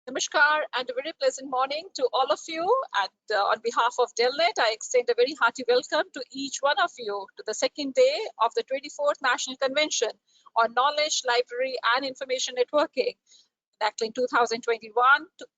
Namaskar and a very pleasant morning to all of you. And on behalf of Delnet, I extend a very hearty welcome to each one of you to the second day of the 24th National Convention on Knowledge, Library and Information Networking, NACLIN 2021,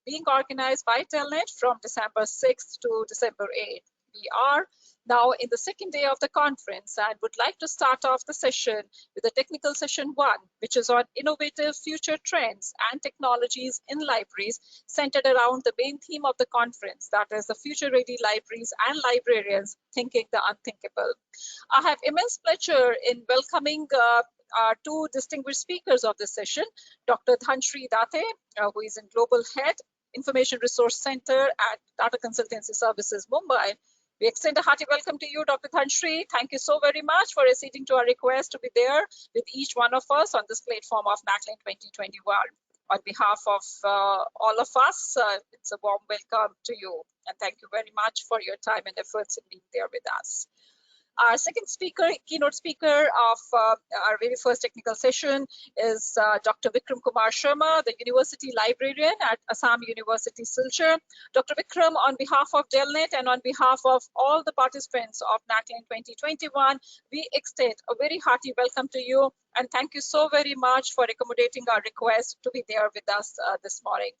being organized by Delnet from December 6th to December 8th. We are now in the second day of the conference and would like to start off the session with the technical session 1, which is on innovative future trends and technologies in libraries, centered around the main theme of the conference, that is the future ready libraries and librarians thinking the unthinkable. I have immense pleasure in welcoming our two distinguished speakers of this session, Dr. Dhanshri Date, who is in Global Head, Information Resource Center at Data Consultancy Services, Mumbai. We extend a hearty welcome to you, Dr. Dhanshri. Thank you so very much for acceding to our request to be there with each one of us on this platform of NACLIN 2021. On behalf of all of us, it's a warm welcome to you. And thank you very much for your time and efforts in being there with us. Our second speaker, keynote speaker of our very first technical session is Dr. Vikram Kumar Sharma, the University Librarian at Assam University, Silchar. Dr. Vikram, on behalf of Delnet and on behalf of all the participants of NACLIN 2021, we extend a very hearty welcome to you and thank you so very much for accommodating our request to be there with us this morning.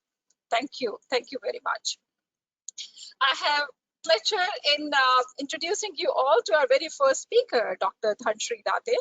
Thank you. Thank you very much. I have pleasure in introducing you all to our very first speaker, Dr. Dhanshri Date.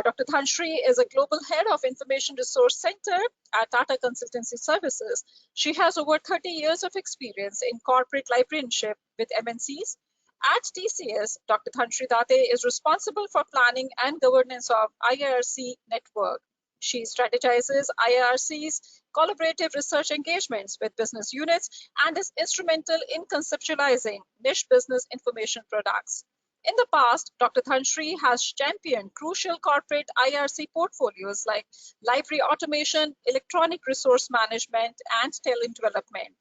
Dr. Dhanshri is a global head of Information Resource Center at Tata Consultancy Services. She has over 30 years of experience in corporate librarianship with MNCs. At TCS, Dr. Dhanshri Date is responsible for planning and governance of IIRC network. She strategizes IIRC's collaborative research engagements with business units and is instrumental in conceptualizing niche business information products. In the past, Dr. Dhanshri has championed crucial corporate IIRC portfolios like library automation, electronic resource management, and talent development.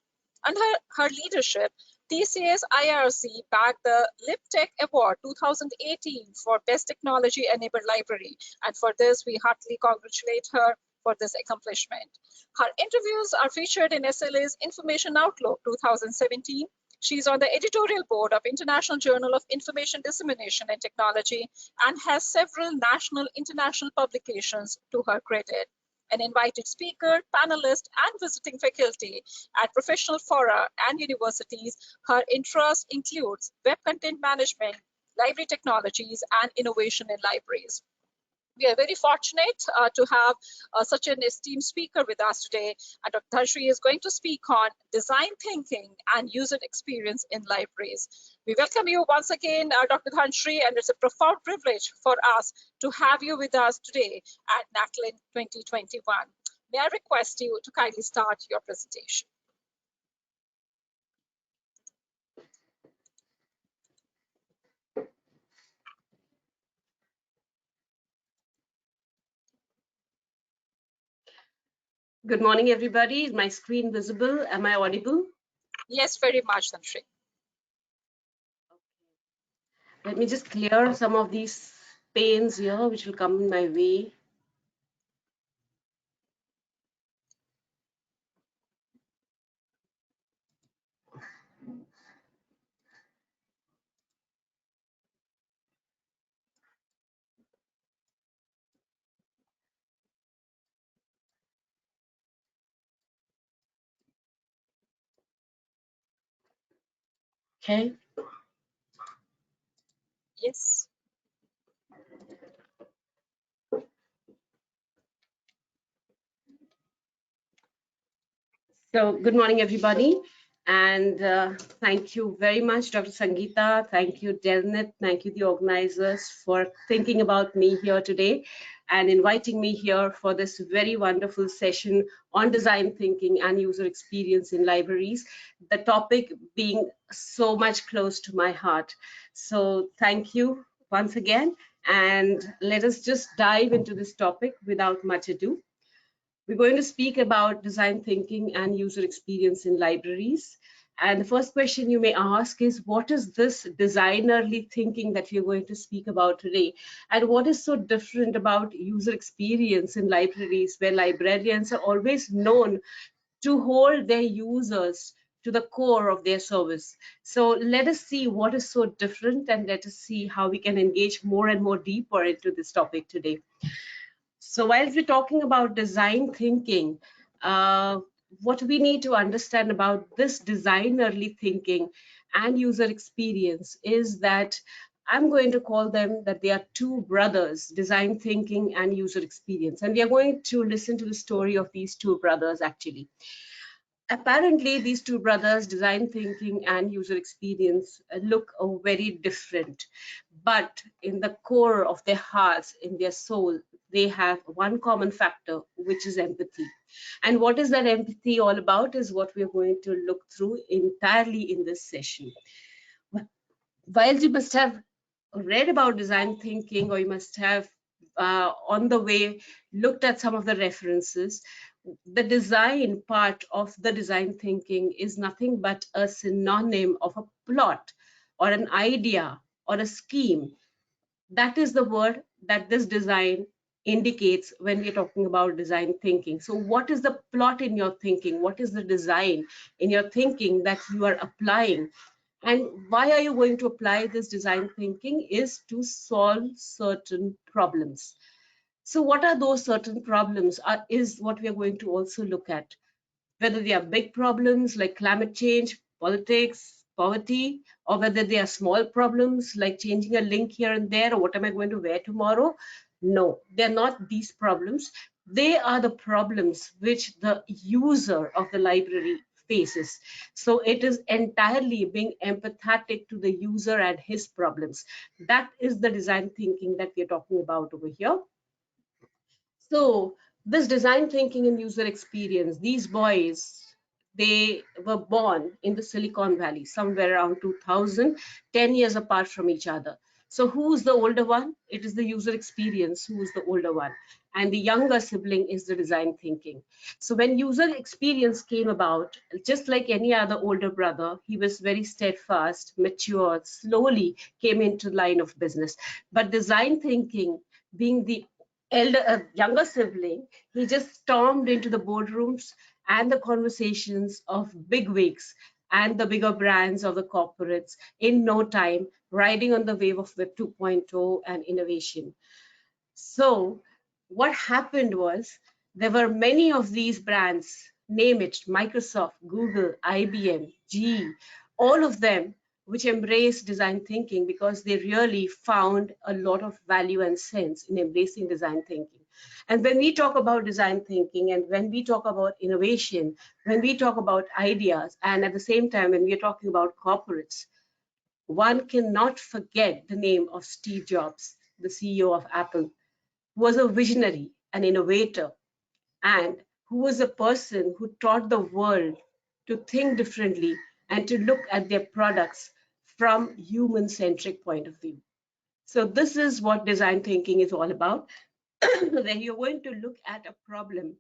Under her leadership, TCS IIRC bagged the LibTech Award 2018 for Best Technology Enabled Library, and for this we heartily congratulate her for this accomplishment. Her interviews are featured in SLA's Information Outlook 2017. She's on the editorial board of International Journal of Information Dissemination and Technology and has several national international publications to her credit. An invited speaker, panelist, and visiting faculty at professional fora and universities, her interest includes web content management, library technologies, and innovation in libraries. We are very fortunate to have such an esteemed speaker with us today. And Dr. Dhanshri is going to speak on design thinking and user experience in libraries. We welcome you once again, Dr. Dhanshri, and it's a profound privilege for us to have you with us today at NACLIN 2021. May I request you to kindly start your presentation? Good morning, everybody. Is my screen visible? Am I audible? Yes, very much, Dhanshri. Let me just clear some of these panes here, which will come in my way. Okay. Yes. So good morning, everybody. And thank you very much, Dr. Sangeeta. Thank you, Delnet. Thank you, the organizers, for thinking about me here today and inviting me here for this very wonderful session on design thinking and user experience in libraries, the topic being so much close to my heart. So thank you once again, and let us just dive into this topic without much ado. We're going to speak about design thinking and user experience in libraries. And the first question you may ask is, what is this designerly thinking that we're going to speak about today? And what is so different about user experience in libraries, where librarians are always known to hold their users to the core of their service. So let us see what is so different, and let us see how we can engage more and more deeper into this topic today. So while we're talking about design thinking, what we need to understand about this designerly thinking and user experience is that I'm going to call them that they are two brothers, design thinking and user experience. And we are going to listen to the story of these two brothers actually. Apparently, these two brothers, design thinking and user experience, look very different. But in the core of their hearts, in their soul, they have one common factor, which is empathy. And what is that empathy all about is what we're going to look through entirely in this session. While you must have read about design thinking, or you must have on the way looked at some of the references, the design part of the design thinking is nothing but a synonym of a plot or an idea or a scheme. That is the word that this design indicates when we're talking about design thinking. So what is the plot in your thinking? What is the design in your thinking that you are applying? And why are you going to apply this design thinking is to solve certain problems. So what are those certain problems is what we are going to also look at. Whether they are big problems like climate change, politics, poverty, or whether they are small problems like changing a link here and there, or what am I going to wear tomorrow? No, they're not these problems. They are the problems which the user of the library faces. So it is entirely being empathetic to the user and his problems. That is the design thinking that we're talking about over here. So this design thinking and user experience, these boys, they were born in the Silicon Valley, somewhere around 2000, 10 years apart from each other. So who's the older one? It is the user experience who is the older one. And the younger sibling is the design thinking. So when user experience came about, just like any other older brother, he was very steadfast, mature, slowly came into line of business. But design thinking, being the younger sibling, he just stormed into the boardrooms and the conversations of big wigs and the bigger brands of the corporates in no time, riding on the wave of Web 2.0 and innovation. So what happened was there were many of these brands, name it, Microsoft, Google, IBM, GE, all of them which embrace design thinking because they really found a lot of value and sense in embracing design thinking. And when we talk about design thinking and when we talk about innovation, when we talk about ideas, and at the same time, when we are talking about corporates, one cannot forget the name of Steve Jobs, the CEO of Apple, who was a visionary, an innovator, and who was a person who taught the world to think differently and to look at their products from human-centric point of view. So this is what design thinking is all about. When you're going to look at a problem,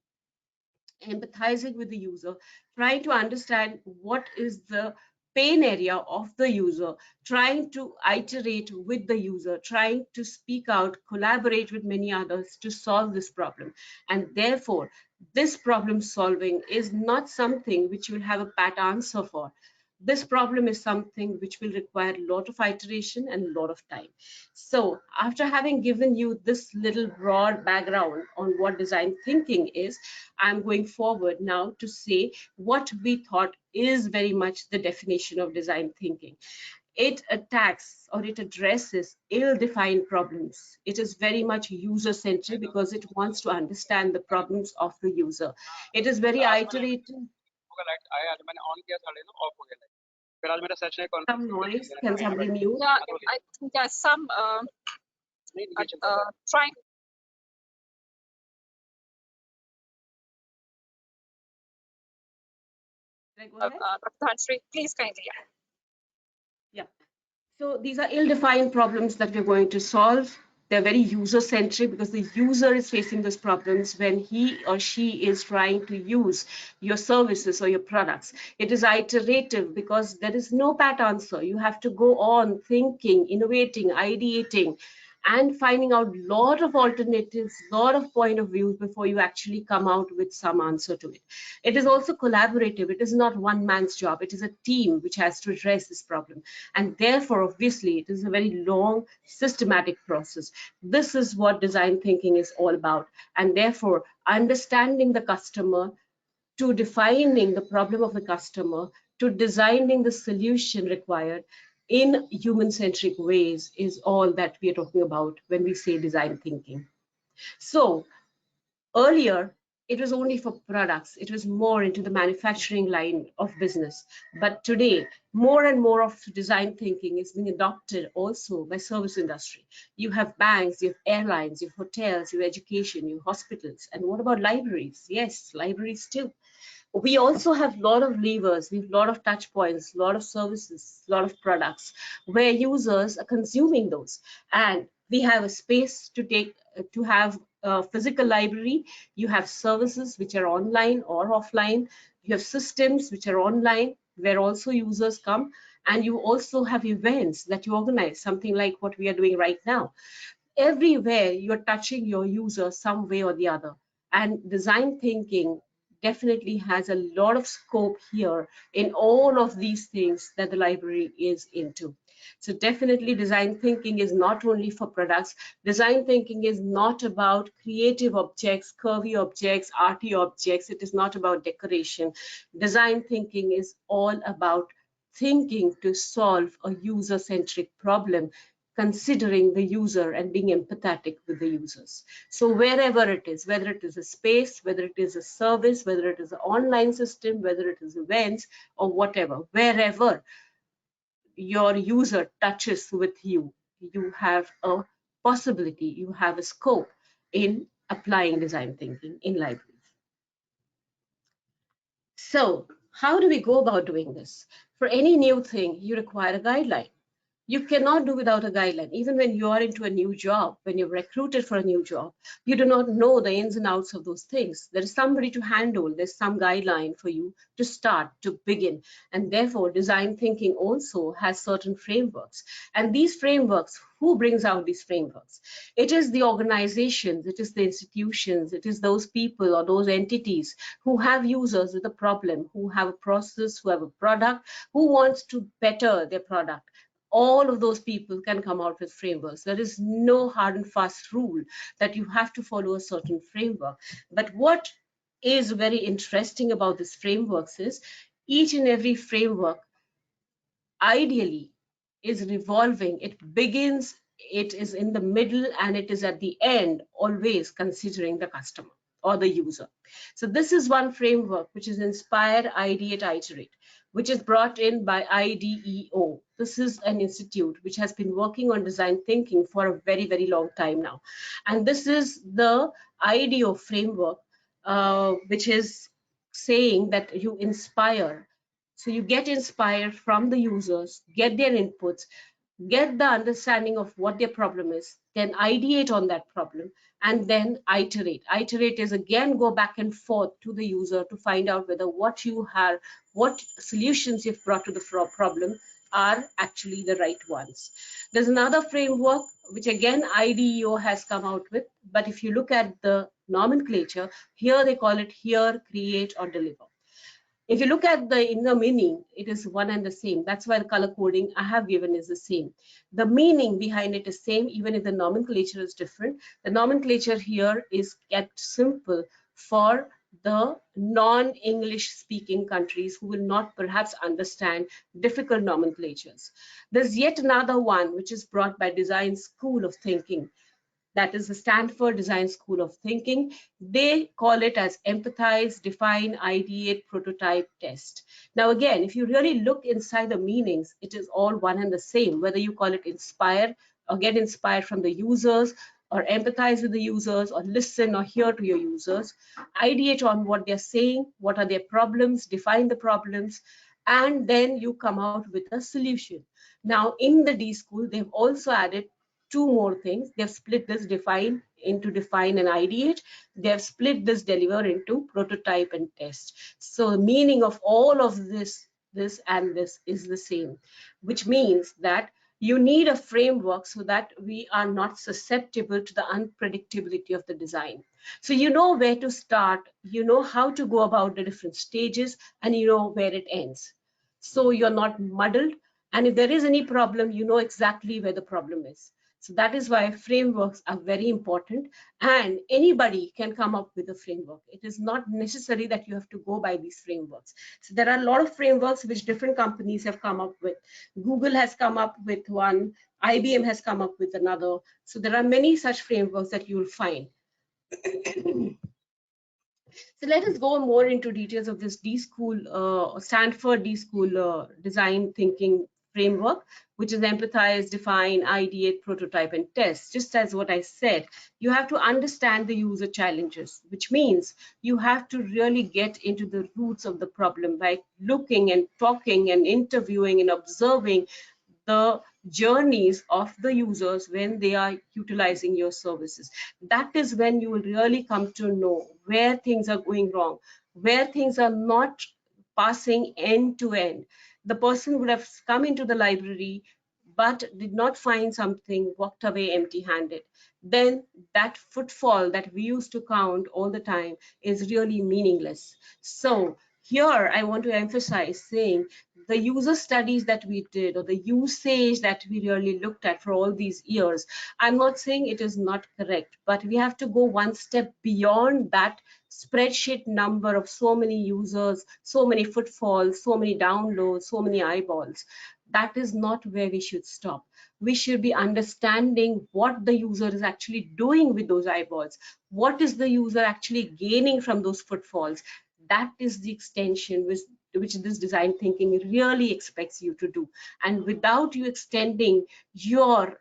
empathizing with the user, trying to understand what is the pain area of the user, trying to iterate with the user, trying to speak out, collaborate with many others to solve this problem. And therefore, this problem solving is not something which you will have a pat answer for. This problem is something which will require a lot of iteration and a lot of time. So after having given you this little broad background on what design thinking is, I'm going forward now to say what we thought is very much the definition of design thinking. It attacks or it addresses ill-defined problems. It is very much user-centric because it wants to understand the problems of the user. It is very iterative. Some noise. Can somebody mute? Yeah, I think there's some trying. Dr. Dhanshree, please kindly. Yeah. So these are ill-defined problems that we're going to solve. They're very user-centric because the user is facing those problems when he or she is trying to use your services or your products. It is iterative because there is no pat answer. You have to go on thinking, innovating, ideating, and finding out a lot of alternatives, lot of point of views before you actually come out with some answer to it. It is also collaborative. It is not one man's job. It is a team which has to address this problem. And therefore, obviously, it is a very long, systematic process. This is what design thinking is all about. And therefore, understanding the customer, to defining the problem of the customer, to designing the solution required in human-centric ways is all that we are talking about when we say design thinking. So earlier, it was only for products. It was more into the manufacturing line of business. But today, more and more of design thinking is being adopted also by service industry. You have banks, you have airlines, you have hotels, you have education, you have hospitals. And what about libraries? Yes, libraries too. We also have a lot of levers, we have a lot of touch points, a lot of services, a lot of products where users are consuming those. And we have a space to have a physical library. You have services which are online or offline. You have systems which are online where also users come. And you also have events that you organize, something like what we are doing right now. Everywhere you're touching your user some way or the other. And design thinking definitely has a lot of scope here in all of these things that the library is into. So definitely design thinking is not only for products. Design thinking is not about creative objects, curvy objects, arty objects. It is not about decoration. Design thinking is all about thinking to solve a user-centric problem, considering the user and being empathetic with the users. So wherever it is, whether it is a space, whether it is a service, whether it is an online system, whether it is events or whatever, wherever your user touches with you, you have a possibility, you have a scope in applying design thinking in libraries. So how do we go about doing this? For any new thing, you require a guideline. You cannot do without a guideline. Even when you are into a new job, when you're recruited for a new job, you do not know the ins and outs of those things. There is somebody to handle. There's some guideline for you to start, to begin. And therefore, design thinking also has certain frameworks. And these frameworks, who brings out these frameworks? It is the organizations, it is the institutions, it is those people or those entities who have users with a problem, who have a process, who have a product, who wants to better their product. All of those people can come out with frameworks. There is no hard and fast rule that you have to follow a certain framework. But what is very interesting about these frameworks is each and every framework ideally is revolving. It begins, it is in the middle, and it is at the end, always considering the customer or the user. So this is one framework which is inspire, ideate, iterate, which is brought in by IDEO. This is an institute which has been working on design thinking for a very, very long time now. And this is the IDEO framework, which is saying that you inspire. So you get inspired from the users, get their inputs, get the understanding of what their problem is, then ideate on that problem, and then iterate. Iterate is again go back and forth to the user to find out whether what you have, what solutions you've brought to the problem are actually the right ones. There's another framework which again IDEO has come out with, but if you look at the nomenclature, here they call it hear, create, or deliver. If you look at the inner meaning, it is one and the same. That's why the color coding I have given is the same. The meaning behind it is same, even if the nomenclature is different. The nomenclature here is kept simple for the non-English speaking countries who will not perhaps understand difficult nomenclatures. There's yet another one which is brought by Design School of Thinking. That is the Stanford Design School of Thinking. They call it as empathize, define, ideate, prototype, test. Now again, if you really look inside the meanings, it is all one and the same, whether you call it inspire or get inspired from the users, or empathize with the users, or listen or hear to your users, ideate on what they're saying, what are their problems, define the problems, and then you come out with a solution. Now in the D School, they've also added two more things. They've split this define into define and ideate. They've split this deliver into prototype and test. So the meaning of all of this and this is the same, which means that You need a framework so that we are not susceptible to the unpredictability of the design. So you know where to start, you know how to go about the different stages, and you know where it ends. So you're not muddled. And if there is any problem, you know exactly where the problem is. So that is why frameworks are very important, and anybody can come up with a framework. It is not necessary that you have to go by these frameworks. So there are a lot of frameworks which different companies have come up with. Google has come up with one, IBM has come up with another. So there are many such frameworks that you will find. So let us go more into details of this D-School, Stanford D-School design thinking framework, which is empathize, define, ideate, prototype, and test. Just as what I said, you have to understand the user challenges, which means you have to really get into the roots of the problem by looking and talking and interviewing and observing the journeys of the users when they are utilizing your services. That is when you will really come to know where things are going wrong, where things are not passing end to end. The person would have come into the library but did not find something, walked away empty handed. Then that footfall that we used to count all the time is really meaningless. So here I want to emphasize saying the user studies that we did, or the usage that we really looked at for all these years, I'm not saying it is not correct, but we have to go one step beyond that spreadsheet number of so many users, so many footfalls, so many downloads, so many eyeballs. That is not where we should stop. We should be understanding what the user is actually doing with those eyeballs. What is the user actually gaining from those footfalls? That is the extension which this design thinking really expects you to do. And without you extending your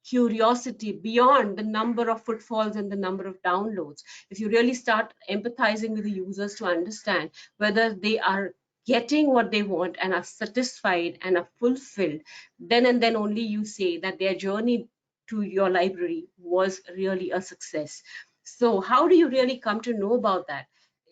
curiosity beyond the number of footfalls and the number of downloads, if you really start empathizing with the users to understand whether they are getting what they want and are satisfied and are fulfilled, then and then only you say that their journey to your library was really a success. So how do you really come to know about that?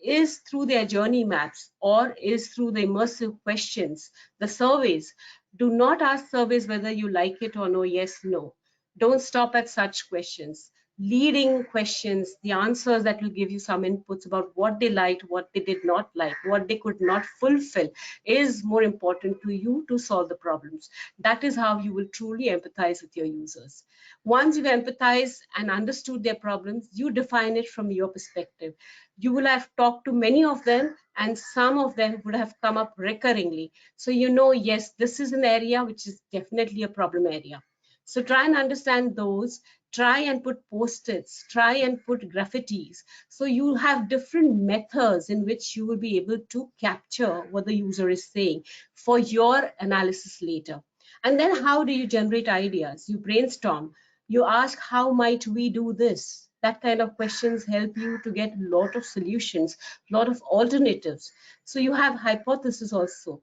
Is through their journey maps, or is through the immersive questions, the surveys. Do not ask surveys whether you like it or no, yes, no. Don't stop at such questions. Leading questions, the answers that will give you some inputs about what they liked, what they did not like, what they could not fulfill, is more important to you to solve the problems. That is how you will truly empathize with your users. Once you've empathized and understood their problems, you define it from your perspective. You will have talked to many of them, and some of them would have come up recurringly. So you know, yes, this is an area which is definitely a problem area. So try and understand those, try and put post-its, try and put graffitis. So you have different methods in which you will be able to capture what the user is saying for your analysis later. And then how do you generate ideas? You brainstorm, you ask, how might we do this? That kind of questions help you to get a lot of solutions, a lot of alternatives. So you have hypothesis also.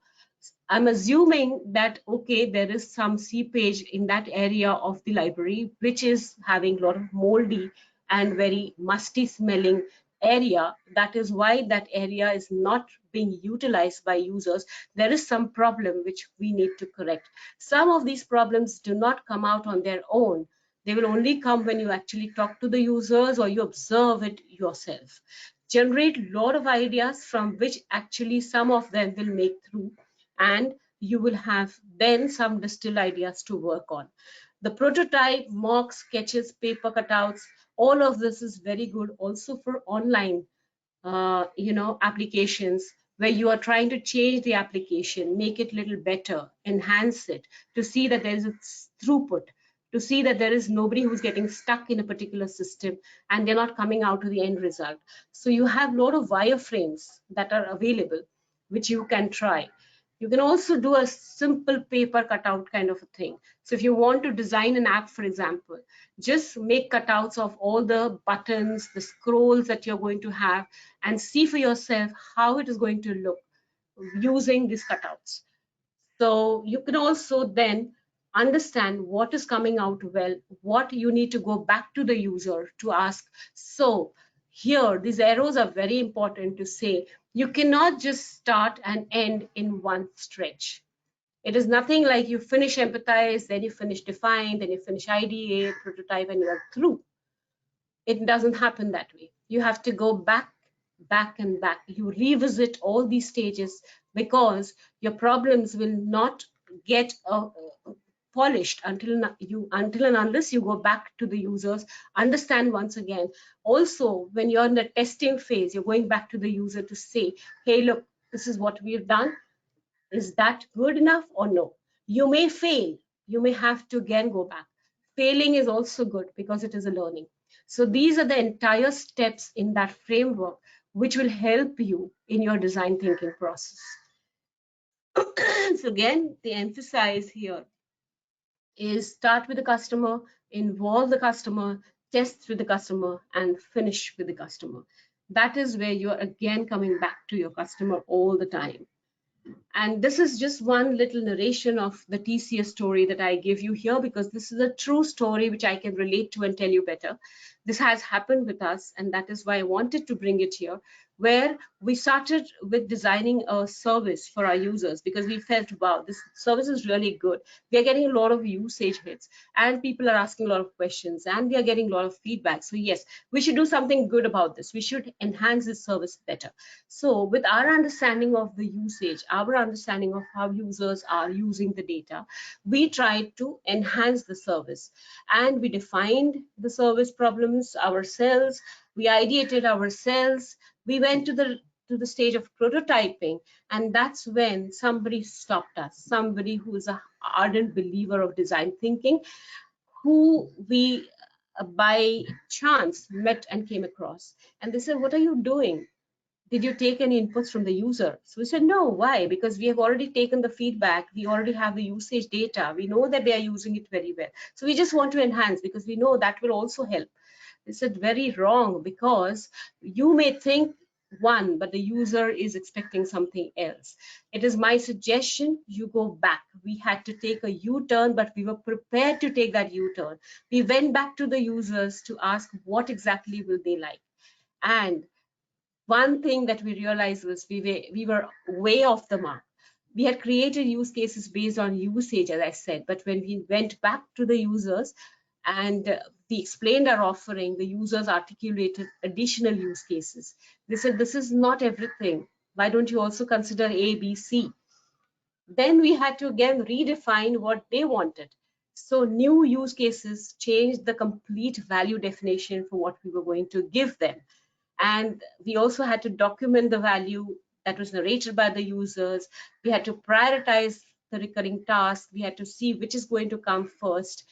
I'm assuming that, okay, there is some seepage in that area of the library, which is having a lot of moldy and very musty smelling area. That is why that area is not being utilized by users. There is some problem which we need to correct. Some of these problems do not come out on their own. They will only come when you actually talk to the users or you observe it yourself. Generate a lot of ideas from which actually some of them will make through, and you will have then some distilled ideas to work on. The prototype, mock sketches, paper cutouts, all of this is very good also for online applications where you are trying to change the application, make it a little better, enhance it, to see that there is a throughput, to see that there is nobody who's getting stuck in a particular system and they're not coming out to the end result. So you have a lot of wireframes that are available, which you can try. You can also do a simple paper cutout kind of a thing. So if you want to design an app, for example, just make cutouts of all the buttons, the scrolls that you're going to have, and see for yourself how it is going to look using these cutouts. So you can also then understand what is coming out well, what you need to go back to the user to ask. So here, these arrows are very important to say. You cannot just start and end in one stretch. It is nothing like you finish empathize, then you finish define, then you finish ideate, prototype, and you are through. It doesn't happen that way. You have to go back, back, and back. You revisit all these stages because your problems will not get polished until and unless you go back to the users, understand once again. Also, when you're in the testing phase, you're going back to the user to say, hey, look, this is what we've done. Is that good enough or no? You may fail. You may have to again go back. Failing is also good because it is a learning. So these are the entire steps in that framework which will help you in your design thinking process. So again, the emphasis here is start with the customer, involve the customer, test with the customer, and finish with the customer. That is where you're again coming back to your customer all the time. And this is just one little narration of the TCS story that I give you here, because this is a true story which I can relate to and tell you better. This has happened with us, and that is why I wanted to bring it here, where we started with designing a service for our users because we felt, wow, this service is really good. We are getting a lot of usage hits, and people are asking a lot of questions, and we are getting a lot of feedback. So yes, we should do something good about this. We should enhance this service better. So with our understanding of the usage, our understanding of how users are using the data, we tried to enhance the service, and we defined the service problems ourselves. We ideated ourselves. We went to the stage of prototyping, and that's when somebody stopped us, somebody who is an ardent believer of design thinking, who we by chance met and came across. And they said, what are you doing? Did you take any inputs from the user? So we said, no. Why? Because we have already taken the feedback. We already have the usage data. We know that they are using it very well. So we just want to enhance because we know that will also help. They said, very wrong, because you may think one, but the user is expecting something else. It is my suggestion you go back. We had to take a U-turn, but we were prepared to take that U-turn. We went back to the users to ask what exactly will they like. And one thing that we realized was we were way off the mark. We had created use cases based on usage, as I said, but when we went back to the users and we explained our offering, the users articulated additional use cases. They said, this is not everything. Why don't you also consider A, B, C? Then we had to again redefine what they wanted. So new use cases changed the complete value definition for what we were going to give them. And we also had to document the value that was narrated by the users. We had to prioritize the recurring tasks. We had to see which is going to come first.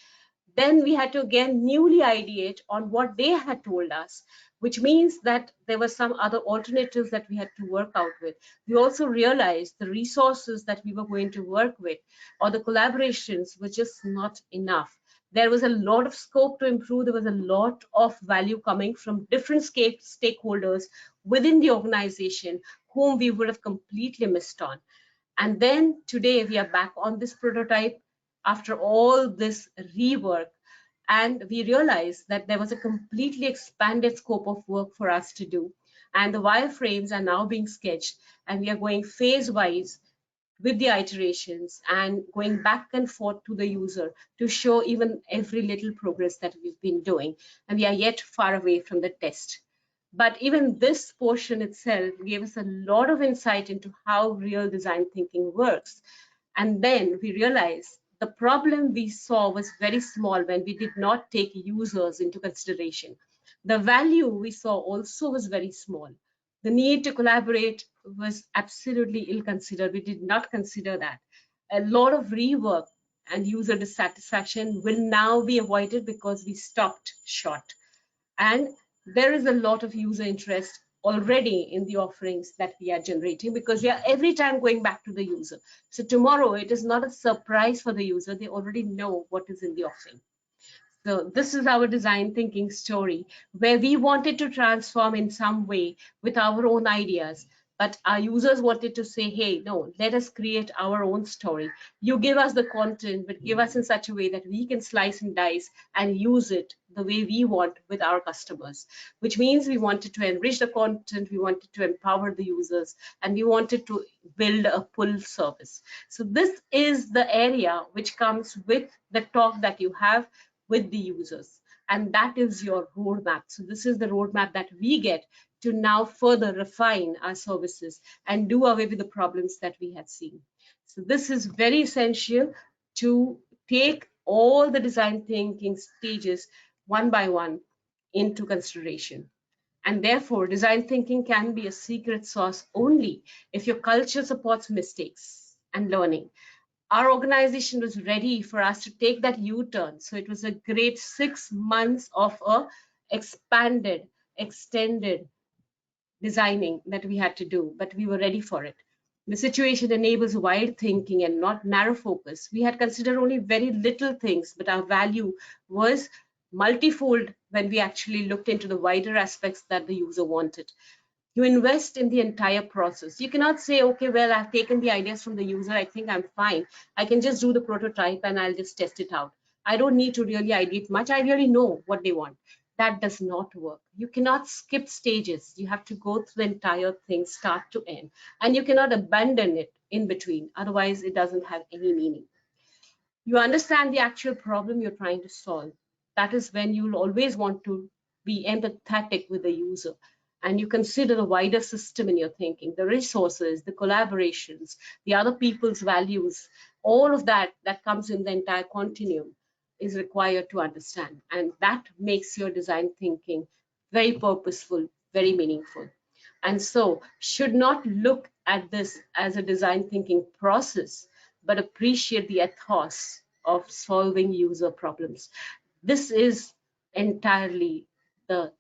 Then we had to again newly ideate on what they had told us, which means that there were some other alternatives that we had to work out with. We also realized the resources that we were going to work with or the collaborations were just not enough. There was a lot of scope to improve. There was a lot of value coming from different stakeholders within the organization whom we would have completely missed on. And then today we are back on this prototype after all this rework. And we realized that there was a completely expanded scope of work for us to do. And the wireframes are now being sketched, and we are going phase-wise with the iterations and going back and forth to the user to show even every little progress that we've been doing. And we are yet far away from the test. But even this portion itself gave us a lot of insight into how real design thinking works. And then we realized the problem we saw was very small when we did not take users into consideration. The value we saw also was very small. The need to collaborate was absolutely ill-considered. We did not consider that. A lot of rework and user dissatisfaction will now be avoided because we stopped short. And there is a lot of user interest already in the offerings that we are generating because we are every time going back to the user. So tomorrow it is not a surprise for the user. They already know what is in the offering. So this is our design thinking story where we wanted to transform in some way with our own ideas But our users wanted to say, hey, no, let us create our own story. You give us the content, but give us in such a way that we can slice and dice and use it the way we want with our customers, which means we wanted to enrich the content, we wanted to empower the users, and we wanted to build a pull service. So this is the area which comes with the talk that you have with the users. And that is your roadmap. So this is the roadmap that we get to now further refine our services and do away with the problems that we had seen. So this is very essential to take all the design thinking stages one by one into consideration. And therefore, design thinking can be a secret sauce only if your culture supports mistakes and learning. Our organization was ready for us to take that U-turn. So it was a great 6 months of a expanded, extended designing that we had to do, but we were ready for it. The situation enables wide thinking and not narrow focus. We had considered only very little things, but our value was multifold when we actually looked into the wider aspects that the user wanted. You invest in the entire process. You cannot say, okay, well, I've taken the ideas from the user, I think I'm fine. I can just do the prototype and I'll just test it out. I don't need to really ideate much. I really know what they want. That does not work. You cannot skip stages. You have to go through the entire thing, start to end. And you cannot abandon it in between. Otherwise, it doesn't have any meaning. You understand the actual problem you're trying to solve. That is when you'll always want to be empathetic with the user, and you consider the wider system in your thinking, the resources, the collaborations, the other people's values, all of that that comes in the entire continuum is required to understand. And that makes your design thinking very purposeful, very meaningful. And so should not look at this as a design thinking process, but appreciate the ethos of solving user problems. This is entirely the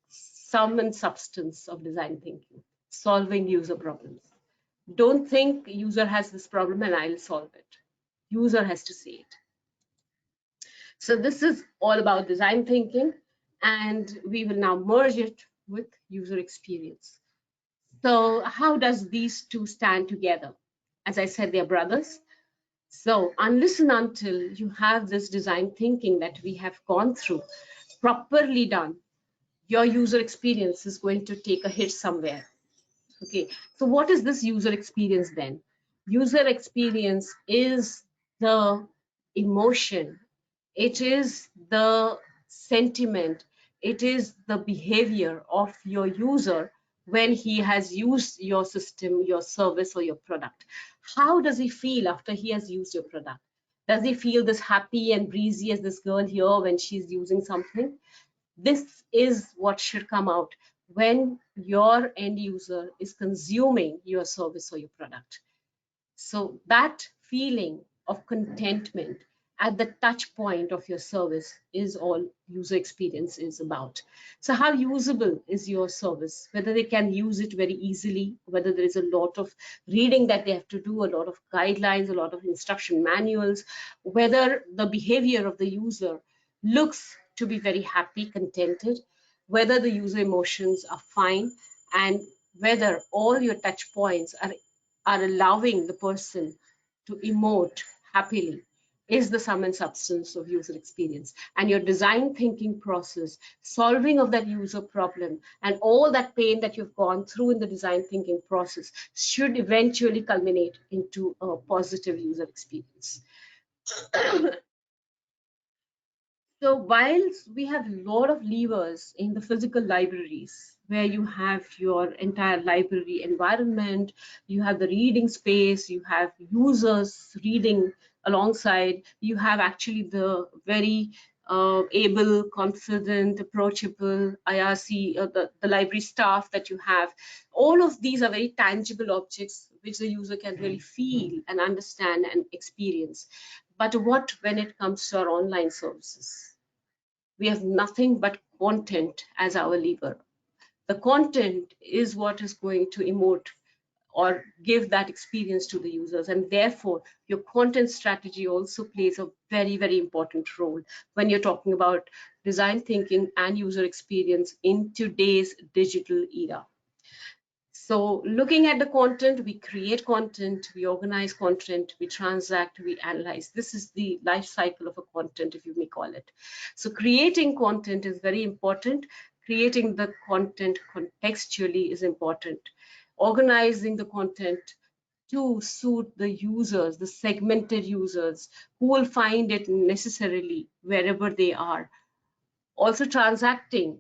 sum and substance of design thinking, solving user problems. Don't think user has this problem and I'll solve it. User has to see it. So this is all about design thinking, and we will now merge it with user experience. So how does these two stand together? As I said, they're brothers. So unless and until you have this design thinking that we have gone through properly done, your user experience is going to take a hit somewhere. Okay, so what is this user experience then? User experience is the emotion, it is the sentiment, it is the behavior of your user when he has used your system, your service, or your product. How does he feel after he has used your product? Does he feel this happy and breezy as this girl here when she's using something? This is what should come out when your end user is consuming your service or your product. So that feeling of contentment at the touch point of your service is all user experience is about. So how usable is your service? Whether they can use it very easily, whether there is a lot of reading that they have to do, a lot of guidelines, a lot of instruction manuals, whether the behavior of the user looks to be very happy, contented, whether the user emotions are fine, and whether all your touch points are allowing the person to emote happily is the sum and substance of user experience. And your design thinking process, solving of that user problem, and all that pain that you've gone through in the design thinking process should eventually culminate into a positive user experience. So whilst we have a lot of levers in the physical libraries, where you have your entire library environment, you have the reading space, you have users reading alongside, you have actually the very able, confident, approachable IRC, the library staff that you have. All of these are very tangible objects which the user can really feel and understand and experience. But what when it comes to our online services? We have nothing but content as our lever. The content is what is going to emote or give that experience to the users, and therefore your content strategy also plays a very, very important role when you're talking about design thinking and user experience in today's digital era. So looking at the content, we create content, we organize content, we transact, we analyze. This is the life cycle of a content, if you may call it. So creating content is very important. Creating the content contextually is important. Organizing the content to suit the users, the segmented users who will find it necessarily wherever they are. Also transacting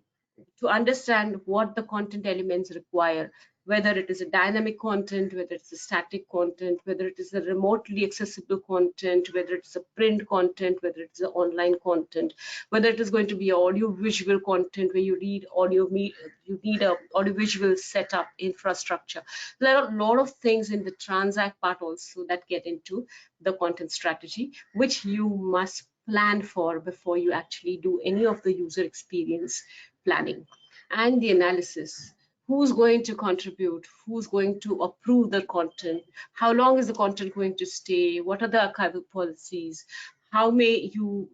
to understand what the content elements require, whether it is a dynamic content, whether it's a static content, whether it is a remotely accessible content, whether it's a print content, whether it's an online content, whether it is going to be audio visual content where you need you need a audio visual setup infrastructure. There are a lot of things in the transact part also that get into the content strategy, which you must plan for before you actually do any of the user experience planning. And the analysis: who's going to contribute, who's going to approve the content, how long is the content going to stay, what are the archival policies, how may you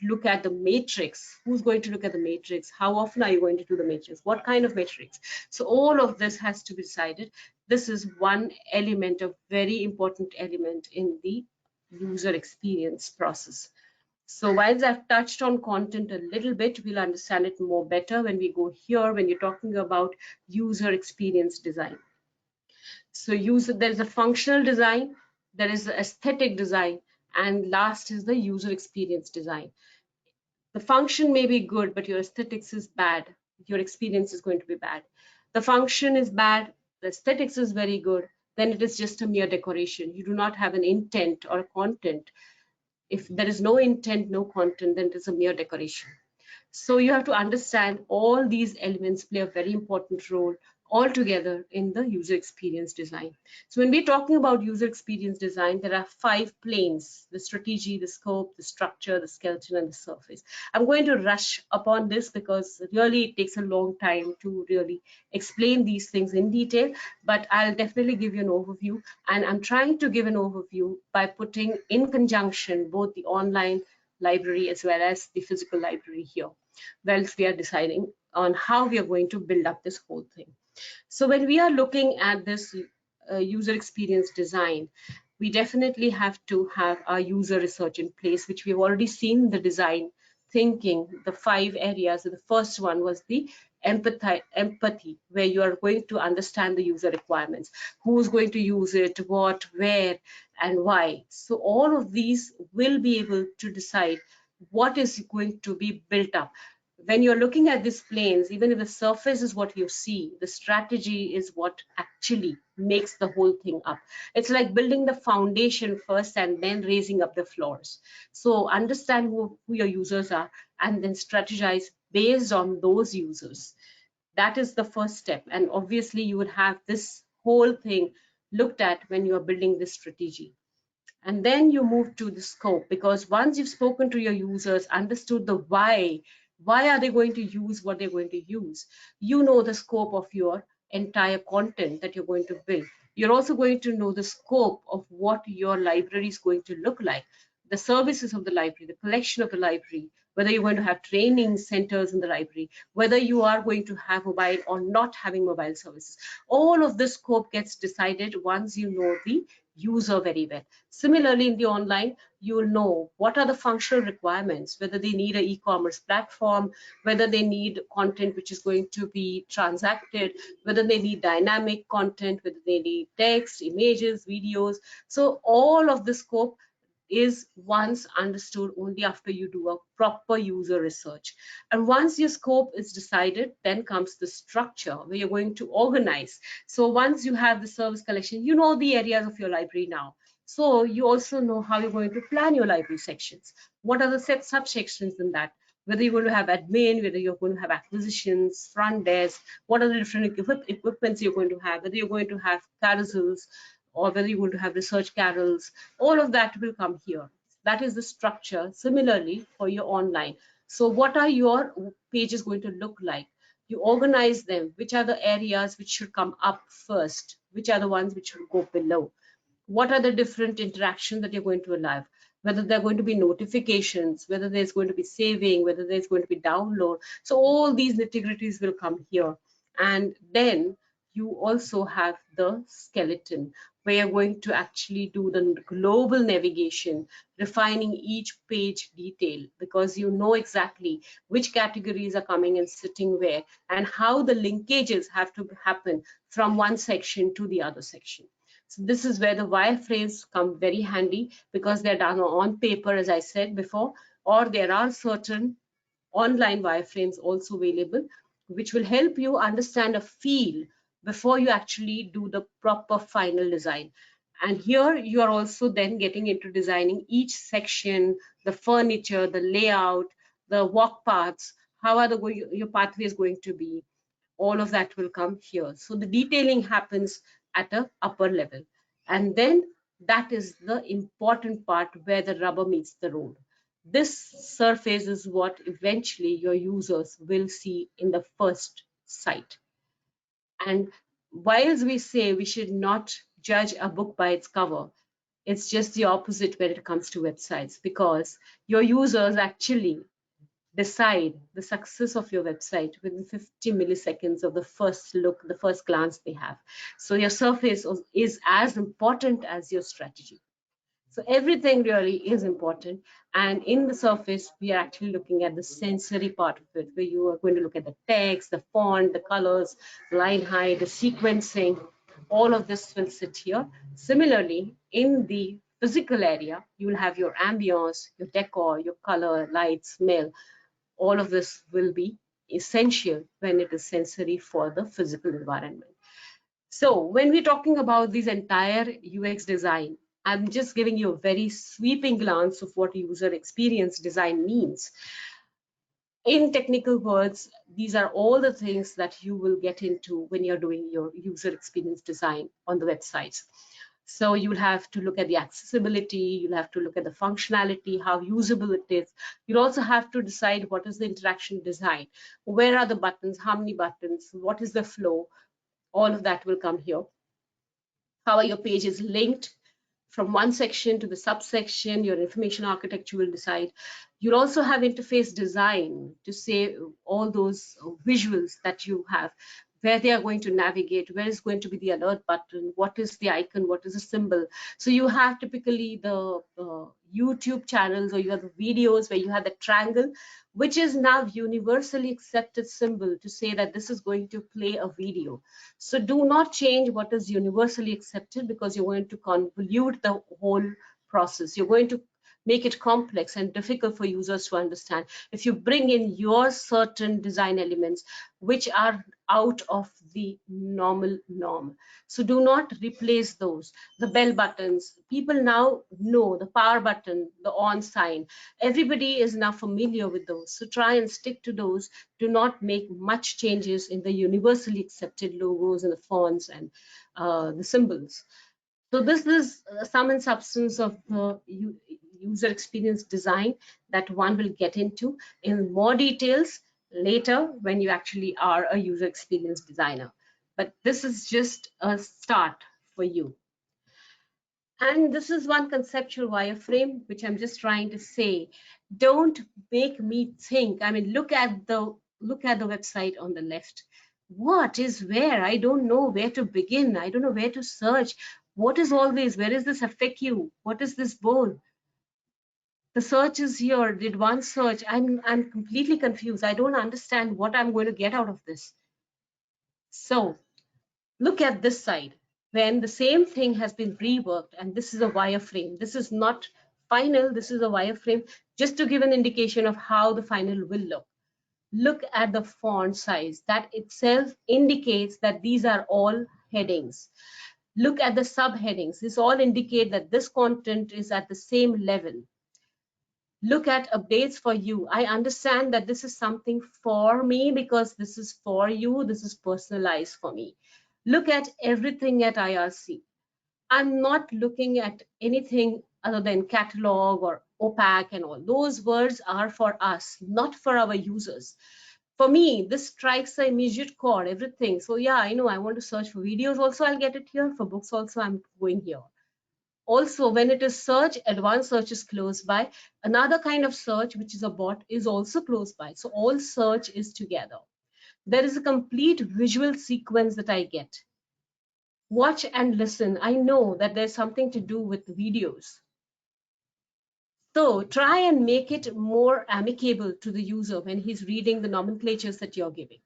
look at the matrix, who's going to look at the matrix, how often are you going to do the matrix, what kind of matrix. So all of this has to be decided. This is one element, a very important element in the user experience process. So whilst I've touched on content a little bit, we'll understand it more better when we go here, when you're talking about user experience design. So there is a functional design, there is the aesthetic design, and last is the user experience design. The function may be good, but your aesthetics is bad. Your experience is going to be bad. The function is bad, the aesthetics is very good, then it is just a mere decoration. You do not have an intent or a content. If there is no intent, no content, then it is a mere decoration. So you have to understand all these elements play a very important role altogether in the user experience design. So when we're talking about user experience design, there are 5 planes: the strategy, the scope, the structure, the skeleton, and the surface. I'm going to rush upon this because really it takes a long time to really explain these things in detail, but I'll definitely give you an overview, and I'm trying to give an overview by putting in conjunction both the online library as well as the physical library here, whilst we are deciding on how we are going to build up this whole thing. So when we are looking at this user experience design, we definitely have to have our user research in place, which we've already seen the design thinking, the 5 areas. The first one was the empathy, where you are going to understand the user requirements, who's going to use it, what, where, and why. So all of these will be able to decide what is going to be built up. When you're looking at these planes, even if the surface is what you see, the strategy is what actually makes the whole thing up. It's like building the foundation first and then raising up the floors. So understand who your users are and then strategize based on those users. That is the first step. And obviously you would have this whole thing looked at when you are building this strategy. And then you move to the scope, because once you've spoken to your users, understood the why are they going to use what they're going to use, you know the scope of your entire content that you're going to build. You're also going to know the scope of what your library is going to look like, the services of the library, the collection of the library, whether you're going to have training centers in the library, whether you are going to have mobile or not having mobile services. All of this scope gets decided once you know the user very well. Similarly, in the online, you will know what are the functional requirements, whether they need an e-commerce platform, whether they need content which is going to be transacted, whether they need dynamic content, whether they need text, images, videos. So all of the scope is once understood only after you do a proper user research. And once your scope is decided, then comes the structure where you're going to organize. So once you have the service collection, you know the areas of your library now. So you also know how you're going to plan your library sections. What are the subsections in that? Whether you're going to have admin, whether you're going to have acquisitions, front desk, what are the different equipments you're going to have, whether you're going to have carousels, or whether you want to have research carols, all of that will come here. That is the structure. Similarly for your online. So what are your pages going to look like? You organize them. Which are the areas which should come up first? Which are the ones which should go below? What are the different interactions that you're going to allow? Whether there are going to be notifications, whether there's going to be saving, whether there's going to be download. So all these nitty-gritties will come here. And then you also have the skeleton, where you're going to actually do the global navigation, refining each page detail, because you know exactly which categories are coming and sitting where, and how the linkages have to happen from one section to the other section. So this is where the wireframes come very handy, because they're done on paper, as I said before, or there are certain online wireframes also available, which will help you understand a feel before you actually do the proper final design. And here you are also then getting into designing each section, the furniture, the layout, the walk paths, how are your pathways going to be. All of that will come here. So the detailing happens at a upper level. And then that is the important part where the rubber meets the road. This surface is what eventually your users will see in the first sight. And whilst we say we should not judge a book by its cover, it's just the opposite when it comes to websites, because your users actually decide the success of your website within 50 milliseconds of the first look, the first glance they have. So your surface is as important as your strategy. So everything really is important. And in the surface, we are actually looking at the sensory part of it, where you are going to look at the text, the font, the colors, line height, the sequencing. All of this will sit here. Similarly, in the physical area, you will have your ambience, your decor, your color, light, smell. All of this will be essential when it is sensory for the physical environment. So when we're talking about this entire UX design, I'm just giving you a very sweeping glance of what user experience design means. In technical words, these are all the things that you will get into when you're doing your user experience design on the websites. So you'll have to look at the accessibility, you'll have to look at the functionality, how usable it is. You'll also have to decide what is the interaction design, where are the buttons, how many buttons, what is the flow. All of that will come here. How are your pages linked from one section to the subsection? Your information architecture will decide. You'll also have interface design to say all those visuals that you have, where they are going to navigate, where is going to be the alert button, what is the icon, what is the symbol. So you have typically the YouTube channels, or you have the videos where you have the triangle, which is now universally accepted symbol to say that this is going to play a video. So do not change what is universally accepted, because you're going to convolute the whole process. You're going to make it complex and difficult for users to understand if you bring in your certain design elements which are out of the normal norm. So do not replace those. The bell buttons, people now know the power button, the on sign. Everybody is now familiar with those. So try and stick to those. Do not make much changes in the universally accepted logos and the fonts and the symbols. So this is sum and substance of the user experience design that one will get into in more details later when you actually are a user experience designer. But this is just a start for you. And this is one conceptual wireframe, which I'm just trying to say. Don't make me think. I mean, look at the website on the left. What is where? I don't know where to begin. I don't know where to search. What is all this? Where is this FAQ? What is this bowl? The search is here. Did one search? I'm completely confused. I don't understand what I'm going to get out of this. So look at this side. When the same thing has been reworked, and this is a wireframe. This is not final. This is a wireframe, just to give an indication of how the final will look. Look at the font size. That itself indicates that these are all headings. Look at the subheadings. This all indicate that this content is at the same level. Look at updates for you. I understand that this is something for me because this is for you. This is personalized for me. Look at everything at IRC. I'm not looking at anything other than catalog or opaque and all. Those words are for us, not for our users. For me, this strikes the immediate chord, everything. So yeah, I know I want to search for videos also, I'll get it here. For books also, I'm going here. Also, when it is search, advanced search is close by. Another kind of search, which is a bot, is also close by. So all search is together. There is a complete visual sequence that I get. Watch and listen. I know that there's something to do with videos. So try and make it more amicable to the user when he's reading the nomenclatures that you're giving.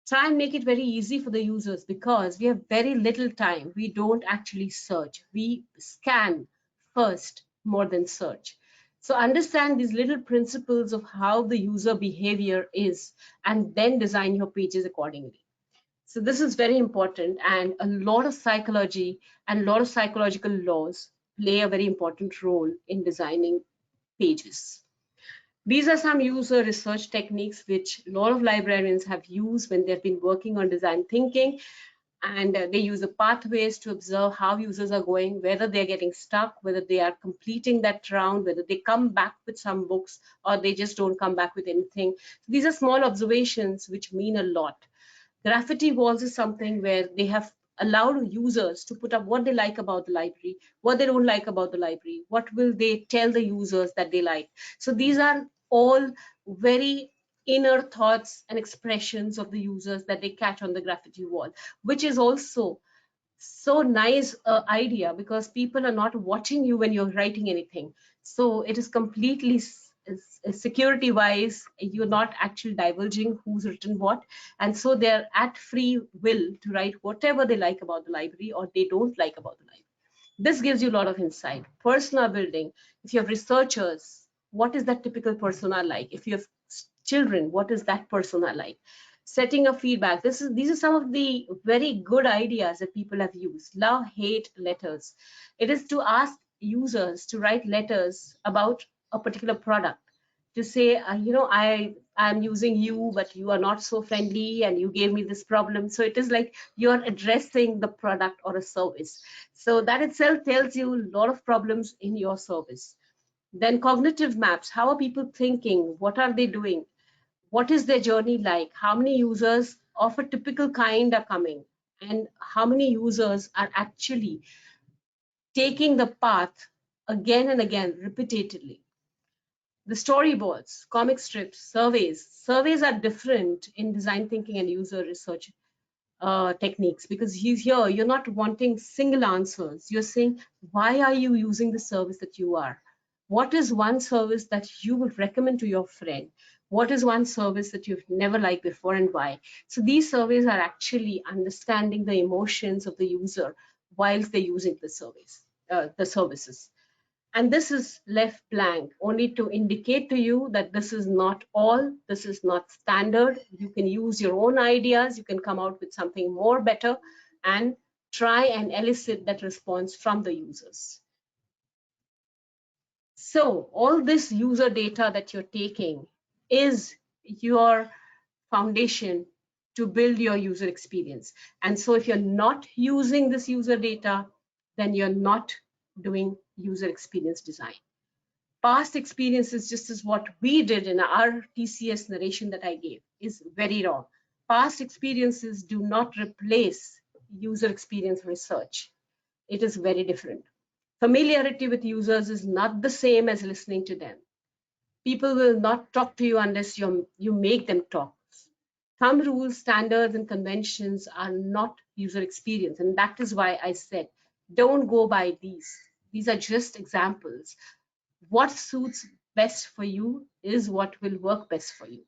Try and make it very easy for the users, because we have very little time. We don't actually search. We scan first more than search. So understand these little principles of how the user behavior is, and then design your pages accordingly. So this is very important, and a lot of psychology and a lot of psychological laws play a very important role in designing pages. These are some user research techniques which a lot of librarians have used when they've been working on design thinking, and they use the pathways to observe how users are going, whether they're getting stuck, whether they are completing that round, whether they come back with some books or they just don't come back with anything. So these are small observations which mean a lot. Graffiti walls is something where they have allowed users to put up what they like about the library, what they don't like about the library, what will they tell the users that they like. So these are all very inner thoughts and expressions of the users that they catch on the graffiti wall, which is also so nice idea, because people are not watching you when you're writing anything. So it is completely security wise, you're not actually divulging who's written what, and so they're at free will to write whatever they like about the library or they don't like about the library. This gives you a lot of insight. Persona building, if you have researchers, what is that typical persona like? If you have children, what is that persona like? Setting a feedback. These are some of the very good ideas that people have used. Love hate letters. It is to ask users to write letters about a particular product, to say, I'm using you, but you are not so friendly and you gave me this problem. So it is like you're addressing the product or a service. So that itself tells you a lot of problems in your service. Then cognitive maps. How are people thinking? What are they doing? What is their journey like? How many users of a typical kind are coming? And how many users are actually taking the path again and again, repetitively? The storyboards, comic strips, surveys. Surveys are different in design thinking and user research techniques, because you're not wanting single answers. You're saying, why are you using the service that you are? What is one service that you would recommend to your friend? What is one service that you've never liked before, and why? So these surveys are actually understanding the emotions of the user whilst they're using the services. And this is left blank only to indicate to you that this is not all, this is not standard. You can use your own ideas, you can come out with something more better and try and elicit that response from the users. So all this user data that you're taking is your foundation to build your user experience. And so if you're not using this user data, then you're not doing user experience design. Past experiences, just as what we did in our TCS narration that I gave, is very wrong. Past experiences do not replace user experience research. It is very different. Familiarity with users is not the same as listening to them. People will not talk to you unless you make them talk. Thumb rules, standards, and conventions are not user experience. And that is why I said, don't go by these. These are just examples. What suits best for you is what will work best for you.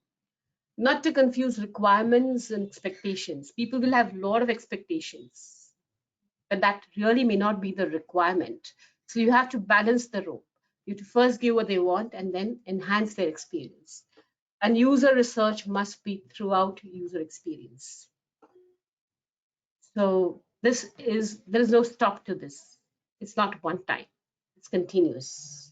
Not to confuse requirements and expectations. People will have a lot of expectations, but that really may not be the requirement. So you have to balance the rope. You have to first give what they want and then enhance their experience. And user research must be throughout user experience. So there is no stop to this. It's not one time, it's continuous.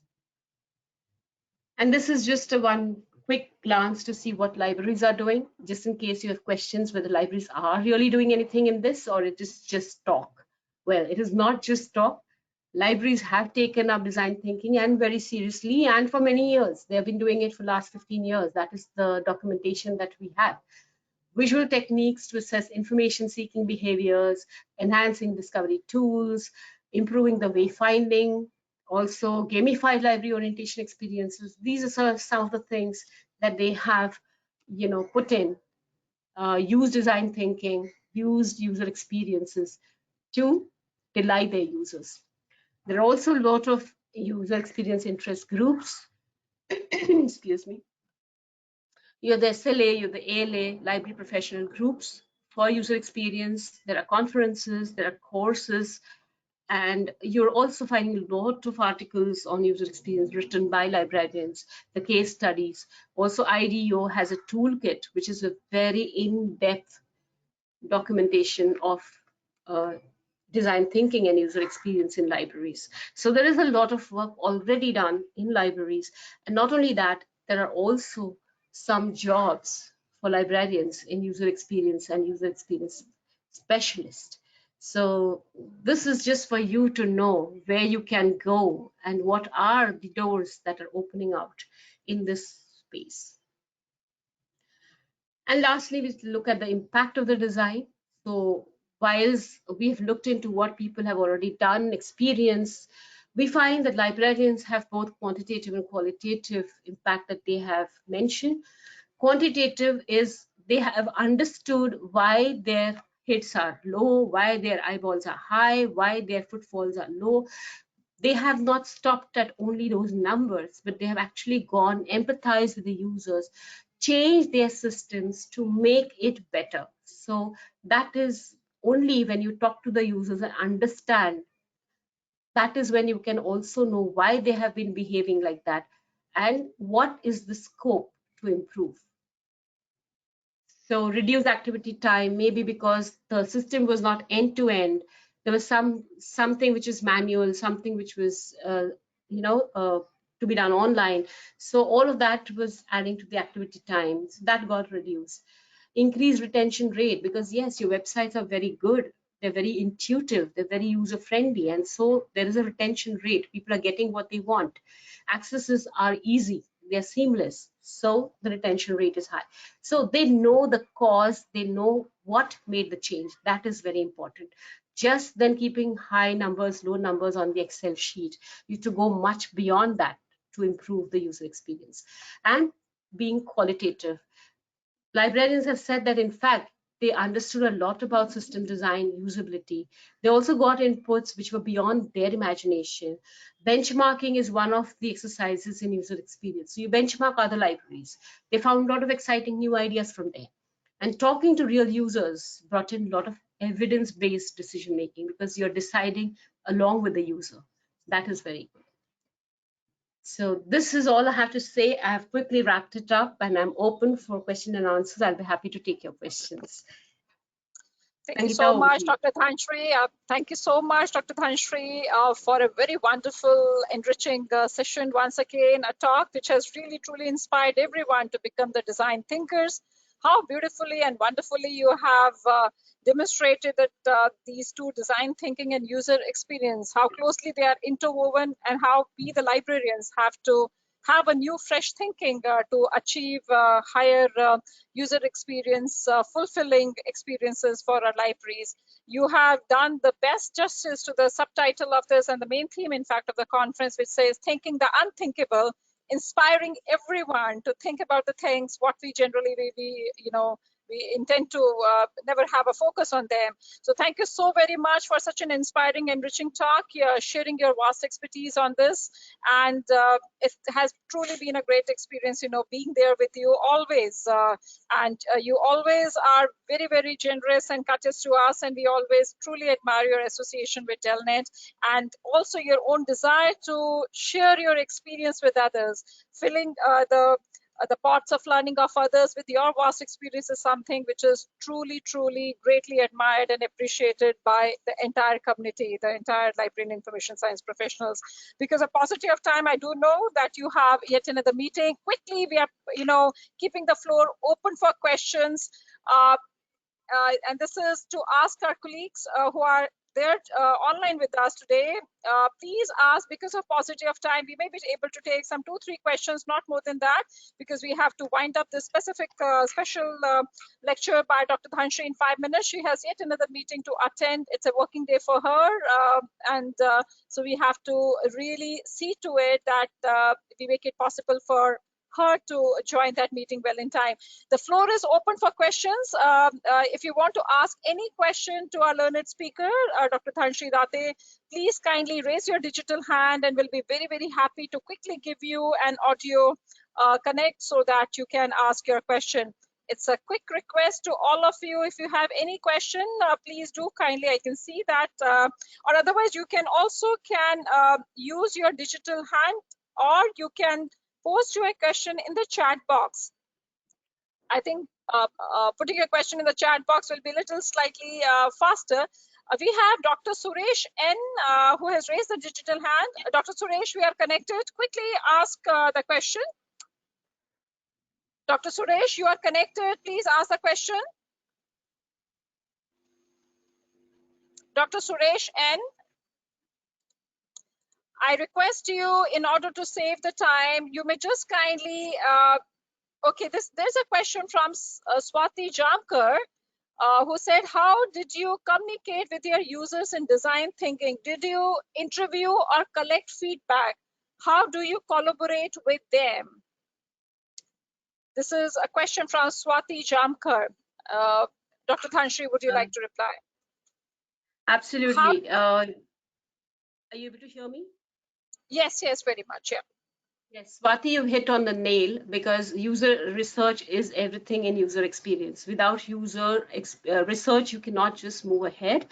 And this is just a one quick glance to see what libraries are doing, just in case you have questions whether libraries are really doing anything in this or it is just talk. Well, it is not just talk. Libraries have taken up design thinking and very seriously, and for many years. They have been doing it for the last 15 years. That is the documentation that we have. Visual techniques to assess information seeking behaviors, enhancing discovery tools, improving the wayfinding, also gamified library orientation experiences. These are some of the things that they have, put in use design thinking, use user experiences to delight their users. There are also a lot of user experience interest groups. Excuse me. You have the SLA, you have the ALA, library professional groups for user experience. There are conferences, there are courses, and you're also finding a lot of articles on user experience written by librarians, the case studies. Also, IDEO has a toolkit, which is a very in-depth documentation of design thinking and user experience in libraries. So there is a lot of work already done in libraries. And not only that, there are also some jobs for librarians in user experience and user experience specialists. So this is just for you to know where you can go and what are the doors that are opening out in this space. And lastly, we look at the impact of the design. So whilst we've looked into what people have already done, experienced, we find that librarians have both quantitative and qualitative impact that they have mentioned. Quantitative is they have understood why their hits are low, why their eyeballs are high, why their footfalls are low. They have not stopped at only those numbers, but they have actually gone, empathized with the users, changed their systems to make it better. So that is only when you talk to the users and understand, that is when you can also know why they have been behaving like that and what is the scope to improve. So reduce activity time, maybe because the system was not end to end. There was something which is manual, something which was to be done online. So all of that was adding to the activity time. So that got reduced. Increase retention rate, because yes, your websites are very good. They're very intuitive. They're very user friendly. And so there is a retention rate. People are getting what they want. Accesses are easy. They're seamless. So the retention rate is high. So they know the cause. They know what made the change. That is very important. Just then keeping high numbers, low numbers on the Excel sheet. You have to go much beyond that to improve the user experience. And being qualitative. Librarians have said that, in fact, they understood a lot about system design, usability. They also got inputs which were beyond their imagination. Benchmarking is one of the exercises in user experience. So you benchmark other libraries. They found a lot of exciting new ideas from there. And talking to real users brought in a lot of evidence-based decision making, because you're deciding along with the user. That is very good. So this is all I have to say. I have quickly wrapped it up and I'm open for question and answers. I'll be happy to take your questions. Thank you so much, Dr. Dhanshri. Thank you so much, Dr. Dhanshri, for a very wonderful, enriching session. Once again, a talk which has really, truly inspired everyone to become the design thinkers. How beautifully and wonderfully you have demonstrated that these two, design thinking and user experience, how closely they are interwoven, and how we, the librarians, have to have a new, fresh thinking to achieve higher user experience, fulfilling experiences for our libraries. You have done the best justice to the subtitle of this and the main theme, in fact, of the conference, which says thinking the unthinkable, inspiring everyone to think about the things what we generally we intend to never have a focus on them. So thank you so very much for such an inspiring, enriching talk, sharing your vast expertise on this. And it has truly been a great experience, being there with you always. And you always are very, very generous and courteous to us. And we always truly admire your association with Delnet, and also your own desire to share your experience with others, filling the pots of learning of others with your vast experience is something which is truly, truly greatly admired and appreciated by the entire community, the entire library and information science professionals. Because of paucity of time, I do know that you have yet another meeting. Quickly, we are, keeping the floor open for questions. And this is to ask our colleagues who are there online with us today. Please ask, because of paucity of time, we may be able to take some 2-3 questions, not more than that, because we have to wind up this specific special lecture by Dr. Dhanshri in 5 minutes. She has yet another meeting to attend. It's a working day for her. So we have to really see to it that we make it possible for her to join that meeting well in time. The floor is open for questions. If you want to ask any question to our learned speaker, Dr. Dhanshri Date, please kindly raise your digital hand and we'll be very, very happy to quickly give you an audio connect so that you can ask your question. It's a quick request to all of you. If you have any question, please do kindly. I can see that, or otherwise you can also use your digital hand, or you can post your question in the chat box. I think putting a question in the chat box will be a little slightly faster. We have Dr. Suresh N, who has raised the digital hand. Dr. Suresh, we are connected. Quickly ask the question. Dr. Suresh, you are connected. Please ask the question. Dr. Suresh N, I request you, in order to save the time, you may just kindly, okay, there's a question from Swati Jamkar, who said, how did you communicate with your users in design thinking? Did you interview or collect feedback? How do you collaborate with them? This is a question from Swati Jamkar. Dr. Dhanshri, would you like to reply? Absolutely. Are you able to hear me? Yes, very much, yeah. Yes, Swati, you've hit on the nail, because user research is everything in user experience. Without user research, you cannot just move ahead.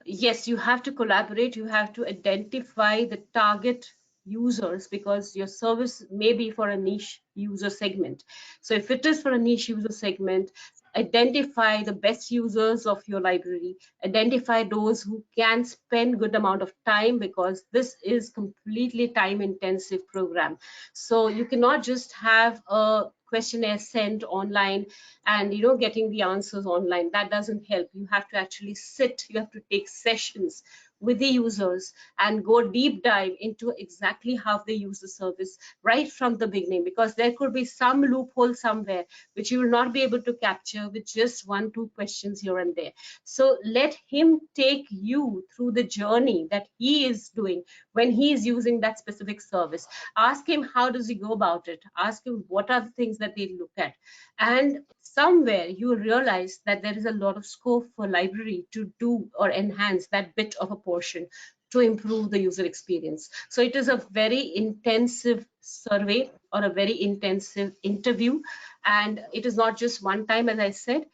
Yes, you have to collaborate. You have to identify the target users, because your service may be for a niche user segment. So if it is for a niche user segment, identify the best users of your library, identify those who can spend good amount of time, because this is completely time intensive program. So you cannot just have a questionnaire sent online and getting the answers online. That doesn't help. You have to actually sit, you have to take sessions with the users and go deep dive into exactly how they use the service right from the beginning, because there could be some loophole somewhere which you will not be able to capture with just 1-2 questions here and there. So let him take you through the journey that he is doing when he is using that specific service. Ask him, how does he go about it? Ask him, what are the things that they look at? And somewhere you will realize that there is a lot of scope for library to do or enhance that bit of a portion to improve the user experience. So it is a very intensive survey or a very intensive interview, and it is not just one time. As I said,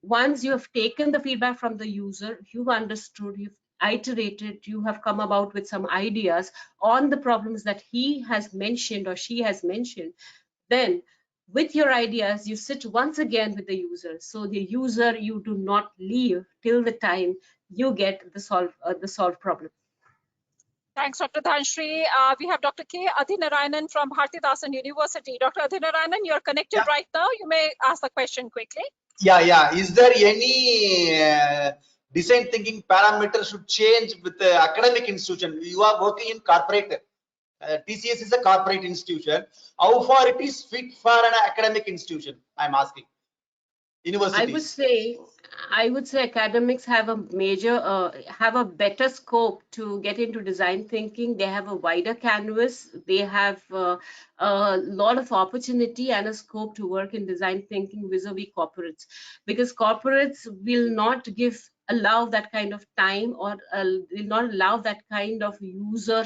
once you have taken the feedback from the user, you've understood, you've iterated, you have come about with some ideas on the problems that he has mentioned or she has mentioned, then with your ideas, you sit once again with the user. So the user, you do not leave till the time you get the solved problem. Thanks, Dr. Dhanshri. We have Dr. K. Adhinarayanan from Bharatidasan University. Dr. Adhinarayanan, you're connected right now. You may ask the question quickly. Yeah. Is there any design thinking parameter should change with the academic institution? You are working in corporate. TCS is a corporate institution. How far it is fit for an academic institution? I'm asking. Universities. I would say academics have a have a better scope to get into design thinking. They have a wider canvas. They have a lot of opportunity and a scope to work in design thinking vis-a-vis corporates, because corporates will not allow that kind of time, or will not allow that kind of user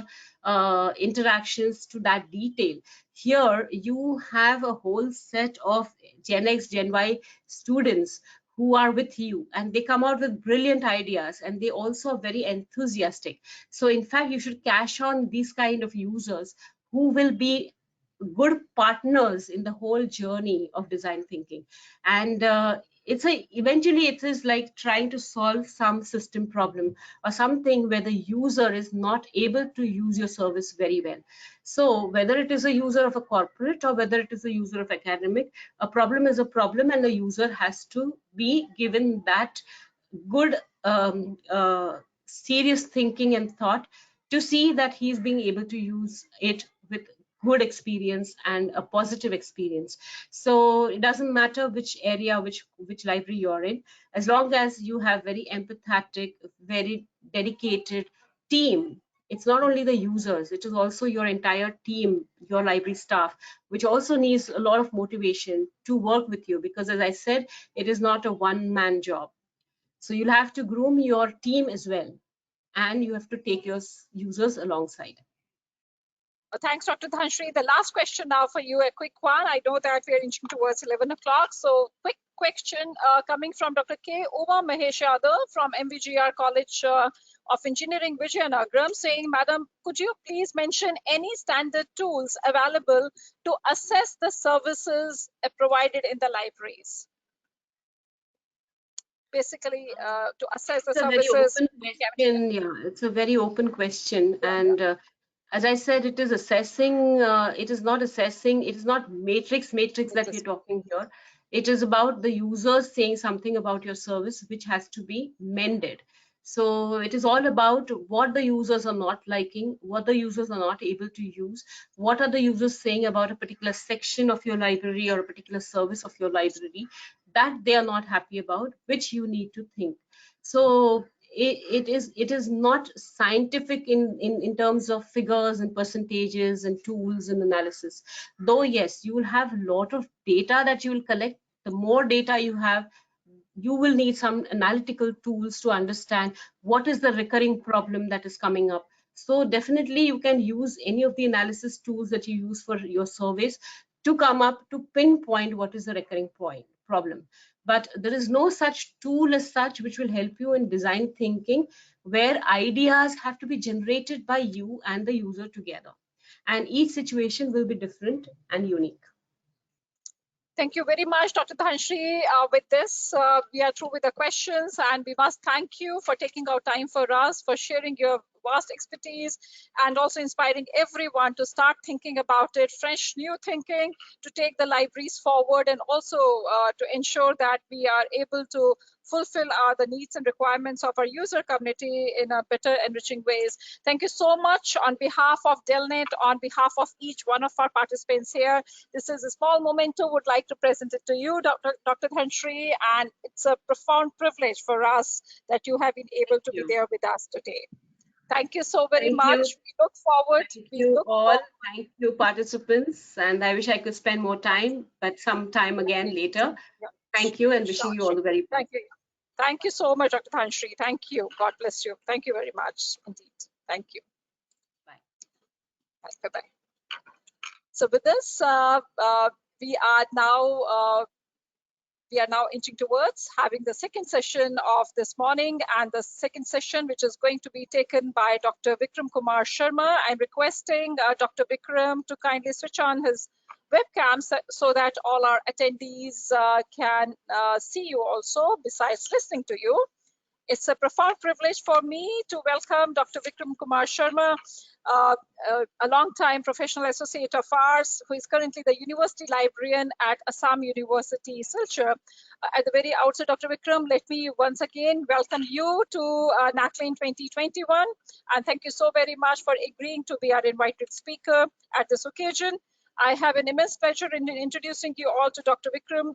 interactions to that detail. Here you have a whole set of Gen X, Gen Y students who are with you, and they come out with brilliant ideas, and they also are very enthusiastic. So in fact, you should cash on these kind of users who will be good partners in the whole journey of design thinking. And eventually it is like trying to solve some system problem or something where the user is not able to use your service very well. So whether it is a user of a corporate or whether it is a user of academic, a problem is a problem, and the user has to be given that good serious thinking and thought to see that he's being able to use it with good experience and a positive experience. So it doesn't matter which area, which library you're in, as long as you have very empathetic, very dedicated team It's not only the users, it is also your entire team, your library staff, which also needs a lot of motivation to work with you, because as I said, it is not a one-man job. So you'll have to groom your team as well, and you have to take your users alongside. Thanks, Dr. Dhanshri. The last question now for you, a quick one. I know that we are inching towards 11 o'clock. So quick question coming from Dr. K. Uma Mahesh Yadav from MVGR College of Engineering, Vijayanagram, saying, Madam, could you please mention any standard tools available to assess the services provided in the libraries? Basically, to assess the services. It's a very open question. And as I said, it is assessing, it is not assessing, it is not matrix that we're talking here. It is about the users saying something about your service, which has to be mended. So it is all about what the users are not liking, what the users are not able to use, what are the users saying about a particular section of your library or a particular service of your library that they are not happy about, which you need to think. So it is not scientific in terms of figures and percentages and tools and analysis. Though yes, you will have a lot of data that you will collect. The more data you have, you will need some analytical tools to understand what is the recurring problem that is coming up. So definitely you can use any of the analysis tools that you use for your surveys to come up to pinpoint what is the recurring problem. But there is no such tool as such which will help you in design thinking, where ideas have to be generated by you and the user together. And each situation will be different and unique. Thank you very much, Dr. Dhanshri. With this, we are through with the questions, and we must thank you for taking out time for us, for sharing your vast expertise, and also inspiring everyone to start thinking about it, fresh, new thinking, to take the libraries forward, and also to ensure that we are able to fulfill the needs and requirements of our user community in a better, enriching ways. Thank you so much on behalf of Delnet, on behalf of each one of our participants here. This is a small memento, would like to present it to you, Dr. Dhanshri, and it's a profound privilege for us that you have been able to be there with us today. Thank you so very much. We look forward. Thank you all. Thank you, participants. And I wish I could spend more time, but some time again later. Thank you, and wishing you all the very best. Thank you. Thank you so much, Dr. Dhanshri. Thank you. God bless you. Thank you very much indeed. Thank you. Bye. Bye-bye. So with this, we are now inching towards having the second session of this morning, and the second session, which is going to be taken by Dr. Vikram Kumar Sharma. I'm requesting Dr. Vikram to kindly switch on his webcam so that all our attendees can see you also, besides listening to you. It's a profound privilege for me to welcome Dr. Vikram Kumar Sharma, a long-time professional associate of ours, who is currently the University Librarian at Assam University, Silchar. At the very outset, Dr. Vikram, let me once again welcome you to NACLIN 2021, and thank you so very much for agreeing to be our invited speaker at this occasion. I have an immense pleasure in introducing you all to Dr. Vikram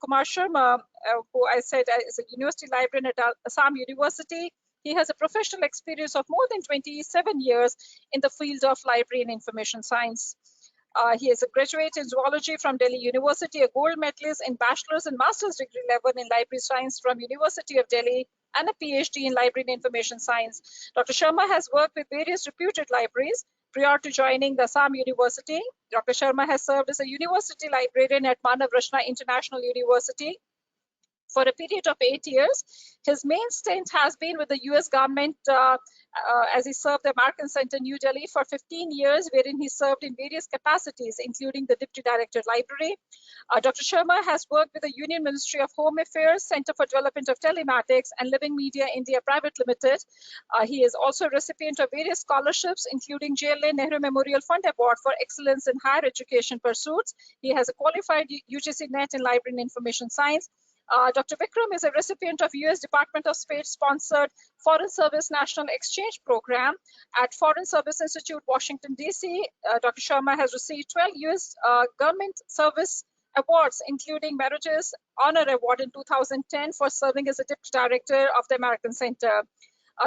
Kumar Sharma, who I said is a University Librarian at Assam University. He has a professional experience of more than 27 years in the field of library and information science. He is a graduate in zoology from Delhi University, a gold medalist in bachelor's and master's degree level in library science from University of Delhi, and a PhD in library and information science. Dr. Sharma has worked with various reputed libraries. Prior to joining the Assam University, Dr. Sharma has served as a university librarian at Manav Rachna International University for a period of 8 years. His main stint has been with the US government as he served the American Center, New Delhi for 15 years, wherein he served in various capacities, including the Deputy Director Library. Dr. Sharma has worked with the Union Ministry of Home Affairs, Center for Development of Telematics, and Living Media India Private Limited. He is also a recipient of various scholarships, including JLA Nehru Memorial Fund Award for Excellence in Higher Education Pursuits. He has a qualified UGC NET in Library and Information Science. Dr. Vikram is a recipient of US Department of State-sponsored Foreign Service National Exchange Program at Foreign Service Institute, Washington, D.C. Dr. Sharma has received 12 US government service awards, including Meritorious Honor Award in 2010 for serving as a Deputy Director of the American Center.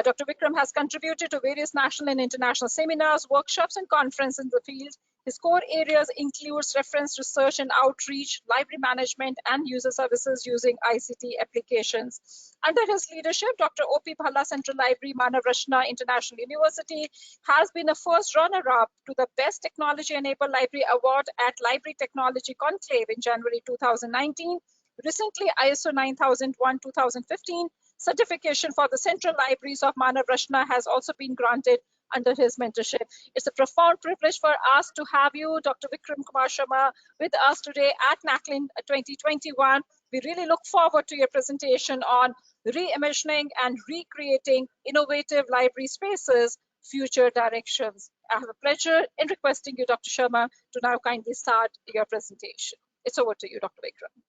Dr. Vikram has contributed to various national and international seminars, workshops, and conferences in the field. His core areas includes reference research and outreach, library management, and user services using ICT applications. Under his leadership, Dr. O.P. Bhalla Central Library, Manav Rachna International University, has been a first runner-up to the Best Technology-Enabled Library Award at Library Technology Conclave in January 2019. Recently, ISO 9001-2015 certification for the central libraries of Manav Rachna has also been granted under his mentorship. It's a profound privilege for us to have you, Dr. Vikram Kumar Sharma, with us today at NACLIN 2021. We really look forward to your presentation on reimagining and recreating innovative library spaces, future directions. I have a pleasure in requesting you, Dr. Sharma, to now kindly start your presentation. It's over to you, Dr. Vikram.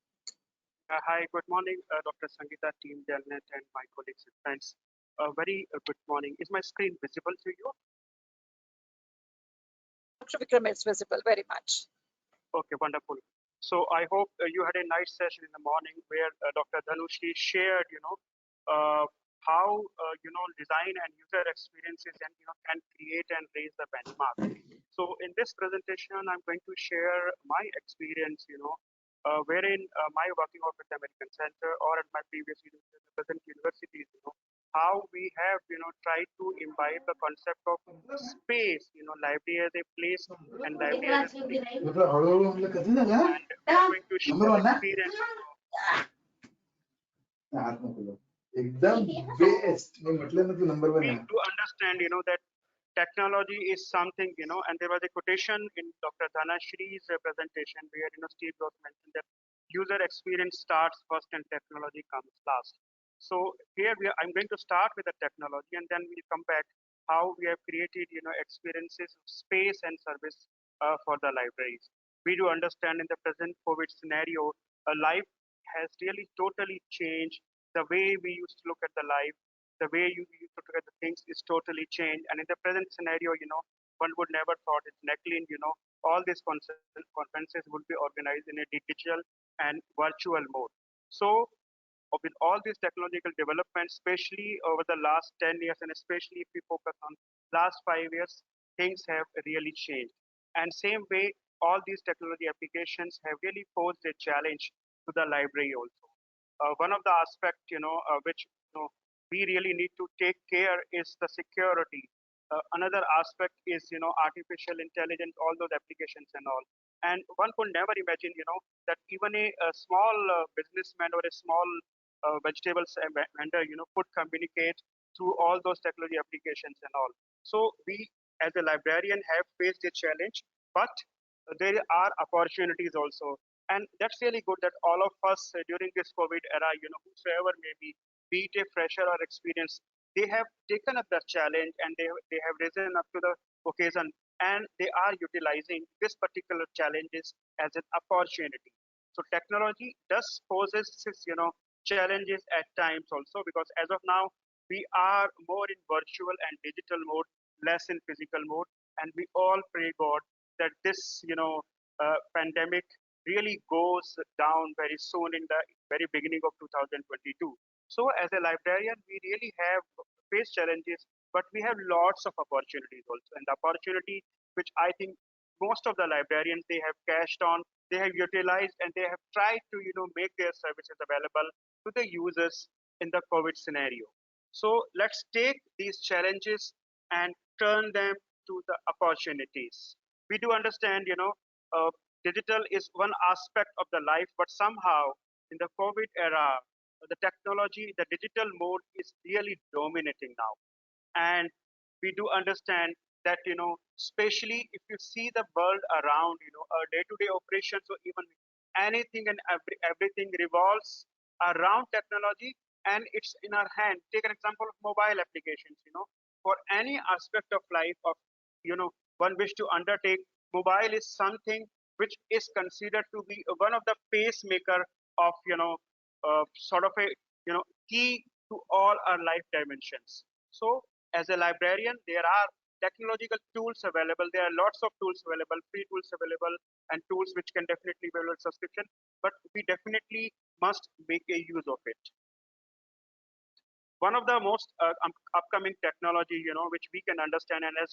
Hi, good morning, Dr. Sangeeta, team Delnet, and my colleagues and friends. Very good morning. Is my screen visible to you? Dr. Vikram, it's visible very much. Okay, wonderful. So I hope you had a nice session in the morning where Dr. Dhanushri shared, how design and user experiences and can create and raise the benchmark. So in this presentation, I'm going to share my experience, wherein my working out with the American Center or at my previous present universities, how we have, tried to imbibe the concept of space, library as a place and library as a space. And we are going to share experience. एकदम best मैं मतलब में तो number one We है do understand, that technology is something, and there was a quotation in Dr. Dhanashri's presentation where, Steve Jobs mentioned that user experience starts first and technology comes last. So here I'm going to start with the technology and then we'll come back how we have created, experiences, space and service for the libraries. We do understand in the present COVID scenario, life has really totally changed. The way we used to look at the life, the way you used to look at the things is totally changed. And in the present scenario, one would never thought it's NACLIN, all these conferences would be organized in a digital and virtual mode. So with all these technological developments, especially over the last 10 years, and especially if we focus on last 5 years, things have really changed. And same way, all these technology applications have really posed a challenge to the library also. One of the aspects, which we really need to take care is the security. Another aspect is, artificial intelligence, all those applications and all. And one could never imagine, that even a small businessman or a small vegetables vendor, could communicate through all those technology applications and all. So we, as a librarian, have faced a challenge, but there are opportunities also. And that's really good that all of us during this COVID era, whosoever may be it a fresher or experience, they have taken up the challenge and they have risen up to the occasion and they are utilizing this particular challenges as an opportunity. So technology does poses, challenges at times also because as of now, we are more in virtual and digital mode, less in physical mode. And we all pray God that this, pandemic really goes down very soon in the very beginning of 2022. So as a librarian, we really have faced challenges, but we have lots of opportunities also. And the opportunity which I think most of the librarians, they have cashed on, they have utilized, and they have tried to, make their services available to the users in the COVID scenario. So let's take these challenges and turn them to the opportunities. We do understand, digital is one aspect of the life, but somehow in the COVID era, the technology, the digital mode is really dominating now. And we do understand that, especially if you see the world around, our day-to-day operations or even anything and everything revolves around technology and it's in our hand. Take an example of mobile applications, for any aspect of life of, one wish to undertake, mobile is something which is considered to be one of the pacemaker of, sort of a, key to all our life dimensions. So as a librarian, there are technological tools available. There are lots of tools available, free tools available, and tools which can definitely be available subscription, but we definitely must make a use of it. One of the most upcoming technology, which we can understand, and as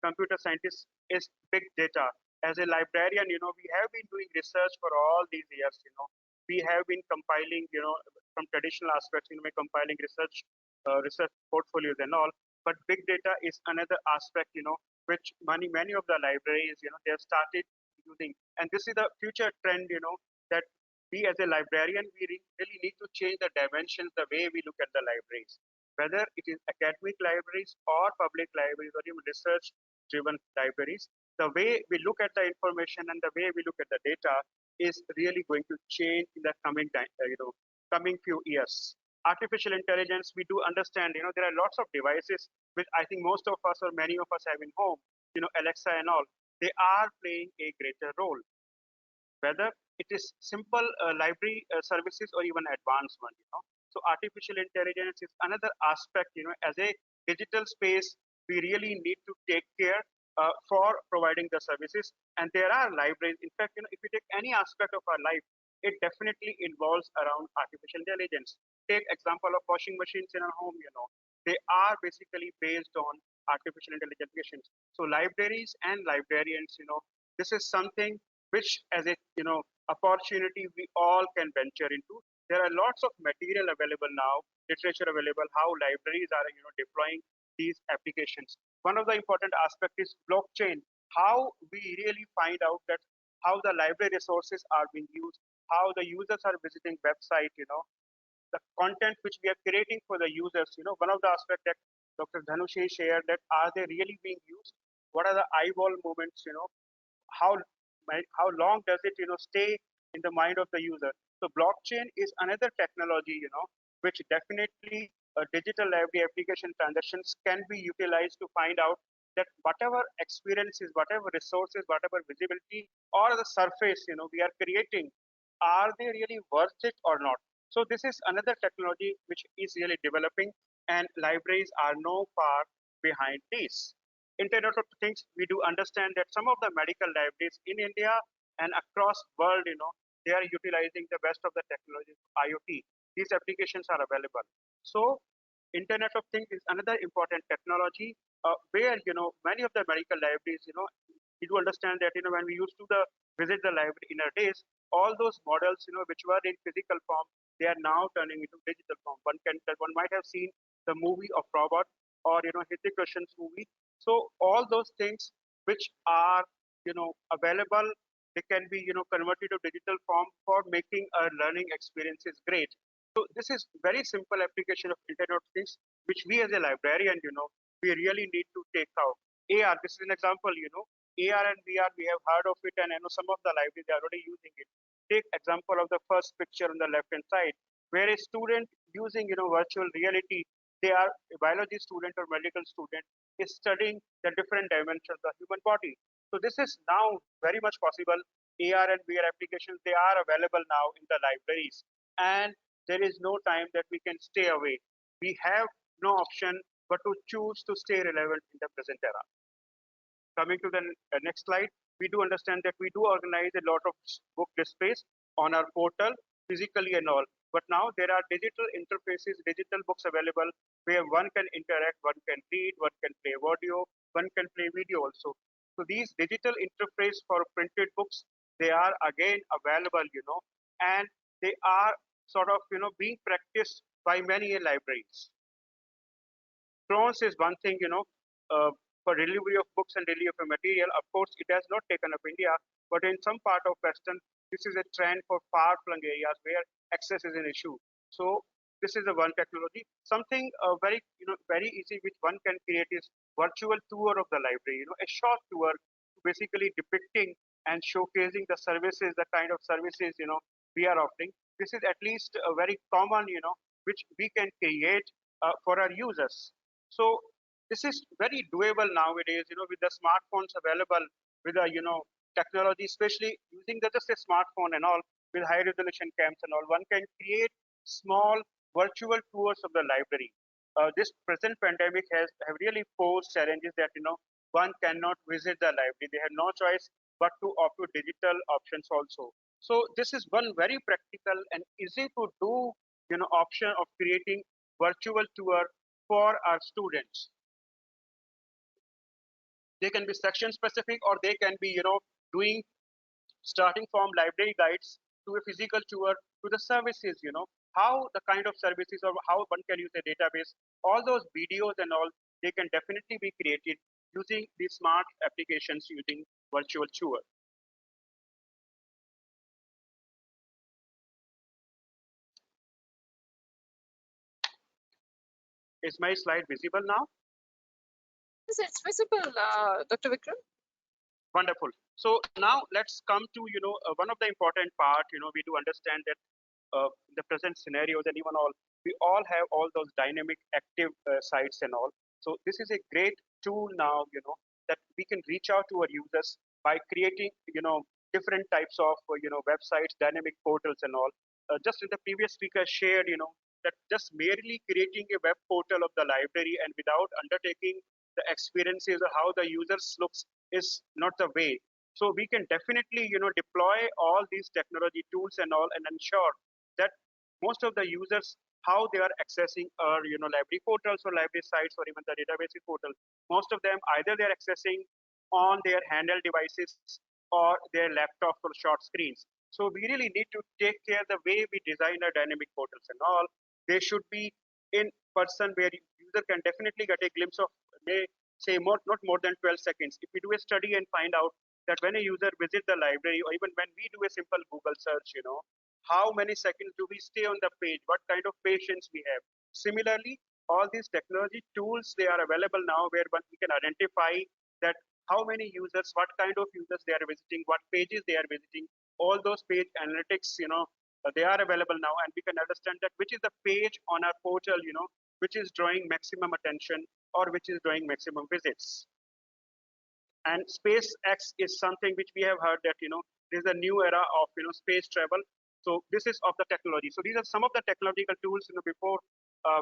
computer scientists, is big data. As a librarian, we have been doing research for all these years. We have been compiling, from traditional aspects, compiling research portfolios and all. But big data is another aspect, which many of the libraries, they have started using. And this is the future trend, that we as a librarian, we really need to change the dimensions, the way we look at the libraries, whether it is academic libraries or public libraries or even research-driven libraries. The way we look at the information and the way we look at the data is really going to change in the coming time, coming few years. Artificial intelligence, we do understand, there are lots of devices which I think most of us or many of us have in home, Alexa and all. They are playing a greater role, whether it is simple library services or even advanced one. So artificial intelligence is another aspect. As a digital space, we really need to take care for providing the services. And there are libraries. In fact, if you take any aspect of our life, it definitely involves around artificial intelligence. Take example of washing machines in our home. They are basically based on artificial intelligence applications. So libraries and librarians, this is something which as a opportunity we all can venture into. There are lots of material available now, literature available, how libraries are deploying these applications. One of the important aspects is blockchain, how we really find out that how the library resources are being used, how the users are visiting website, the content which we are creating for the users. One of the aspects that Dr. Dhanushi shared, that are they really being used? What are the eyeball movements? How how long does it stay in the mind of the user? So blockchain is another technology which definitely digital library application transactions can be utilized to find out that whatever experiences, whatever resources, whatever visibility or the surface we are creating, are they really worth it or not? So this is another technology which is really developing, and libraries are no far behind this. Internet of Things, we do understand that some of the medical libraries in India and across world, they are utilizing the best of the technologies, IoT. These applications are available. So Internet of Things is another important technology where, many of the medical libraries, you do understand that, when we used to visit the library in our days, all those models, which were in physical form, they are now turning into digital form. One might have seen the movie of Robot or, Hrithik Roshan's movie. So all those things which are, available, they can be, converted to digital form for making our learning experiences great. So this is very simple application of Internet of Things, which we as a librarian, we really need to take out. AR, this is an example, AR and VR, we have heard of it, and I know some of the libraries are already using it. Take example of the first picture on the left-hand side, where a student using, virtual reality, they are a biology student or medical student, is studying the different dimensions of the human body. So this is now very much possible. AR and VR applications, they are available now in the libraries, and there is no time that we can stay away. We have no option but to choose to stay relevant in the present era. Coming to the next slide, we do understand that we do organize a lot of book displays on our portal, physically and all. But now there are digital interfaces, digital books available where one can interact, one can read, one can play audio, one can play video also. So these digital interface for printed books, they are again available, and they are sort of, being practiced by many libraries. Drones is one thing, for delivery of books and delivery of material. Of course, it has not taken up India, but in some part of Western, this is a trend for far-flung areas where access is an issue. So this is the one technology. Something very easy which one can create is virtual tour of the library. A short tour, basically depicting and showcasing the services, the kind of services we are offering. This is at least a very common, which we can create for our users. So this is very doable nowadays, with the smartphones available, with the, technology, especially using just a smartphone and all, with high resolution cams and all, one can create small virtual tours of the library. This present pandemic have really posed challenges that, one cannot visit the library. They have no choice but to opt to digital options also. So this is one very practical and easy to do, option of creating virtual tour for our students. They can be section specific, or they can be, doing starting from library guides to a physical tour to the services, how the kind of services or how one can use a database, all those videos and all, they can definitely be created using these smart applications using virtual tour. Is my slide visible now? Yes, it's visible, Dr. Vikram. Wonderful. So now let's come to, one of the important part, we do understand that the present scenarios and even all, we all have all those dynamic active sites and all. So this is a great tool now, that we can reach out to our users by creating, different types of, websites, dynamic portals and all. Just in the previous speaker shared, that just merely creating a web portal of the library and without undertaking the experiences or how the users looks is not the way. So we can definitely, deploy all these technology tools and all and ensure that most of the users, how they are accessing our, library portals or library sites or even the database portal, most of them either they're accessing on their handheld devices or their laptops or short screens. So we really need to take care the way we design our dynamic portals and all. They should be in person where user can definitely get a glimpse of, may say not more than 12 seconds. If we do a study and find out that when a user visit the library or even when we do a simple Google search, how many seconds do we stay on the page, what kind of patience we have. Similarly, all these technology tools, they are available now where we can identify that how many users, what kind of users they are visiting, what pages they are visiting, all those page analytics, they are available now, and we can understand that which is the page on our portal, which is drawing maximum attention or which is drawing maximum visits. And SpaceX is something which we have heard that, there's a new era of, space travel. So this is of the technology. So these are some of the technological tools, before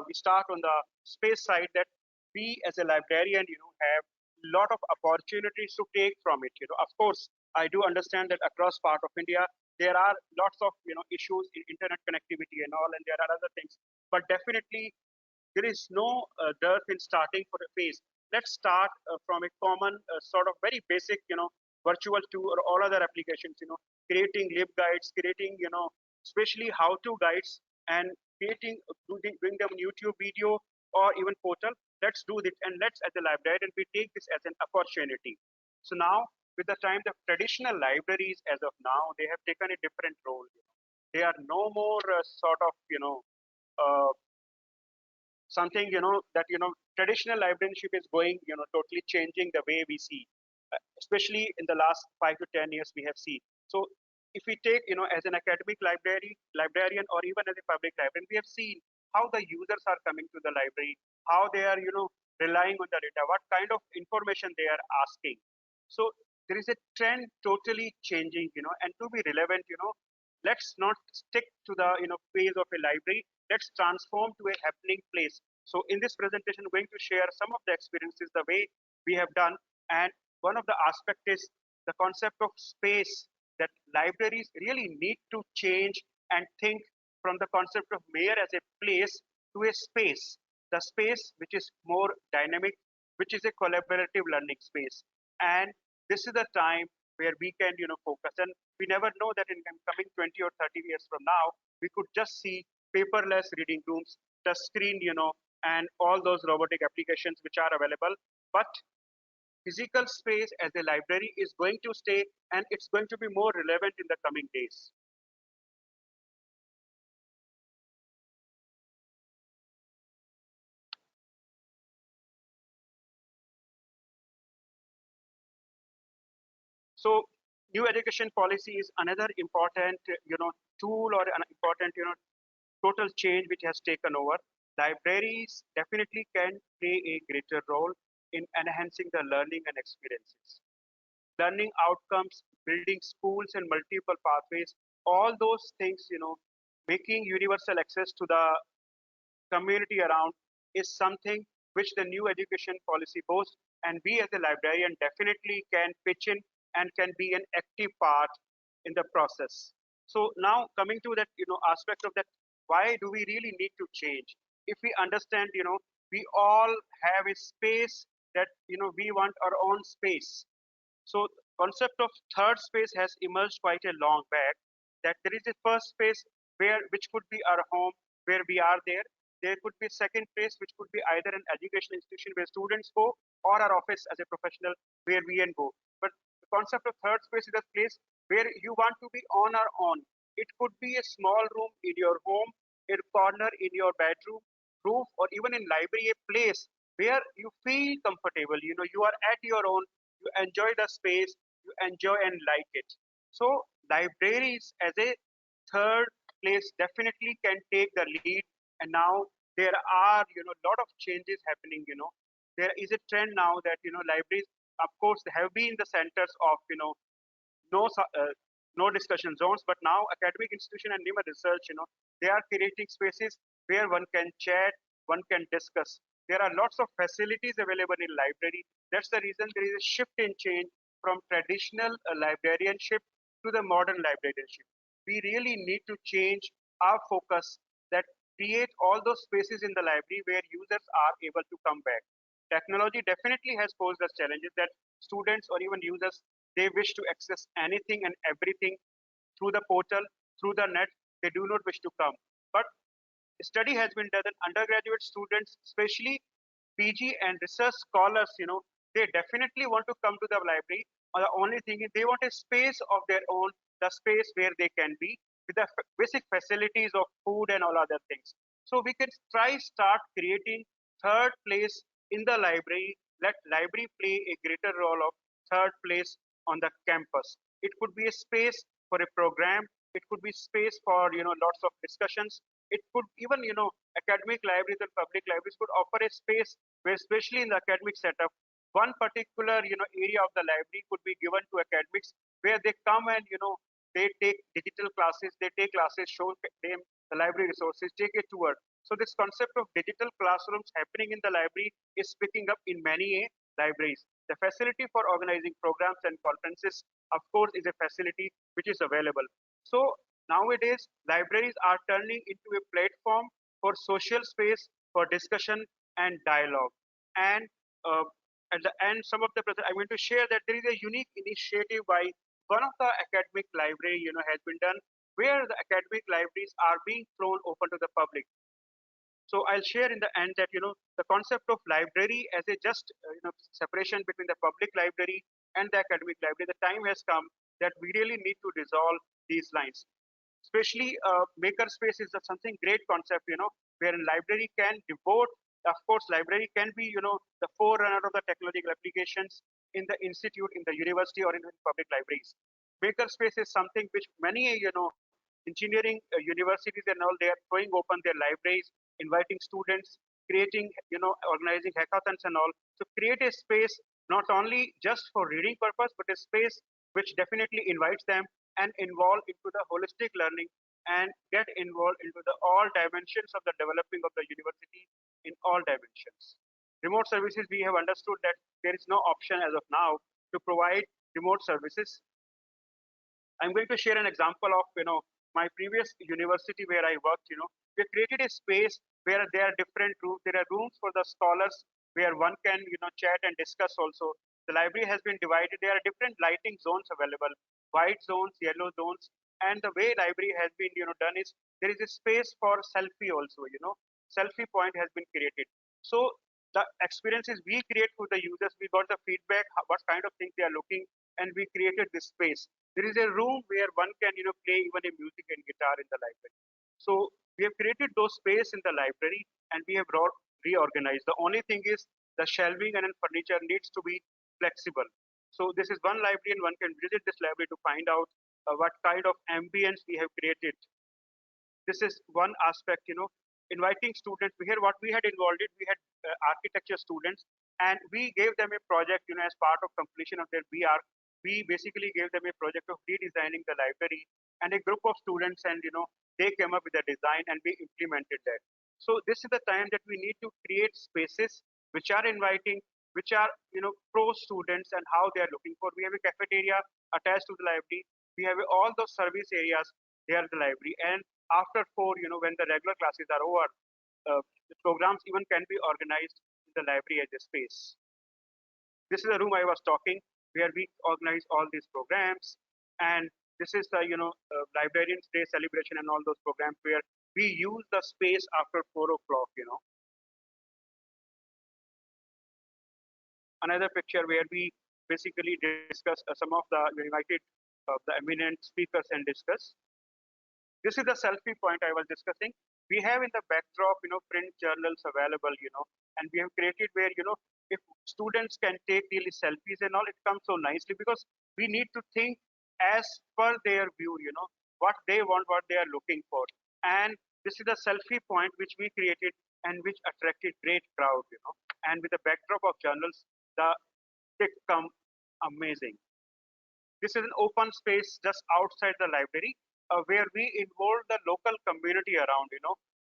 we start on the space side, that we as a librarian, have a lot of opportunities to take from it. Of course, I do understand that across part of India, there are lots of, issues in internet connectivity and all, and there are other things. But definitely, there is no dearth in starting for a phase. Let's start from a common sort of very basic, virtual tour or all other applications, creating lib guides, creating, especially how-to guides, and creating, doing them YouTube video or even portal. Let's do this, and let's, as a librarian, we take this as an opportunity. So now, with the time, the traditional libraries, as of now, they have taken a different role. They are no more sort of, something, that, traditional librarianship is going, totally changing the way we see, especially in the last 5 to 10 years we have seen. So if we take, as an academic librarian or even as a public librarian, we have seen how the users are coming to the library, how they are, relying on the data, what kind of information they are asking. So there is a trend totally changing, and to be relevant, let's not stick to the, phase of a library. Let's transform to a happening place. So in this presentation, I'm going to share some of the experiences, the way we have done. And one of the aspect is the concept of space, that libraries really need to change and think from the concept of mere as a place to a space. The space which is more dynamic, which is a collaborative learning space. And this is the time where we can, focus. And we never know that in coming 20 or 30 years from now, we could just see paperless reading rooms, touch screen, and all those robotic applications which are available. But physical space as a library is going to stay, and it's going to be more relevant in the coming days. So new education policy is another important, tool or an important, total change which has taken over. Libraries definitely can play a greater role in enhancing the learning and experiences. Learning outcomes, building schools and multiple pathways, all those things, making universal access to the community around is something which the new education policy boasts, and we as a librarian definitely can pitch in and can be an active part in the process. So now coming to that, aspect of that, why do we really need to change? if we understand, we all have a space that, we want our own space. So concept of third space has emerged quite a long back, that there is a first space which could be our home, where we are there. There could be a second place which could be either an educational institution where students go, or our office as a professional where we can go. But the concept of third space is a place where you want to be on our own. It could be a small room in your home, a corner in your bedroom, roof, or even in library, a place where you feel comfortable. You are at your own, you enjoy the space, you enjoy and like it. So libraries as a third place definitely can take the lead. And now there are, a lot of changes happening. There is a trend now that, libraries, of course, have been the centers of, no discussion zones, but now academic institution and even research, they are creating spaces where one can chat, one can discuss. There are lots of facilities available in library. That's the reason there is a shift in change from traditional librarianship to the modern librarianship. We really need to change our focus, that create all those spaces in the library where users are able to come back. Technology definitely has posed us challenges that students or even users, they wish to access anything and everything through the portal, through the net. They do not wish to come. But a study has been done that undergraduate students, especially PG and research scholars, they definitely want to come to the library. The only thing is they want a space of their own, the space where they can be with the basic facilities of food and all other things. So we can start creating third place in the library. Let library play a greater role of third place on the campus. It could be a space for a program. It could be space for, lots of discussions. It could even, academic libraries and public libraries could offer a space where, especially in the academic setup, one particular, area of the library could be given to academics, where they come and, they take digital classes, they take classes, show them the library resources, take a tour. So this concept of digital classrooms happening in the library is picking up in many libraries. The facility for organizing programs and conferences, of course, is a facility which is available. So nowadays, libraries are turning into a platform for social space, for discussion and dialogue. And at the end, I'm going to share that there is a unique initiative by one of the academic library, has been done, where the academic libraries are being thrown open to the public. So I'll share in the end that, the concept of library as a just, separation between the public library and the academic library. The time has come that we really need to dissolve these lines. Especially makerspace is something great concept, where a library can devote, of course, library can be, the forerunner of the technological applications in the institute, in the university, or in public libraries. Makerspace is something which many, engineering universities and all, they are throwing open their libraries, inviting students, creating, organizing hackathons and all. So create a space not only just for reading purpose, but a space which definitely invites them and involve into the holistic learning and get involved into the all dimensions of the developing of the university in all dimensions. Remote services, we have understood that there is no option as of now to provide remote services. I'm going to share an example of, my previous university where I worked, we created a space where there are different rooms. There are rooms for the scholars where one can, chat and discuss also. The library has been divided. There are different lighting zones available, white zones, yellow zones. And the way library has been, done is there is a space for selfie also, selfie point has been created. So the experiences we create for the users, we got the feedback, what kind of things they are looking, and we created this space. There is a room where one can, play even a music and guitar in the library. So we have created those space in the library, and we have reorganized. The only thing is the shelving and furniture needs to be flexible. So this is one library, and one can visit this library to find out what kind of ambience we have created. This is one aspect, inviting students. Here what we had involved it, we had architecture students, and we gave them a project, as part of completion of their BR. We basically gave them a project of redesigning the library, and a group of students, and they came up with a design and we implemented that. So this is the time that we need to create spaces which are inviting, which are, pro students and how they are looking for. We have a cafeteria attached to the library. We have all those service areas there at the library. And after 4, when the regular classes are over, the programs even can be organized in the library as a space. This is the room I was talking, where we organize all these programs, and this is the Librarians Day celebration and all those programs where we use the space after 4 o'clock. Another picture where we basically discuss some of the invited the eminent speakers and discuss. This is the selfie point I was discussing. We have in the backdrop, print journals available, and we have created where, if students can take daily selfies and all, it comes so nicely because we need to think as per their view, what they want, what they are looking for. And this is the selfie point which we created and which attracted great crowd, and with the backdrop of journals, the pic come amazing. This is an open space just outside the library where we involve the local community around,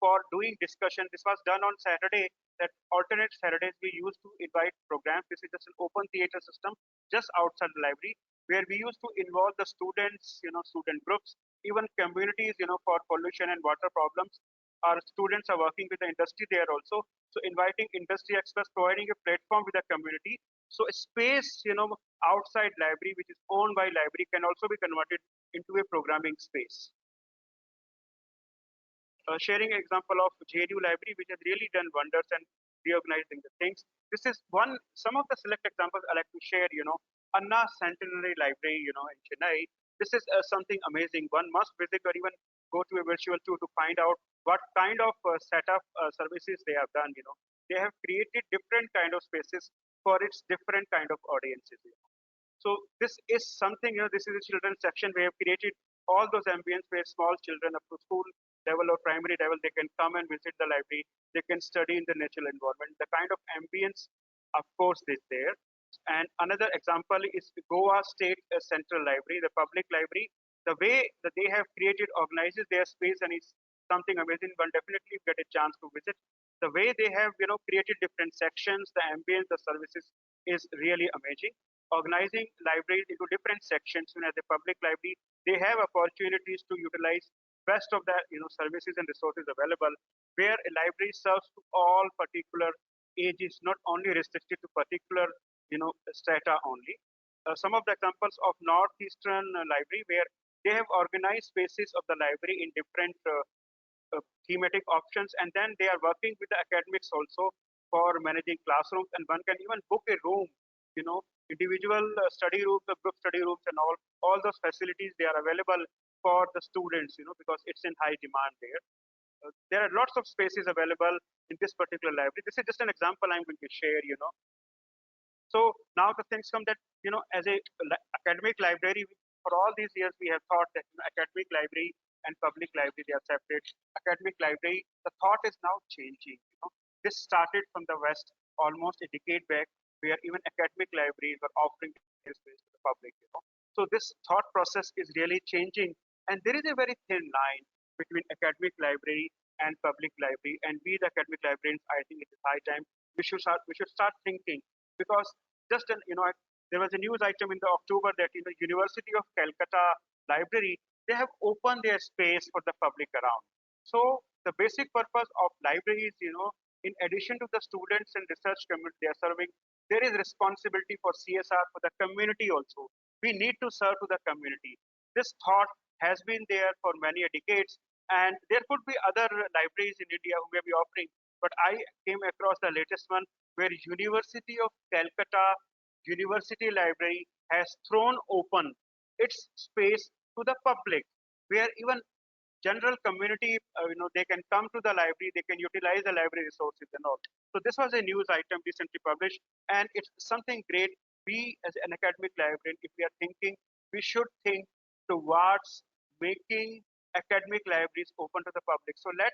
for doing discussion. This was done on Saturday, that alternate Saturdays we used to invite programs. This is just an open theater system just outside the library where we used to involve the students, student groups, even communities, for pollution and water problems. Our students are working with the industry there also. So inviting industry experts, providing a platform with the community. So a space, outside library, which is owned by library, can also be converted into a programming space. Sharing an example of JDU library, which has really done wonders and reorganizing the things. This is some of the select examples I like to share, Anna Centenary Library, in Chennai. This is something amazing. One must visit or even go to a virtual tour to find out what kind of setup services they have done, They have created different kind of spaces for its different kind of audiences. So this is something, this is a children's section. We have created all those ambience where small children up to school level or primary level, they can come and visit the library. They can study in the natural environment. The kind of ambience, of course, is there. And another example is the Goa State Central Library, the public library. The way that they have created, organizes their space, and it's something amazing. One definitely get a chance to visit. The way they have, created different sections, the ambience, the services is really amazing. Organizing libraries into different sections, as a public library, they have opportunities to utilize best of the services and resources available, where a library serves to all particular ages, not only restricted to particular strata only. Some of the examples of Northeastern Library, where they have organized spaces of the library in different thematic options, and then they are working with the academics also for managing classrooms, and one can even book a room, individual study rooms, the group study rooms, and all those facilities, they are available for the students, because it's in high demand there. There are lots of spaces available in this particular library. This is just an example I'm going to share, So now the things come that, as a academic library, for all these years, we have thought that academic library and public library, they are separate. Academic library, the thought is now changing. This started from the West almost a decade back, where even academic libraries were offering their space to the public. So this thought process is really changing, and there is a very thin line between academic library and public library. And we, the academic librarians, I think it is high time we should start thinking, because just there was a news item in the October that University of Calcutta Library, they have opened their space for the public around. So the basic purpose of libraries, in addition to the students and research community they are serving, there is responsibility for CSR for the community also. We need to serve to the community. This thought has been there for many decades, and there could be other libraries in India who may be offering, but I came across the latest one where University of Calcutta University Library has thrown open its space to the public, where even general community, they can come to the library, they can utilize the library resources and all. So this was a news item recently published, and it's something great. We as an academic librarian, if we are thinking, we should think towards making academic libraries open to the public. So let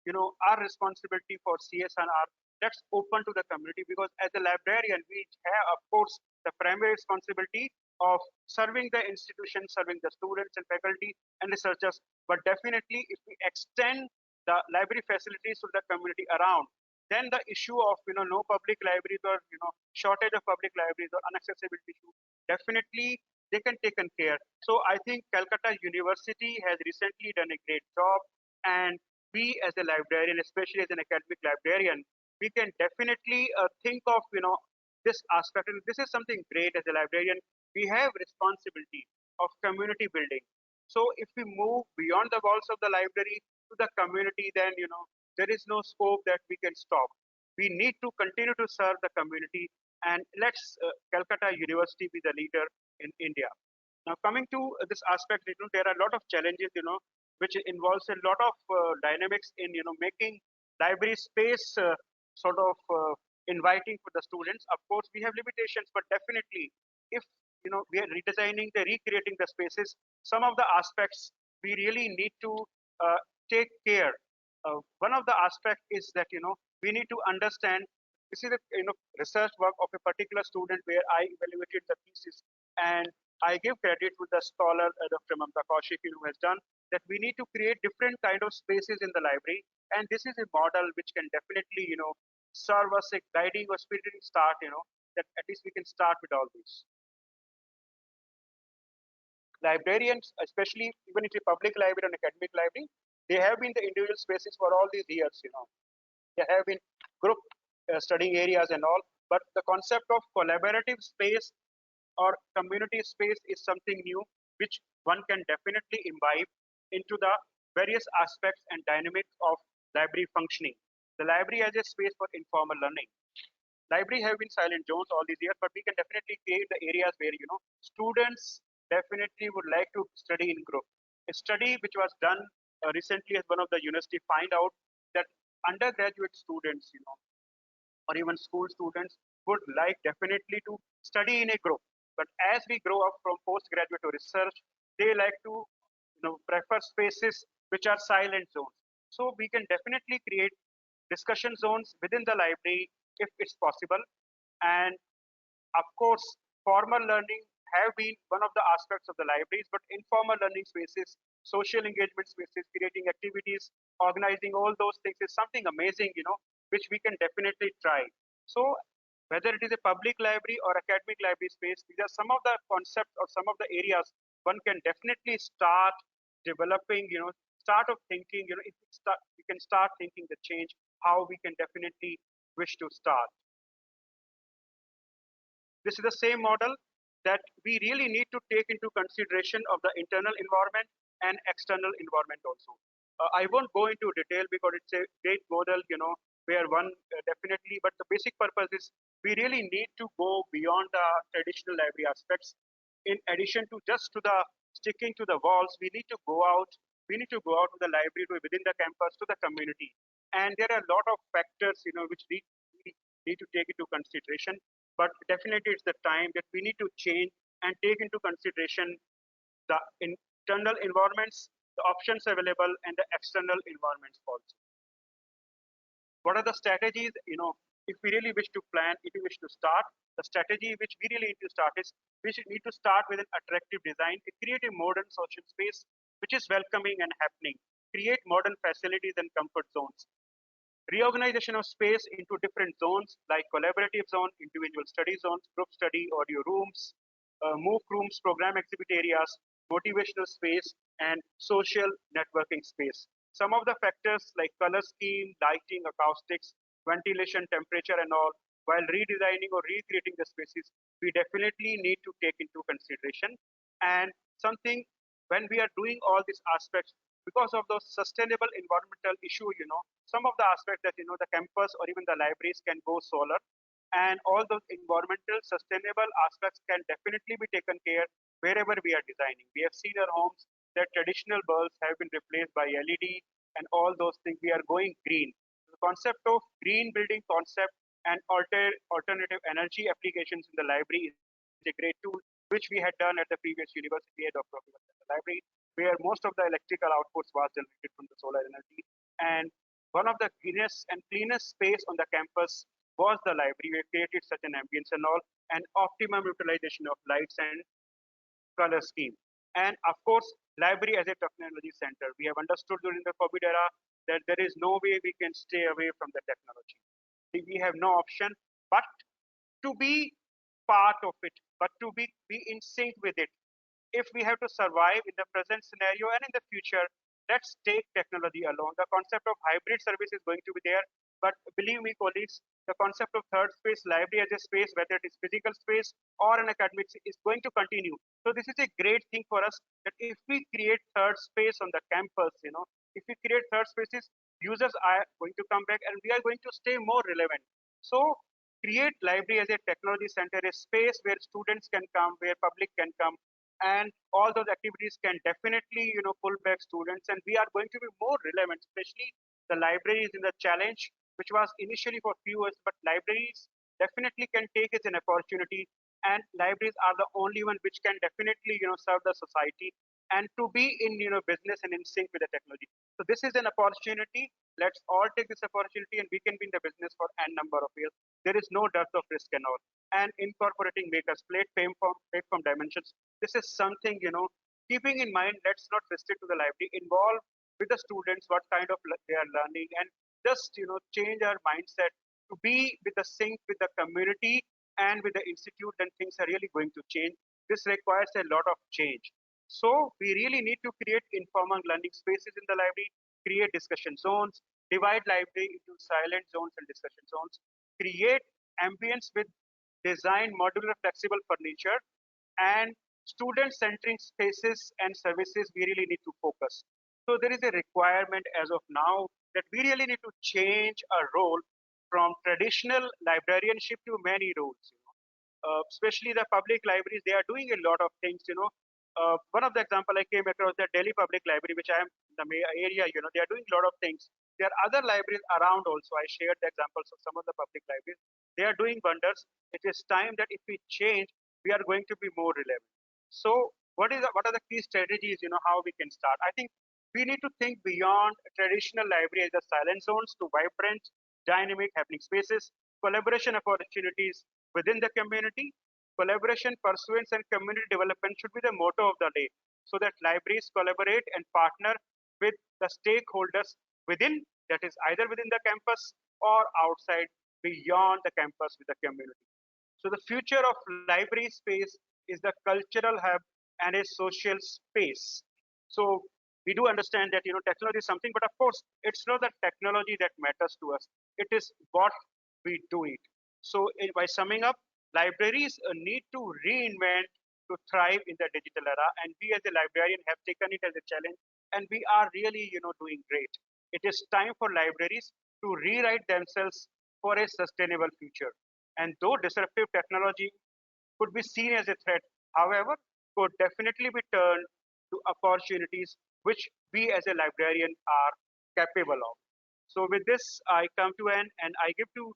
our responsibility for CSR, that's open to the community, because as a librarian, we have, of course, the primary responsibility of serving the institution, serving the students and faculty and researchers. But definitely, if we extend the library facilities to the community around, then the issue of no public libraries or shortage of public libraries or inaccessibility issue, definitely they can taken care. So I think Calcutta University has recently done a great job, and we as a librarian, especially as an academic librarian, we can definitely think of this aspect. And this is something great as a librarian. We have responsibility of community building. So if we move beyond the walls of the library to the community, then there is no scope that we can stop. We need to continue to serve the community, and let's Calcutta University be the leader in India. Now, coming to this aspect, there are a lot of challenges, which involves a lot of dynamics in, making library space sort of inviting for the students. Of course, we have limitations, but definitely, if we are redesigning recreating the spaces, some of the aspects we really need to take care. One of the aspect is that we need to understand this is a research work of a particular student where I evaluated the thesis, and I give credit to the scholar Dr. Mamta Kaushik, who has done that. We need to create different kind of spaces in the library, and this is a model which can definitely serve us a guiding or spiriting start. That at least we can start with all this. Librarians, especially even if a public library and academic library, they have been the individual spaces for all these years. They have been group studying areas and all, but the concept of collaborative space or community space is something new, which one can definitely imbibe into the various aspects and dynamics of library functioning. The library as a space for informal learning. Library have been silent zones all these years, but we can definitely create the areas where students definitely would like to study in group. A study which was done recently as one of the university find out that undergraduate students, or even school students would like definitely to study in a group. But as we grow up from postgraduate to research, they like to prefer spaces which are silent zones. So we can definitely create discussion zones within the library if it's possible. And of course, formal learning have been one of the aspects of the libraries, but informal learning spaces, social engagement spaces, creating activities, organizing all those things is something amazing, which we can definitely try. So whether it is a public library or academic library space, these are some of the concepts or some of the areas one can definitely start developing, start of thinking, if we can start thinking the change, how we can definitely wish to start. This is the same model that we really need to take into consideration of the internal environment and external environment also. I won't go into detail because it's a great model, where one definitely, but the basic purpose is we really need to go beyond the traditional library aspects. In addition to just to the sticking to the walls, we need to go out. We need to go out to the library, to within the campus, to the community. And there are a lot of factors, which we need to take into consideration. But definitely, it's the time that we need to change and take into consideration the internal environments, the options available, and the external environments also. What are the strategies? If we really wish to plan, if we wish to start, the strategy which we really need to start is we should need to start with an attractive design, to create a modern social space which is welcoming and happening, create modern facilities and comfort zones. Reorganization of space into different zones like collaborative zone, individual study zones, group study, audio rooms, MOOC rooms, program exhibit areas, motivational space, and social networking space. Some of the factors like color scheme, lighting, acoustics, ventilation, temperature, and all, while redesigning or recreating the spaces, we definitely need to take into consideration. And something when we are doing all these aspects, because of those sustainable environmental issue, some of the aspects that the campus or even the libraries can go solar, and all those environmental sustainable aspects can definitely be taken care wherever we are designing. We have seen our homes that traditional bulbs have been replaced by LED and all those things. We are going green. The concept of green building concept and alternative energy applications in the library is a great tool, which we had done at the previous university at Dr. The library, where most of the electrical outputs was generated from the solar energy. And one of the greenest and cleanest space on the campus was the library. We created such an ambience and all, and optimum utilization of lights and color scheme. And of course, library as a technology center. We have understood during the COVID era that there is no way we can stay away from the technology. We have no option but to be part of it, but to be in sync with it. If we have to survive in the present scenario and in the future, let's take technology along. The concept of hybrid service is going to be there, but believe me, colleagues, the concept of third space, library as a space, whether it is physical space or an academic, is going to continue. So this is a great thing for us, that if we create third space on the campus, if we create third spaces, users are going to come back and we are going to stay more relevant. So create library as a technology center, a space where students can come, where public can come, and all those activities can definitely pull back students, and we are going to be more relevant, especially the libraries in the challenge, which was initially for few years, but libraries definitely can take it as an opportunity, and libraries are the only one which can definitely serve the society and to be in business and in sync with the technology. So this is an opportunity. Let's all take this opportunity, and we can be in the business for n number of years. There is no dearth of risk and all. And incorporating makers, platform dimensions. This is something, keeping in mind, let's not restrict to the library, involve with the students what kind of they are learning, and just, change our mindset to be with the sync with the community and with the institute, then things are really going to change. This requires a lot of change. So we really need to create informal learning spaces in the library, create discussion zones, divide library into silent zones and discussion zones, create ambience with design modular flexible furniture, and student-centering spaces and services we really need to focus. So there is a requirement as of now that we really need to change our role from traditional librarianship to many roles. Especially the public libraries, they are doing a lot of things. One of the example I came across, the Delhi Public Library, which I am the area. They are doing a lot of things. There are other libraries around also. I shared the examples of some of the public libraries. They are doing wonders. It is time that if we change, we are going to be more relevant. So what are the key strategies? How we can start. I think we need to think beyond traditional library as the silent zones to vibrant, dynamic, happening spaces, collaboration opportunities within the community. Collaboration, pursuance, and community development should be the motto of the day, so that libraries collaborate and partner with the stakeholders within, that is either within the campus or outside, beyond the campus with the community. So the future of library space is the cultural hub and a social space. So we do understand that technology is something, but of course it's not the technology that matters to us. It is what we do it. So by summing up, libraries need to reinvent to thrive in the digital era, and we as a librarian have taken it as a challenge, and we are really doing great. It is time for libraries to rewrite themselves for a sustainable future. And though disruptive technology could be seen as a threat, however, could definitely be turned to opportunities which we as a librarian are capable of. So with this, I come to an, and I give to,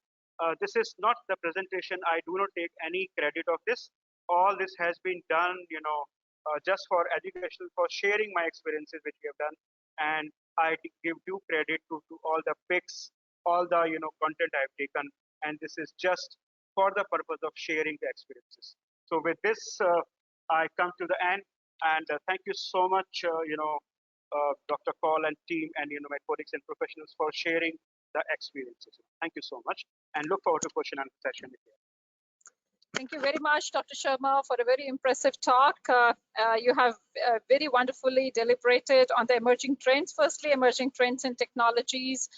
this is not the presentation. I do not take any credit of this. All this has been done, just for educational, for sharing my experiences which we have done. And I give due credit to all the pics, all the, content I've taken. And this is just for the purpose of sharing the experiences. So with this, I come to the end, and thank you so much, Dr. Call and team, and my colleagues and professionals for sharing the experiences. Thank you so much, and look forward to question and answer session. Thank you very much, Dr. Sharma, for a very impressive talk. You have very wonderfully deliberated on the emerging trends. Firstly, emerging trends in technologies,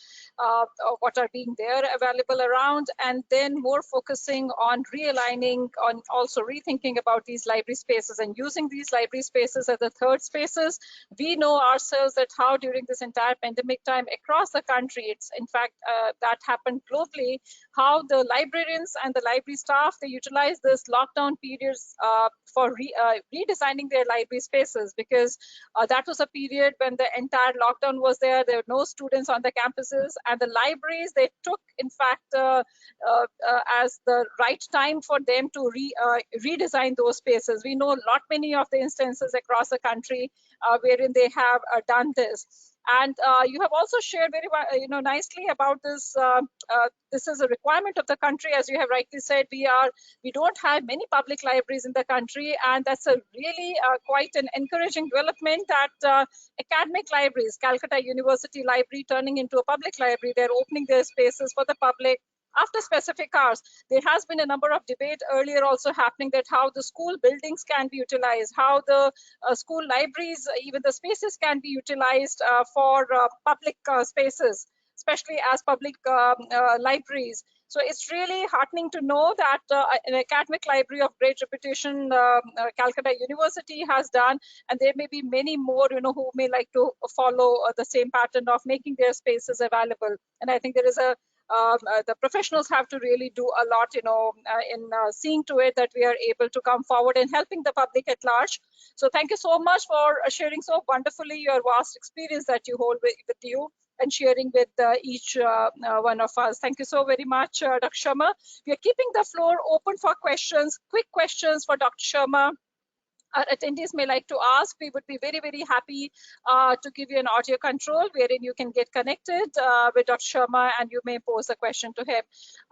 what are being there available around, and then more focusing on realigning, on also rethinking about these library spaces and using these library spaces as the third spaces. We know ourselves that how during this entire pandemic time across the country, it's in fact that happened globally, how the librarians and the library staff, they utilize this lockdown periods for redesigning their library spaces, because that was a period when the entire lockdown was there. There were no students on the campuses, and the libraries, they took in fact as the right time for them to redesign those spaces. We know many of the instances across the country wherein they have done this. And you have also shared very nicely about this. This is a requirement of the country, as you have rightly said. We don't have many public libraries in the country, and that's a really quite an encouraging development that academic libraries, Calcutta University Library turning into a public library, they're opening their spaces for the public. after specific hours. There has been a number of debate earlier also happening that how the school buildings can be utilized, how the school libraries, even the spaces can be utilized for public spaces, especially as public libraries. So it's really heartening to know that an academic library of great reputation, Calcutta University has done, and there may be many more, who may like to follow the same pattern of making their spaces available. And I think there is the professionals have to really do a lot, in seeing to it that we are able to come forward and helping the public at large. So thank you so much for sharing so wonderfully your vast experience that you hold with you and sharing with each one of us. Thank you so very much, Dr. Sharma. We are keeping the floor open for questions, quick questions for Dr. Sharma. Our attendees may like to ask. We would be very, very happy to give you an audio control wherein you can get connected with Dr. Sharma and you may pose a question to him.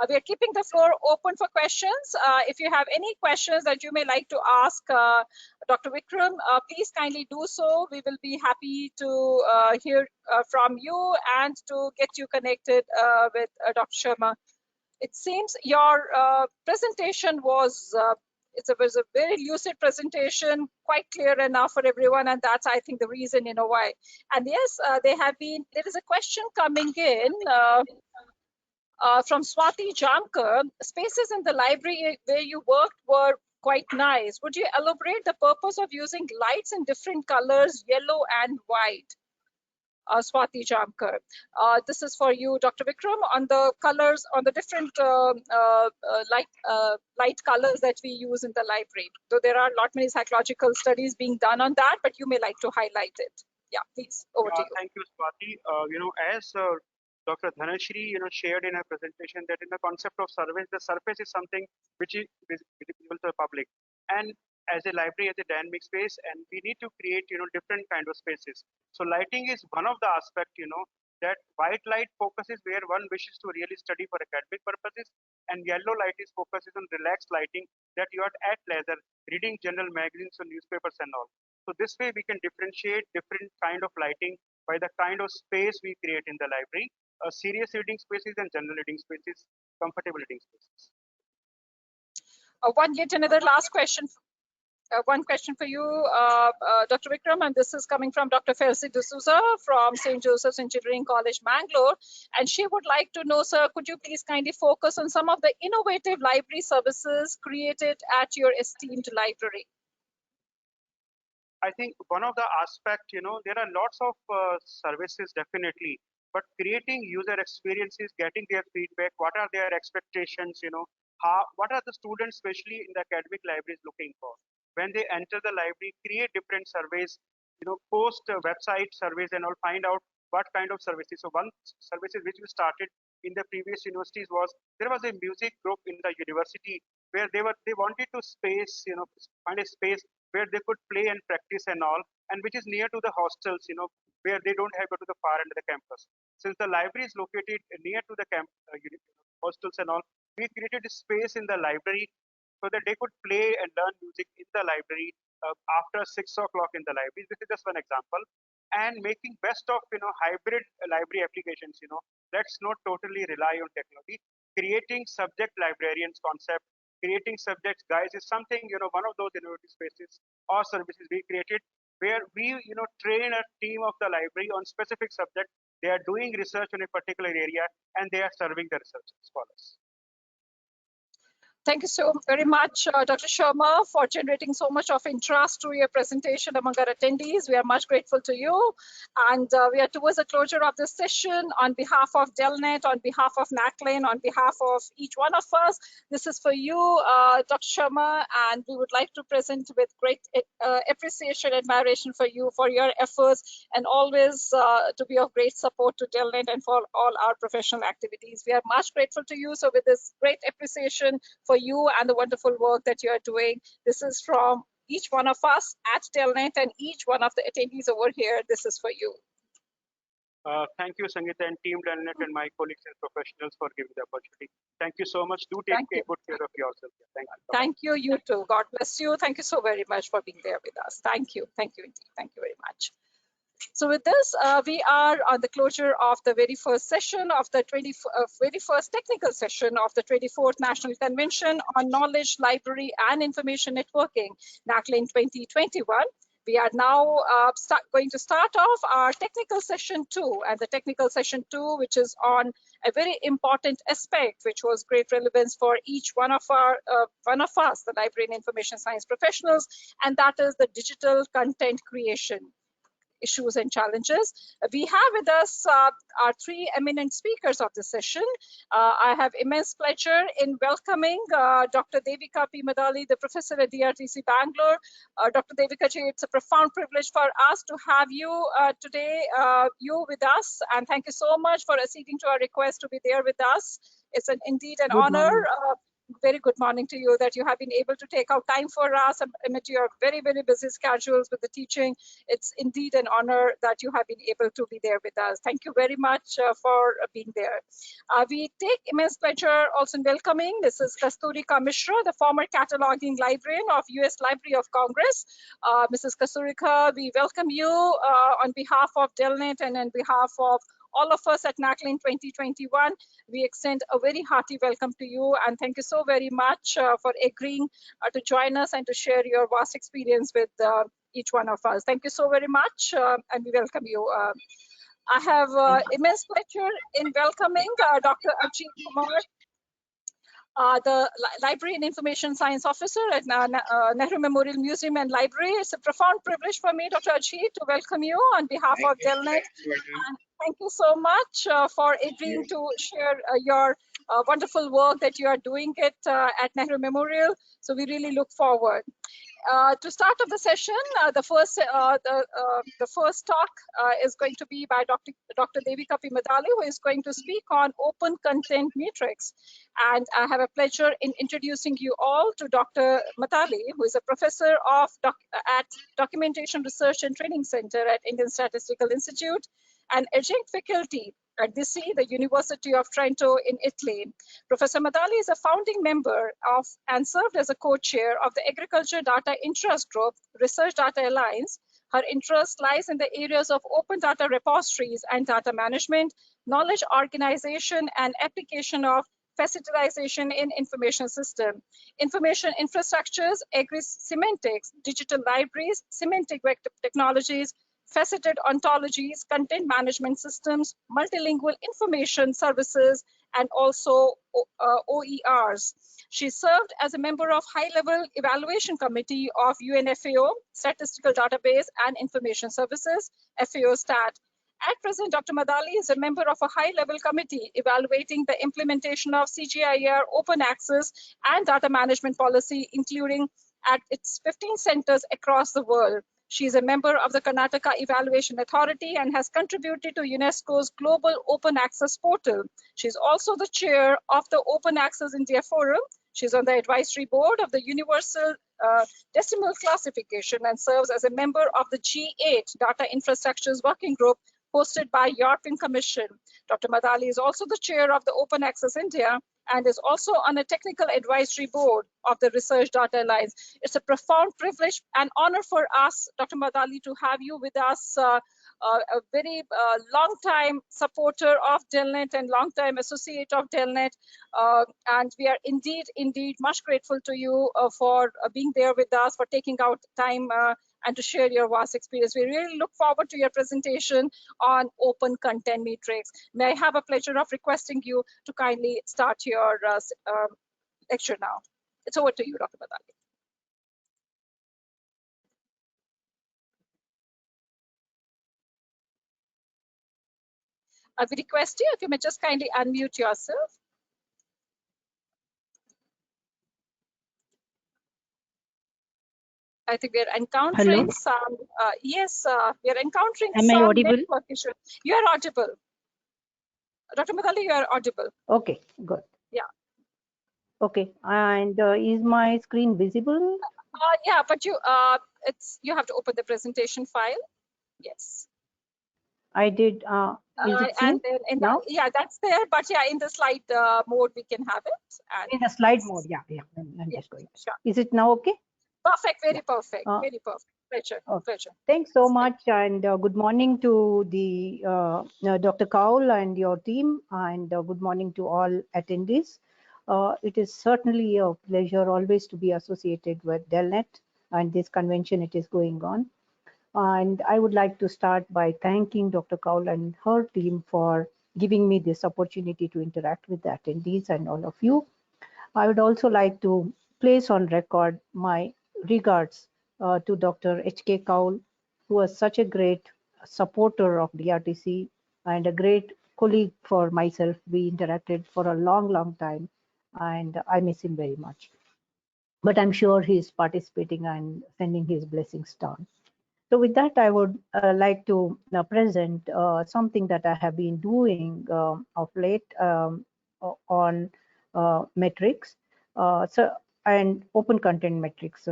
We are keeping the floor open for questions. If you have any questions that you may like to ask Dr. Vikram, please kindly do so. We will be happy to hear from you and to get you connected with Dr. Sharma. It seems your presentation was it was a very lucid presentation, quite clear enough for everyone, and that's, I think, the reason, why. And yes, there is a question coming in from Swati Jamkar. Spaces in the library where you worked were quite nice. Would you elaborate the purpose of using lights in different colors, yellow and white? Swati Jamkar. This is for you, Dr. Vikram, on the colors, on the different light colors that we use in the library. Though there are a lot many psychological studies being done on that, but you may like to highlight it. Yeah, please, over to you. Thank you, Swati. As Dr. Dhanashri, shared in her presentation that in the concept of surface, the surface is something which is visible to the public. And as a library, as a dynamic space, and we need to create, different kind of spaces. So lighting is one of the aspects, that white light focuses where one wishes to really study for academic purposes, and yellow light is focuses on relaxed lighting that you are at leisure, reading general magazines or newspapers and all. So this way we can differentiate different kind of lighting by the kind of space we create in the library, serious reading spaces and general reading spaces, comfortable reading spaces. Another last question. One question for you, Dr. Vikram, and this is coming from Dr. Felsi D'Souza from St. Joseph's Engineering College, Mangalore. And she would like to know, sir, could you please kindly focus on some of the innovative library services created at your esteemed library? I think one of the aspects, there are lots of services definitely, but creating user experiences, getting their feedback, what are their expectations, what are the students, especially in the academic libraries, looking for? When they enter the library, create different surveys, post website surveys and all, find out what kind of services. So one services which we started in the previous universities was, there was a music group in the university where they wanted to find a space where they could play and practice and all, and which is near to the hostels, where they don't have to go to the far end of the campus. Since the library is located near to the hostels and all, we created a space in the library so that they could play and learn music in the library after 6 o'clock in the library. This is just one example. And making best of hybrid library applications. Let's not totally rely on technology. Creating subject librarians concept, creating subjects guides is something, one of those innovative spaces or services we created where we train a team of the library on specific subject. They are doing research on a particular area and they are serving the research scholars. Thank you so very much, Dr. Sharma, for generating so much of interest to your presentation among our attendees. We are much grateful to you. And we are towards the closure of this session. On behalf of Delnet, on behalf of NACLIN, on behalf of each one of us, this is for you, Dr. Sharma, and we would like to present with great appreciation and admiration for you, for your efforts, and always to be of great support to Delnet and for all our professional activities. We are much grateful to you. So with this great appreciation for you and the wonderful work that you are doing. This is from each one of us at Delnet and each one of the attendees over here. This is for you. Thank you, Sangeeta and team Delnet and my colleagues and professionals for giving the opportunity. Thank you so much. Do take good care of yourself. Thank you. Thank you. You too. God bless you. Thank you so very much for being there with us. Thank you. Thank you indeed. Thank you very much. So with this, we are on the closure of the very first session of the very first technical session of the 24th National Convention on Knowledge, Library and Information Networking, NACLIN 2021. We are now going to start off our technical session 2, and the technical session 2, which is on a very important aspect, which was great relevance for each one of us, the library and information science professionals, and that is the digital content creation issues and challenges. We have with us our three eminent speakers of this session. I have immense pleasure in welcoming Dr. Devika P. Madali, the professor at DRTC Bangalore. Dr. Devika ji, it's a profound privilege for us to have you today, you with us, and thank you so much for acceding to our request to be there with us. It's indeed an honor. Very good morning to you that you have been able to take out time for us amid your very, very busy schedules with the teaching. It's indeed an honor that you have been able to be there with us. Thank you very much for being there. We take immense pleasure also in welcoming Mrs. Kasturika Mishra, the former cataloging librarian of US Library of Congress. Mrs. Kasturika, we welcome you on behalf of Delnet and on behalf of all of us at NACLIN 2021. We extend a very hearty welcome to you, and thank you so very much for agreeing to join us and to share your vast experience with each one of us. Thank you so very much, and we welcome you. I have immense pleasure in welcoming Dr. Ajit Kumar, the Library and Information Science Officer at Nehru Memorial Museum and Library. It's a profound privilege for me, Dr. Ajit, to welcome you on behalf of Delnet. And thank you so much for agreeing to share your wonderful work that you are doing at Nehru Memorial. So we really look forward. To start off the session, the first talk is going to be by Dr. Devika P. Madali, who is going to speak on open content matrix. And I have a pleasure in introducing you all to Dr. Madali, who is a professor at Documentation Research and Training Center at Indian Statistical Institute and adjunct faculty at DISI, the University of Trento in Italy. Professor Madali is a founding member of and served as a co-chair of the Agriculture Data Interest Group, Research Data Alliance. Her interest lies in the areas of open data repositories and data management, knowledge organization, and application of facilitization in information system, information infrastructures, agri-semantics, digital libraries, semantic vector technologies, faceted ontologies, content management systems, multilingual information services, and also OERs. She served as a member of high-level evaluation committee of UNFAO, Statistical Database and Information Services, FAO STAT. At present, Dr. Madali is a member of a high-level committee evaluating the implementation of CGIAR open access and data management policy, including at its 15 centers across the world. She is a member of the Karnataka Evaluation Authority and has contributed to UNESCO's Global Open Access Portal. She is also the chair of the Open Access India Forum. She is on the advisory board of the Universal Decimal Classification and serves as a member of the G8 Data Infrastructures Working Group hosted by European Commission. Dr. Madali is also the chair of the Open Access India and is also on a technical advisory board of the Research Data Alliance. It's a profound privilege and honor for us, Dr. Madali, to have you with us, a very long-time supporter of Delnet and long-time associate of Delnet. And we are indeed much grateful to you for being there with us, for taking out time and to share your vast experience. We really look forward to your presentation on open content matrix. May I have a pleasure of requesting you to kindly start your lecture now. It's over to you, Dr. Madali. I would request you if you may just kindly unmute yourself. I think we are encountering some, yes, we are encountering some network issues. You are audible. Dr. Madali, you are audible. Okay, good. Yeah. Okay, and is my screen visible? Yeah, but you have to open the presentation file. Yes. I did. Is it seen now? Yeah, that's there. But yeah, in the slide mode, we can have it. And in the slide mode, yeah. I'm just going. Sure. Is it now okay? Perfect. Very perfect. Very perfect. Pleasure. Okay. Pleasure. Thanks so much, and good morning to the Dr. Kaul and your team, and good morning to all attendees. It is certainly a pleasure always to be associated with Delnet and this convention it is going on. And I would like to start by thanking Dr. Kaul and her team for giving me this opportunity to interact with the attendees and all of you. I would also like to place on record my regards to Dr. H.K. Kaul, who was such a great supporter of DRTC and a great colleague for myself. We interacted for a long, long time, and I miss him very much. But I'm sure he's participating and sending his blessings down. So with that, I would like to present something that I have been doing of late on metrics, and open content metrics.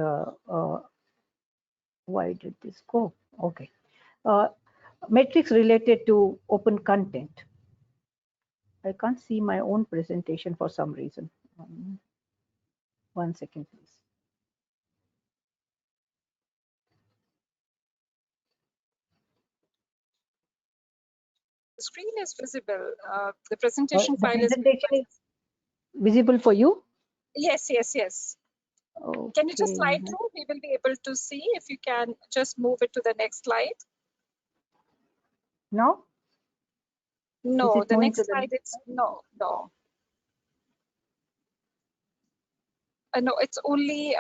Why did this go? Okay. Metrics related to open content. I can't see my own presentation for some reason. 1 second, please. The screen is visible. The presentation The file is presentation is visible for you? yes, yes, yes. Okay. Can you just slide through? We will be able to see if you can just move it to the next slide. Now? No, it the moving to next the slide is no. No, it's only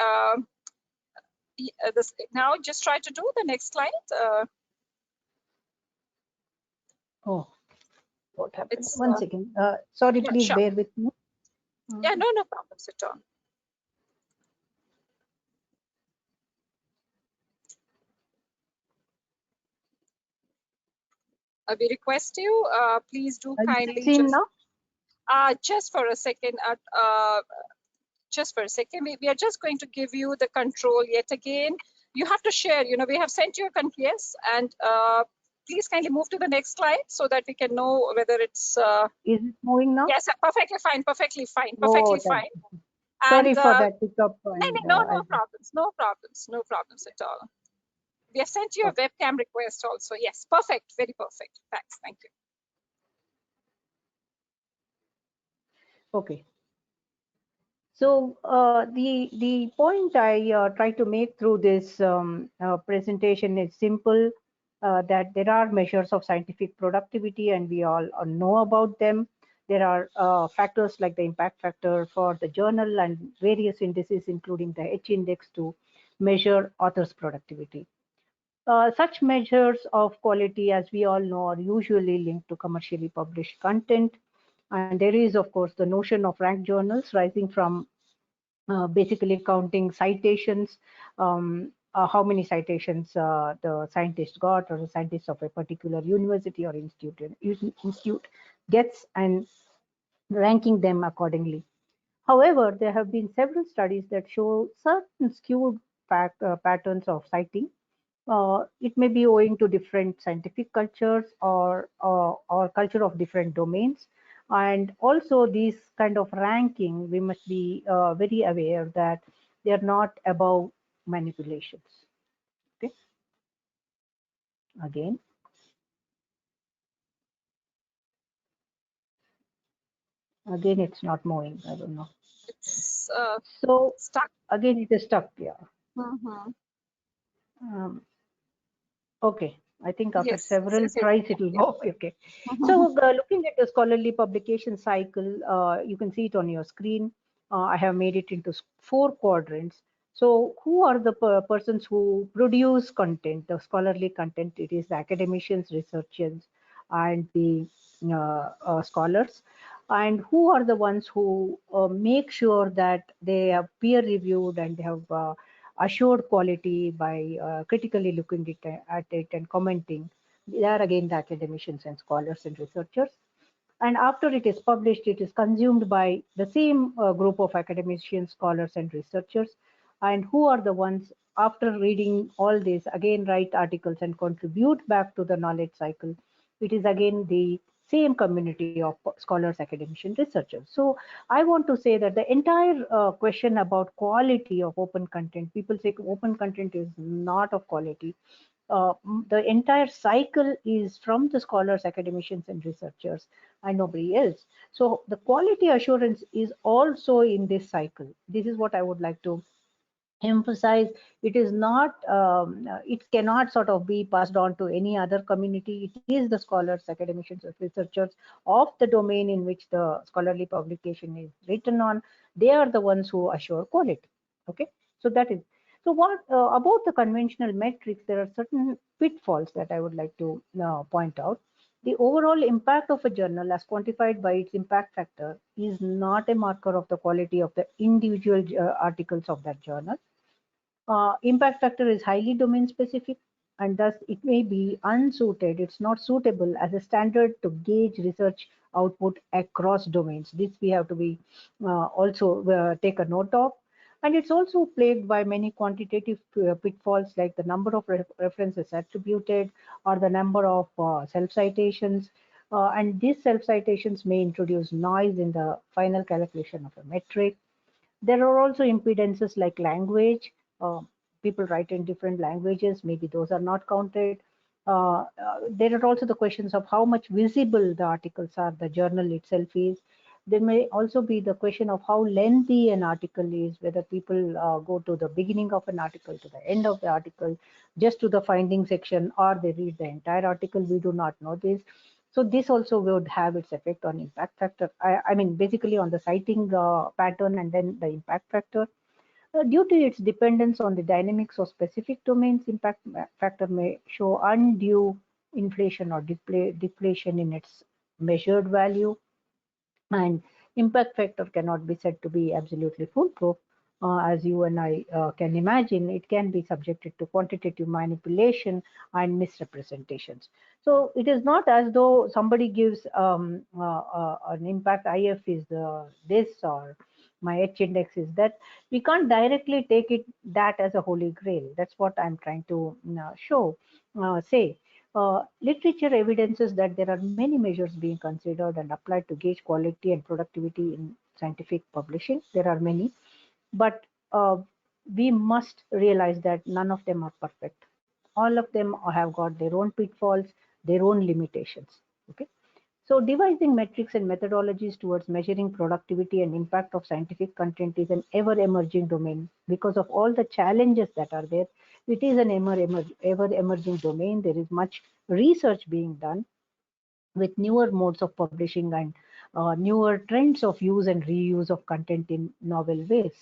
this. Now just try to do the next slide. Oh, what happened? It's 1 second. Sorry, yeah, please sure. bear with me. Yeah, no problems at all. We request you, please do Are you kindly seen now? just for a second, just for a second, we are just going to give you the control yet again. You have to share, we have sent you a yes, and please kindly move to the next slide so that we can know whether it's. Is it moving now? Yes, perfectly fine, perfectly fine, Oh, perfectly fine. sorry And, for that hiccup. And, no problems, no problems at all. We have sent you a webcam request also. Yes, perfect, very perfect. Thanks, thank you. Okay. So the point I try to make through this presentation is simple, that there are measures of scientific productivity and we all know about them. There are factors like the impact factor for the journal and various indices, including the H index, to measure authors' productivity. Such measures of quality, as we all know, are usually linked to commercially published content. And there is, of course, the notion of ranked journals rising from basically counting citations, how many citations the scientist got, or the scientist of a particular university or institute gets, and ranking them accordingly. However, there have been several studies that show certain skewed patterns of citing. It may be owing to different scientific cultures or culture of different domains. And also these kind of ranking, we must be very aware that they are not above manipulations. Okay. Again. Again, it's not moving. I don't know. It's so stuck. Again, it is stuck. Yeah. Okay. I think after several tries, it will go. Okay. So looking at the scholarly publication cycle, you can see it on your screen. I have made it into 4 quadrants. So who are the persons who produce content, the scholarly content? It is the academicians, researchers, and the scholars. And who are the ones who make sure that they are peer reviewed and they have assured quality by critically looking at it and commenting? They are again the academicians and scholars and researchers. And after it is published, it is consumed by the same group of academicians, scholars, and researchers. And who are the ones, after reading all this, again write articles and contribute back to the knowledge cycle? It is again the same community of scholars, academicians, researchers. So I want to say that the entire question about quality of open content, people say open content is not of quality. The entire cycle is from the scholars, academicians, and researchers, and nobody else. So the quality assurance is also in this cycle. This is what I would like to emphasize. It is not, it cannot sort of be passed on to any other community. It is the scholars, academicians, and researchers of the domain in which the scholarly publication is written on. They are the ones who assure quality. Okay, so that is. So what about the conventional metrics? There are certain pitfalls that I would like to point out. The overall impact of a journal, as quantified by its impact factor, is not a marker of the quality of the individual articles of that journal. Impact factor is highly domain specific, and thus it may be unsuited. It's not suitable as a standard to gauge research output across domains. This we have to be also take a note of. And it's also plagued by many quantitative pitfalls, like the number of references attributed or the number of self-citations. And these self-citations may introduce noise in the final calculation of a metric. There are also impedances like language. People write in different languages, maybe those are not counted. There are also the questions of how much visible the articles are, the journal itself is. There may also be the question of how lengthy an article is, whether people go to the beginning of an article, to the end of the article, just to the finding section, or they read the entire article. We do not know this. So this also would have its effect on impact factor. I mean, basically on the citing pattern and then the impact factor. Due to its dependence on the dynamics of specific domains, impact factor may show undue inflation or deflation in its measured value. And impact factor cannot be said to be absolutely foolproof. As you and I can imagine, it can be subjected to quantitative manipulation and misrepresentations. So it is not as though somebody gives an impact IF is this, or my H index is that. We can't directly take it that as a holy grail. That's what I'm trying to say. Literature evidences that there are many measures being considered and applied to gauge quality and productivity in scientific publishing. There are many, but we must realize that none of them are perfect. All of them have got their own pitfalls, their own limitations. Okay. So devising metrics and methodologies towards measuring productivity and impact of scientific content is an ever-emerging domain. Because of all the challenges that are there, it is an ever-emerging domain. There is much research being done with newer modes of publishing and newer trends of use and reuse of content in novel ways.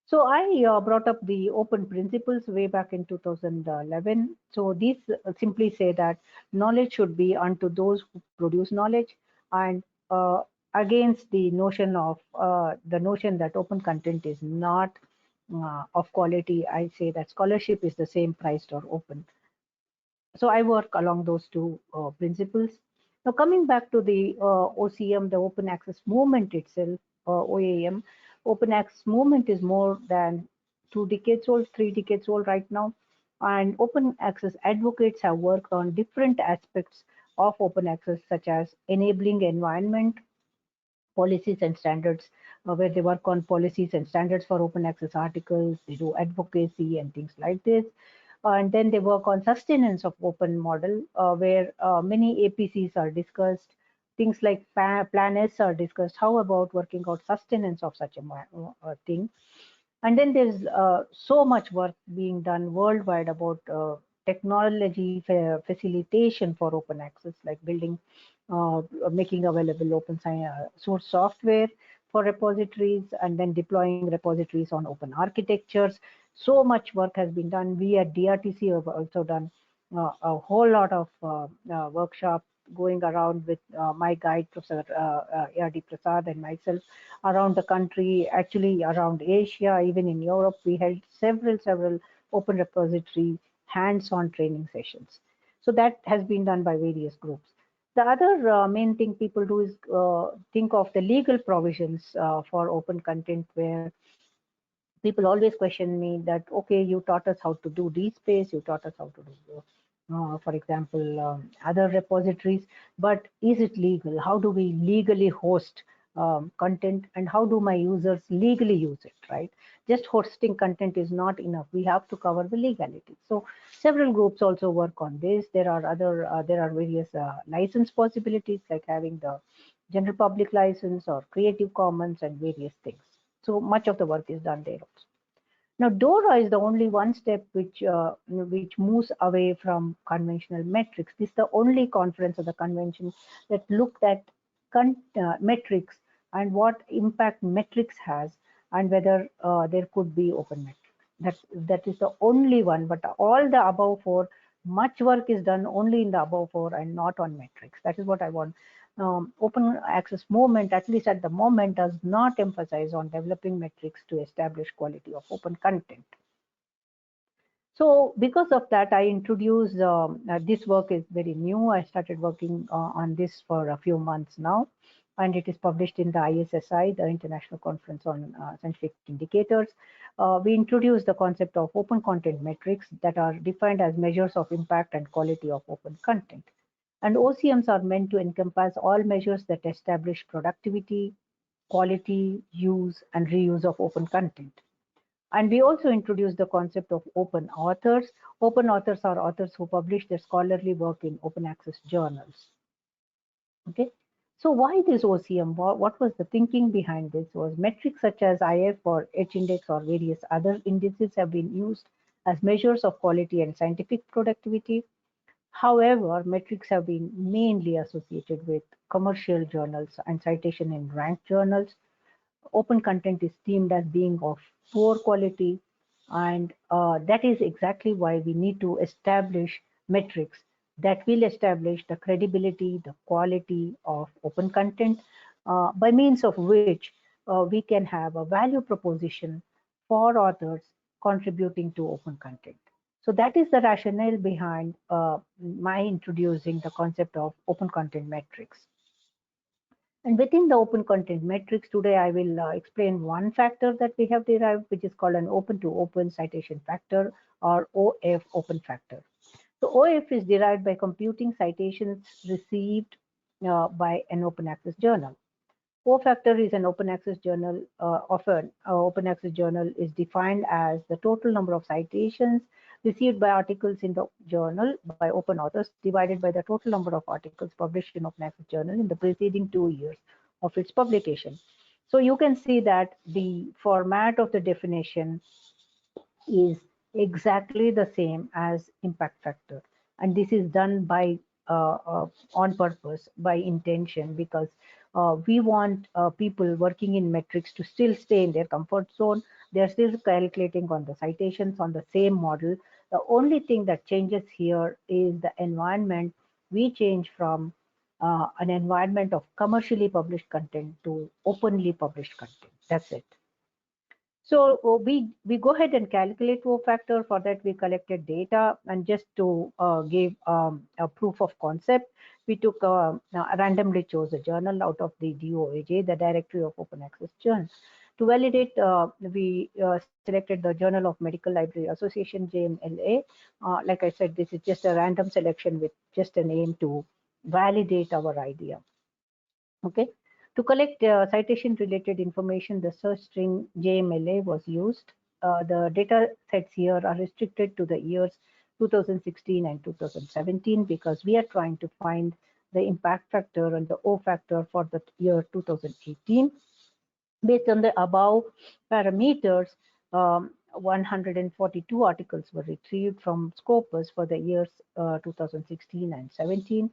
So I brought up the open principles way back in 2011. So these simply say that knowledge should be unto those who produce knowledge, and against the notion that open content is not of quality, I say that scholarship is the same priced or open. So I work along those two principles. Now coming back to the OCM, the open access movement itself, OAM, open access movement is more than 2 decades old, 3 decades old right now. And open access advocates have worked on different aspects of open access, such as enabling environment, policies and standards, where they work on policies and standards for open access articles, they do advocacy and things like this. And then they work on sustenance of open model, where many APCs are discussed. Things like Plan S are discussed. How about working out sustenance of such a thing? And then there's so much work being done worldwide about technology facilitation for open access, like building, making available open source software for repositories, and then deploying repositories on open architectures. So much work has been done. We at DRTC have also done a whole lot of workshop going around with my guide, Professor A.R.D. Prasad, and myself around the country, actually around Asia, even in Europe. We held several open repository hands-on training sessions. So that has been done by various groups. The other main thing people do is think of the legal provisions for open content, where people always question me that, okay, you taught us how to do DSpace, you taught us how to do for example, other repositories, but is it legal? How do we legally host content, and how do my users legally use it, right? Just hosting content is not enough. We have to cover the legality. So several groups also work on this. There are various license possibilities, like having the general public license or Creative Commons and various things. So much of the work is done there also. Now, DORA is the only one step which moves away from conventional metrics. This is the only conference of the convention that looked at metrics and what impact metrics has, and whether there could be open metrics. That is the only one. But all the above four, much work is done only in the above four and not on metrics. That is what I want. Open access movement, at least at the moment, does not emphasize on developing metrics to establish quality of open content. So because of that, I introduced this work is very new. I started working on this for a few months now, and it is published in the ISSI, the International Conference on Scientific Indicators. We introduced the concept of open content metrics that are defined as measures of impact and quality of open content. And OCMs are meant to encompass all measures that establish productivity, quality, use, and reuse of open content. And we also introduced the concept of open authors. Open authors are authors who publish their scholarly work in open access journals. Okay. So why this OCM? What was the thinking behind this? Was metrics such as IF or H index or various other indices have been used as measures of quality and scientific productivity. However, metrics have been mainly associated with commercial journals and citation in ranked journals. Open content is deemed as being of poor quality, and that is exactly why we need to establish metrics that will establish the credibility, the quality of open content, by means of which we can have a value proposition for authors contributing to open content. So that is the rationale behind my introducing the concept of open content metrics. And within the open content metrics, today I will explain one factor that we have derived, which is called an open to open citation factor, or OF open factor. So OF is derived by computing citations received by an open access journal. O-factor is an open access journal. Often, open access journal is defined as the total number of citations received by articles in the journal by open authors divided by the total number of articles published in open access journal in the preceding 2 years of its publication. So you can see that the format of the definition is exactly the same as impact factor, and this is done by on purpose, by intention, because we want people working in metrics to still stay in their comfort zone. They're still calculating on the citations on the same model. The only thing that changes here is the environment. We change from an environment of commercially published content to openly published content. That's it. So we go ahead and calculate O factor. For that, we collected data, and just to give a proof of concept, we took randomly chose a journal out of the DOAJ, the Directory of Open Access Journals. To validate, we selected the Journal of Medical Library Association, JMLA. Like I said, this is just a random selection with just an aim to validate our idea. Okay. To collect citation-related information, the search string JMLA was used. The data sets here are restricted to the years 2016 and 2017 because we are trying to find the impact factor and the O factor for the year 2018. Based on the above parameters, 142 articles were retrieved from Scopus for the years 2016 and 17.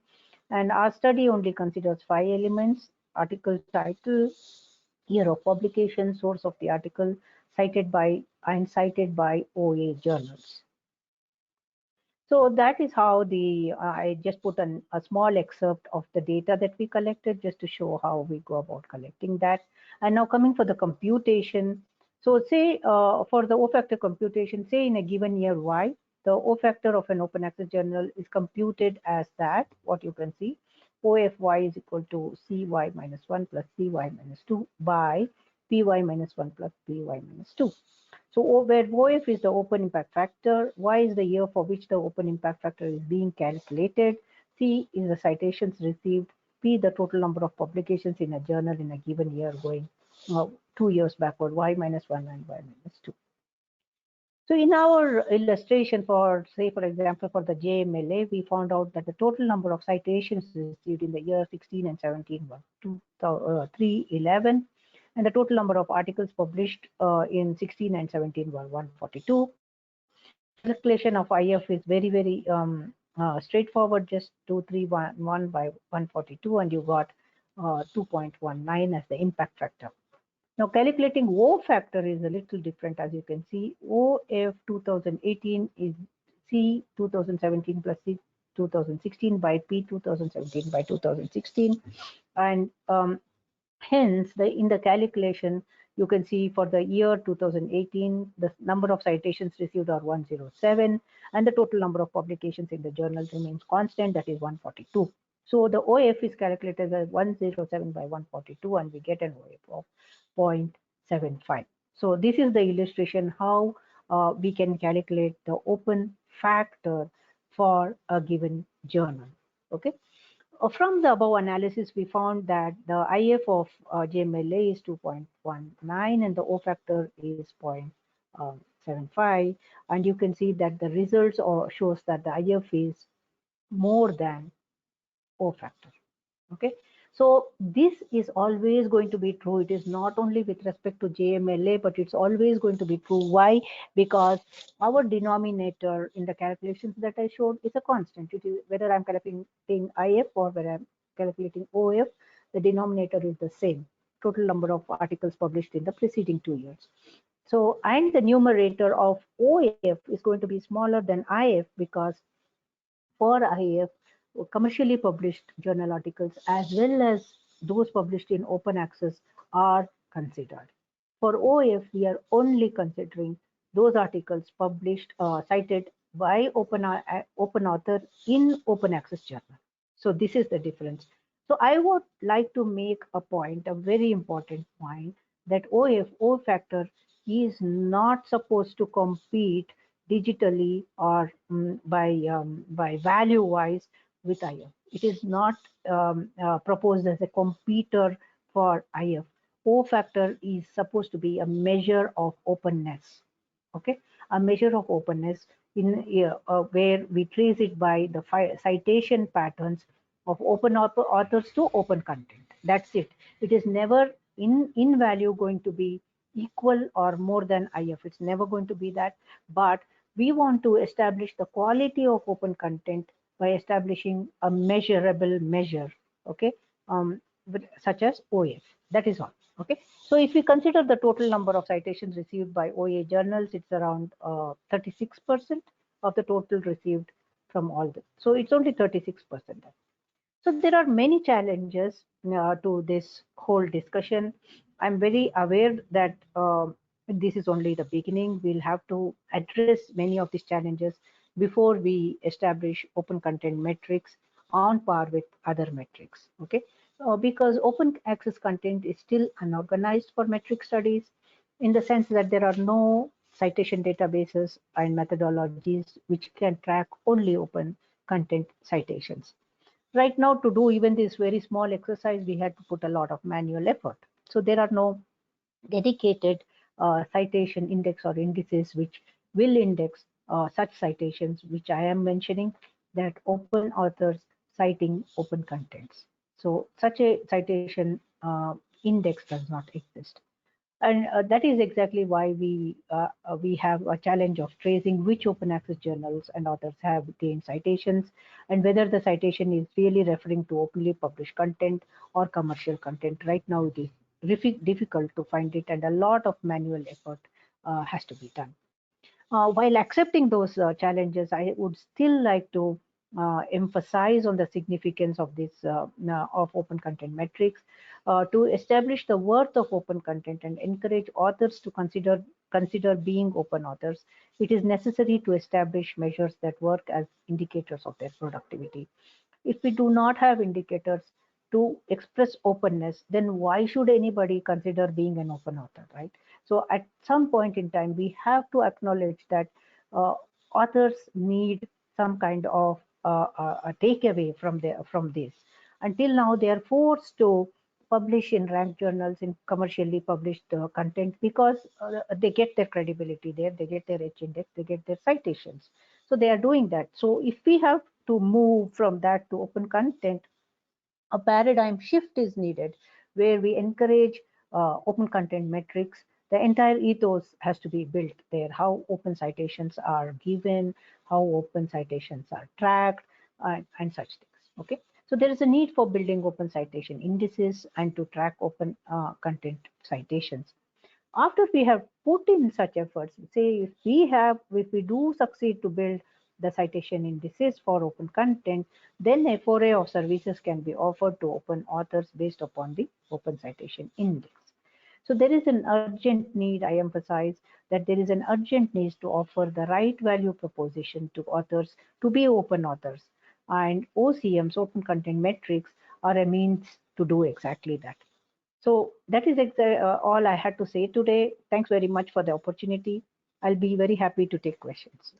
And our study only considers 5 elements: article title, year of publication, source of the article, cited by OA journals. So that is how I just put a small excerpt of the data that we collected just to show how we go about collecting that. And now coming for the computation. So say for the O factor computation, say in a given year Y, the O factor of an open access journal is computed as that, what you can see, OFY is equal to CY minus 1 plus CY minus 2 by PY minus 1 plus PY minus 2. So where OF is the open impact factor, Y is the year for which the open impact factor is being calculated, C is the citations received, P the total number of publications in a journal in a given year going 2 years backward, Y minus 1 and Y minus 2. So in our illustration for, say, for example, for the JMLA, we found out that the total number of citations received in the year 16 and 17 were 311, and the total number of articles published in 16 and 17 were 142. Calculation of IF is very, very straightforward, just 2311 by 142, and you got 2.19 as the impact factor. Now, calculating O factor is a little different. As you can see, OF 2018 is C 2017 plus C 2016 by P 2017 by 2016. And hence, in the calculation, you can see for the year 2018, the number of citations received are 107, and the total number of publications in the journal remains constant, that is 142. So the OF is calculated as 107 by 142, and we get an OF of 0.75. So this is the illustration how we can calculate the open factor for a given journal. Okay. From the above analysis, we found that the IF of JMLA is 2.19 and the O factor is 0.75. And you can see that the results shows that the IF is more than O factor. Okay, so this is always going to be true. It is not only with respect to JMLA, but it's always going to be true. Why? Because our denominator in the calculations that I showed is a constant. It is whether I'm calculating IF or whether I'm calculating OF, the denominator is the same. Total number of articles published in the preceding 2 years. So, and the numerator of OF is going to be smaller than IF because for IF, commercially published journal articles as well as those published in open access are considered. For OF, we are only considering those articles published cited by open author in open access journal. So this is the difference. So I would like to make a point, a very important point, that O factor is not supposed to compete digitally or by value wise with IF. It is not proposed as a competitor for IF. O factor is supposed to be a measure of openness. Okay, a measure of openness in where we trace it by the citation patterns of open authors to open content. That's it. It is never in value going to be equal or more than IF. It's never going to be that. But we want to establish the quality of open content by establishing a measurable measure, okay, such as OF. That is all. Okay, so if we consider the total number of citations received by OA journals, it's around 36% of the total received from all the. So it's only 36%. So there are many challenges to this whole discussion. I'm very aware that this is only the beginning. We'll have to address many of these challenges before we establish open content metrics on par with other metrics. Okay, because open access content is still unorganized for metric studies in the sense that there are no citation databases and methodologies which can track only open content citations. Right now, to do even this very small exercise, we had to put a lot of manual effort. So there are no dedicated citation index or indices which will index such citations, which I am mentioning, that open authors citing open contents. So such a citation index does not exist. And that is exactly why we have a challenge of tracing which open access journals and authors have gained citations and whether the citation is really referring to openly published content or commercial content. Right now, it is difficult to find it, and a lot of manual effort has to be done. While accepting those challenges, I would still like to emphasize on the significance of this of open content metrics to establish the worth of open content and encourage authors to consider being open authors. It is necessary to establish measures that work as indicators of their productivity. If we do not have indicators to express openness, then why should anybody consider being an open author, right? So at some point in time, we have to acknowledge that authors need some kind of a takeaway from this. Until now, they are forced to publish in ranked journals in commercially published content because they get their credibility there, they get their H index, they get their citations. So they are doing that. So if we have to move from that to open content, a paradigm shift is needed where we encourage open content metrics. The entire ethos has to be built there, how open citations are given, how open citations are tracked, and such things. Okay, so there is a need for building open citation indices and to track open content citations. After we have put in such efforts, say if we do succeed to build the citation indices for open content, then a foray of services can be offered to open authors based upon the open citation index. So there is an urgent need, I emphasize that there is an urgent need to offer the right value proposition to authors to be open authors. And OCMs, open content metrics, are a means to do exactly that. So that is all I had to say today. Thanks very much for the opportunity. I'll be very happy to take questions.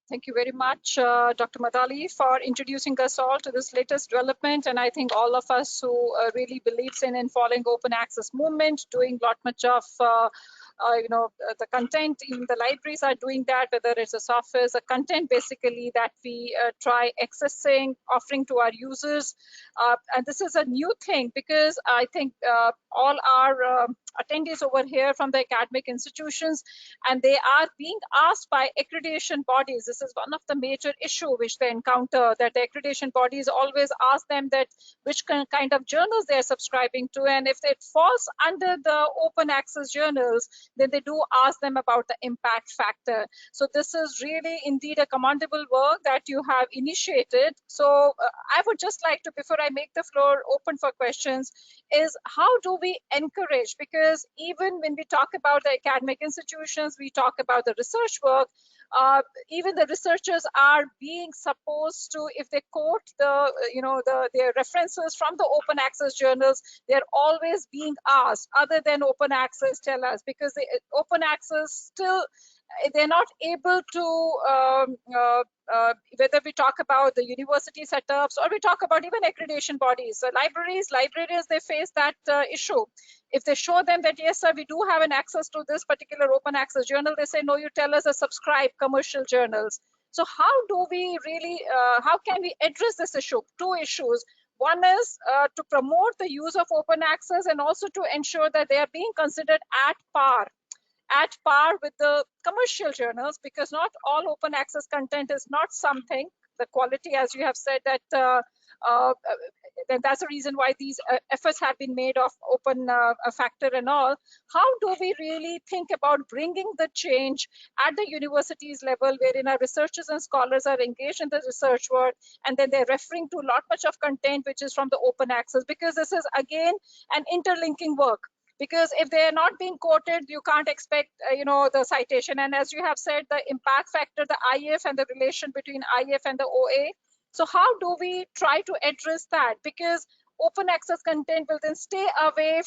Thank you very much, Dr. Madali, for introducing us all to this latest development. And I think all of us who really believes in following open access movement, doing lot much of the content in the libraries are doing that, whether it's a software, a content basically that we try accessing, offering to our users. And this is a new thing because I think all our attendees over here from the academic institutions, and they are being asked by accreditation bodies. This is one of the major issue which they encounter, that the accreditation bodies always ask them that which kind of journals they are subscribing to, and if it falls under the open access journals, then they do ask them about the impact factor. So this is really indeed a commendable work that you have initiated. So I would just like to, before I make the floor open for questions, is how do we encourage, because even when we talk about the academic institutions, we talk about the research work, even the researchers are being supposed to, if they quote their references from the open access journals, they're always being asked, other than open access, tell us, because the open access still, they're not able to, whether we talk about the university setups or we talk about even accreditation bodies. So librarians, they face that issue. If they show them that, yes, sir, we do have an access to this particular open access journal, they say, no, you tell us to subscribe commercial journals. So how do we really, how can we address this issue? Two issues. One is to promote the use of open access and also to ensure that they are being considered at par with the commercial journals, because not all open access content is not something, the quality, as you have said, that then that's the reason why these efforts have been made of open factor and all. How do we really think about bringing the change at the universities level, wherein our researchers and scholars are engaged in the research work, and then they're referring to a lot much of content which is from the open access, because this is again an interlinking work. Because if they are not being quoted, you can't expect, the citation. And as you have said, the impact factor, the IF and the relation between IF and the OA. So how do we try to address that? Because open access content will then stay away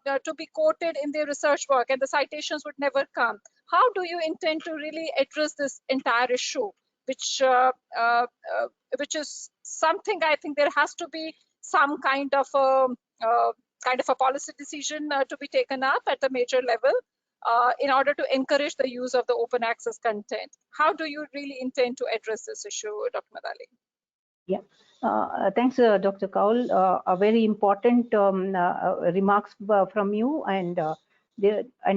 to be quoted in their research work, and the citations would never come. How do you intend to really address this entire issue, which is something I think there has to be some kind of a policy decision to be taken up at the major level in order to encourage the use of the open access content. How do you really intend to address this issue, Dr. Madali? Yeah, thanks, Dr. Kaul. A very important remarks from you, and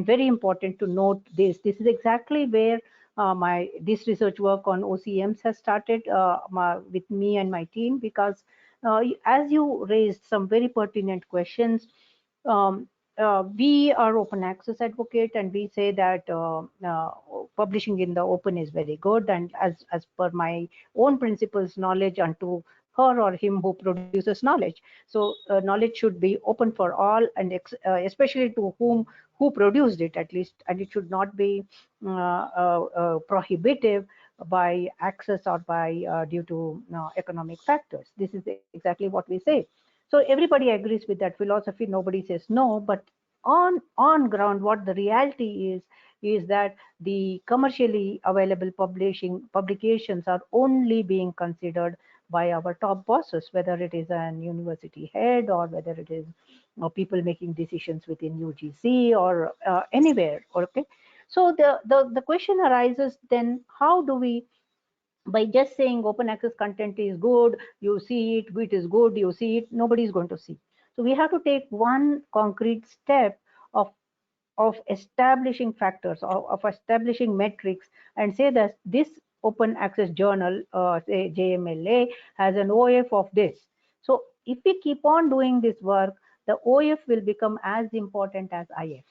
very important to note this. This is exactly where this research work on OCMs has started with me and my team, because as you raised some very pertinent questions, we are open access advocate, and we say that publishing in the open is very good, and as per my own principles, knowledge unto her or him who produces knowledge. So knowledge should be open for all, and especially to who produced it at least, and it should not be prohibitive by access or by due to economic factors. This is exactly what we say. So everybody agrees with that philosophy. Nobody says no, but on ground, what the reality is that the commercially available publications are only being considered by our top bosses, whether it is an university head or whether it is people making decisions within UGC or anywhere. Okay, so the question arises then, how do we, by just saying open access content is good, you see it, it is good, you see it, nobody is going to see. So we have to take one concrete step of establishing factors, of establishing metrics, and say that this open access journal, say JMLA, has an OF of this. So if we keep on doing this work, the OF will become as important as IF.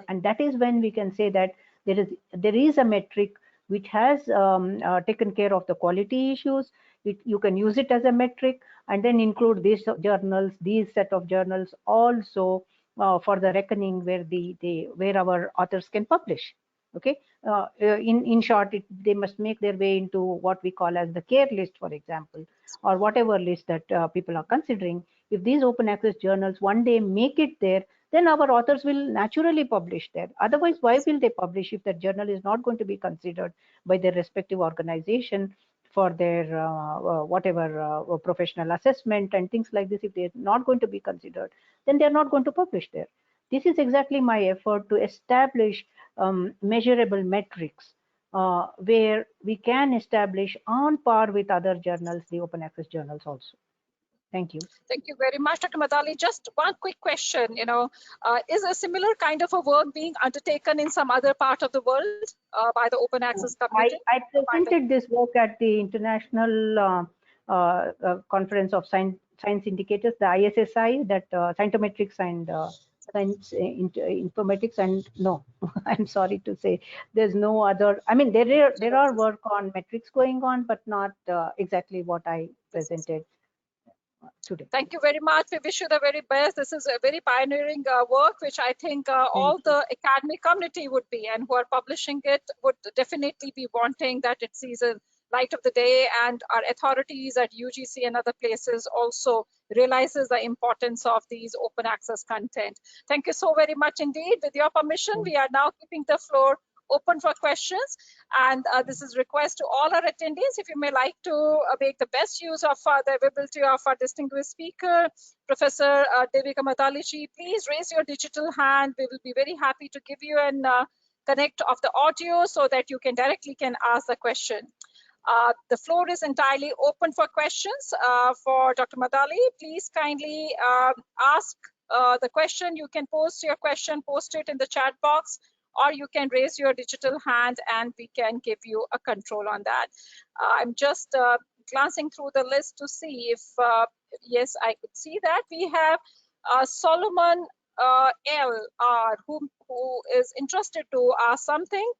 And that is when we can say that there is a metric which has taken care of the quality issues. You can use it as a metric and then include these journals, these set of journals also for the reckoning where our authors can publish. Okay, in short, they must make their way into what we call as the care list, for example, or whatever list that people are considering. If these open access journals one day make it there, then our authors will naturally publish there. Otherwise, why will they publish if the journal is not going to be considered by their respective organization for their whatever professional assessment and things like this? If they're not going to be considered, then they're not going to publish there. This is exactly my effort to establish measurable metrics where we can establish on par with other journals, the open access journals also. Thank you. Thank you very much, Dr. Madali. Just one quick question, is a similar kind of a work being undertaken in some other part of the world by the open access community? I presented this work at the International Conference of Science Indicators, the ISSI, that Scientometrics and Science Informatics, and no, I'm sorry to say, there's no other. I mean, there are work on metrics going on, but not exactly what I presented today. Thank you very much. We wish you the very best. This is a very pioneering work, which I think all the academic community would be, and who are publishing it would definitely be wanting that it sees a light of the day, and our authorities at UGC and other places also realizes the importance of these open access content. Thank you so very much indeed. With your permission, we are now keeping the floor open for questions, and this is request to all our attendees. If you may like to make the best use of the availability of our distinguished speaker, Professor Devika Madali, please raise your digital hand. We will be very happy to give you an connect of the audio so that you can directly ask the question. The floor is entirely open for questions for Dr. Madali. Please kindly ask the question. You can post your question, post it in the chat box, or you can raise your digital hand and we can give you a control on that. I'm just glancing through the list to see if, yes, I could see that. We have Solomon LR who is interested to ask something.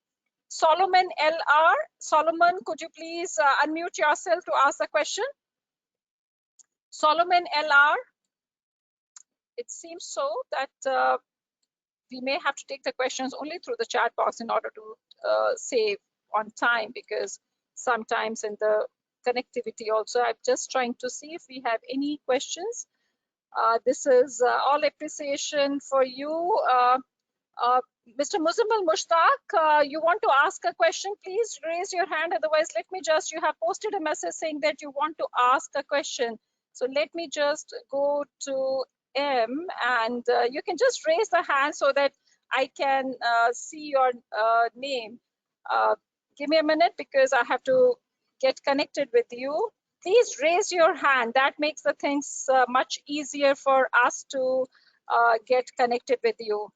Solomon LR. Solomon, could you please unmute yourself to ask the question? Solomon LR. It seems so that we may have to take the questions only through the chat box in order to save on time, because sometimes in the connectivity also, I'm just trying to see if we have any questions. This is all appreciation for you. Mr. Muzammil Mushtaq, you want to ask a question, please raise your hand. Otherwise, let me just, you have posted a message saying that you want to ask a question. So let me just go to M, and you can just raise the hand so that I can see your name. Give me a minute because I have to get connected with you. Please raise your hand. That makes the things much easier for us to get connected with you.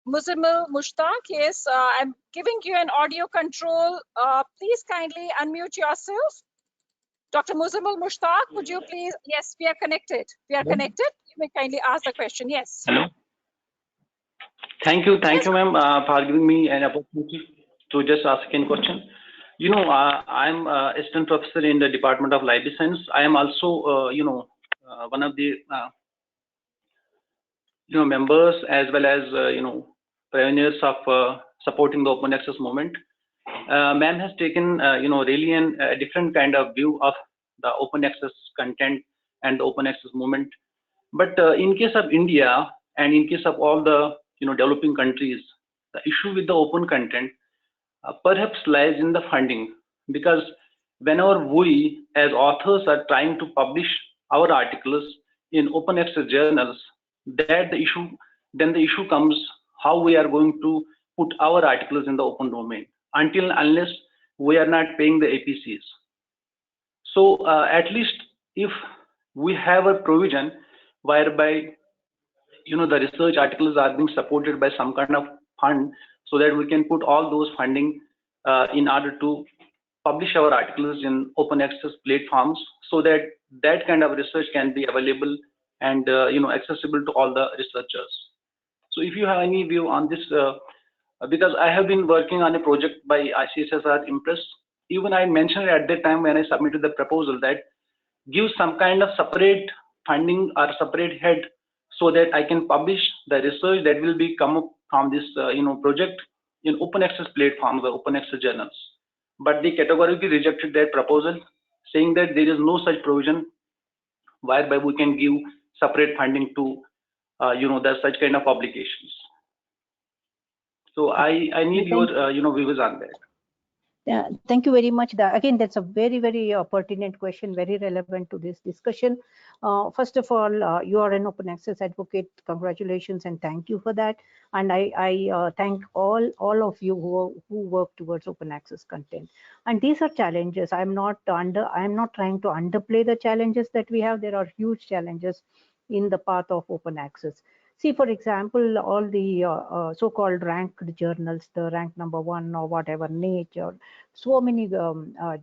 Muzammil Mushtaq, yes, I'm giving you an audio control. Please kindly unmute yourself. Dr. Muzammil Mushtaq, would you please? Yes, we are connected. We are connected. You may kindly ask the question. Yes. Hello. Thank you, ma'am, for giving me an opportunity to just ask a question. You know, I'm assistant professor in the Department of Library Science. I am also, one of the, members as well as, pioneers of supporting the open access movement. Ma'am has taken, really a different kind of view of the open access content and the open access movement. But in case of India, And in case of all the developing countries, the issue with the open content perhaps lies in the funding, because whenever we as authors are trying to publish our articles in open access journals, then the issue comes how we are going to put our articles in the open domain unless we are not paying the APCs. So at least if we have a provision whereby the research articles are being supported by some kind of fund, so that we can put all those funding in order to publish our articles in open access platforms, so that that kind of research can be available and accessible to all the researchers. So if you have any view on this, because I have been working on a project by ICSSR Impress, even I mentioned at that time when I submitted the proposal that give some kind of separate funding or separate head, so that I can publish the research that will be come up from this project in open access platforms or open access journals. But they categorically rejected that proposal, saying that there is no such provision whereby we can give separate funding to such kind of publications. So I need your views on that. Yeah, thank you very much. Again, that's a very, very pertinent question, very relevant to this discussion. First of all, you are an open access advocate. Congratulations and thank you for that. And I thank all of you who work towards open access content. And these are challenges. I'm not trying to underplay the challenges that we have. There are huge challenges in the path of open access. See, for example, all the so-called ranked journals, the rank #1 or whatever, Nature, so many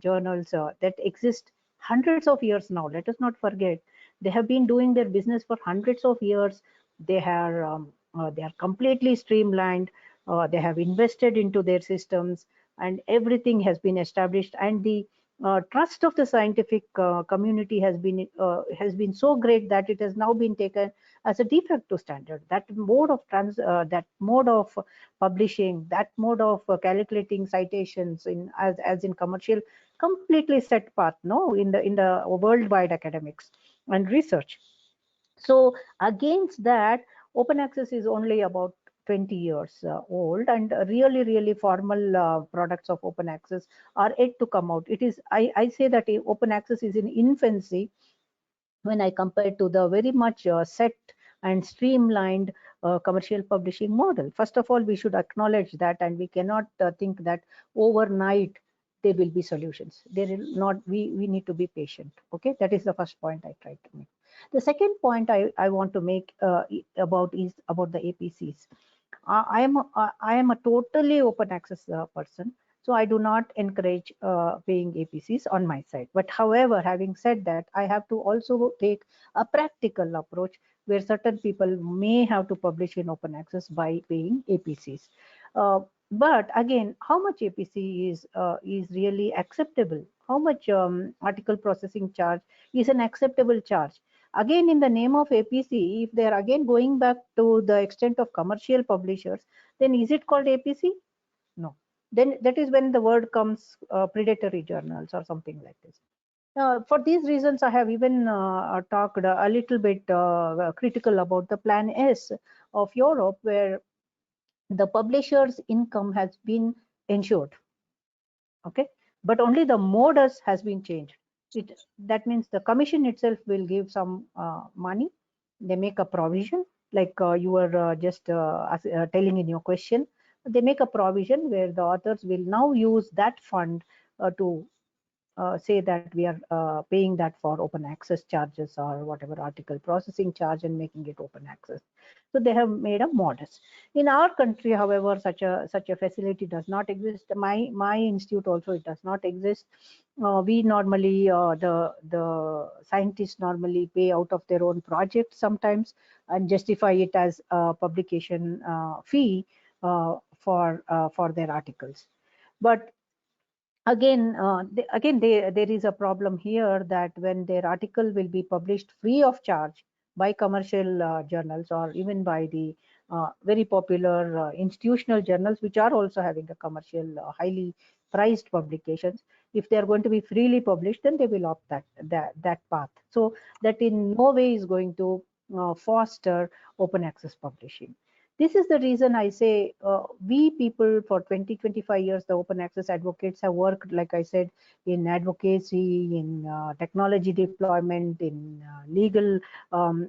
journals that exist hundreds of years now. Let us not forget, they have been doing their business for hundreds of years. They are completely streamlined. They have invested into their systems, and everything has been established. And the trust of the scientific community has been so great that it has now been taken as a de facto standard. That mode of publishing, that mode of calculating citations as in commercial, completely set path in the worldwide academics and research. So against that, open access is only about 20 years old, and really formal products of open access are yet to come out. It is, I say that open access is in infancy when I compare to the very much set and streamlined commercial publishing model. First of all, we should acknowledge that, and we cannot think that overnight there will be solutions. There will not. We need to be patient. Okay, that is the first point I tried to make. The second point I want to make about the APCs. I am a totally open access person. So I do not encourage paying APCs on my side. But however, having said that, I have to also take a practical approach where certain people may have to publish in open access by paying APCs. But again, how much APC is really acceptable? How much article processing charge is an acceptable charge? Again, in the name of APC, if they are again going back to the extent of commercial publishers, then is it called APC? No. Then that is when the word comes predatory journals or something like this. For these reasons, I have even talked a little bit critical about the Plan S of Europe, where the publisher's income has been ensured. Okay, but only the modus has been changed. That means the commission itself will give some money. They make a provision, like you were just telling in your question. They make a provision where the authors will now use that fund to say that we are paying that for open access charges or whatever article processing charge and making it open access. So they have made a modus. In our country, however, such a facility does not exist. My institute also, it does not exist. We normally the scientists normally pay out of their own project sometimes and justify it as a publication fee for their articles. But again, there is a problem here that when their article will be published free of charge by commercial journals or even by the very popular institutional journals, which are also having a commercial highly priced publications, if they are going to be freely published, then they will opt that path. So that in no way is going to foster open access publishing. This is the reason I say we people for 20-25 years, the open access advocates have worked, like I said, in advocacy, in technology deployment, in legal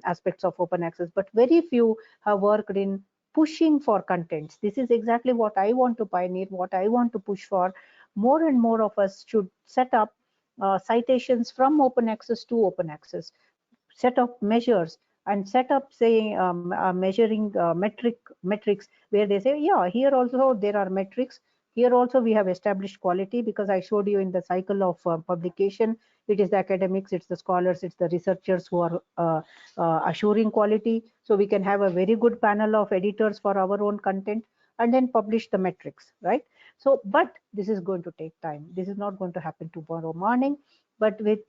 aspects of open access, but very few have worked in pushing for contents. This is exactly what I want to pioneer, what I want to push for. More and more of us should set up citations from open access to open access, set up measures and set up saying measuring metrics where they say, yeah, here also there are metrics, here also we have established quality, because I showed you in the cycle of publication, it is the academics, it's the scholars, it's the researchers who are assuring quality. So we can have a very good panel of editors for our own content and then publish the metrics, right? So but this is going to take time, this is not going to happen tomorrow morning. But with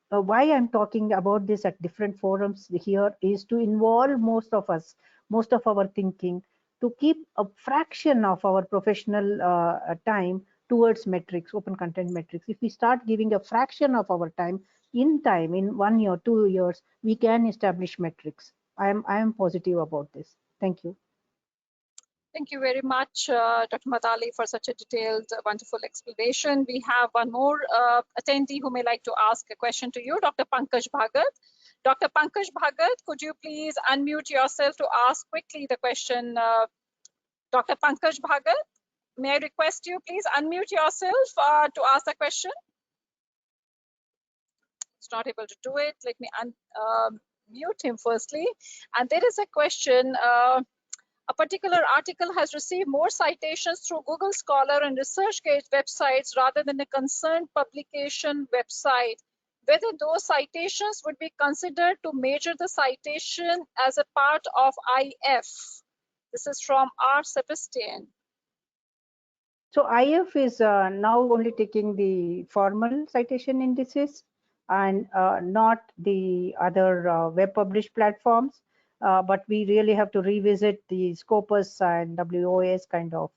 why I'm talking about this at different forums here is to involve most of us, most of our thinking, to keep a fraction of our professional time towards metrics, open content metrics. If we start giving a fraction of our time, in 1 year, 2 years, we can establish metrics. I am positive about this. Thank you. Thank you very much, Dr. Madali, for such a detailed, wonderful explanation. We have one more attendee who may like to ask a question to you, Dr. Pankaj Bhagat. Dr. Pankaj Bhagat, could you please unmute yourself to ask quickly the question? Dr. Pankaj Bhagat, may I request you please unmute yourself to ask the question? It's not able to do it. Let me mute him firstly. And there is a question. A particular article has received more citations through Google Scholar and ResearchGate websites rather than a concerned publication website. Whether those citations would be considered to measure the citation as a part of IF. This is from R. Sebastian. So IF is now only taking the formal citation indices and not the other web published platforms. But we really have to revisit the Scopus and WOS kind of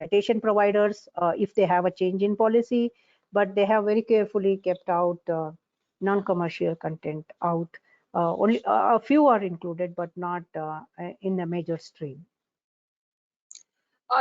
citation providers if they have a change in policy, but they have very carefully kept out non-commercial content out. Only a few are included, but not in a major stream.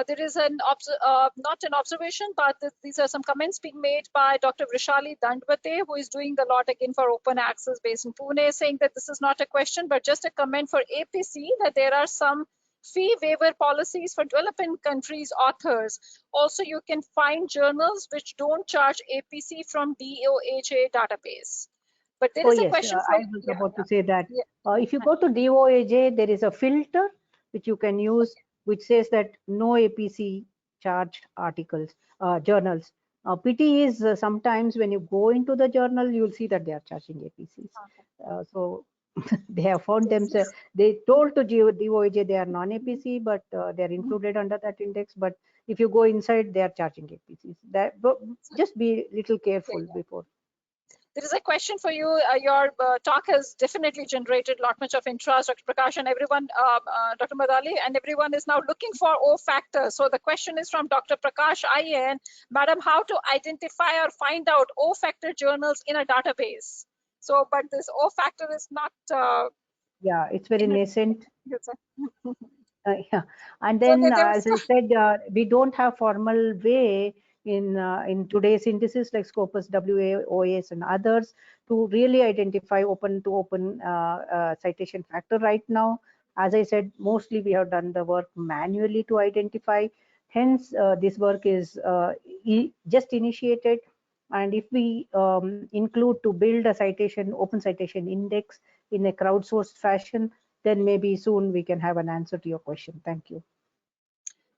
There is not an observation, but these are some comments being made by Dr. Vrishali Dandwate, who is doing a lot again for open access based in Pune, saying that this is not a question, but just a comment for APC, that there are some fee waiver policies for developing countries authors. Also, you can find journals which don't charge APC from DOAJ database. But there is a question I was about to say that if you go to DOAJ, there is a filter which you can use, which says that no APC charged articles, journals. Pity is sometimes when you go into the journal, you'll see that they are charging APCs. So they have found themselves, they told to DOAJ they are non-APC, but they're included under that index. But if you go inside, they are charging APCs. That, just be a little careful before. There is a question for you. Your talk has definitely generated lot much of interest, Dr. Prakash, and everyone, Dr. Madali, and everyone is now looking for O factor. So the question is from Dr. Prakash IN, Madam, how to identify or find out O factor journals in a database? So, but this O factor is not. Yeah, it's very nascent. Yeah, and then so as I said, we don't have formal way in today's indices like Scopus, WOS, and others to really identify open to open citation factor right now. As I said, mostly we have done the work manually to identify. Hence, this work is just initiated. And if we include to build a citation, open citation index in a crowdsourced fashion, then maybe soon we can have an answer to your question. Thank you.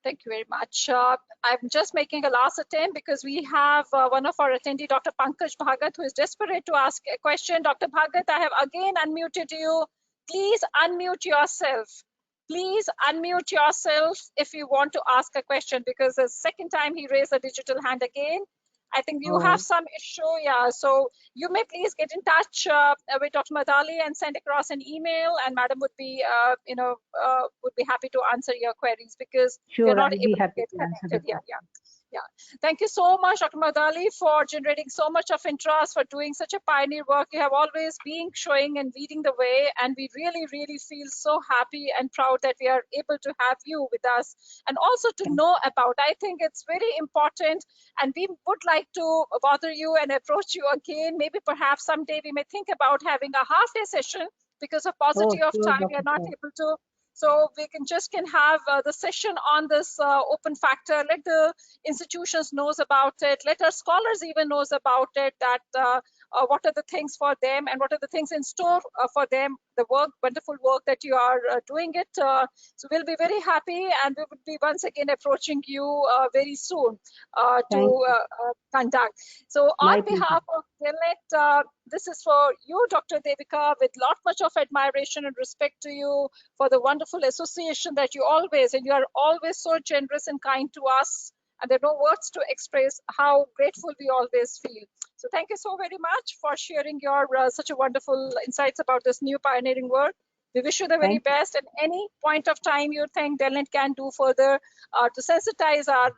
Thank you very much. I'm just making a last attempt because we have one of our attendee, Dr. Pankaj Bhagat, who is desperate to ask a question. Dr. Bhagat, I have again unmuted you. Please unmute yourself. Please unmute yourself if you want to ask a question, because the second time he raised the digital hand again. I think you have some issue, yeah. So you may please get in touch with Dr. Madali and send across an email, and Madam would be, would be happy to answer your queries, because sure, you're not I'll able be happy to get connected. Yeah. Yeah, thank you so much, Dr. Madali, for generating so much of interest, for doing such a pioneer work. You have always been showing and leading the way, and we really, really feel so happy and proud that we are able to have you with us and also to know about. I think it's very important, and we would like to bother you and approach you again. Maybe perhaps someday we may think about having a half-day session because of paucity of Sure, time. We are Dr. not Shah. able to. So we can have the session on this open factor. Let the institutions knows about it. Let our scholars even knows about it, that what are the things for them and what are the things in store for them, the work, wonderful work that you are doing it. So we'll be very happy, and we would be once again approaching you very soon to conduct. So My on pleasure. behalf of Dilnet, this is for you, Dr. Devika, with lot much of admiration and respect to you for the wonderful association that you always, and you are always so generous and kind to us. And there are no words to express how grateful we always feel. So thank you so very much for sharing your such a wonderful insights about this new pioneering work. We wish you the very Thank you. best, and any point of time you think Delnet can do further to sensitize our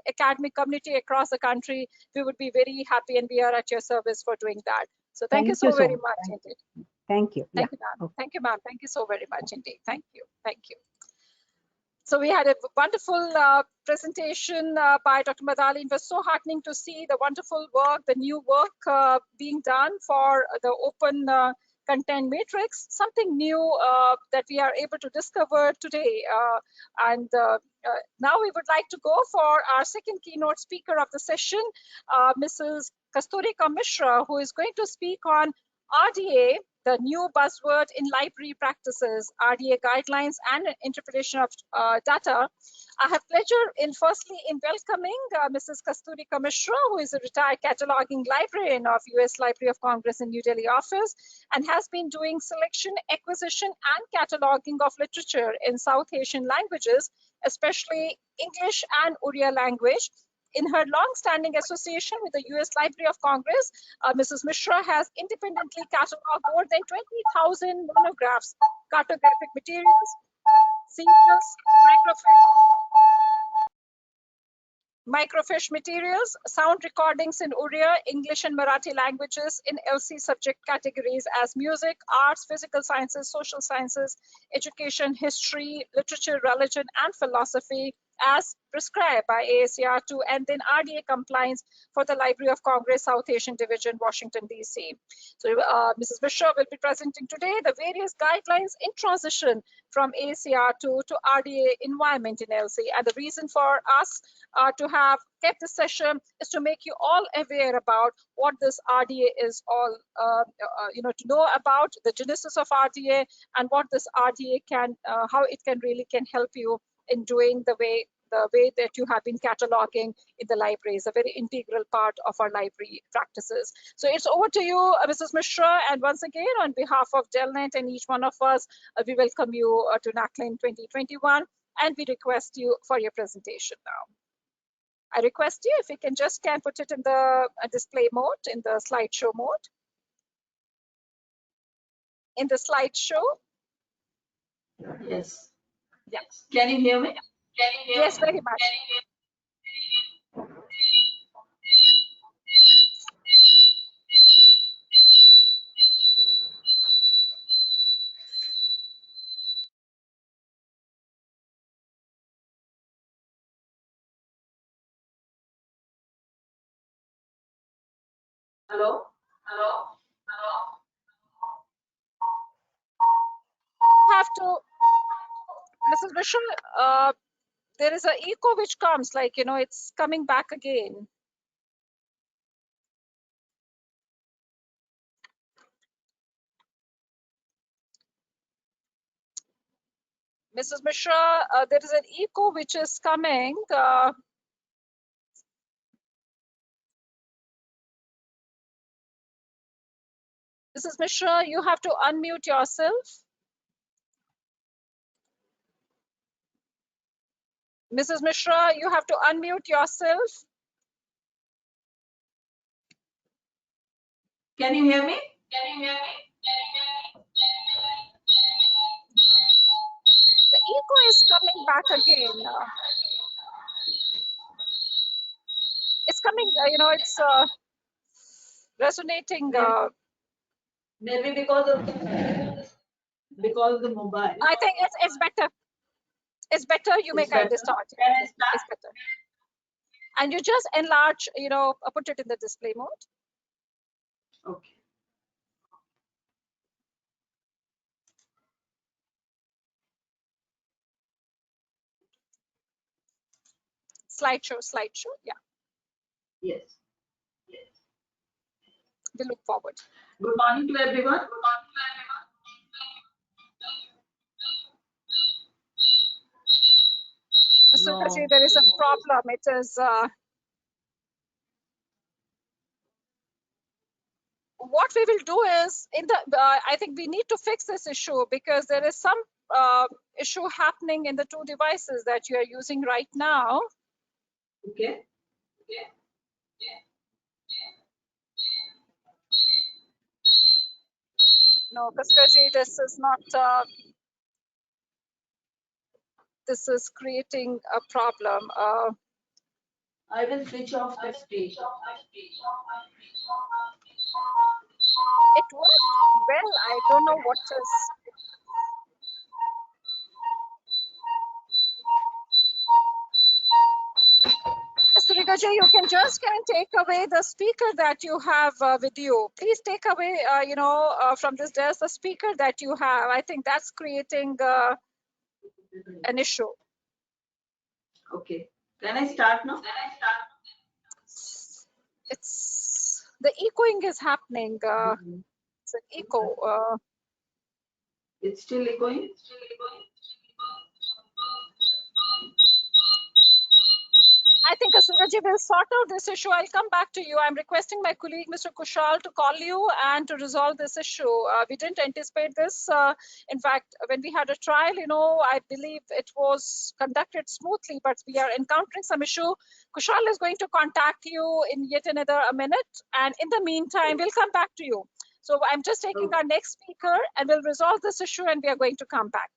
academic community across the country, we would be very happy, and we are at your service for doing that. So thank you so very much indeed. Thank you. Thank you, ma'am. Thank you, ma'am. Thank you so very much indeed. Thank you. Thank you. So we had a wonderful presentation by Dr. Madali. It was so heartening to see the wonderful work, the new work being done for the open content matrix, something new that we are able to discover today. Now we would like to go for our second keynote speaker of the session, Mrs. Kasturika Mishra, who is going to speak on RDA, the new buzzword in library practices, RDA guidelines and interpretation of data. I have pleasure in firstly in welcoming Mrs. Kasturika Mishra, who is a retired cataloging librarian of US Library of Congress in New Delhi office and has been doing selection, acquisition and cataloging of literature in South Asian languages, especially English and Oriya language. In her long-standing association with the US Library of Congress, Mrs. Mishra has independently cataloged more than 20,000 monographs, cartographic materials, serials, microfiche materials, sound recordings in Oriya, English and Marathi languages in LC subject categories as music, arts, physical sciences, social sciences, education, history, literature, religion, and philosophy as prescribed by AACR2, and then RDA compliance for the Library of Congress, South Asian Division, Washington, DC. So Mrs. Mishra will be presenting today the various guidelines in transition from AACR2 to RDA environment in LC. And the reason for us to have kept this session is to make you all aware about what this RDA is all, to know about the genesis of RDA and what this RDA can, how it can really can help you in doing the way that you have been cataloging in the library is a very integral part of our library practices. So it's over to you, Mrs. Mishra, and once again, on behalf of Delnet and each one of us, we welcome you to NACLIN 2021, and we request you for your presentation now. I request you if you can put it in the display mode, in the slideshow mode. In the slideshow. Yes. Yes. Can you hear me? Yes, very much. Hello? Have to, Mrs. Mishra, there is an echo which comes, like, it's coming back again. Mrs. Mishra, there is an echo which is coming. Mrs. Mishra, you have to unmute yourself. Mrs. Mishra, you have to unmute yourself. Can you hear me? The echo is coming back again. coming, it's resonating. Maybe because of the mobile. I think it's better. It's better. You may kindly start. Can I start? It's better. And you just enlarge, put it in the display mode. Okay. Slideshow, yeah. Yes. We look forward. Good morning to everyone. Mr. Kaji, there is a problem. It is what we will do is I think we need to fix this issue because there is some issue happening in the two devices that you are using right now. Okay. No, Kaskaji, this is not. This is creating a problem. I will switch off the stage. It worked well. I don't know what is. Mr. Rigaja, you can just take away the speaker that you have with you. Please take away, from this desk the speaker that you have. I think that's creating an issue. Okay. Can I start now? It's the echoing is happening. It's an echo. It's still echoing. I think Asuraji will sort out this issue. I'll come back to you. I'm requesting my colleague, Mr. Kushal, to call you and to resolve this issue. We didn't anticipate this. In fact, when we had a trial, I believe it was conducted smoothly, but we are encountering some issue. Kushal is going to contact you in yet another minute. And in the meantime, we'll come back to you. So I'm just taking our next speaker and we'll resolve this issue and we are going to come back.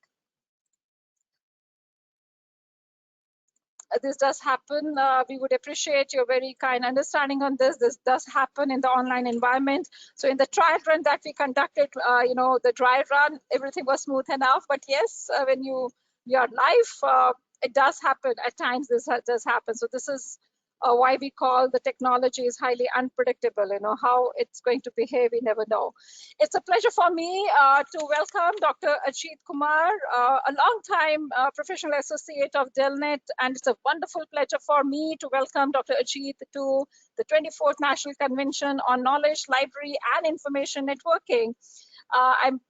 This does happen. We would appreciate your very kind understanding on this. This does happen in the online environment. So in the trial run that we conducted, the dry run, everything was smooth enough. But yes, when you are live, it does happen at times. This does happen. So this is why we call the technology is highly unpredictable. How it's going to behave, we never know. It's a pleasure for me to welcome Dr. Ajit Kumar, a long-time professional associate of Delnet, and it's a wonderful pleasure for me to welcome Dr. Ajit to the 24th National Convention on Knowledge, Library, and Information Networking. I'm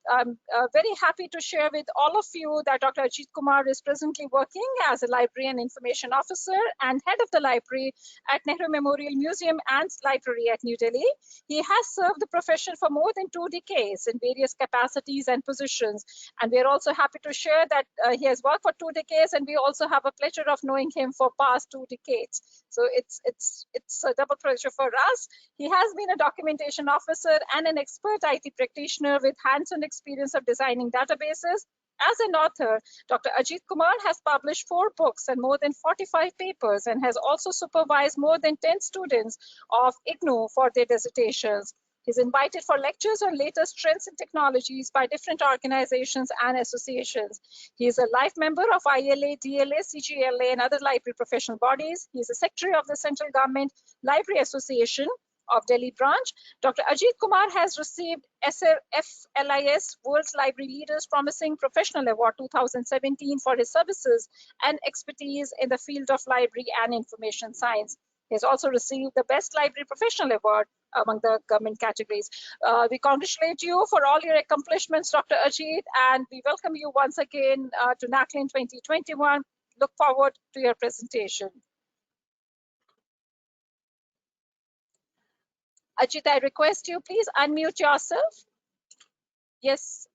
very happy to share with all of you that Dr. Ajit Kumar is presently working as a library and information officer and head of the library at Nehru Memorial Museum and Library at New Delhi. He has served the profession for more than 2 decades in various capacities and positions. And we're also happy to share that he has worked for 2 decades, and we also have a pleasure of knowing him for past 2 decades. So it's a double pleasure for us. He has been a documentation officer and an expert IT practitioner with hands-on experience of designing databases. As an author, Dr. Ajit Kumar has published 4 books and more than 45 papers and has also supervised more than 10 students of IGNOU for their dissertations. He's invited for lectures on latest trends and technologies by different organizations and associations. He is a life member of ILA, DLA, CGLA, and other library professional bodies. He is a secretary of the Central Government Library Association of Delhi branch. Dr. Ajit Kumar has received SRFLIS World's Library Leaders Promising Professional Award 2017 for his services and expertise in the field of library and information science. He has also received the Best Library Professional Award among the government categories. We congratulate you for all your accomplishments, Dr. Ajit, and we welcome you once again to NACLIN 2021. Look forward to your presentation. Ajit, I request you, please unmute yourself. Yes.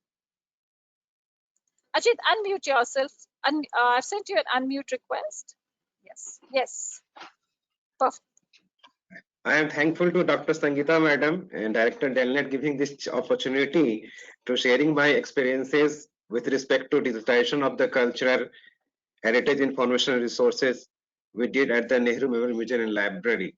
Ajit, unmute yourself. I've sent you an unmute request. Yes. Yes. Perfect. I am thankful to Dr. Sangeeta Madam and Director Delnet giving this opportunity to sharing my experiences with respect to digitization of the cultural heritage information resources we did at the Nehru Memorial Museum and Library.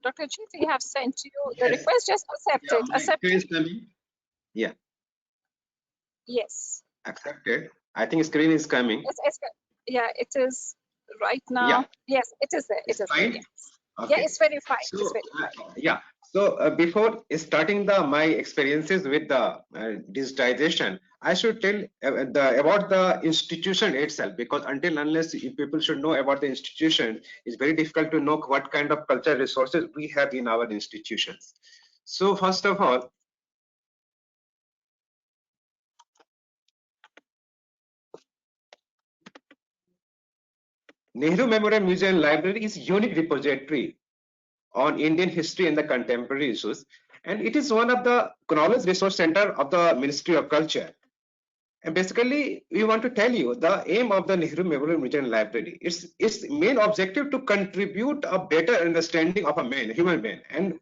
Dr. Jeet, we have sent you the Yes. request. Just accept Yeah, it. my Accept screen it. is coming. Yeah, Yes. accepted. I think screen is coming. Yeah, it is right Yeah, now. Yes, it is there. It it's is there. fine. Yeah. Yeah, Okay. it's very fine. So It's very fine. yeah. So before starting my experiences with the digitization, I should tell about the institution itself, because until unless people should know about the institution, it's very difficult to know what kind of cultural resources we have in our institutions. So first of all, Nehru Memorial Museum Library is unique repository on Indian history and the contemporary issues, and it is one of the knowledge resource center of the Ministry of Culture. And basically, we want to tell you the aim of the Nehru Memorial Museum Library. Its main objective to contribute a better understanding of a man, human being, and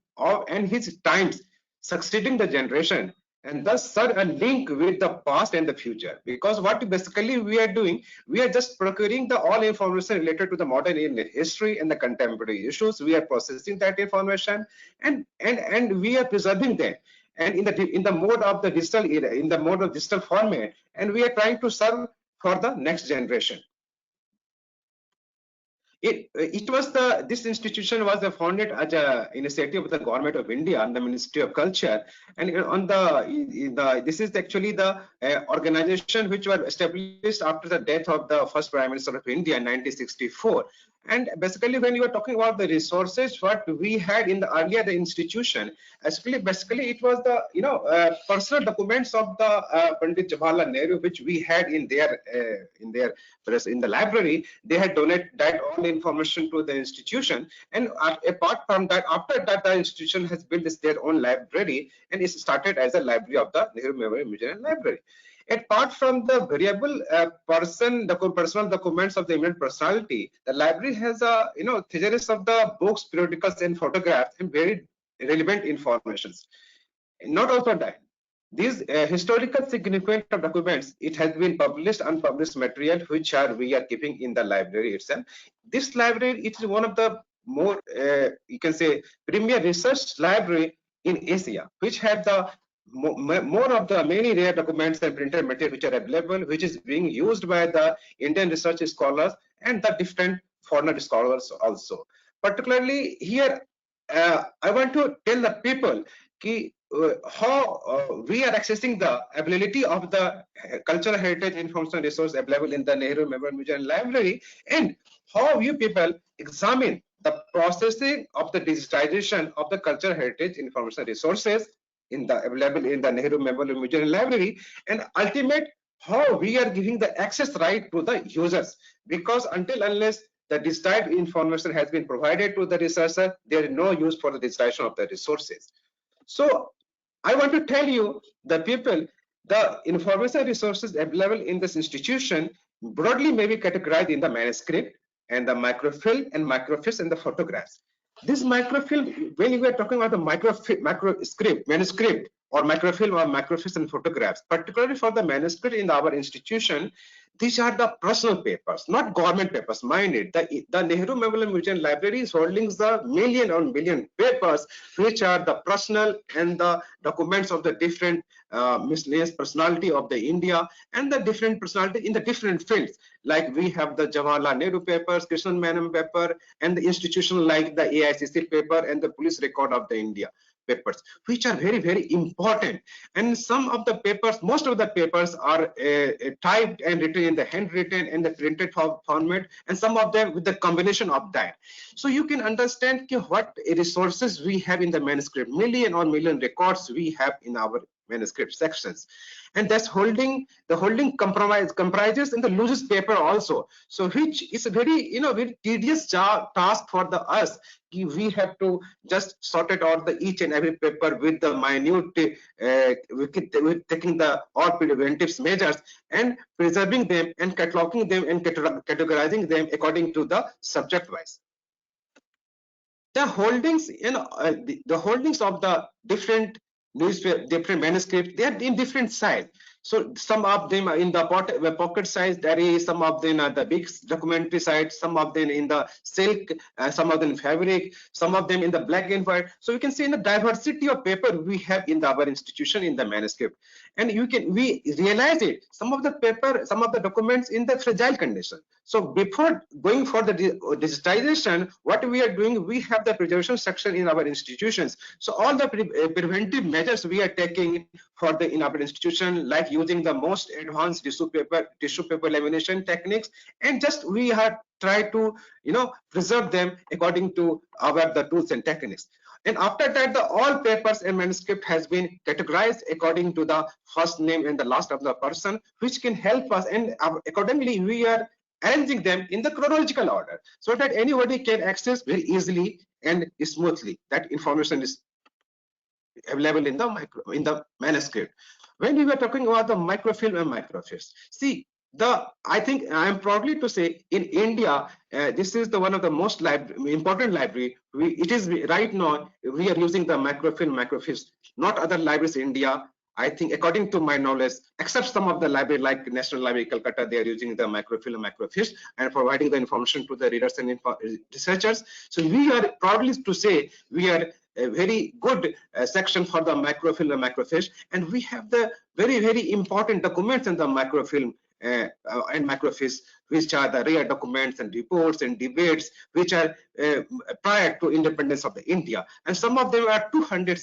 his times succeeding the generation, and thus serve a link with the past and the future. Because what basically we are doing, we are just procuring the all information related to the modern Indian history and the contemporary issues. We are processing that information, and we are preserving them, and in the mode of the digital era, in the mode of digital format, and we are trying to serve for the next generation. This institution was founded as an initiative of the government of India and the Ministry of Culture, and on this is actually the organization which was established after the death of the first Prime Minister of India in 1964. And basically, when you are talking about the resources, what we had in the earlier the institution, basically it was the personal documents of the Pandit Jawaharlal Nehru, which we had in the library. They had donated that all information to the institution, and apart from that, after that, the institution has built their own library, and it started as a library of the Nehru Memorial Museum Library. Apart from the variable personal documents of the eminent personality, the library has a thesaurus of the books, periodicals, and photographs, and very relevant informations. Not also that, these historical significant of documents, it has been published, unpublished material, which we are keeping in the library itself. This library, it is one of the more you can say premier research library in Asia, which had the more of the many rare documents and printed material which are available, which is being used by the Indian research scholars and the different foreign scholars also. Particularly here, I want to tell the people how we are accessing the ability of the cultural heritage information resource available in the Nehru Memorial Museum Library, and how you people examine the processing of the digitization of the cultural heritage information resources available in the Nehru Memorial Museum Library, and ultimate how we are giving the access right to the users, because until unless the digitized information has been provided to the researcher, there is no use for the digitization of the resources. So I want to tell you, the people, the information resources available in this institution broadly may be categorized in the manuscript and the microfilm and microfiche and the photographs. This microfilm, when you are talking about the manuscript or microfilm or microfiche and photographs, particularly for the manuscript in our institution, these are the personal papers, not government papers. Mind it, the Nehru Memorial Museum Library is holding the million on million papers, which are the personal and the documents of the different miscellaneous personality of the India and the different personality in the different fields. Like we have the Jawaharlal Nehru papers, Krishnan Menon paper, and the institution like the AICC paper and the police record of the India papers, which are very, very important. And some of the papers, most of the papers are typed and written in the handwritten and the printed format, and some of them with the combination of that. So you can understand what resources we have in the manuscript, million on million records we have in our manuscript sections. And that's the holding comprises in the loosest paper also, so which is a very very tedious task for us. We have to just sort it out each and every paper with the minute with taking the all preventive measures and preserving them and cataloging them and categorizing them according to the subject wise. The holdings, the holdings of the different newspaper, different manuscripts, they are in different size. So some of them are in the pocket size diary, some of them are the big documentary size, some of them in the silk, some of them fabric, some of them in the black and white. So you can see in the diversity of paper we have in our institution in the manuscript, and we realize it. Some of the paper, some of the documents in the fragile condition. So before going for the digitization, what we are doing, we have the preservation section in our institutions. So all the preventive measures we are taking for in our institution, like using the most advanced tissue paper lamination techniques, and just we have tried to preserve them according to the tools and techniques. And after that, all papers and manuscript has been categorized according to the first name and the last of the person, which can help us, and accordingly we are arranging them in the chronological order so that anybody can access very easily and smoothly. That information is available in the manuscript. When we were talking about the microfilm and microfiche, see, I think I am proudly to say in India, this is one of the most important library. It is right now we are using the microfilm, microfiche. Not other libraries in India, I think, according to my knowledge, except some of the library like National Library Calcutta, they are using the microfilm, microfiche and providing the information to the readers and researchers. So we are proudly to say we are a very good section for the microfilm and microfiche, and we have the very important documents in the microfilm and microfiche, which are the rare documents and reports and debates which are prior to independence of the India, and some of them are 200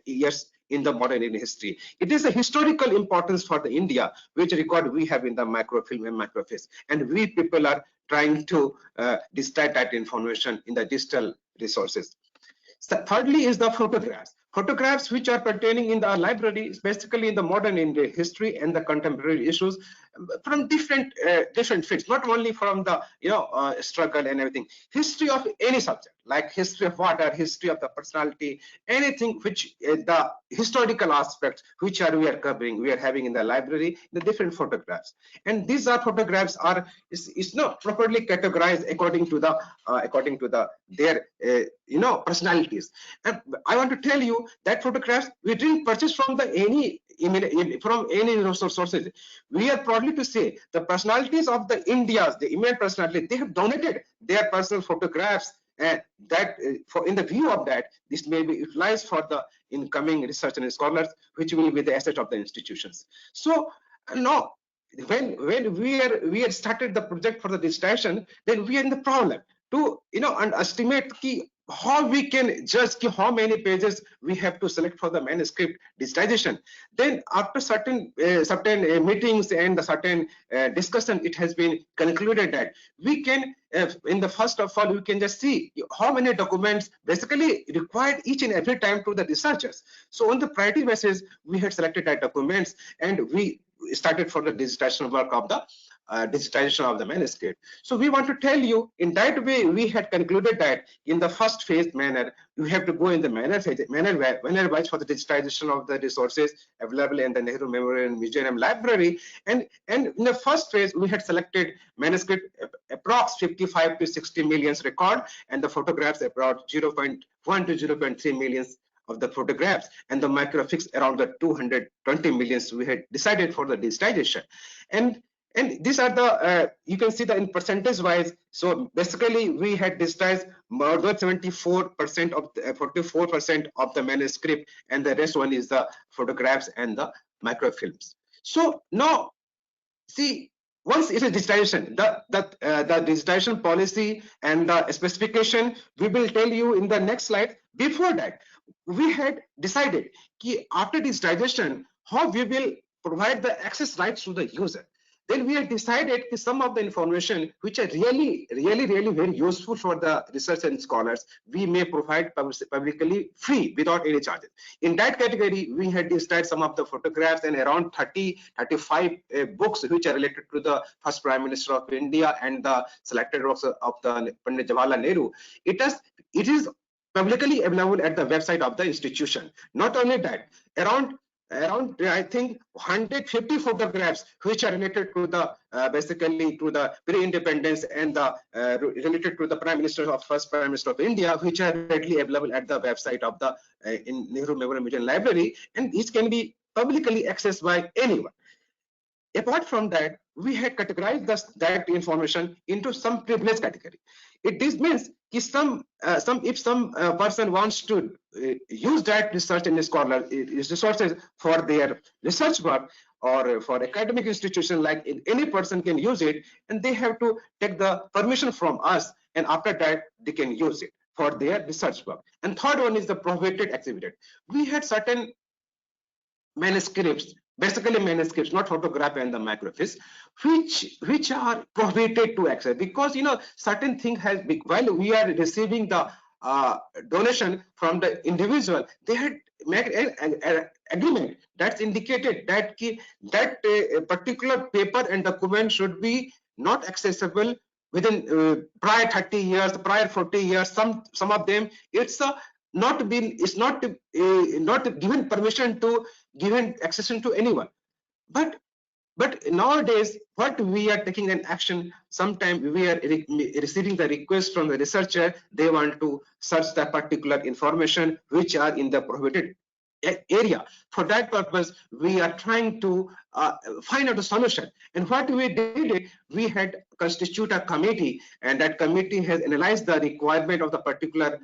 years in the modern Indian history. It is a historical importance for the India, which record we have in the microfilm and microfiche, and we people are trying to distill that information in the digital resources. So thirdly is the photographs. Photographs which are pertaining in the library, basically in the modern Indian history and the contemporary issues from different fields, not only from the struggle and everything. History of any subject, like history of water, history of the personality, anything which the historical aspects which we are covering, we are having in the library, the different photographs. And these photographs is not properly categorized according to their personalities. And I want to tell you that photographs we didn't purchase from any sources. We are proudly to say the personalities of the immense personality, they have donated their personal photographs, and that in the view of that, this may be utilized for the incoming research and scholars, which will be the asset of the institutions. So now, when we had started the project for the digitization, then we are in the problem to estimate how we can judge how many pages we have to select for the manuscript digitization. Then after certain meetings and the certain discussion, it has been concluded that we can in the first of all we can just see how many documents basically required each and every time to the researchers. So on the priority basis, we had selected that documents, and we started for the digitization work of the digitization of the manuscript. So we want to tell you, in that way we had concluded that in the first phase manner, you have to go in the manner wise for the digitization of the resources available in the Nehru Memorial Museum Library. And in the first phase, we had selected manuscript approx 55 to 60 million record, and the photographs about 0.1 to 0.3 million of the photographs, and the microfiche around the 220 millions we had decided for the digitization. And these are the you can see that in percentage wise. So basically we had digitized more than 74% of 44% of the manuscript, and the rest one is the photographs and the microfilms. So now see, once it is digitization, the digitization policy and the specification we will tell you in the next slide. Before that, we had decided after digitization how we will provide the access rights to the user. Then we have decided some of the information which are really very useful for the research and scholars, we may provide publicly free without any charges. In that category, we had digitized some of the photographs and around 35 books which are related to the first Prime Minister of India and the selected works of the Pandit Jawaharlal Nehru. It is publicly available at the website of the institution. Not only that, around I think 150 photographs which are related to the basically to the pre-independence and the related to the first Prime Minister of India, which are readily available at the website of the in Nehru Memorial Museum Library, and these can be publicly accessed by anyone. apart from that, we had categorized that information into some privilege category. This means if some person wants to use that research and scholar resources for their research work, or for academic institution, like any person can use it, and they have to take the permission from us, and after that they can use it for their research work. And third one is the prohibited exhibited. We had certain manuscripts, basically manuscripts, not photograph and the microfiche, which are prohibited to access, because certain thing has been, while we are receiving the donation from the individual, they had made an agreement that's indicated that particular paper and document should be not accessible within prior 30 years, prior 40 years. Some of them it's not given permission to given access to anyone. But nowadays, what we are taking an action, sometimes we are receiving the request from the researcher, they want to search the particular information which are in the prohibited area. For that purpose, we are trying to find out a solution. And what we did, we had constitute a committee, and that committee has analyzed the requirement of the particular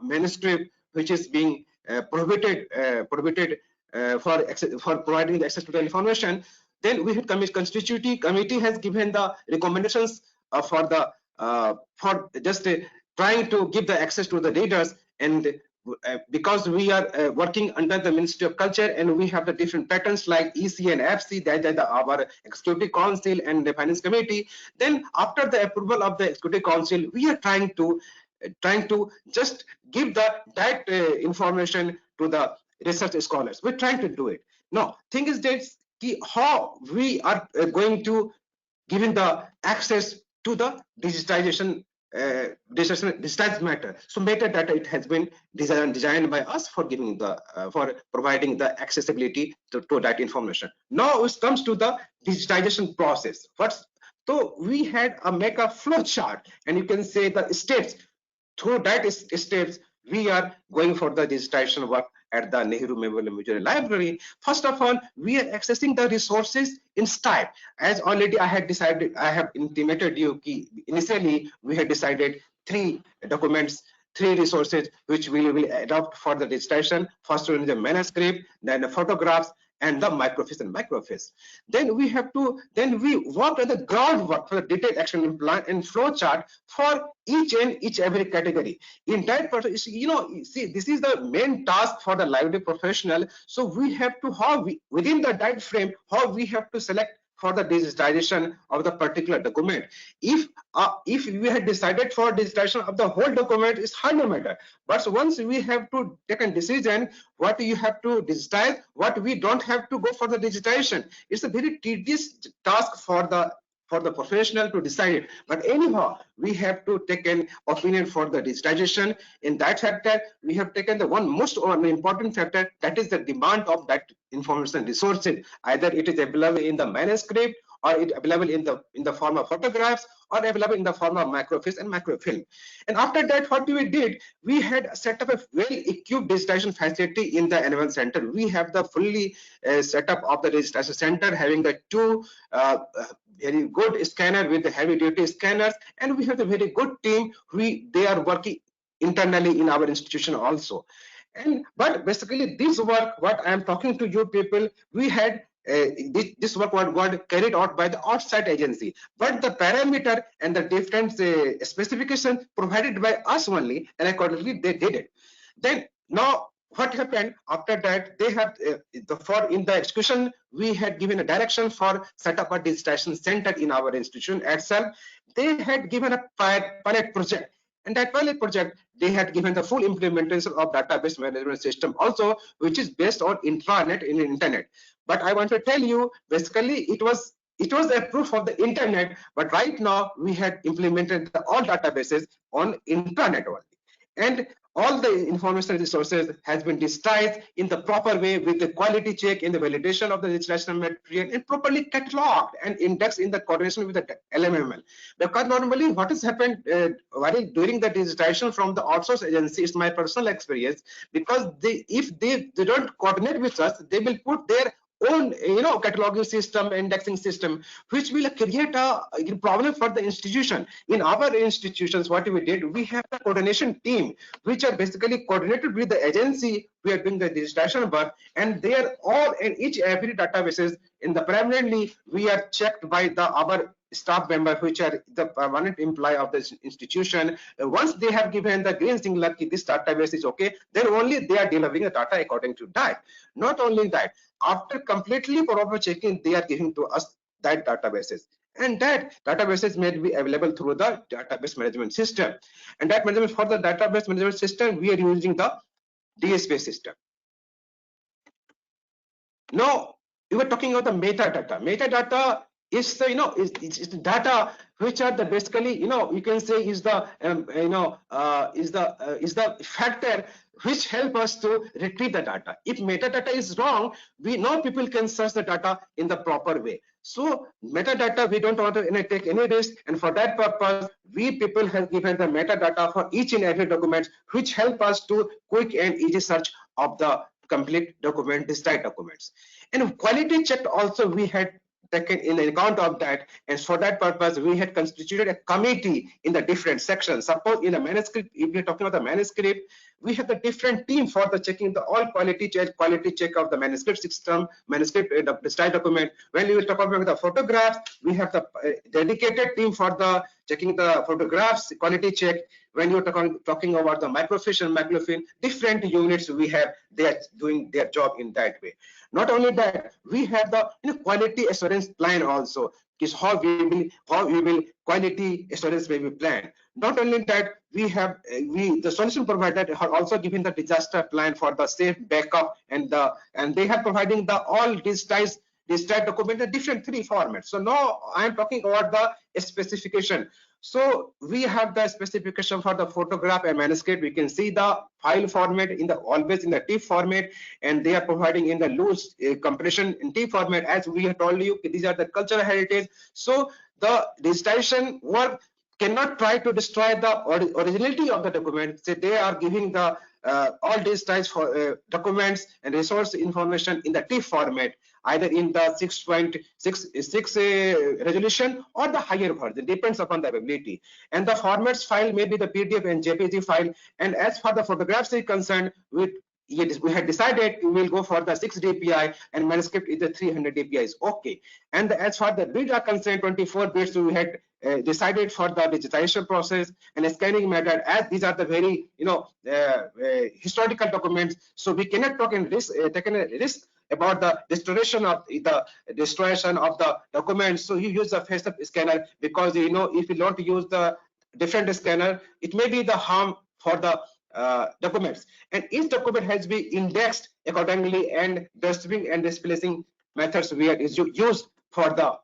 manuscript which is being prohibited for providing the access to the information. Then we had constitutive committee has given the recommendations for just trying to give the access to the readers. And because we are working under the Ministry of Culture, and we have the different patterns like EC and FC, that our Executive Council and the Finance Committee. Then after the approval of the Executive Council, we are trying to just give that information to the research scholars. We're trying to do it. Now, thing is that how we are going to giving the access to the digitization digitized matter. So metadata, it has been designed by us for giving the for providing the accessibility to that information. Now it comes to the digitization process. So we had make a flow chart, and you can say the steps. Through that steps, we are going for the digitization work at the Nehru Memorial Museum Library. First of all, we are accessing the resources in style. As already I had decided, I have intimated you, initially we had decided 3 documents, 3 resources which we will adopt for the digitization. First one is the manuscript, then the photographs, and the microfiche and microfiche. Then we worked on the groundwork for the detailed action plan and flow chart for each every category. In that process, see, this is the main task for the library professional. So we have to within the time frame, how we have to select for the digitization of the particular document. If we had decided for digitization of the whole document, is hardly matter. But once we have to take a decision what you have to digitize, what we don't have to go for the digitization, it's a very tedious task for the professional to decide it. But anyhow, we have to take an opinion for the digitization. In that factor, we have taken the one important factor, that is the demand of that information resources. Either it is available in the manuscript, or it available in the form of photographs, or available in the form of microfiche and microfilm. And after that, what we did, we had set up a well-equipped digitization facility in the Annual Center. We have the fully setup of the digitization center, having the 2 very good scanner with the heavy duty scanners, and we have a very good team. They are working internally in our institution also. But basically this work, what I am talking to you people, we had this work got carried out by the outside agency, but the parameter and the different specification provided by us only, and accordingly they did it. Then now what happened after that, they have in the execution, we had given a direction for set up a digitization center in our institution itself. They had given a pilot project, and that pilot project, they had given the full implementation of database management system also, which is based on intranet in the internet. But I want to tell you, basically it was a proof of the internet, but right now we had implemented all databases on intranet only. And all the information resources has been digitized in the proper way with the quality check and the validation of the digitization material, and properly cataloged and indexed in the coordination with the LMML. Because normally what has happened while during the digitization from the outsource agency, is my personal experience, because if they don't coordinate with us, they will put their own cataloging system, indexing system, which will create a problem for the institution. In our institutions, what we did, we have a coordination team which are basically coordinated with the agency we are doing the digitization work, and they are all in each every databases in the permanently we are checked by the our staff member, which are the permanent employee of this institution. Once they have given the green signal, this database is okay, then only they are delivering the data according to that. Not only that, after completely proper checking, they are giving to us that databases, and that databases may be available through the database management system. And that management, for the database management system, we are using the DSP system. Now we were talking about the metadata. Metadata is the is the data which are the basically you can say is the is the factor which help us to retrieve the data. If metadata is wrong, we know people can search the data in the proper way. So metadata, we don't want to take any risk, and for that purpose, we people have given the metadata for each and every document, which help us to quick and easy search of the complete document, digitized documents. And quality check also we had taken in account of that, and for that purpose we had constituted a committee in the different sections. Suppose in a manuscript, if we're talking about the manuscript, we have the different team for the checking the all quality check of the manuscript system, manuscript digitized document. When we will talk about the photographs, we have the dedicated team for the checking the photographs quality check. When you're talking about the microfiche and macrofilm, different units we have, they are doing their job in that way. Not only that, we have the quality assurance plan also, is how we will quality assurance may be planned. Not only that, we have the solution provider are also giving the disaster plan for the safe backup, and they have providing the all digitized document in different 3 formats. So now I am talking about the specification. So we have the specification for the photograph and manuscript. We can see the file format in the always in the TIFF format, and they are providing in the loose compression in TIFF format. As we have told you, these are the cultural heritage. So the digitization work cannot try to destroy the originality of the document. So they are giving the all digitized for documents and resource information in the TIFF format, either in the 6.66 resolution or the higher version, depends upon the availability. And the formats file may be the PDF and JPG file. And as far the photographs is concerned, we had decided we will go for the 6 dpi, and manuscript is the 300 dpi is okay. And as far the bits are concerned, 24 bits we had decided for the digitization process and scanning method, as these are the very historical documents, so we cannot talk in risk taken a risk about the destruction of the documents. So you use the face-up scanner, because if you don't use the different scanner, it may be the harm for the documents, and each document has been indexed accordingly, and dustbin and displacing methods we is used for the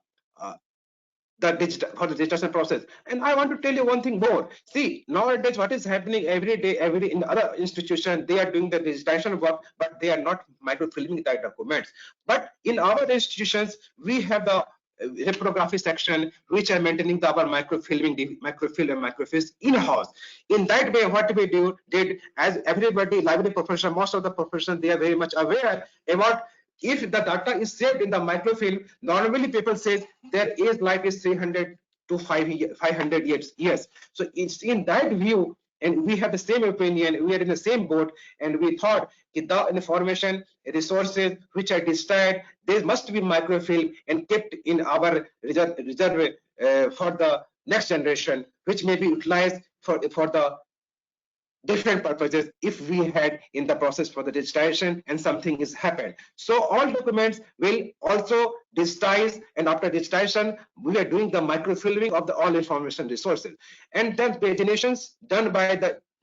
digitization process. And I want to tell you one thing more. See, nowadays what is happening every day, in other institutions, they are doing the digitization work, but they are not microfilming the documents. But in our institutions, we have the reprography section, which are maintaining our microfilm and microfiche in-house. In that way, what we did, as everybody, library professional, most of the professionals, they are very much aware about if the data is saved in the microfilm. Normally people say their age life is 300 to 500 years. So it's in that view, and we have the same opinion, we are in the same boat, and we thought the information resources which are destroyed, they must be microfilm and kept in our reserve for the next generation, which may be utilized for the different purposes if we had in the process for the digitization and something is happened. So all documents will also digitize, and after digitization we are doing the microfilming of the all information resources. And then paginations done by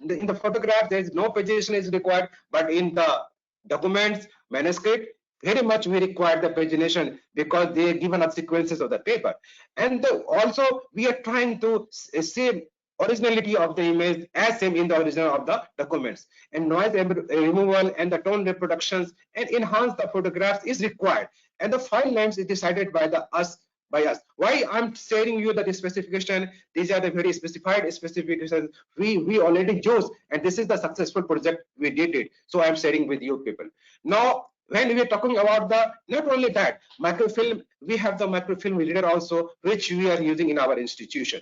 in the photograph, there is no pagination is required, but in the documents, manuscript, very much we require the pagination, because they are given us sequences of the paper. And also we are trying to save originality of the image as same in the original of the documents, and noise removal and the tone reproductions and enhance the photographs is required, and the file names is decided by us. Why I'm sharing you the specification? These are the very specified specifications we already use, and this is the successful project we did it, so I'm sharing with you people. Now when we are talking about the, not only that, microfilm, we have the microfilm reader also, which we are using in our institution.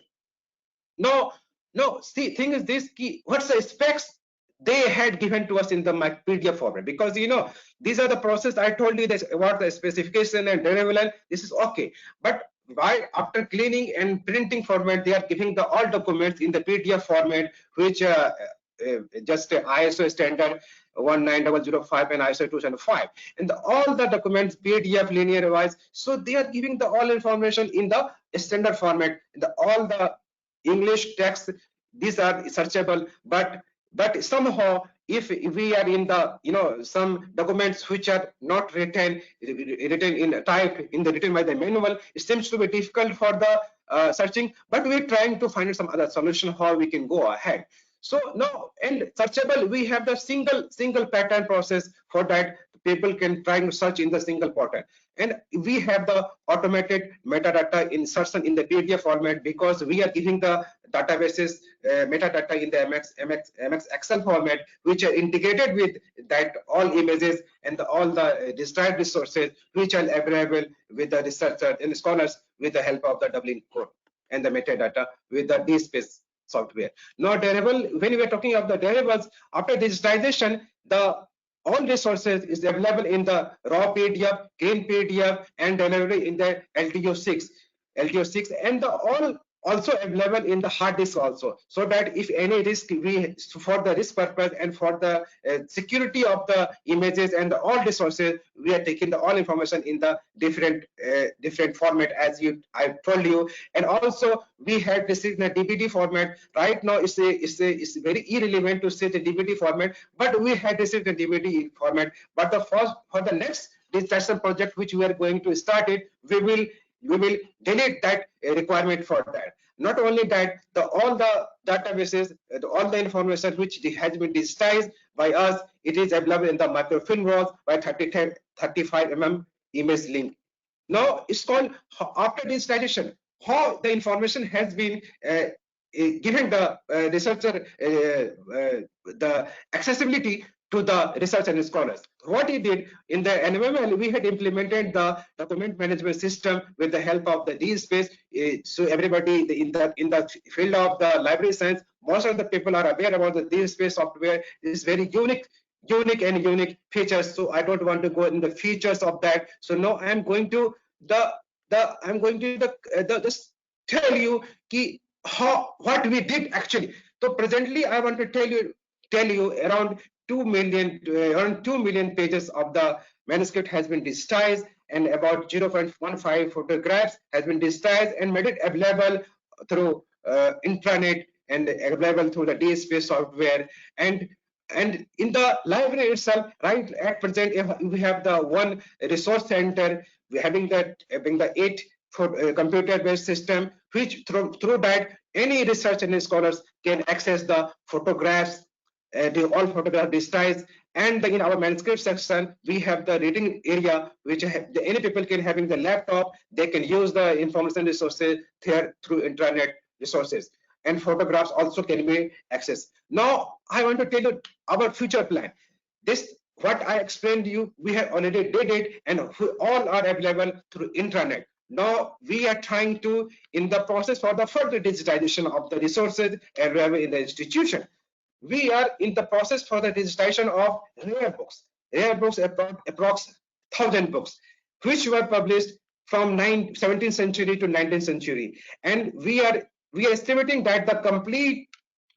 No, no, see, thing is this key, what's the specs they had given to us in the PDF format? Because you know, these are the process I told you this about the specification and deliverable, this is okay. But why after cleaning and printing format, they are giving the all documents in the PDF format, which just ISO standard 19005 and ISO 275, and all the documents PDF linear wise, so they are giving the all information in the standard format, all the English text, these are searchable, but somehow if we are in the, you know, some documents which are not written in type in the written by the manual, it seems to be difficult for the searching, but we're trying to find some other solution how we can go ahead. So now, and searchable, we have the single pattern process. For that, people can try to search in the single pattern, and we have the automated metadata insertion in the PDF format, because we are giving the databases metadata in the MX Excel format, which are integrated with that all images and all the described resources, which are available with the researchers and scholars with the help of the Dublin code and the metadata with the DSpace software. Now, deliverable, when we are talking of the deliverables, after digitization, the all resources is available in the raw PDF, clean PDF, and delivery in the LTO6, and the all also available in the hard disk also, so that if any risk, we for the risk purpose and for the security of the images and the all resources, we are taking the all information in the different format, as I told you. And also we had this in the DPT format. Right now it's very irrelevant to say the DPT format, but we had this in the DPT format. But the first, for the next digitization project which we are going to start it, we will delete that requirement for that. Not only that, all the databases, all the information which has been digitized by us, it is available in the microfilm RAW by 35 mm image link. Now it's called, after digitization, how the information has been given the researcher the accessibility to the research and scholars. What he did in the NMML, we had implemented the document management system with the help of the DSpace. So everybody in the field of the library science, most of the people are aware about the DSpace software. It is very unique features. So I don't want to go in the features of that. So now I'm going to just tell you what we did actually. So presently I want to tell you around 2 million pages of the manuscript has been digitized, and about 0.15 photographs has been digitized and made it available through intranet and available through the DSpace software. And in the library itself, right at present, we have the one resource center, we having the 8 computer-based system, which through that any researcher and scholars can access the photographs, all photographs digitized. And in our manuscript section, we have the reading area, which any people can having the laptop, they can use the information resources there through intranet resources, and photographs also can be accessed. Now I want to tell you our future plan. This, what I explained to you, we have already did it, and all are available through intranet. Now we are trying to, in the process for the further digitization of the resources available in the institution, we are in the process for the digitization of rare books approx 1,000 books, which were published from 17th century to 19th century, and we are estimating that the complete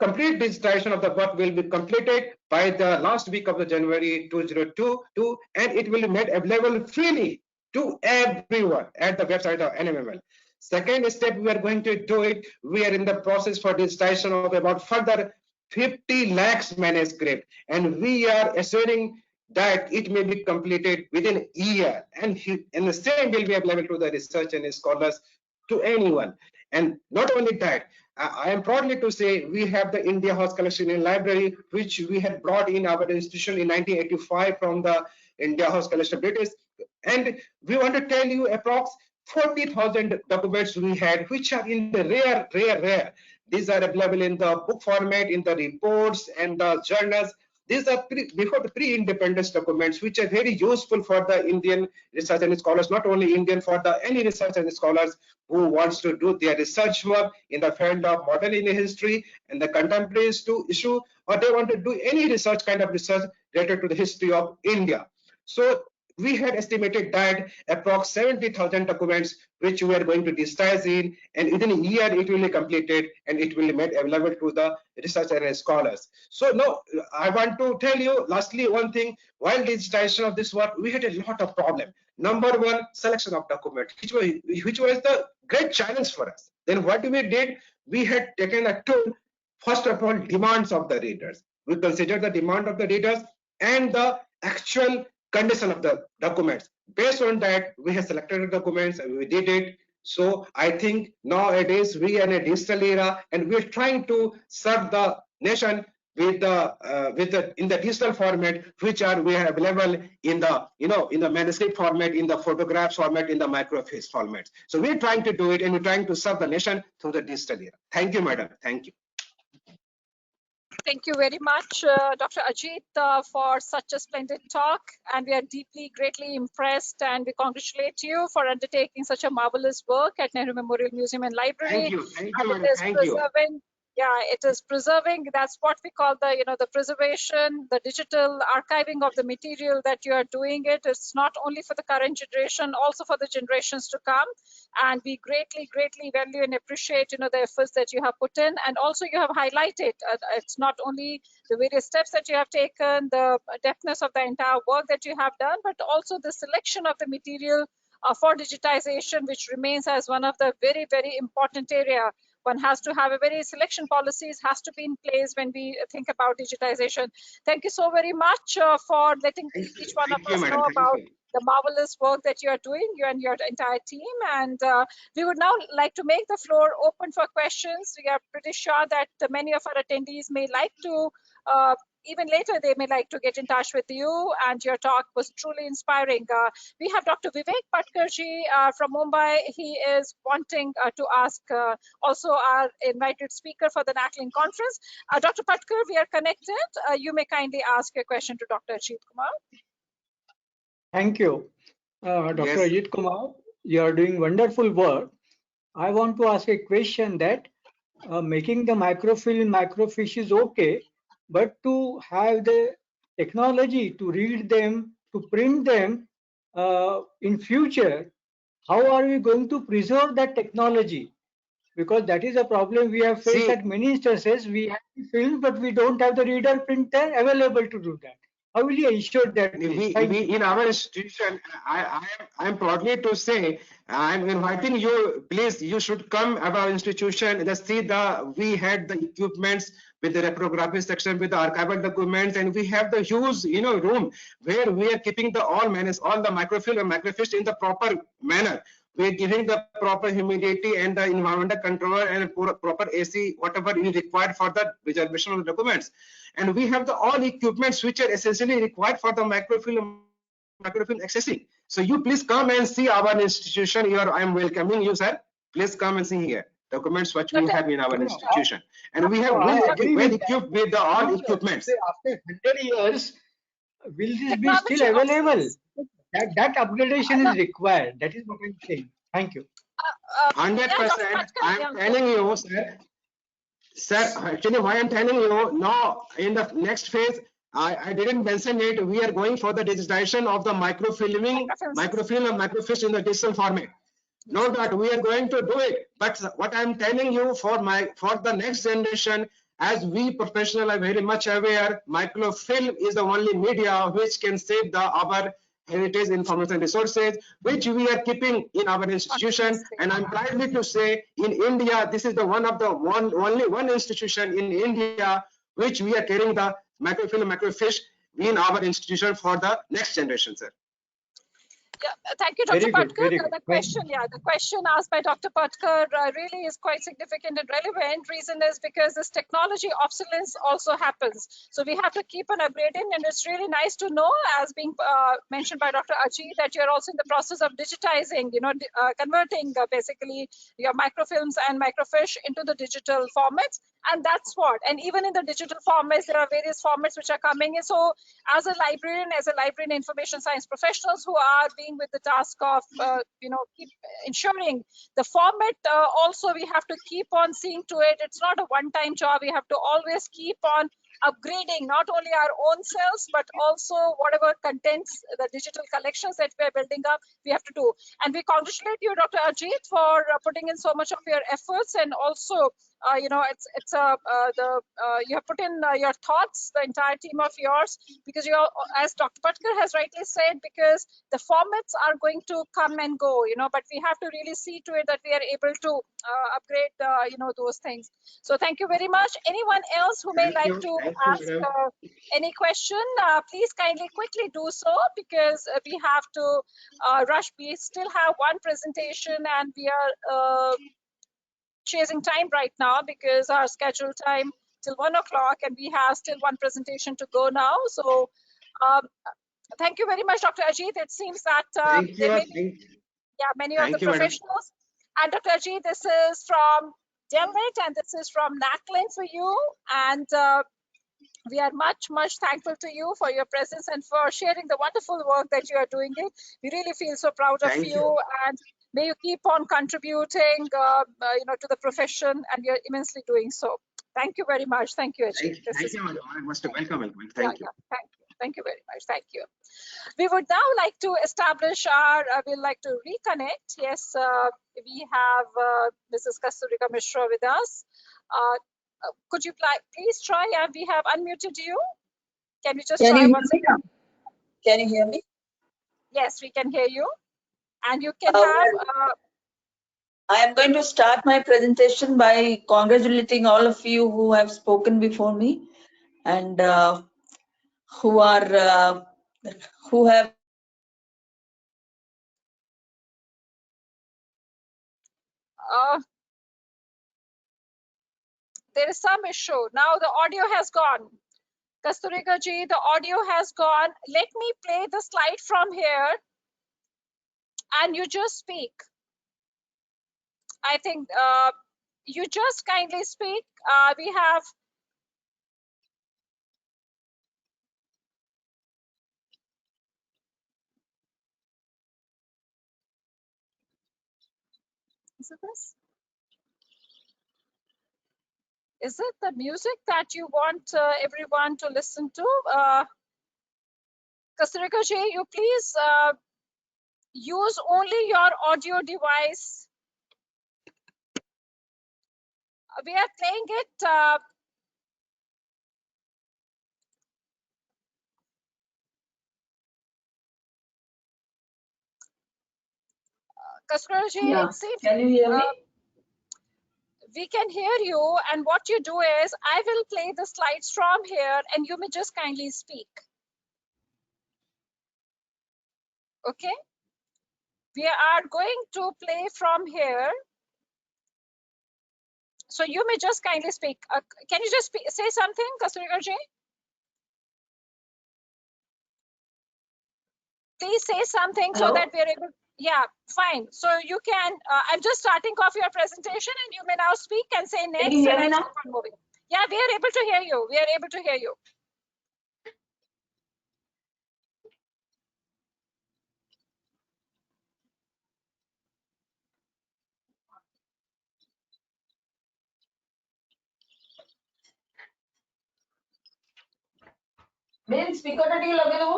digitization of the book will be completed by the last week of the January 2022, and it will be made available freely to everyone at the website of NMML. Second step, we are going to do it. We are in the process for digitization of about further 50 lakhs manuscript, and we are assuring that it may be completed within a year, and the same will be available to the research and scholars, to anyone. And not only that, I am proudly to say we have the India House Collection in Library, which we had brought in our institution in 1985 from the India House Collection British, and we want to tell you approx 40,000 documents we had, which are in the rare. These are available in the book format, in the reports and the journals, these are before the pre-independence documents, which are very useful for the Indian research and scholars, not only Indian, for the any research and scholars who wants to do their research work in the field of modern Indian history and the contemporary issue, or they want to do any research kind of research related to the history of India. So we had estimated that approx 70,000 documents which we are going to digitize in, and within a year it will be completed and it will be made available to the researchers and scholars. So now I want to tell you lastly one thing. While digitization of this work, we had a lot of problem. Number one, selection of document, which was the great challenge for us. Then what we did, we had taken a tool. First of all, demands of the readers. We considered the demand of the readers and the actual condition of the documents. Based on that, we have selected the documents and we did it. So I think nowadays we are in a digital era and we're trying to serve the nation with the in the digital format, which we are available in the in the manuscript format, in the photographs format, in the microfiche format. So we're trying to do it and we're trying to serve the nation through the digital era. Thank you, madam. Thank you. Thank you very much, Dr. Ajit, for such a splendid talk. And we are deeply, greatly impressed, and we congratulate you for undertaking such a marvelous work at Nehru Memorial Museum and Library. Thank you, madam. Thank you. Yeah, it is preserving. That's what we call the, the preservation, the digital archiving of the material that you are doing it. It's not only for the current generation, also for the generations to come. And we greatly, greatly value and appreciate, the efforts that you have put in. And also you have highlighted, it's not only the various steps that you have taken, the depthness of the entire work that you have done, but also the selection of the material for digitization, which remains as one of the very, very important area. One has to have a very selection policies has to be in place when we think about digitization. Thank you so very much for letting each one of us know about the marvelous work that you are doing, you and your entire team. And we would now like to make the floor open for questions. We are pretty sure that many of our attendees may like to even later, they may like to get in touch with you, and your talk was truly inspiring. We have Dr. Vivek Patkarji from Mumbai. He is wanting to ask also our invited speaker for the NACLIN conference. Dr. Patkar, we are connected. You may kindly ask your question to Dr. Ajit Kumar. Thank you. Dr. Ajit Kumar, you are doing wonderful work. I want to ask a question that making the microfilm, microfiche is okay, but to have the technology to read them, to print them in future, how are we going to preserve that technology? Because that is a problem we have faced at many instances. We have the film, but we don't have the reader printer available to do that. How will you ensure that? We in our institution, I am proudly to say, I'm inviting you. Please, you should come at our institution. Just see we had the equipments with the reprography section, with the archival documents, and we have the huge room where we are keeping all the microfilm and microfiche in the proper manner. We're giving the proper humidity and the environmental control and proper AC, whatever is required for the preservation of the documents. And we have all equipments which are essentially required for the microfilm accessing. So you please come and see our institution here. I am welcoming you, sir. Please come and see here documents which we have in our institution. And we have well equipped with all equipments. After 100 years, will this be still available? That upgradation is required. That is what I'm saying. Thank you. 100%. I'm telling you, sir. Sir, actually, why I'm telling you now, in the next phase, I didn't mention it. We are going for the digitization of the microfilm and microfiche in the digital format. Not that we are going to do it, but what I'm telling you for the next generation, as we professionals are very much aware, microfilm is the only media which can save our heritage information resources, which we are keeping in our institution. And I'm proudly to say, in India, this is the only one institution in India which we are carrying the microfilm and microfiche in our institution for the next generation, sir. Yeah, thank you, Dr. Very good, Patkar. very good. The question asked by Dr. Patkar really is quite significant and relevant. Reason is because this technology obsolescence also happens. So we have to keep on upgrading, and it's really nice to know, as being mentioned by Dr. Ajit, that you're also in the process of digitizing, converting basically your microfilms and microfiche into the digital formats. And that's what, and even in the digital formats, there are various formats which are coming in. So as a librarian information science professionals who are being with the task of, keep ensuring the format, also we have to keep on seeing to it. It's not a one-time job. We have to always keep on upgrading not only our own selves, but also whatever contents, the digital collections that we're building up, we have to do. And we congratulate you, Dr. Ajit, for putting in so much of your efforts, and also you have put in your thoughts, the entire team of yours, because as Dr. Patkar has rightly said, because the formats are going to come and go, but we have to really see to it that we are able to upgrade, those things. So thank you very much. Anyone else who may like to ask any question, please kindly quickly do so, because we have to rush. We still have one presentation, and we are chasing time right now because our scheduled time till 1 o'clock, and we have still one presentation to go now. So thank you very much, Dr. Ajit. It seems that there may be many of the professionals. And Dr. Ajit, this is from Delnet, and this is from NACLIN for you. And we are much thankful to you for your presence and for sharing the wonderful work that you are doing. We really feel so proud of you, and may you keep on contributing, to the profession, and you're immensely doing so. Thank you very much. Thank you, Ajit. Thank you, welcome. Thank you. Thank you very much. Thank you. We would now like to establish we'd like to reconnect. Yes, we have Mrs. Kasturika Mishra with us. Could you please try, and we have unmuted you. Can you just try once again? Can you hear me? Yes, we can hear you. And you can have... I am going to start my presentation by congratulating all of you who have spoken before me, and who have there is some issue. Now the audio has gone. Kasturika ji, the audio has gone. Let me play the slide from here, and you just speak. I think you just kindly speak. We have... Is it this? Is it the music that you want everyone to listen to? Kasturika ji, you please use only your audio device. We are playing it. Kasturika ji, it seems... Can you hear me? We can hear you, and what you do is I will play the slides from here, and you may just kindly speak. Okay? We are going to play from here. So you may just kindly speak. Can you just say something, Kasturika ji? Please say something. Hello? So that we are able... Yeah, fine. So you can... I'm just starting off your presentation, and you may now speak and say next. Can you hear me now? Keep on moving. Yeah, we are able to hear you. We are able to hear you. Main speaker ta ଟିକେ ଲଗେଇ ଦବ।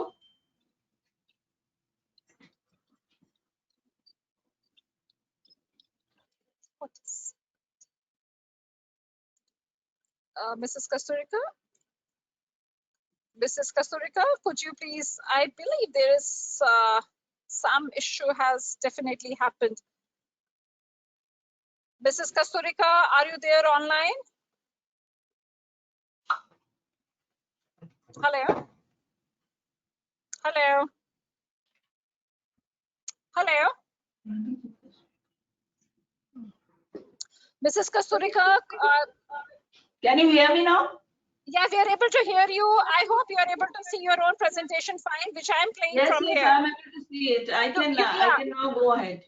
Mrs. Kasturika? Mrs. Kasturika, could you please... I believe there is some issue has definitely happened. Mrs. Kasturika, are you there online? Hello? Hello? Hello. Mrs. Kasturika, Can you hear me now? yeah, we are able to hear you. I hope you are able to see your own presentation fine, which I am playing Yes, from yes, here. I'm able to see it. I can now go ahead.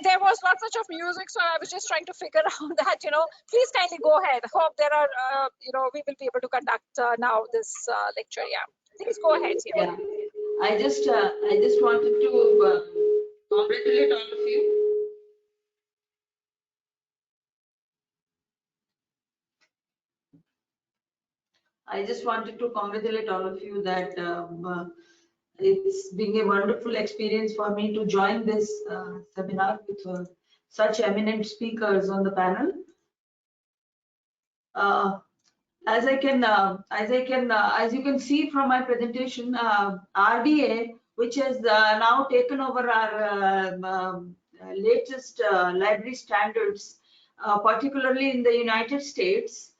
There was lots of music, so I was just trying to figure out that, please kindly go ahead. Hope there are, we will be able to conduct now this lecture. Yeah, please go ahead. Yeah, I just wanted to congratulate all of you. I just wanted to congratulate all of you that it's been a wonderful experience for me to join this seminar with such eminent speakers on the panel. As you can see from my presentation, RDA, which has now taken over our latest library standards, particularly in the United States.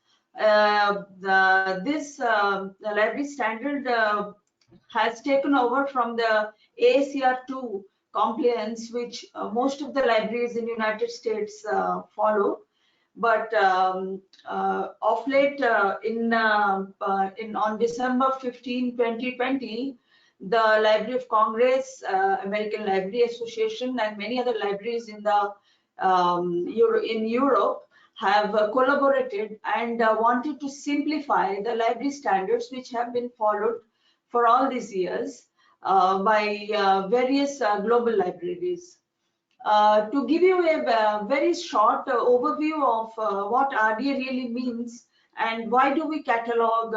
This library standard has taken over from the ACR2 compliance, which most of the libraries in United States follow. But of late, on December 15, 2020, the Library of Congress, American Library Association, and many other libraries in Europe have collaborated and wanted to simplify the library standards which have been followed for all these years by various global libraries. To give you a very short overview of what RDA really means and why do we catalog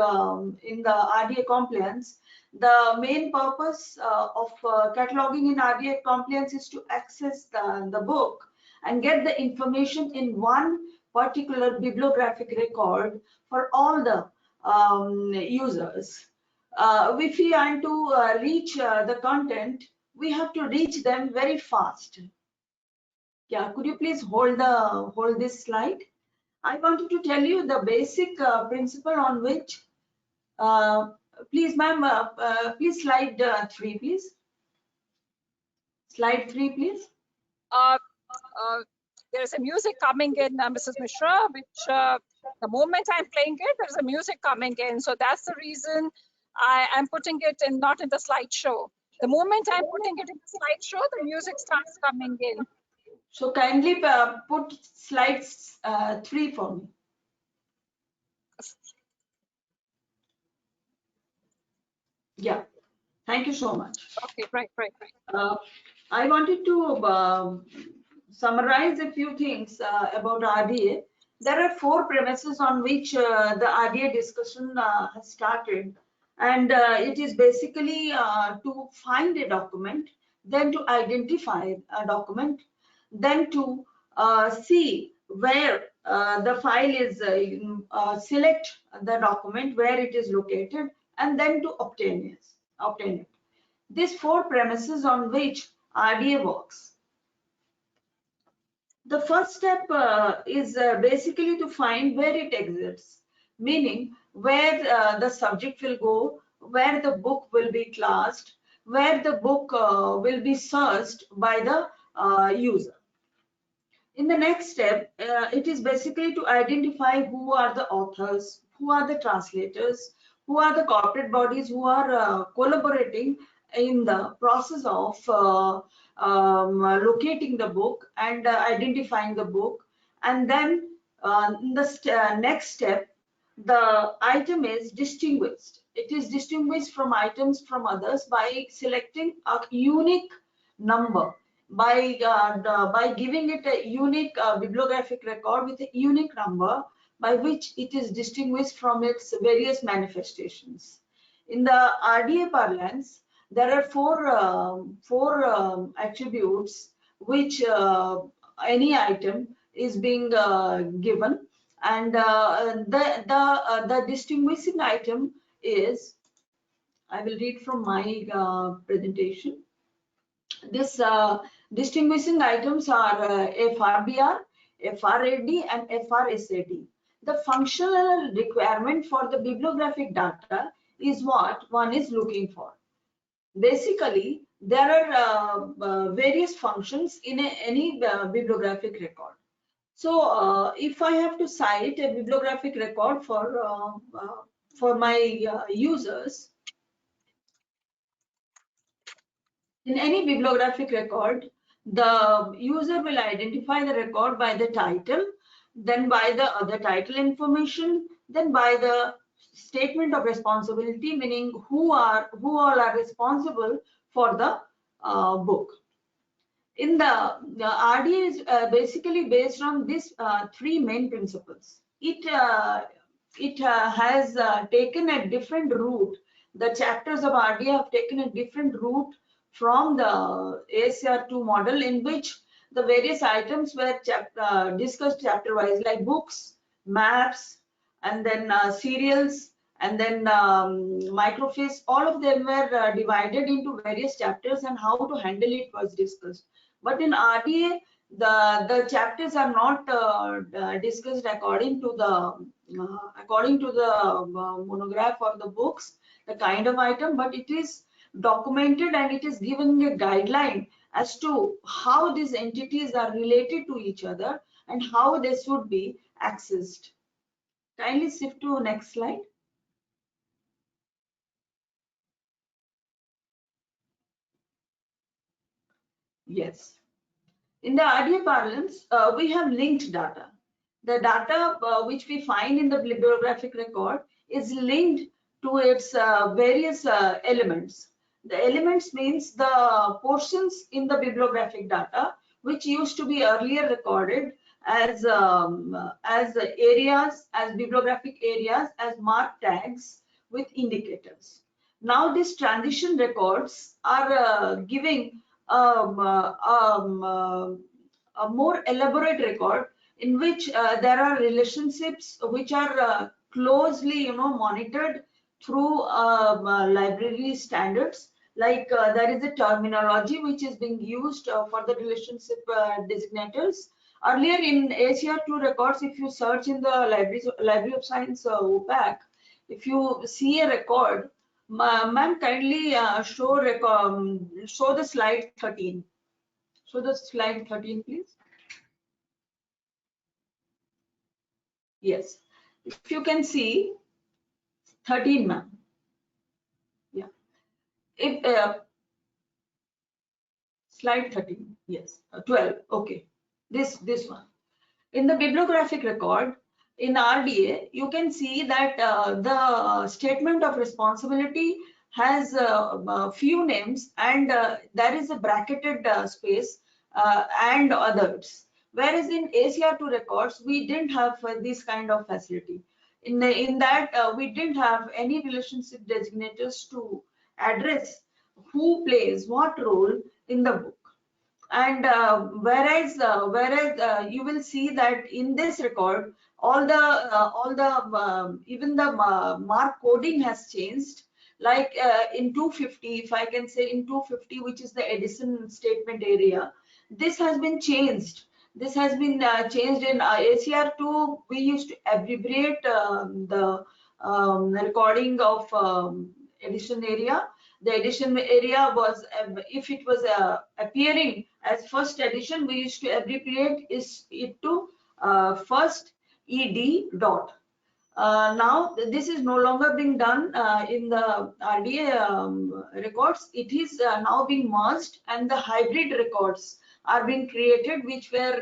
in the RDA compliance, the main purpose of cataloging in RDA compliance is to access the book and get the information in one particular bibliographic record for all the users. If we want to reach the content, we have to reach them very fast. Yeah, could you please hold this slide? I wanted to tell you the basic principle on which, please, ma'am, please slide 3, please. Slide 3, please. There is a music coming in, Mrs. Mishra, which the moment I'm playing it, there's a music coming in. So that's the reason I am putting it in, not in the slideshow. The moment I'm putting it in the slideshow, the music starts coming in. So kindly put slides 3 for me. Yeah, thank you so much. Okay, right. I wanted to summarize a few things about RDA. There are 4 premises on which the RDA discussion has started, and it is basically to find a document, then to identify a document, then to see where the file is, select the document where it is located, and then to obtain it. These 4 premises on which RDA works. The first step is basically to find where it exists, meaning where the subject will go, where the book will be classed, where the book will be searched by the user. In the next step, it is basically to identify who are the authors, who are the translators, who are the corporate bodies who are collaborating in the process of locating the book and identifying the book. And then in the next step, the item is distinguished. It is distinguished from items from others by selecting a unique number, by giving it a unique bibliographic record with a unique number by which it is distinguished from its various manifestations. In the RDA parlance, there are four attributes which any item is being given, and the distinguishing item is, I will read from my presentation. This distinguishing items are FRBR, FRAD, and FRSAD. The functional requirement for the bibliographic data is what one is looking for. Basically, there are various functions in any bibliographic record. So if I have to cite a bibliographic record for my users, in any bibliographic record, the user will identify the record by the title, then by the other title information, then by the statement of responsibility, meaning who all are responsible for the book. In the RDA is basically based on these three main principles. It has taken a different route. The chapters of RDA have taken a different route from the ASCR2 model, in which the various items were discussed chapter wise, like books, maps, and then serials, and then microfiche. All of them were divided into various chapters, and how to handle it was discussed. But in RDA, the chapters are not discussed according to the monograph or the books, the kind of item, but it is documented and it is given a guideline as to how these entities are related to each other and how they should be accessed. Kindly shift to next slide. Yes. In the RDA parlance, we have linked data. The data which we find in the bibliographic record is linked to its various elements. The elements means the portions in the bibliographic data which used to be earlier recorded as areas, as bibliographic areas, as mark tags with indicators. Now these transition records are giving a more elaborate record in which there are relationships which are closely monitored through library standards. Like there is a terminology which is being used for the relationship designators. Earlier in ACR2 records, if you search in the Library of Science OPAC, if you see a record, ma'am, kindly show the slide 13. Show the slide 13, please. Yes, if you can see 13, ma'am. Yeah. If slide 13, yes, 12. Okay, this one. In the bibliographic record in RDA, you can see that the statement of responsibility has a few names, and there is a bracketed space and others. Whereas in ACR2 records, we didn't have this kind of facility. In that, we didn't have any relationship designators to address who plays what role in the book. And whereas you will see that in this record, even the mark coding has changed. Like in 250, if I can say in 250, which is the Edison statement area, this has been changed. This has been changed in ACR2. We used to abbreviate the recording of Edison area. The edition area was, if it was appearing as first edition, we used to abbreviate it to first ed dot. Now this is no longer being done in the RDA records. It is now being merged, and the hybrid records are being created, which were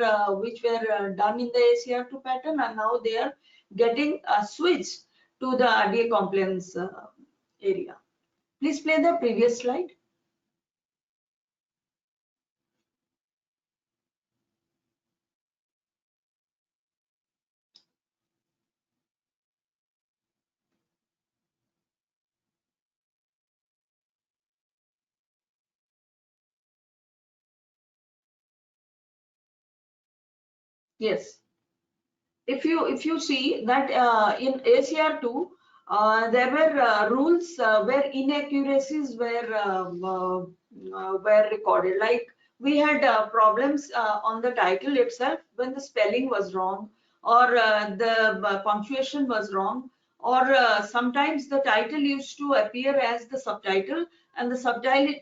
done in the ACR2 pattern, and now they are getting switched to the RDA compliance area. Please play the previous slide. Yes. If you see that in ACR2, there were rules where inaccuracies were recorded. Like we had problems on the title itself when the spelling was wrong, or the punctuation was wrong, or sometimes the title used to appear as the subtitle and the subtitle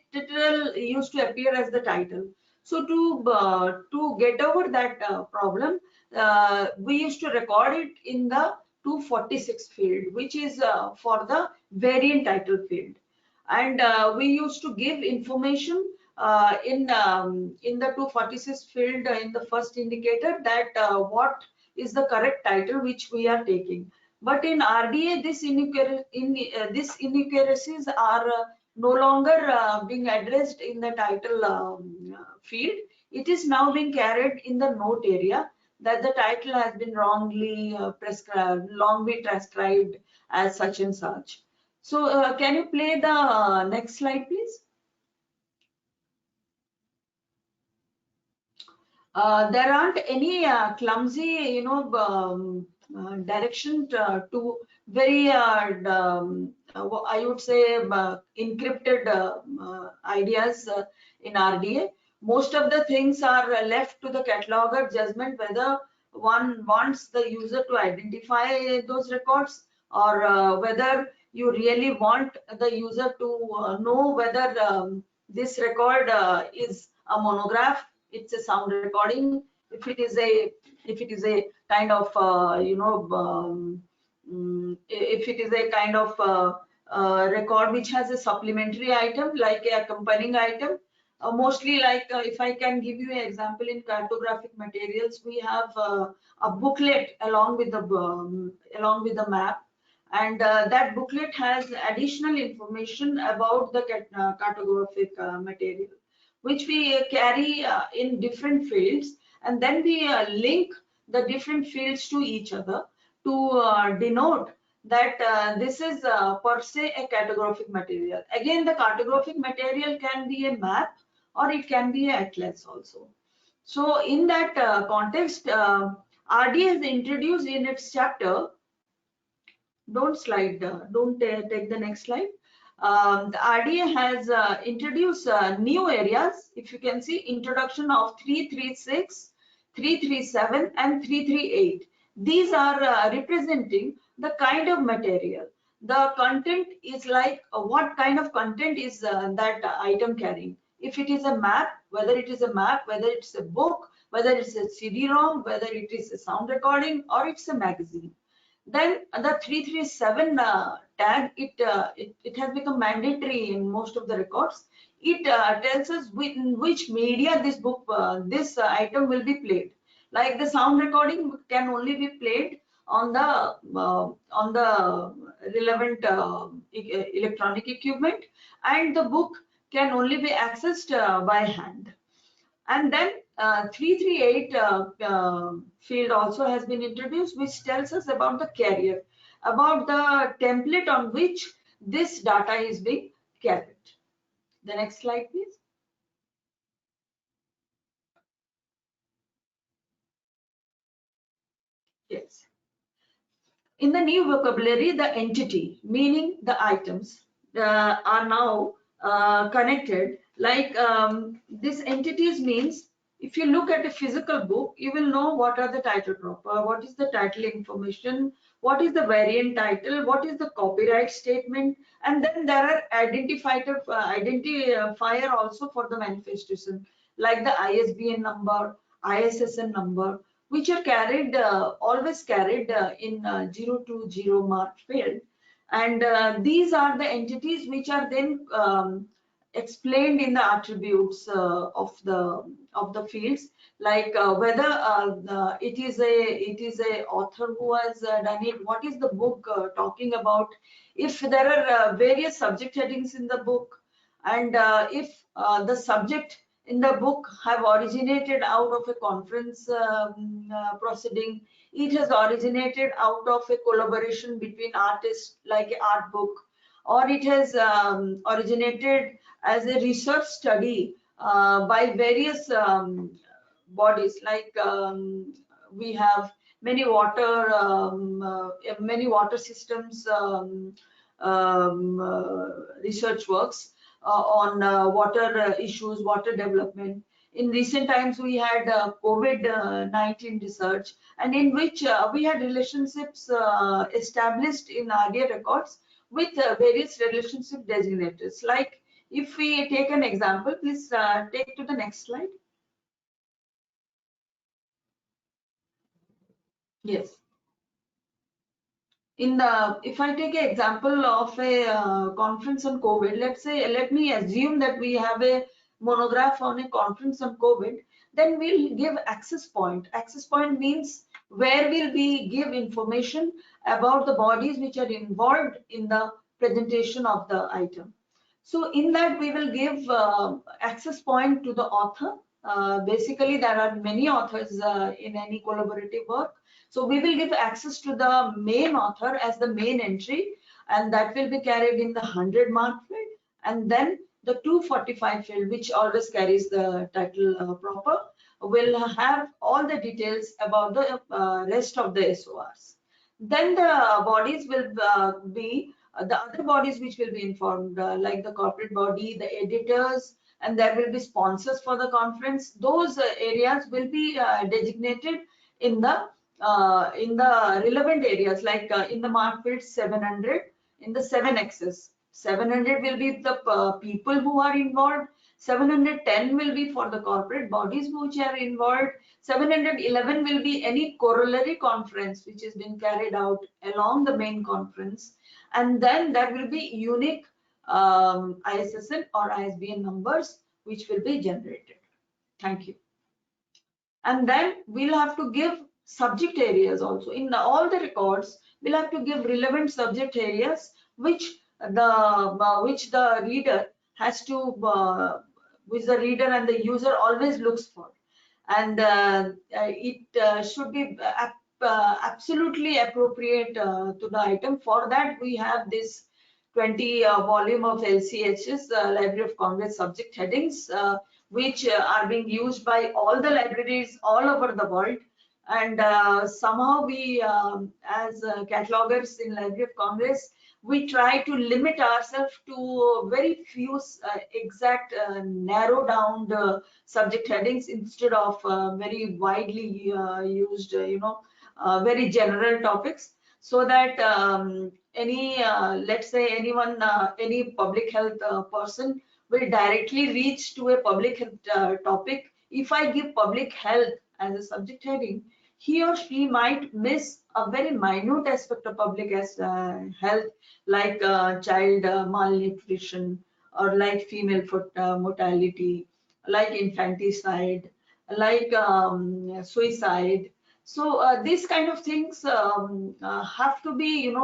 used to appear as the title. So to get over that problem, we used to record it in the 246 field, which is for the variant title field, and we used to give information in the 246 field in the first indicator that what is the correct title which we are taking. But in RDA, these inaccuracies are no longer being addressed in the title field. It is now being carried in the note area that the title has been wrongly transcribed as such and such. So can you play the next slide, please? There aren't any clumsy, direction to very, I would say, encrypted ideas in RDA. Most of the things are left to the cataloger judgment whether one wants the user to identify those records, or whether you really want the user to know whether this record is a monograph, it's a sound recording, if it is a kind of if it is a kind of record which has a supplementary item like a accompanying item. Mostly, like if I can give you an example, in cartographic materials we have a booklet along with the map, and that booklet has additional information about the cartographic material, which we carry in different fields, and then we link the different fields to each other to denote that this is per se a cartographic material. Again, the cartographic material can be a map or it can be an atlas also. So in that context, RD has introduced in its chapter, don't take the next slide. The RDA has introduced new areas. If you can see, introduction of 336, 337 and 338. These are representing the kind of material. The content is like what kind of content is that item carrying. If it is a map, whether it is a map, whether it's a book, whether it's a CD-ROM, whether it is a sound recording, or it's a magazine. Then the 337 tag, it has become mandatory in most of the records. It tells us in which media this this item will be played. Like the sound recording can only be played on the relevant electronic equipment, and the book can only be accessed by hand. And then 338 field also has been introduced, which tells us about the carrier, about the template on which this data is being carried. The next slide, please. Yes. In the new vocabulary, the entity, meaning the items, are now connected. Like this entities means, if you look at a physical book, you will know what are the title proper, what is the title information, what is the variant title, what is the copyright statement, and then there are identifier also for the manifestation, like the ISBN number, ISSN number, which are carried always carried in 020 mark field, and these are the entities which are then explained in the attributes of the fields, like whether it is a author who has done it, what is the book talking about, if there are various subject headings in the book, and if the subject in the book have originated out of a conference proceeding, it has originated out of a collaboration between artists, like an art book, or it has originated as a research study by various bodies, like we have many water systems research works on water issues, water development. In recent times, we had COVID-19 research, and in which we had relationships established in RDA records with various relationship designators. Like if we take an example, please take to the next slide. Yes. If I take an example of a conference on COVID, let me assume that we have a monograph on a conference on COVID, then we'll give access point. Access point means where will we give information about the bodies which are involved in the presentation of the item. So in that we will give access point to the author. Basically, there are many authors in any collaborative work. So we will give access to the main author as the main entry, and that will be carried in the 100-mark field, and then the 245 field, which always carries the title proper, will have all the details about the rest of the SORs. Then the bodies will be the other bodies which will be informed, like the corporate body, the editors, and there will be sponsors for the conference. Those areas will be designated in the relevant areas, like in the mark field 700, in the 7 axis. 700 will be the people who are involved. 710 will be for the corporate bodies which are involved. 711 will be any corollary conference which has been carried out along the main conference. And then there will be unique ISSN or ISBN numbers which will be generated. Thank you. And then we'll have to give subject areas also. In all the records, we'll have to give relevant subject areas which the reader has to, which the reader and the user always looks for. And it should be absolutely appropriate to the item. For that, we have this 20 volume of LCHs, Library of Congress subject headings, which are being used by all the libraries all over the world. And somehow we, as catalogers in Library of Congress, we try to limit ourselves to very few exact narrow down subject headings instead of very widely used, very general topics, so that any, let's say anyone, any public health person will directly reach to a public health topic. If I give public health as a subject heading, he or she might miss a very minute aspect of public health, like child malnutrition, or like female mortality, like infanticide, like suicide. So these kind of things have to be,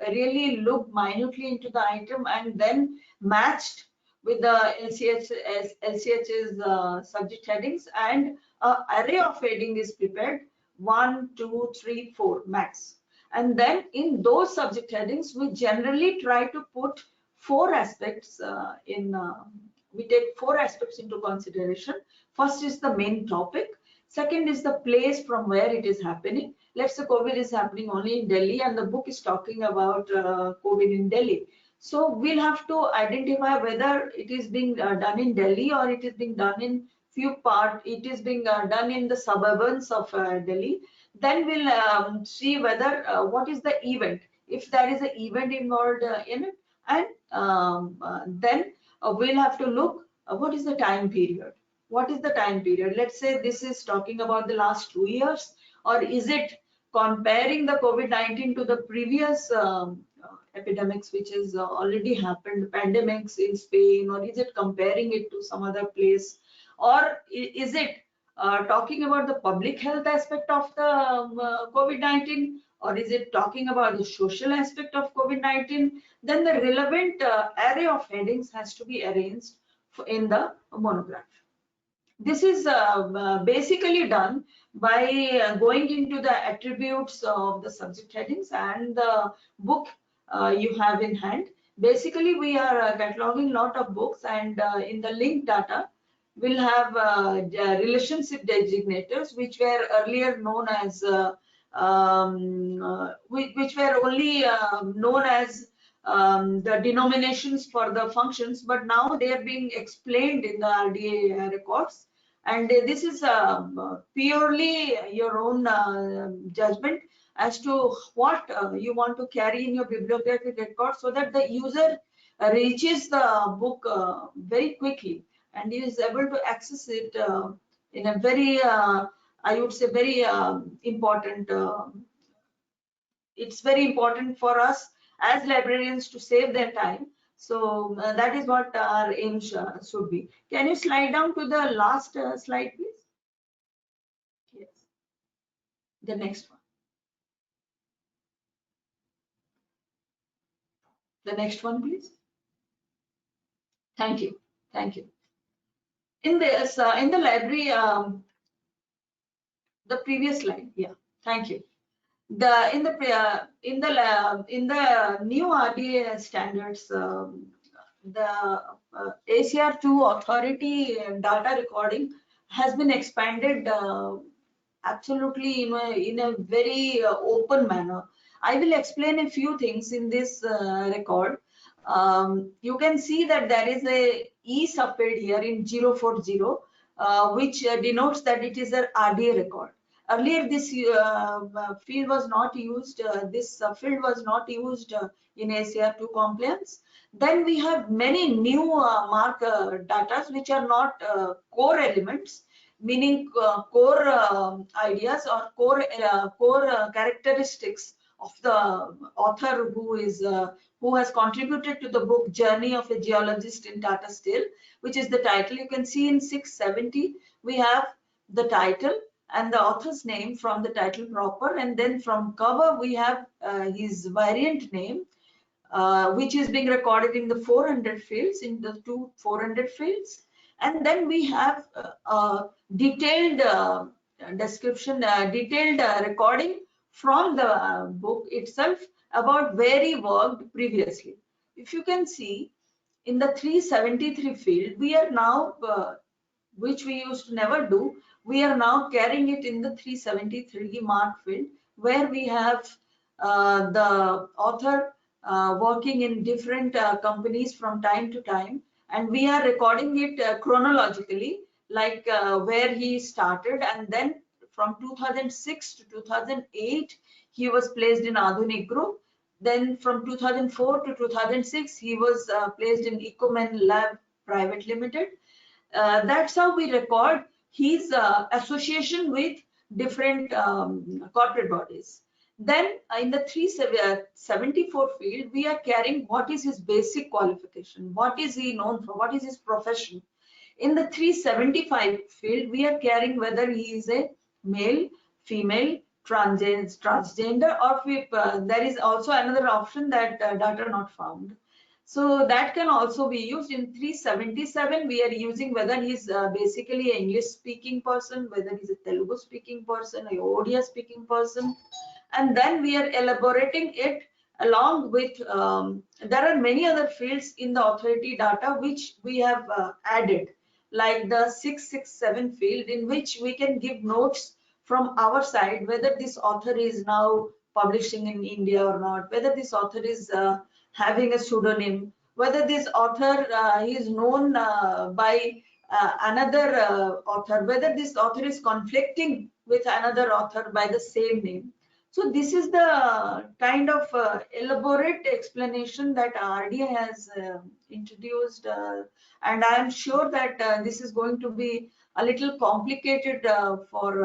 really looked minutely into the item and then matched with the LCH's subject headings, and an array of heading is prepared, 1, 2, 3, 4 max. And then in those subject headings, we generally try to put 4 aspects we take 4 aspects into consideration. First is the main topic. Second is the place from where it is happening. Let's say COVID is happening only in Delhi and the book is talking about COVID in Delhi. So we'll have to identify whether it is being done in Delhi or it is being done in few parts, it is being done in the suburbans of Delhi. Then we'll see whether what is the event, if there is an event involved in it, and then we'll have to look what is the time period. What is the time period? Let's say this is talking about the last 2 years, or is it comparing the COVID-19 to the previous epidemics which has already happened, pandemics in Spain, or is it comparing it to some other place, or is it talking about the public health aspect of the COVID-19, or is it talking about the social aspect of COVID-19? Then the relevant array of headings has to be arranged in the monograph. This is basically done by going into the attributes of the subject headings and the book you have in hand. Basically, we are cataloging lot of books, and in the link data, we'll have relationship designators, which were earlier known as, which were only known as the denominations for the functions, but now they are being explained in the RDA records. And this is purely your own judgment as to what you want to carry in your bibliographic record, so that the user reaches the book very quickly and is able to access it in a very, I would say, very important. It's very important for us as librarians to save their time. So that is what our aim should be. Can you slide down to the last slide, please? Yes. The next one. The next one, please. Thank you. Thank you. In this, in the library, the previous slide. Yeah. Thank you. In the new RDA standards, the ACR2 authority data recording has been expanded absolutely in a very open manner. I will explain a few things in this record. You can see that there is a E subfield here in 040, which denotes that it is an RDA record. Earlier, this field was not used. This field was not used in ACR2 compliance. Then we have many new mark data which are not core elements, meaning core ideas or core characteristics of the author who has contributed to the book Journey of a Geologist in Tata Steel, which is the title. You can see in 670 we have the title and the author's name from the title proper, and then from cover we have his variant name, which is being recorded in the 400 fields, in the two 400 fields. And then we have detailed description, detailed recording from the book itself about where he worked previously. If you can see in the 373 field, we are now, which we used to never do, we are now carrying it in the 373 mark field, where we have the author working in different companies from time to time, and we are recording it chronologically, like where he started, and then from 2006 to 2008 he was placed in Adhunik Group. Then from 2004 to 2006 he was placed in Ecomen Lab Private Limited. That's how we record his association with different corporate bodies. Then in the 374 field, we are carrying what is his basic qualification, what is he known for, what is his profession. In the 375 field, we are carrying whether he is a male, female, transgender, or there is also another option that data not found. So that can also be used. In 377, we are using whether he's basically an English speaking person, whether he's a Telugu speaking person, a Odia speaking person. And then we are elaborating it along with, there are many other fields in the authority data which we have added, like the 667 field, in which we can give notes from our side, whether this author is now publishing in India or not, whether this author is having a pseudonym, whether this author is known by another author, whether this author is conflicting with another author by the same name. So this is the kind of elaborate explanation that RDA has introduced, and I am sure that this is going to be a little complicated for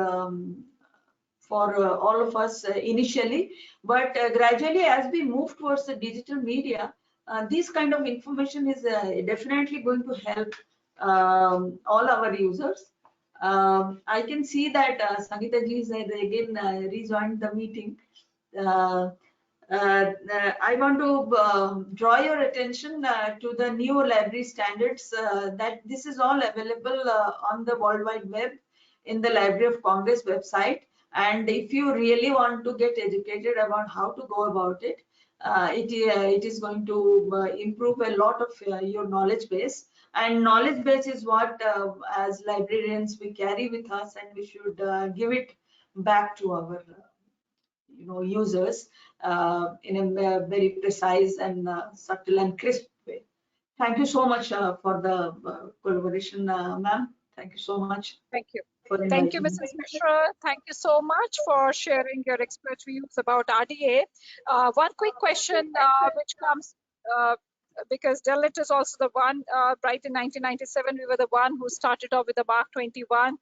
all of us initially, but gradually as we move towards the digital media, this kind of information is definitely going to help all our users. I can see that Sangeeta ji has again rejoined the meeting. I want to draw your attention to the new library standards, that this is all available on the World Wide Web in the Library of Congress website. And if you really want to get educated about how to go about it, it is going to improve a lot of your knowledge base. And knowledge base is what, as librarians, we carry with us, and we should give it back to our users in a very precise and subtle and crisp way. Thank you so much for the collaboration, ma'am. Thank you so much. Thank you. For Thank you, inviting me. Mrs. Mishra. Thank you so much for sharing your expert views about RDA. One quick question which comes because Delnet is also the one, right in 1997, we were the one who started off with the Mark 21.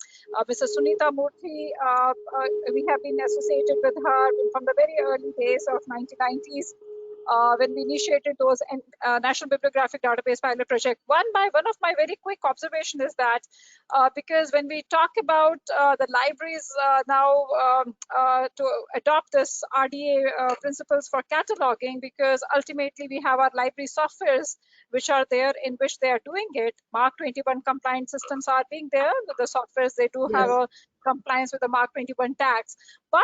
Mrs. Sunita Murthy, we have been associated with her from the very early days of 1990s. When we initiated those National Bibliographic Database Pilot Project. One of my very quick observation is that because when we talk about the libraries now to adopt this RDA principles for cataloging, because ultimately we have our library softwares which are there in which they are doing it. Mark 21 compliant systems are being there. The softwares, they do have a compliance with the Mark 21 tags. But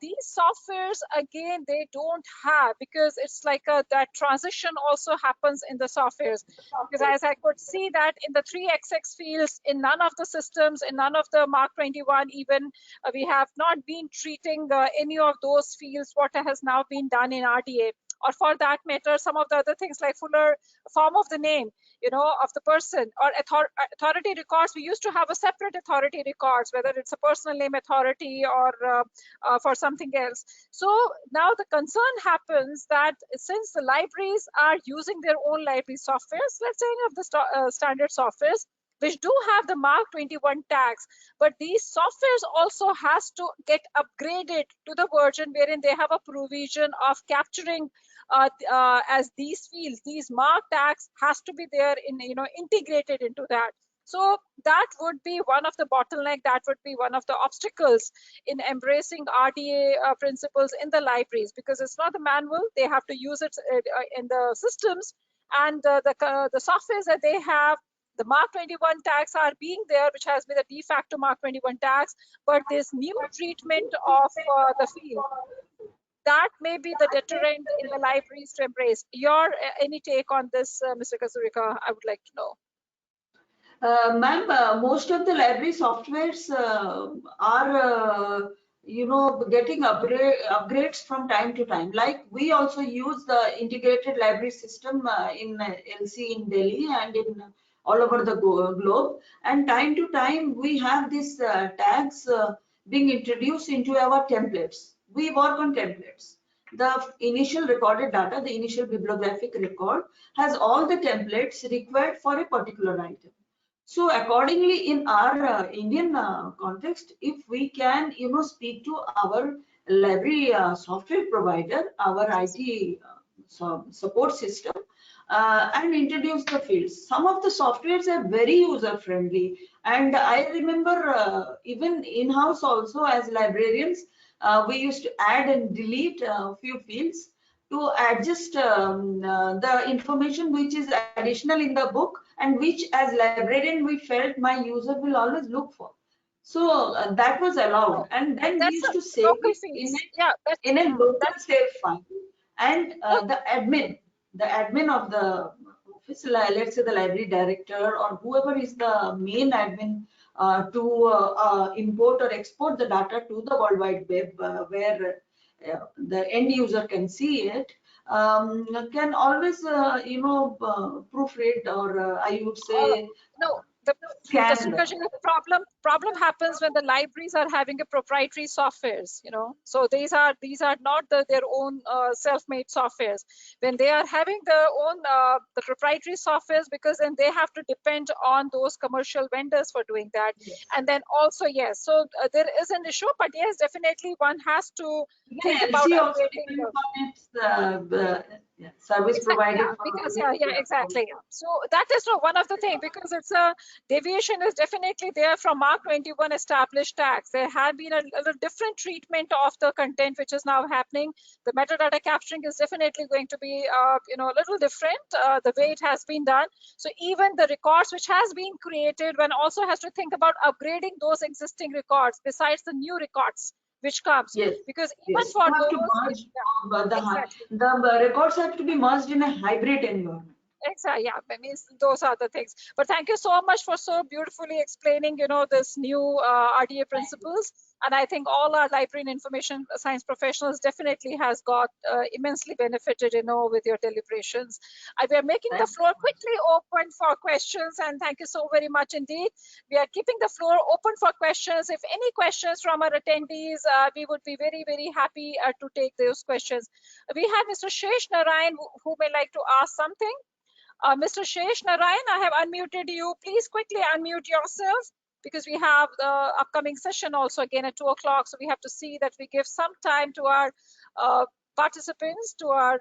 these softwares, again, they don't have, because it's like that transition also happens in the softwares. Because as I could see that in the 3XX fields, in none of the systems, in none of the Mark 21 even, we have not been treating any of those fields, what has now been done in RDA. Or for that matter, some of the other things like fuller form of the name, you know, of the person, or authority records. We used to have a separate authority records, whether it's a personal name authority or for something else. So now the concern happens that since the libraries are using their own library softwares, let's say of the standard softwares, which do have the Mark 21 tags, but these softwares also has to get upgraded to the version wherein they have a provision of capturing as these fields, these Mark tags has to be there in, you know, integrated into that. So that would be one of the bottleneck, that would be one of the obstacles in embracing RDA principles in the libraries, because it's not the manual, they have to use it in the systems, and the softwares that they have, the Mark 21 tags are being there, which has been the de facto Mark 21 tags, but this new treatment of the field, that may be the deterrent in the libraries to embrace. Your any take on this, Mr. Kazurika? I would like to know. Ma'am, most of the library softwares are, you know, getting upgrades from time to time. Like we also use the integrated library system in LC in Delhi and in all over the globe. And time to time, we have these tags being introduced into our templates. We work on templates. The initial recorded data, the initial bibliographic record, has all the templates required for a particular item. So accordingly, in our Indian context, if we can, you know, speak to our library software provider, our IT support system, and introduce the fields. Some of the softwares are very user friendly, and I remember even in-house also as librarians, we used to add and delete a few fields to adjust the information which is additional in the book and which as librarian we felt my user will always look for. So that was allowed, and then we used to save it in a local save file. And the admin of the office, let's say the library director or whoever is the main admin to import or export the data to the World Wide Web where the end user can see it, can always, you know, proofread or I would say no. The problem happens when the libraries are having a proprietary softwares, you know. So these are not their own self-made softwares. When they are having their own the proprietary softwares, because then they have to depend on those commercial vendors for doing that. Yes. And then also, yes, so there is an issue, but yes, definitely one has to think about also updating depends on its service provider. Because exactly. So that is one of the things, because it's a deviation is definitely there from Mark 21 established tags. There had been a little different treatment of the content which is now happening. The metadata capturing is definitely going to be you know, a little different the way it has been done. So even the records which has been created, one also has to think about upgrading those existing records besides the new records which comes. Yes, because even for those, the records have to be merged in a hybrid environment. Exactly. Yeah, I mean, those are the things. But thank you so much for so beautifully explaining, this new RDA principles. And I think all our library and information science professionals definitely has got immensely benefited, with your deliberations. We are making the floor quickly open for questions. And thank you so very much indeed. We are keeping the floor open for questions. If any questions from our attendees, we would be very, very happy to take those questions. We have Mr. Shesh Narayan who may like to ask something. Mr. Shesh Narayan, I have unmuted you. Please quickly unmute yourself because we have the upcoming session also again at 2 o'clock. So we have to see that we give some time to our participants, to our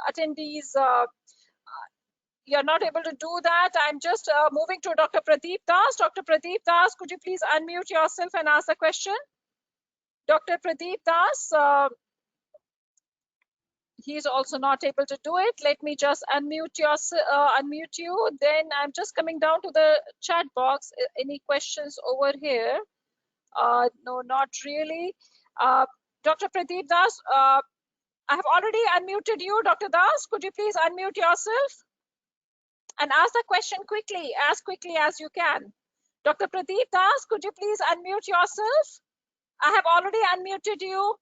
attendees. You're not able to do that. I'm just moving to Dr. Pradeep Das. Dr. Pradeep Das, could you please unmute yourself and ask the question? Dr. Pradeep Das, he's also not able to do it. Let me just unmute you. Then I'm just coming down to the chat box. Any questions over here? No, not really. Dr. Pradeep Das, I have already unmuted you. Dr. Das, could you please unmute yourself and ask the question quickly as you can? Dr. Pradeep Das, could you please unmute yourself? I have already unmuted you.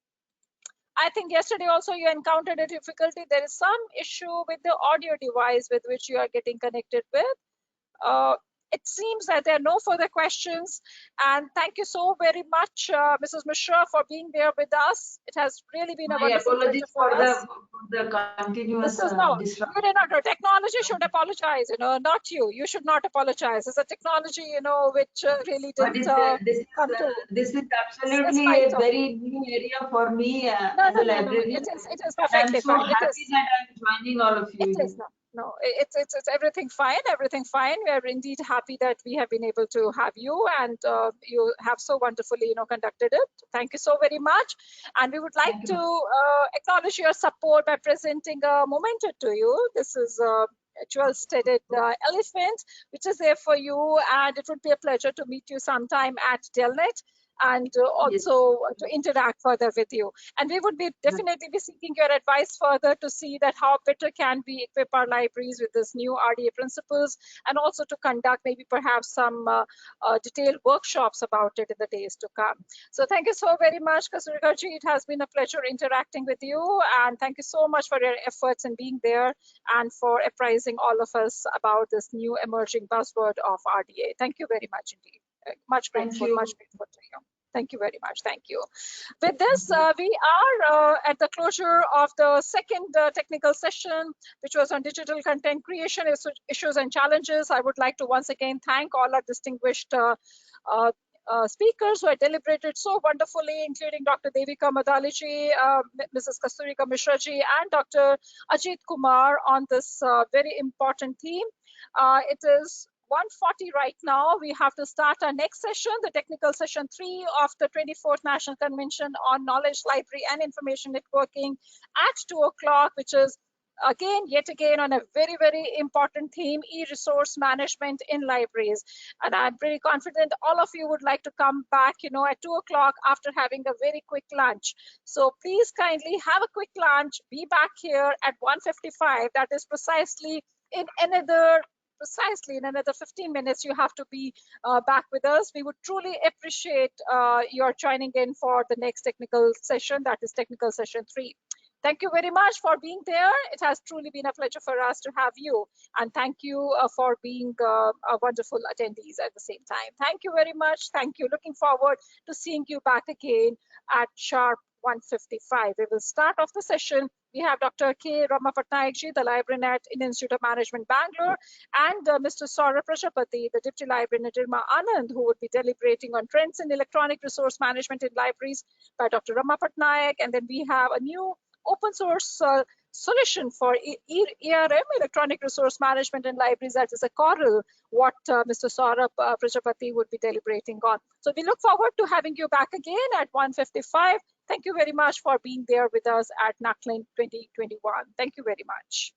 I think yesterday also you encountered a difficulty. There is some issue with the audio device with which you are getting connected with. It seems that there are no further questions. And thank you so very much, Mrs. Mishra, for being there with us. It has really been a My wonderful pleasure apologies for us. for the continuous This is no, disruption. you did not. Technology should apologize, not you. You should not apologize. It's a technology, which really But didn't come to. this is It's absolutely fine. a very new area for me No, as no, a no, no. librarian. It is And I'm perfectly so fine. It happy is. that I'm joining all of you It here. is not. No, it's everything fine. Everything fine. We are indeed happy that we have been able to have you, and you have so wonderfully, conducted it. Thank you so very much. And we would like to acknowledge your support by presenting a memento to you. This is a jewel-studded elephant, which is there for you, and it would be a pleasure to meet you sometime at Delnet and also to interact further with you. And we would be definitely be seeking your advice further to see that how better can we equip our libraries with this new RDA principles, and also to conduct maybe perhaps some detailed workshops about it in the days to come. So thank you so very much, Kasturikaji. It has been a pleasure interacting with you, and thank you so much for your efforts in being there and for apprising all of us about this new emerging buzzword of RDA. Thank you very much indeed. Much grateful to you. Thank you very much. Thank you. With this, we are at the closure of the second technical session, which was on digital content creation issues and challenges. I would like to once again thank all our distinguished speakers who had deliberated so wonderfully, including Dr. Devika Madaliji, Mrs. Kasturika Mishraji, and Dr. Ajit Kumar on this very important theme. It is 1:40 right now. We have to start our next session, the technical session 3 of the 24th National Convention on Knowledge, Library and Information Networking at 2 o'clock, which is yet again on a very, very important theme, e-resource management in libraries. And I'm pretty confident all of you would like to come back, at 2 o'clock after having a very quick lunch. So please kindly have a quick lunch, be back here at 1:55. That is precisely in another 15 minutes you have to be back with us. We would truly appreciate your joining in for the next technical session, that is technical session 3. Thank you very much for being there. It has truly been a pleasure for us to have you, and thank you for being wonderful attendees at the same time. Thank you very much. Thank you. Looking forward to seeing you back again at sharp 1:55. We will start off the session. We have Dr. K. Ramapatnaikji, the librarian at Indian Institute of Management, Bangalore, and Mr. Saurabh Prajapati, the Deputy Librarian at Irma Anand, who would be deliberating on trends in electronic resource management in libraries by Dr. Ramapatnaik. And then we have a new open source solution for ERM, electronic resource management in libraries, that is a Coral, what Mr. Saurabh Prajapati would be deliberating on. So we look forward to having you back again at 1:55. Thank you very much for being there with us at NACLIN 2021. Thank you very much.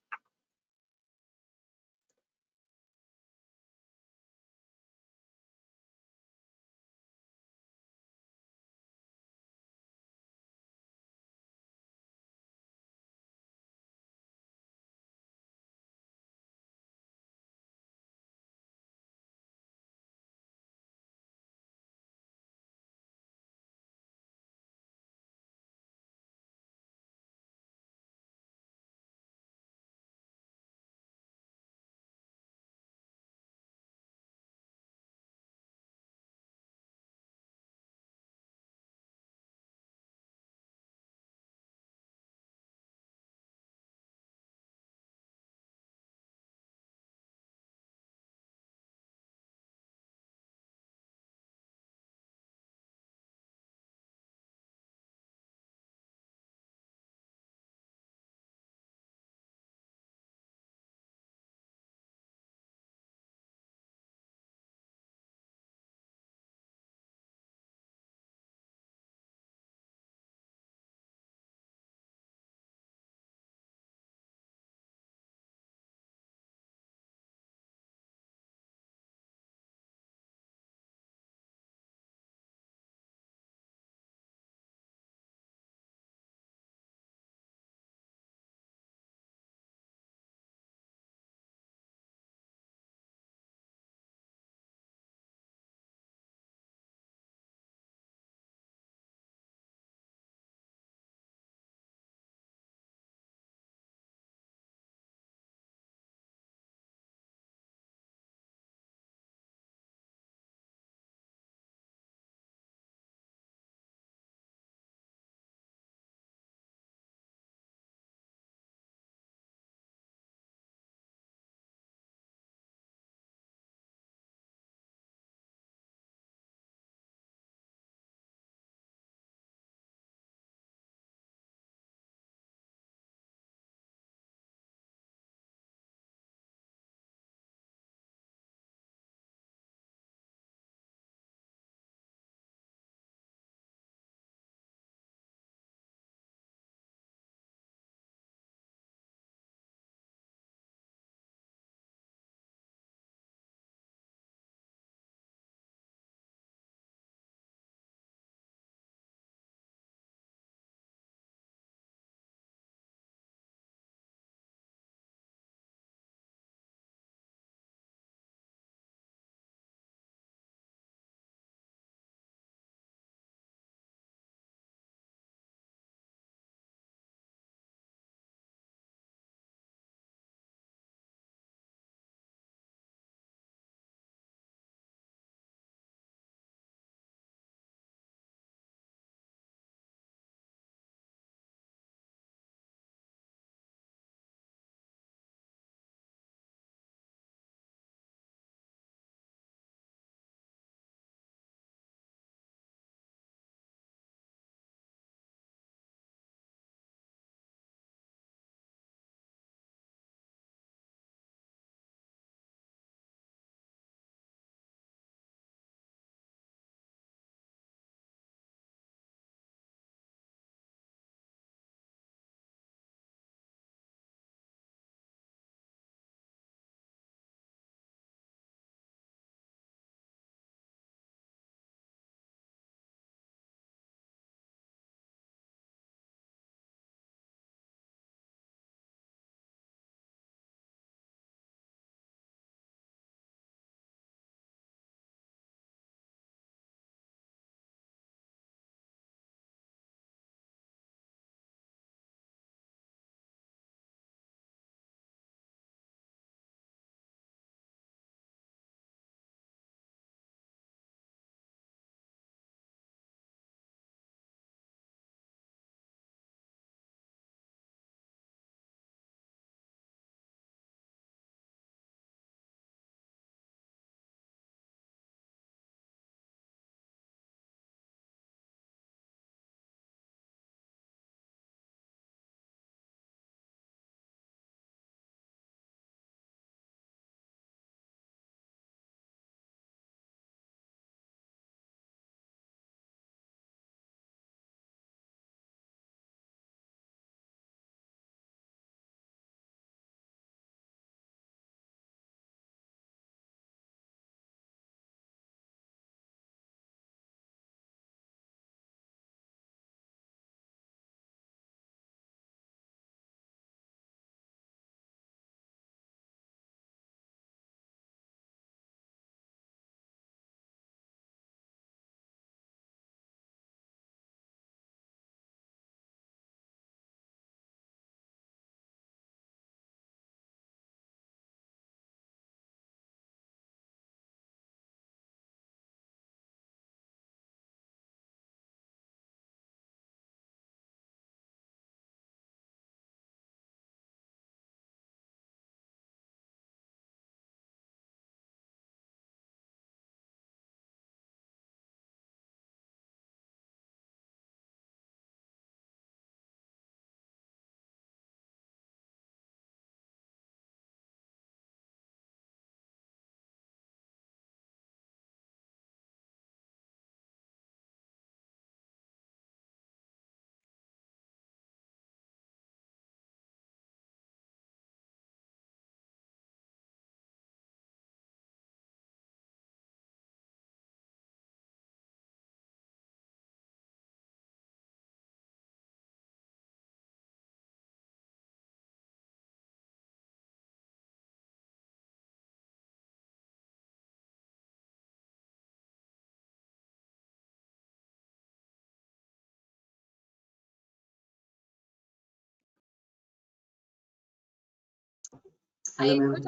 Hi, good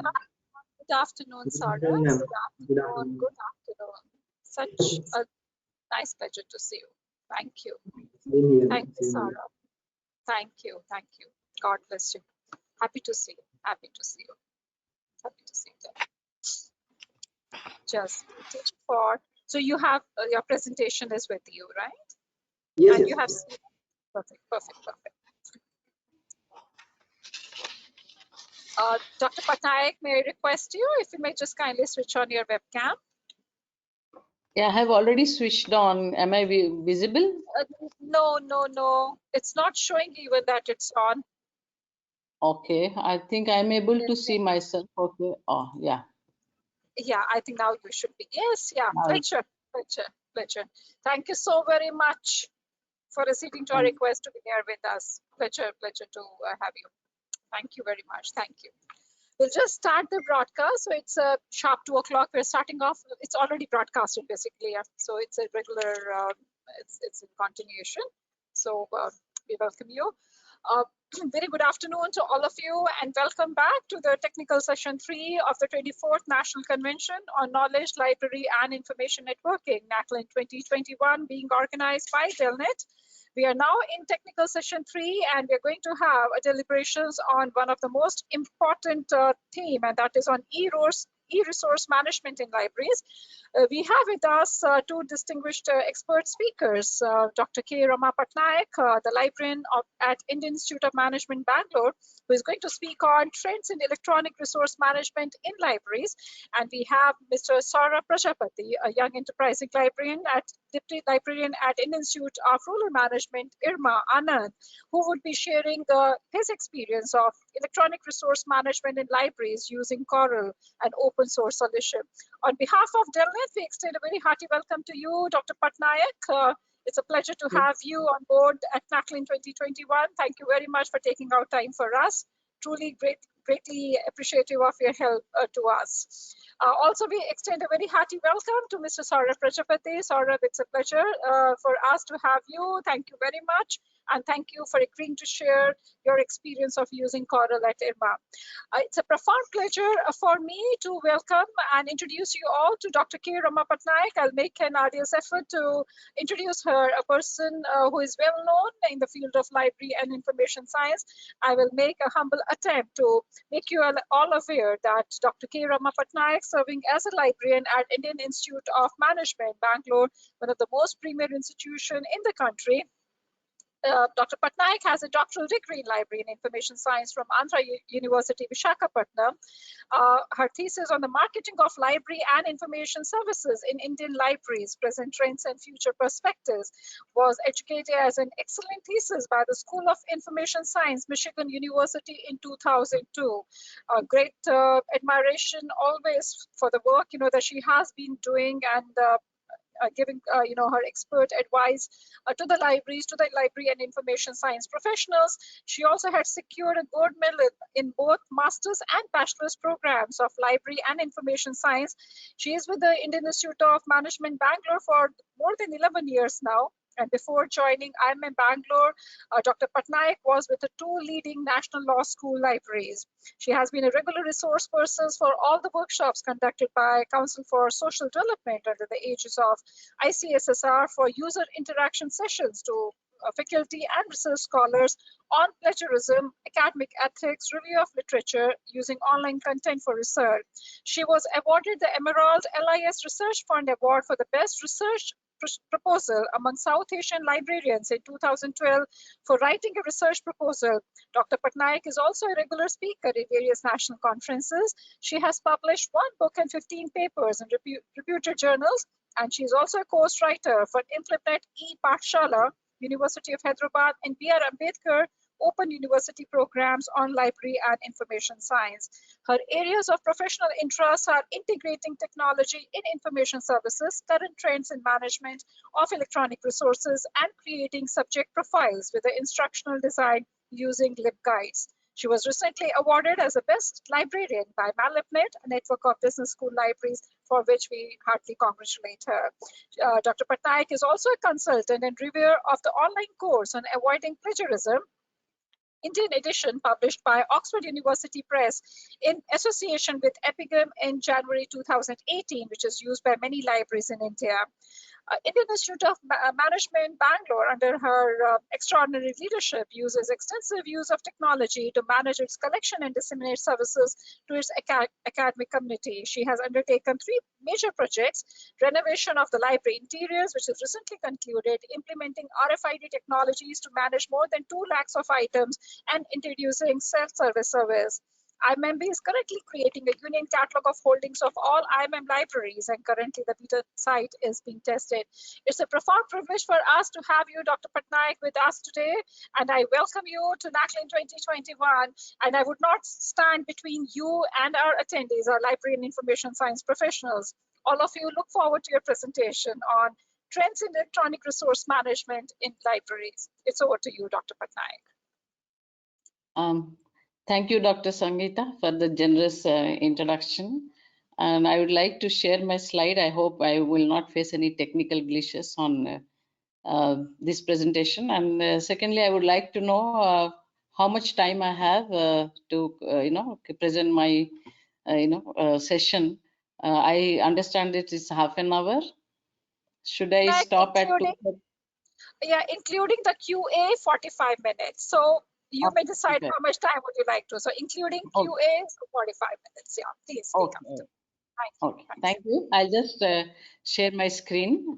afternoon, Sarah. Good afternoon. Good afternoon. Such a nice pleasure to see you. Thank you. Thank you, Sarah. Thank you. Thank you. God bless you. Happy to see you. Happy to see you. Happy to see you. Just waiting for. So you have your presentation is with you, right? Yes. And you have seen. Perfect. Perfect. Perfect. Dr. Patnaik, may I request you if you may just kindly switch on your webcam? Yeah, I have already switched on. Am I visible? No. It's not showing even that it's on. Okay, I think I'm able to see myself. Okay. Oh, yeah. Yeah, I think now you should be. Yes, yeah. Now Pleasure. Thank you so very much for acceding to our request to be here with us. Pleasure to have you. Thank you very much. Thank you. We'll just start the broadcast. So it's sharp 2 o'clock. We're starting off. It's already broadcasted basically. Yeah. So it's a regular. It's in continuation. So we welcome you. Very good afternoon to all of you and welcome back to the technical session 3 of the 24th National Convention on Knowledge, Library and Information Networking, NACLIN 2021, being organized by Delnet. We are now in technical session 3 and we're going to have a deliberations on one of the most important theme, and that is on e-resource management in libraries. We have with us two distinguished expert speakers, Dr. K. Rama Patnaik, the librarian at Indian Institute of Management, Bangalore, who is going to speak on trends in electronic resource management in libraries. And we have Mr. Saurabh Prajapati, a young enterprising librarian at Deputy Librarian at Indian Institute of Rural Management, IRMA, Anand, who would be sharing his experience of electronic resource management in libraries using Coral, an open source solution. On behalf of Delnet, we extend a very hearty welcome to you, Dr. Patnaik. It's a pleasure to have you on board at NACLIN 2021. Thank you very much for taking out time for us. Truly greatly appreciative of your help to us. Also, we extend a very hearty welcome to Mr. Saurabh Prajapati. Saurabh, it's a pleasure for us to have you. Thank you very much. And thank you for agreeing to share your experience of using Coral at IRMA. It's a profound pleasure for me to welcome and introduce you all to Dr. K. Rama Patnaik. I'll make an arduous effort to introduce her, a person who is well known in the field of library and information science. I will make a humble attempt to make you all aware that Dr. K. Rama Patnaik, serving as a librarian at Indian Institute of Management, Bangalore, one of the most premier institutions in the country. Dr. Patnaik has a doctoral degree in library and information science from Andhra University, Visakhapatnam. Her thesis on the marketing of library and information services in Indian libraries, present trends and future perspectives, was educated as an excellent thesis by the School of Information Science, Michigan University in 2002. Great admiration always for the work that she has been doing and giving her expert advice to the libraries, to the library and information science professionals. She also had secured a gold medal in both master's and bachelor's programs of library and information science. She is with the Indian Institute of Management, Bangalore for more than 11 years now. And before joining IIM Bangalore, Dr. Patnaik was with the two leading national law school libraries. She has been a regular resource person for all the workshops conducted by Council for Social Development under the aegis of ICSSR for user interaction sessions to faculty and research scholars on plagiarism, academic ethics, review of literature using online content for research. She was awarded the Emerald LIS Research Fund Award for the best research proposal among South Asian librarians in 2012 for writing a research proposal. Dr. Patnaik is also a regular speaker in various national conferences. She has published 1 book and 15 papers in reputed journals, and she is also a course writer for Implement e-Pathshala, University of Hyderabad, and B.R. Ambedkar Open University programs on library and information science. Her areas of professional interest are integrating technology in information services, current trends in management of electronic resources, and creating subject profiles with the instructional design using LibGuides. She was recently awarded as a best librarian by MalibNet, a network of business school libraries, for which we heartily congratulate her. Dr. Patnaik is also a consultant and reviewer of the online course on avoiding plagiarism Indian edition published by Oxford University Press in association with Epigram in January 2018, which is used by many libraries in India. Indian Institute of Management, Bangalore, under her extraordinary leadership, uses extensive use of technology to manage its collection and disseminate services to its academic community. She has undertaken 3 major projects: renovation of the library interiors, which is recently concluded, implementing RFID technologies to manage more than 2 lakhs of items, and introducing self-service service. IMMB is currently creating a union catalog of holdings of all IMM libraries, and currently the beta site is being tested. It's a profound privilege for us to have you, Dr. Patnaik, with us today, and I welcome you to NACLIN 2021, and I would not stand between you and our attendees, our library and information science professionals. All of you look forward to your presentation on trends in electronic resource management in libraries. It's over to you, Dr. Patnaik. Thank you, Dr. Sangeeta, for the generous introduction. And I would like to share my slide. I hope I will not face any technical glitches on this presentation. And secondly, I would like to know how much time I have to present my session. I understand it is half an hour. Should I stop at 2? Yeah, including the QA, 45 minutes. So you may decide how much time would you like to. So including QA, so 45 minutes. Yeah, please. Okay. Thank you. I'll just share my screen.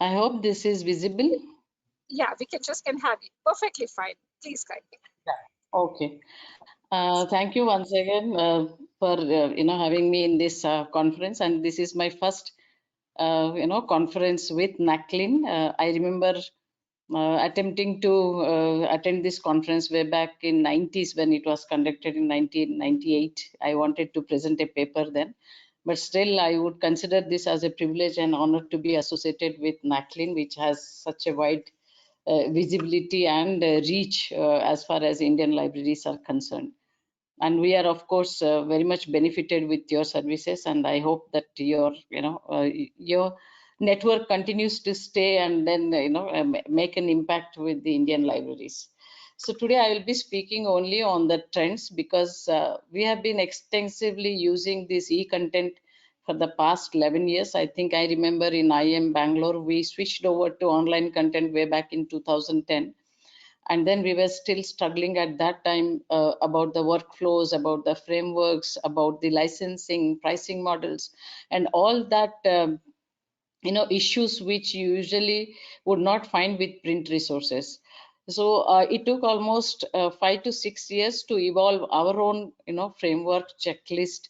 I hope this is visible. Yeah, we can have it. Perfectly fine. Please kindly. Okay. Thank you once again for having me in this conference, and this is my first conference with NACLIN. I remember attempting to attend this conference way back in 90s when it was conducted in 1998. I wanted to present a paper then, but still I would consider this as a privilege and honor to be associated with NACLIN, which has such a wide visibility and reach as far as Indian libraries are concerned. And we are, of course, very much benefited with your services, and I hope that your network continues to stay and then make an impact with the Indian libraries. So today I will be speaking only on the trends, because we have been extensively using this e-content for the past 11 years. I think I remember in IM Bangalore, we switched over to online content way back in 2010. And then we were still struggling at that time about the workflows, about the frameworks, about the licensing, pricing models, and all that issues which you usually would not find with print resources. So it took almost 5 to 6 years to evolve our own framework, checklist,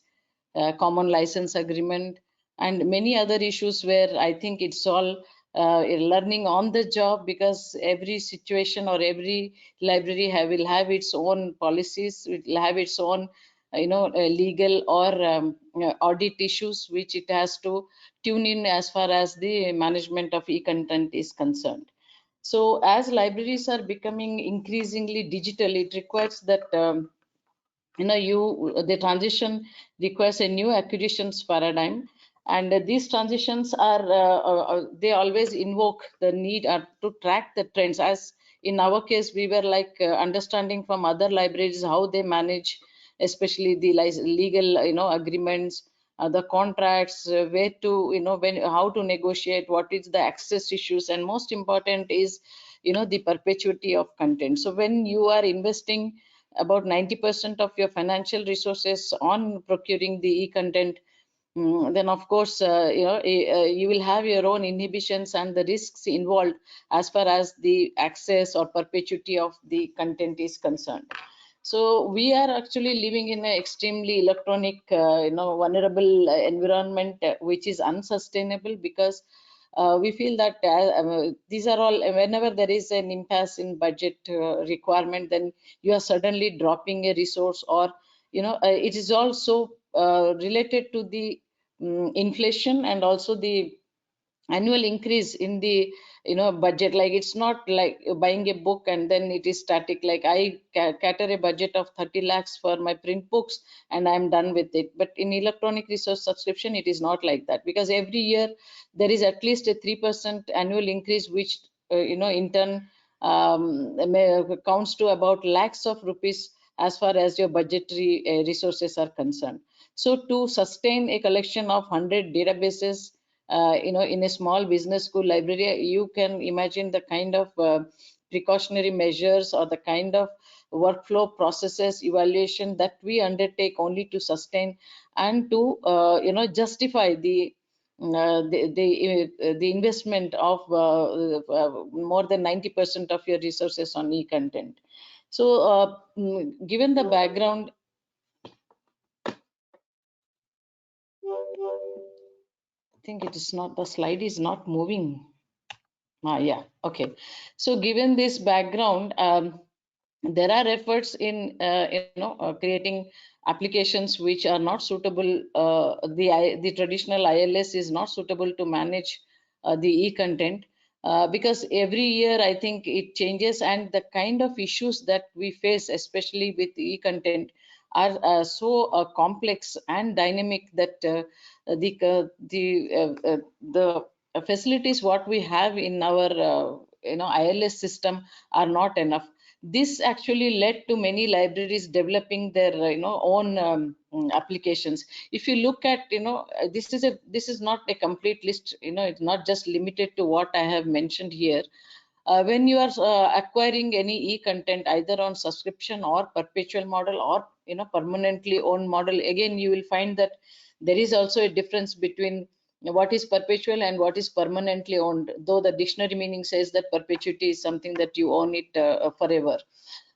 common license agreement, and many other issues where I think it's all learning on the job, because every situation or every library will have its own policies, will have its own legal or audit issues which it has to tune in as far as the management of e-content is concerned. So as libraries are becoming increasingly digital, it requires that the transition requires a new acquisitions paradigm, and these transitions are they always invoke the need to track the trends. As in our case, we were like understanding from other libraries how they manage, especially the legal agreements, the contracts, where to how to negotiate, what is the access issues, and most important is the perpetuity of content. So when you are investing about 90% of your financial resources on procuring the e-content, then of course you will have your own inhibitions and the risks involved as far as the access or perpetuity of the content is concerned. So we are actually living in an extremely electronic vulnerable environment, which is unsustainable, because we feel that these are all, whenever there is an impasse in budget requirement, then you are suddenly dropping a resource, or it is also related to the inflation and also the annual increase in the budget. Like it's not like buying a book and then it is static. Like I cater a budget of 30 lakhs for my print books and I'm done with it. But in electronic resource subscription, it is not like that, because every year there is at least a 3% annual increase, which in turn counts to about lakhs of rupees as far as your budgetary resources are concerned. So to sustain a collection of 100 databases, in a small business school library, you can imagine the kind of precautionary measures or the kind of workflow processes evaluation that we undertake only to sustain and to justify the investment of more than 90% of your resources on e-content. So given the background, I think it is not, the slide is not moving. Yeah, okay. So given this background, there are efforts in creating applications which are not suitable. The traditional ILS is not suitable to manage the e-content, because every year I think it changes, and the kind of issues that we face, especially with e-content, are so complex and dynamic that the facilities what we have in our ILS system are not enough. This actually led to many libraries developing their own applications. If you look at this is not a complete list, it's not just limited to what I have mentioned here. When you are acquiring any e-content either on subscription or perpetual model or permanently owned model, again you will find that there is also a difference between what is perpetual and what is permanently owned, though the dictionary meaning says that perpetuity is something that you own it forever.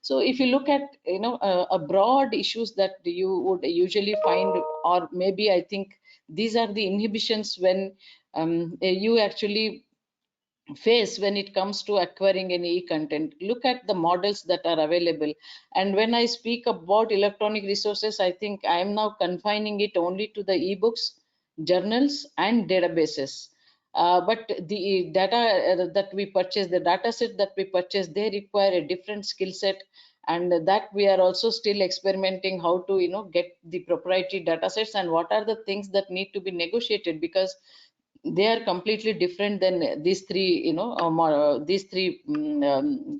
So if you look at a broad issues that you would usually find, or maybe I think these are the inhibitions when you actually face when it comes to acquiring any e-content. Look at the models that are available. And when I speak about electronic resources, I think I am now confining it only to the ebooks, journals, and databases. But the data that we purchase, the data set that we purchase, they require a different skill set, and that we are also still experimenting how to get the proprietary data sets and what are the things that need to be negotiated, because they are completely different than these three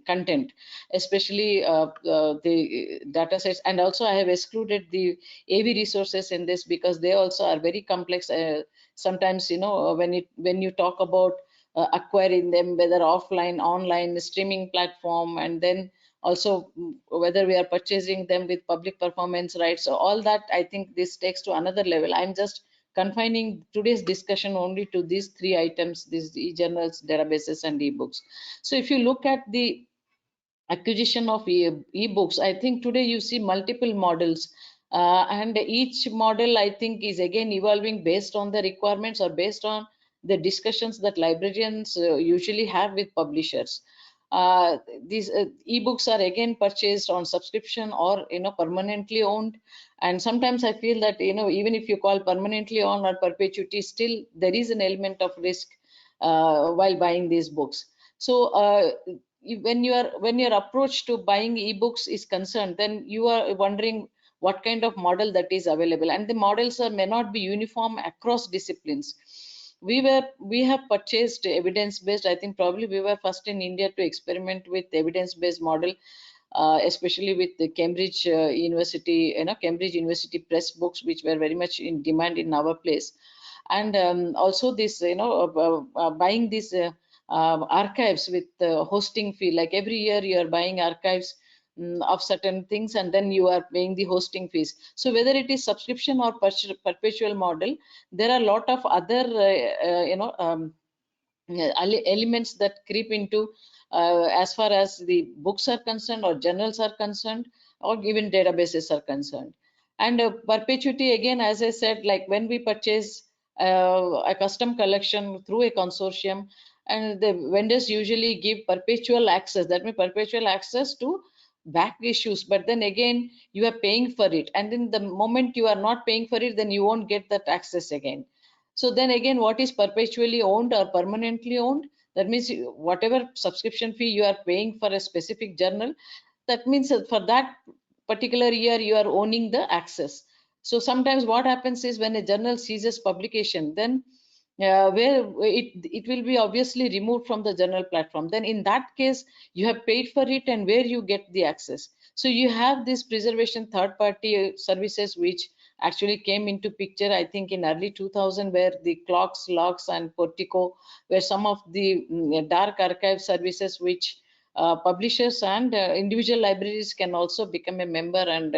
content, especially the data sets. And also I have excluded the AV resources in this because they also are very complex. Sometimes when you talk about acquiring them, whether offline, online, streaming platform, and then also whether we are purchasing them with public performance rights, so all that, I think this takes to another level. I'm just confining today's discussion only to these three items, these e-journals, databases, and e-books. So if you look at the acquisition of e-books, I think today you see multiple models, and each model I think is again evolving based on the requirements or based on the discussions that librarians usually have with publishers. These e-books are again purchased on subscription or permanently owned, and sometimes I feel that even if you call permanently owned or perpetuity, still there is an element of risk while buying these books. So when your approach to buying ebooks is concerned, then you are wondering what kind of model that is available, and the models may not be uniform across disciplines. We have purchased evidence-based. I think probably we were first in India to experiment with evidence-based model, especially with the Cambridge University, Cambridge University Press books, which were very much in demand in our place. And also this, buying these archives with hosting fee. Like every year you are buying archives of certain things, and then you are paying the hosting fees. So whether it is subscription or perpetual model, there are a lot of other elements that creep into as far as the books are concerned, or journals are concerned, or even databases are concerned. And perpetuity, again, as I said, like when we purchase a custom collection through a consortium, and the vendors usually give perpetual access. That means perpetual access to back issues, but then again you are paying for it, and in the moment you are not paying for it, then you won't get that access again. So then again, what is perpetually owned or permanently owned? That means whatever subscription fee you are paying for a specific journal, that means that for that particular year you are owning the access. So sometimes what happens is when a journal ceases publication, then where it will be obviously removed from the journal platform. Then in that case you have paid for it, and where you get the access. So you have this preservation third party services which actually came into picture, I think in early 2000, where the clocks, logs and portico were some of the dark archive services which publishers and individual libraries can also become a member and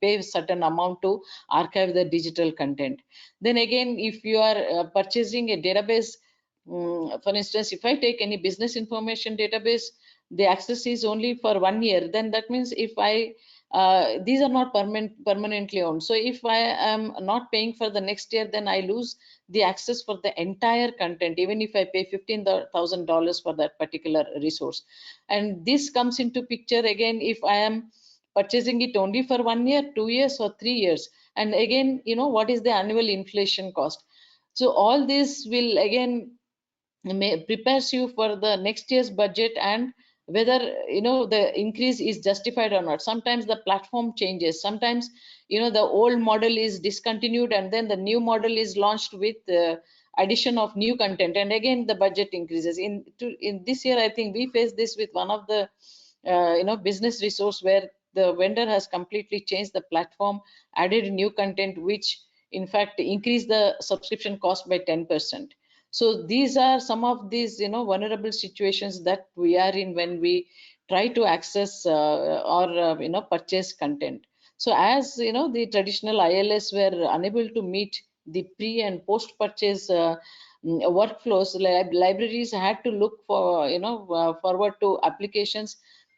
pay a certain amount to archive the digital content. Then again, if you are purchasing a database, for instance, if I take any business information database, the access is only for 1 year. Then that means if I these are not permanently owned. So if I am not paying for the next year, then I lose the access for the entire content, even if I pay $15,000 for that particular resource. And this comes into picture again if I am purchasing it only for 1 year, 2 years or 3 years. And again, what is the annual inflation cost? So all this will again prepares you for the next year's budget, and whether the increase is justified or not. Sometimes the platform changes, sometimes the old model is discontinued and then the new model is launched with addition of new content, and again the budget increases. In this year I think we faced this with one of the business resource, where the vendor has completely changed the platform, added new content which in fact increased the subscription cost by 10%. So these are some of these vulnerable situations that we are in when we try to access or purchase content. So as the traditional ILS were unable to meet the pre and post purchase workflows, libraries had to look for forward to applications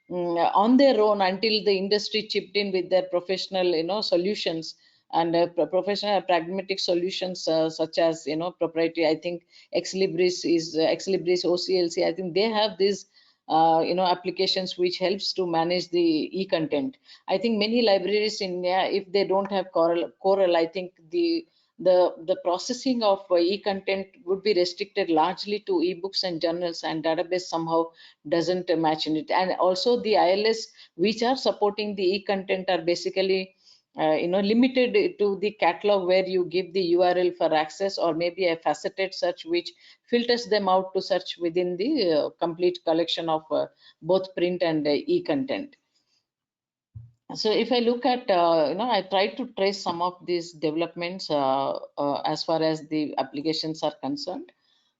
on their own until the industry chipped in with their professional solutions and professional pragmatic solutions such as proprietary. I think Ex Libris OCLC, I think they have these applications which helps to manage the e-content. I think many libraries in India, if they don't have Coral, I think the processing of e-content would be restricted largely to ebooks and journals, and database somehow doesn't match in it. And also the ILS which are supporting the e-content are basically limited to the catalog, where you give the URL for access, or maybe a faceted search which filters them out to search within the complete collection of both print and e-content. So if I look at, I tried to trace some of these developments as far as the applications are concerned.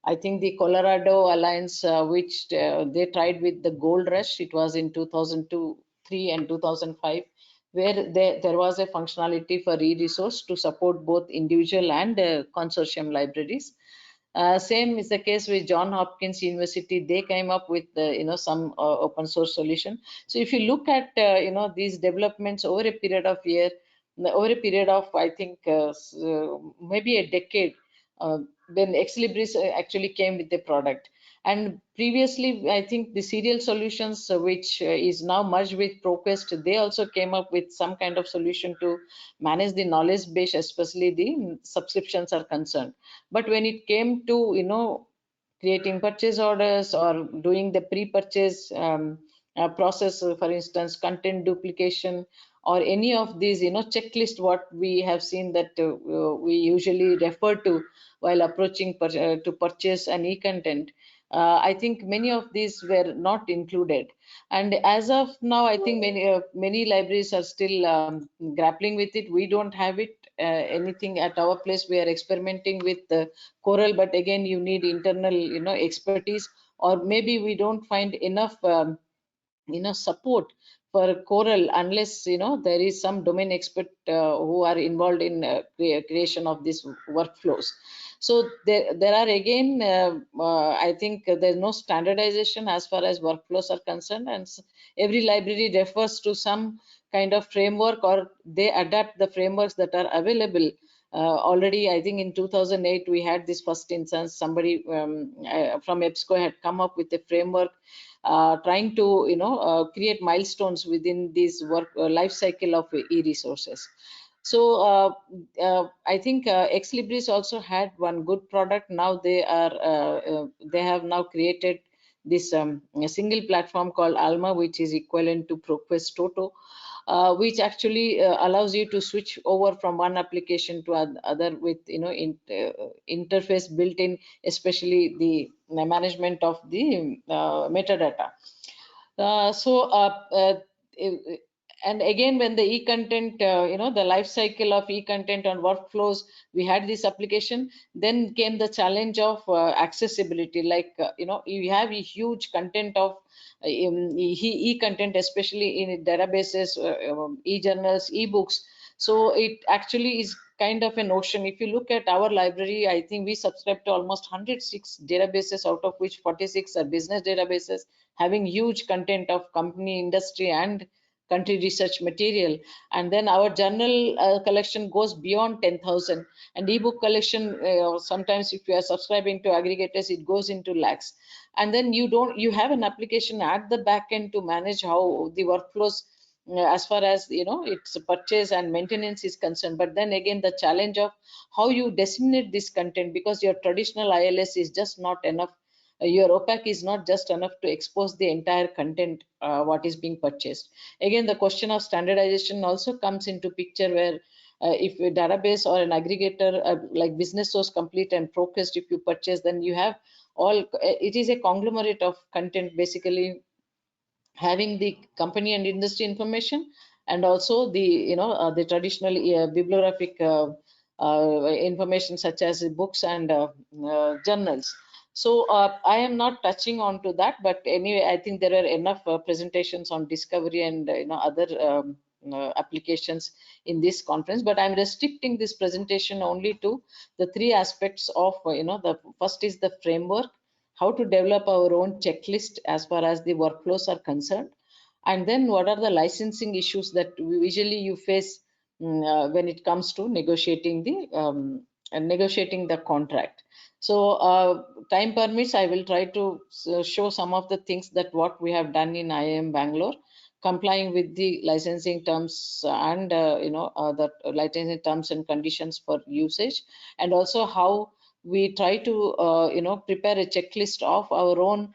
I think the Colorado Alliance, which they tried with the Gold Rush, it was in 2002, 3 and 2005, where there was a functionality for e-resource to support both individual and consortium libraries. Same is the case with John Hopkins University. They came up with some open source solution. So if you look at these developments over a period of I think maybe a decade, when Ex Libris actually came with the product. And previously, I think the serial solutions, which is now merged with ProQuest, they also came up with some kind of solution to manage the knowledge base, especially the subscriptions are concerned. But when it came to creating purchase orders or doing the pre-purchase process, for instance, content duplication or any of these checklist, what we have seen that we usually refer to while approaching to purchase an e-content, I think many of these were not included. And as of now, I think many libraries are still grappling with it. We don't have it anything at our place. We are experimenting with Coral, but again you need internal expertise, or maybe we don't find enough support for Coral unless there is some domain expert who are involved in creation of these workflows. So there are again I think there's no standardization as far as workflows are concerned, and every library refers to some kind of framework, or they adapt the frameworks that are available. Already, I think in 2008 we had this first instance. Somebody from EBSCO had come up with a framework trying to create milestones within this work life cycle of e-resources. So I think Ex Libris also had one good product. Now they have now created this a single platform called Alma, which is equivalent to ProQuest Toto, which actually allows you to switch over from one application to other with interface built in, especially the management of the metadata. And again, when the e-content, the life cycle of e-content on workflows, we had this application. Then came the challenge of accessibility. Like you have a huge content of e-content, especially in databases, e-journals, e-books. So it actually is kind of an ocean. If you look at our library, I think we subscribe to almost 106 databases, out of which 46 are business databases, having huge content of company, industry, and country research material. And then our journal collection goes beyond 10,000, and ebook collection, sometimes if you are subscribing to aggregators, it goes into lakhs. And then you have an application at the back end to manage how the workflows as far as its purchase and maintenance is concerned. But then again, the challenge of how you disseminate this content, because your traditional ILS is just not enough. Your OPAC is not just enough to expose the entire content what is being purchased. Again, the question of standardization also comes into picture, where if a database or an aggregator like Business Source Complete and ProQuest, if you purchase, then you have all, it is a conglomerate of content, basically having the company and industry information, and also the the traditional bibliographic information, such as books and journals. So I am not touching on to that, but anyway, I think there are enough presentations on discovery and other applications in this conference, but I'm restricting this presentation only to the three aspects of the first is the framework, how to develop our own checklist as far as the workflows are concerned, and then what are the licensing issues that usually you face when it comes to negotiating the contract. So time permits, I will try to show some of the things that what we have done in IIM Bangalore, complying with the licensing terms and the licensing terms and conditions for usage, and also how we try to prepare a checklist of our own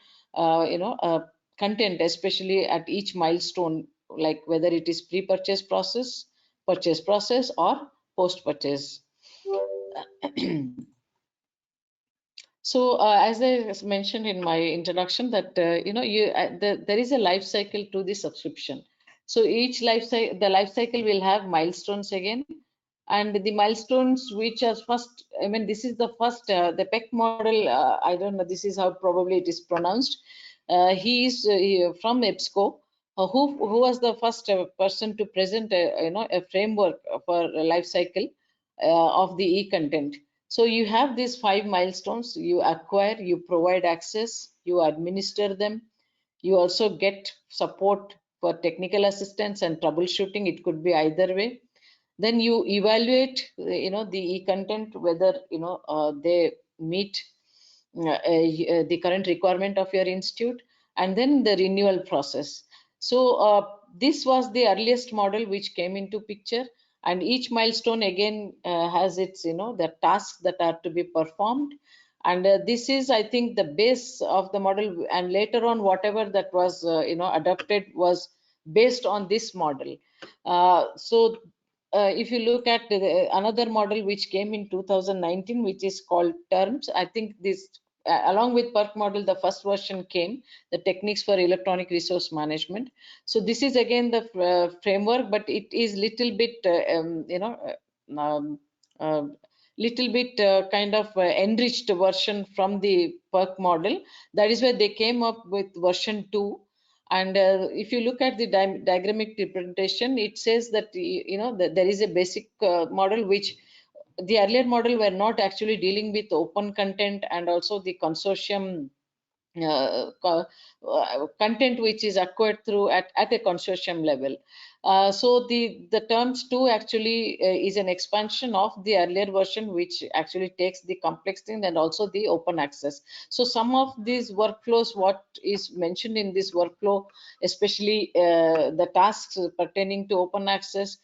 content, especially at each milestone, like whether it is pre-purchase process, purchase process, or post-purchase. So as I mentioned in my introduction, that there is a life cycle to the subscription. So each life cycle will have milestones again, and the milestones which are first, I mean, this is the first the PEC model. I don't know, this is how probably it is pronounced. He is from EBSCO, who was the first person to present a framework for a life cycle of the e-content. So you have these 5 milestones: you acquire, you provide access, you administer them, you also get support for technical assistance and troubleshooting. It could be either way. Then you evaluate the e-content, whether they meet the current requirement of your institute, and then the renewal process. So this was the earliest model which came into picture, and each milestone again has its the tasks that are to be performed, and this is, I think, the base of the model, and later on whatever that was adopted was based on this model. If you look at another model which came in 2019, which is called terms, I think this along with PERC model, the first version came, the techniques for electronic resource management. So this is again the framework, but it is little bit little bit kind of enriched version from the PERC model. That is why they came up with version 2. And if you look at the diagrammatic representation, it says that that there is a basic model, which the earlier model were not actually dealing with open content, and also the consortium content which is acquired through at a consortium level. So the terms 2 actually is an expansion of the earlier version, which actually takes the complex thing and also the open access. So some of these workflows, what is mentioned in this workflow, especially the tasks pertaining to open access,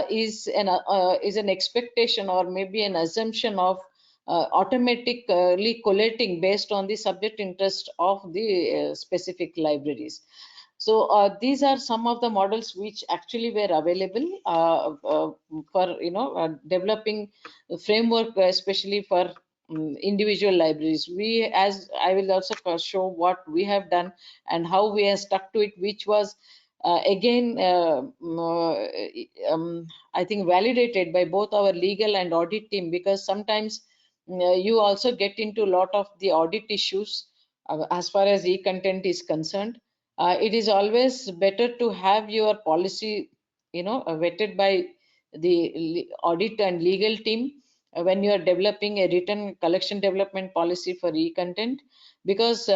is an expectation or maybe an assumption of automatically collating based on the subject interest of the specific libraries. So these are some of the models which actually were available for developing the framework, especially for individual libraries. We, as I will also show what we have done and how we have stuck to it, which was again I think validated by both our legal and audit team, because sometimes you also get into a lot of the audit issues as far as e-content is concerned. It is always better to have your policy vetted by the audit and legal team when you are developing a written collection development policy for e-content, because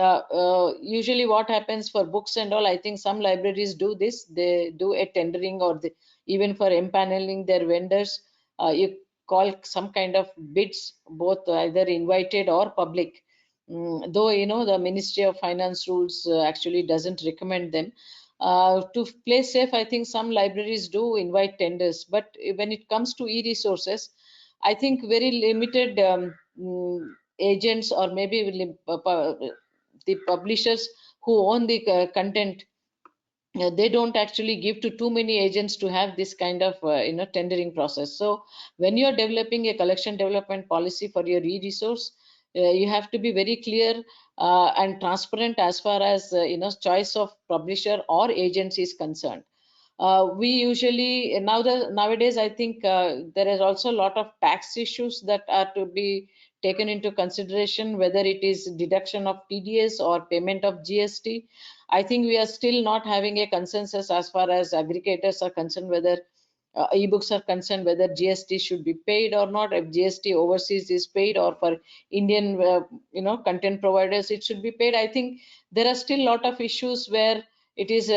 usually what happens for books and all, I think some libraries do this, they do a tendering, or even for empaneling their vendors, you call some kind of bids, both either invited or public. Though the Ministry of Finance rules actually doesn't recommend them. To play safe, I think some libraries do invite tenders, but when it comes to e-resources, I think very limited agents, or maybe the publishers who own the content, they don't actually give to too many agents to have this kind of tendering process. So when you are developing a collection development policy for your e-resource, you have to be very clear and transparent as far as choice of publisher or agency is concerned. We usually nowadays I think there is also a lot of tax issues that are to be taken into consideration, whether it is deduction of TDS or payment of GST. I think we are still not having a consensus as far as aggregators are concerned, whether ebooks are concerned, whether GST should be paid or not. If GST overseas is paid, or for Indian content providers it should be paid. I think there are still a lot of issues where it is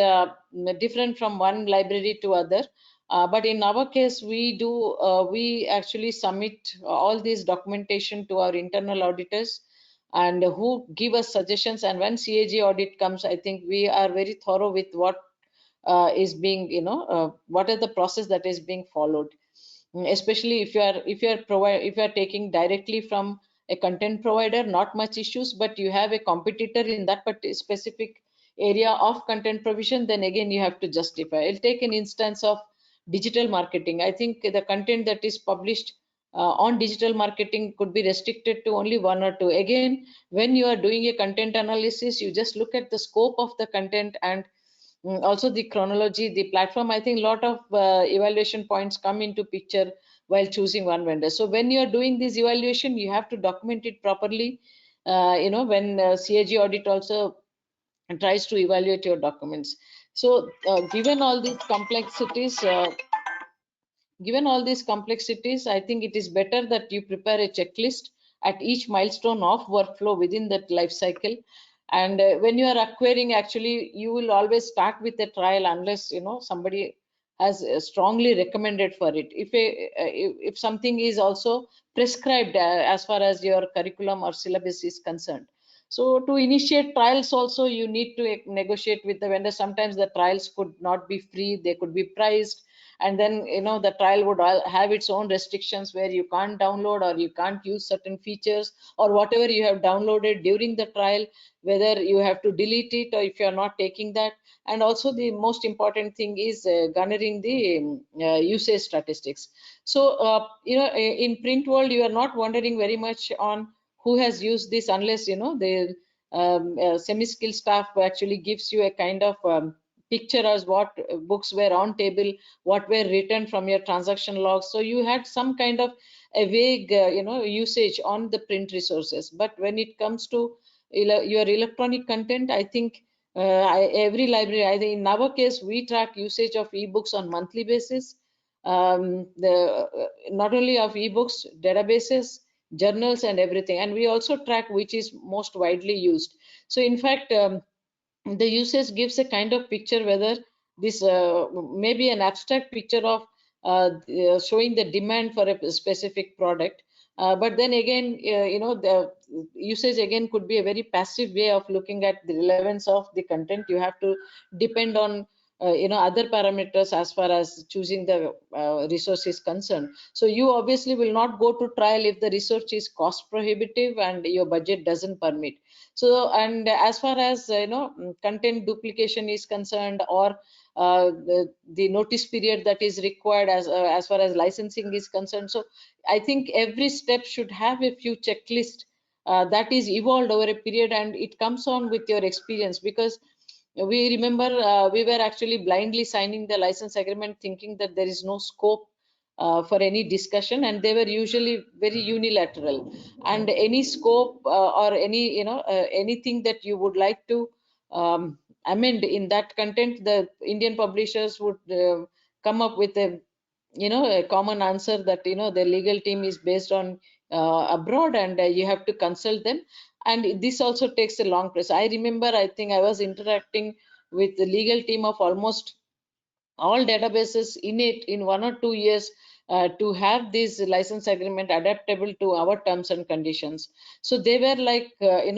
different from one library to other. But in our case, we actually submit all these documentation to our internal auditors, and who give us suggestions. And when CAG audit comes, I think we are very thorough with what is being, what is the process that is being followed. Especially if you are taking directly from a content provider, not much issues, but you have a competitor in that specific area of content provision, then again you have to justify. I'll take an instance of digital marketing. I think the content that is published on digital marketing could be restricted to only one or two. Again, when you are doing a content analysis, you just look at the scope of the content and also the chronology, the platform. I think a lot of evaluation points come into picture while choosing one vendor. So when you are doing this evaluation, you have to document it properly. When CAG audit also tries to evaluate your documents. So given all these complexities, I think it is better that you prepare a checklist at each milestone of workflow within that life cycle. And when you are acquiring, actually, you will always start with a trial unless somebody has strongly recommended for it. If something is also prescribed as far as your curriculum or syllabus is concerned. So to initiate trials also, you need to negotiate with the vendor. Sometimes the trials could not be free, they could be priced, and then the trial would have its own restrictions where you can't download or you can't use certain features, or whatever you have downloaded during the trial, whether you have to delete it or if you are not taking that. And also the most important thing is garnering the usage statistics. So in print world, you are not wondering very much on who has used this, unless the semi-skilled staff actually gives you a kind of picture as what books were on table, what were written from your transaction logs. So you had some kind of a vague usage on the print resources. But when it comes to your electronic content, I think every library, either in our case, we track usage of ebooks on monthly basis, not only of ebooks, databases, journals and everything, and we also track which is most widely used. So in fact, the usage gives a kind of picture whether this may be an abstract picture of showing the demand for a specific product, but then again the usage again could be a very passive way of looking at the relevance of the content. You have to depend on other parameters as far as choosing the resource is concerned. So you obviously will not go to trial if the research is cost prohibitive and your budget doesn't permit. So, and as far as content duplication is concerned, or the notice period that is required as far as licensing is concerned, so I think every step should have a few checklists that is evolved over a period, and it comes on with your experience. Because we remember we were actually blindly signing the license agreement thinking that there is no scope for any discussion, and they were usually very unilateral. And any scope or any anything that you would like to amend in that content, the Indian publishers would come up with a a common answer that the legal team is based on abroad, and you have to consult them. And this also takes a long process. I remember, I think I was interacting with the legal team of almost all databases in 1 or 2 years to have this license agreement adaptable to our terms and conditions. So they were like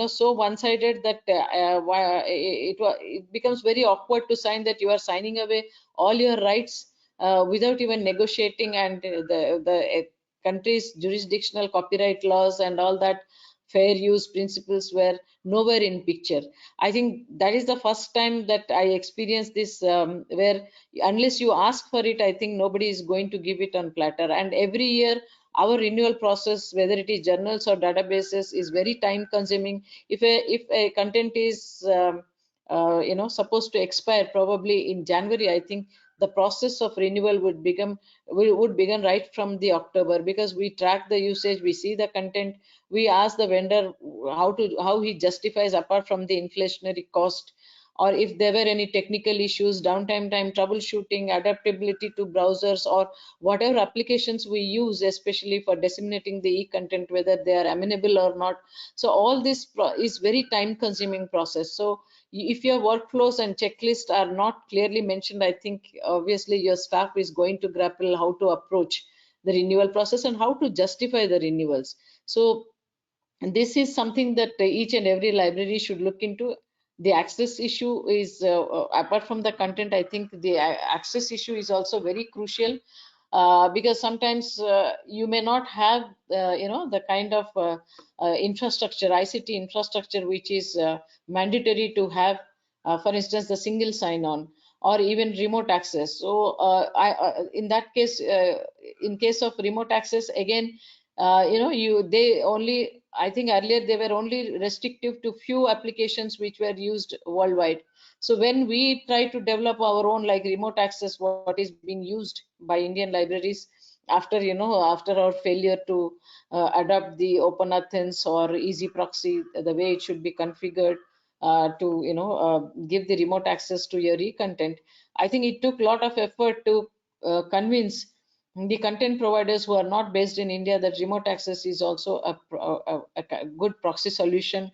so one-sided that it becomes very awkward to sign that you are signing away all your rights without even negotiating, and the country's jurisdictional copyright laws and all that fair use principles were nowhere in picture. I think that is the first time that I experienced this, where unless you ask for it, I think nobody is going to give it on platter. And every year our renewal process, whether it is journals or databases, is very time consuming. If a content is supposed to expire probably in January, I think the process of renewal would begin right from the October, because we track the usage, we see the content, we ask the vendor how he justifies apart from the inflationary cost, or if there were any technical issues, downtime time, troubleshooting, adaptability to browsers, or whatever applications we use, especially for disseminating the e-content, whether they are amenable or not. So all this is very time consuming process. So if your workflows and checklists are not clearly mentioned, I think obviously your staff is going to grapple how to approach the renewal process and how to justify the renewals. So this is something that each and every library should look into. The access issue is apart from the content, I think the access issue is also very crucial, because sometimes you may not have the kind of infrastructure, ICT infrastructure, which is mandatory to have, for instance, the single sign-on or even remote access. So in that case, in case of remote access, again, they only, I think earlier they were only restrictive to few applications which were used worldwide. So when we try to develop our own, like remote access, what is being used by Indian libraries after after our failure to adopt the Open Athens or Easy Proxy, the way it should be configured to give the remote access to your e-content, I think it took a lot of effort to convince the content providers who are not based in India that remote access is also a good proxy solution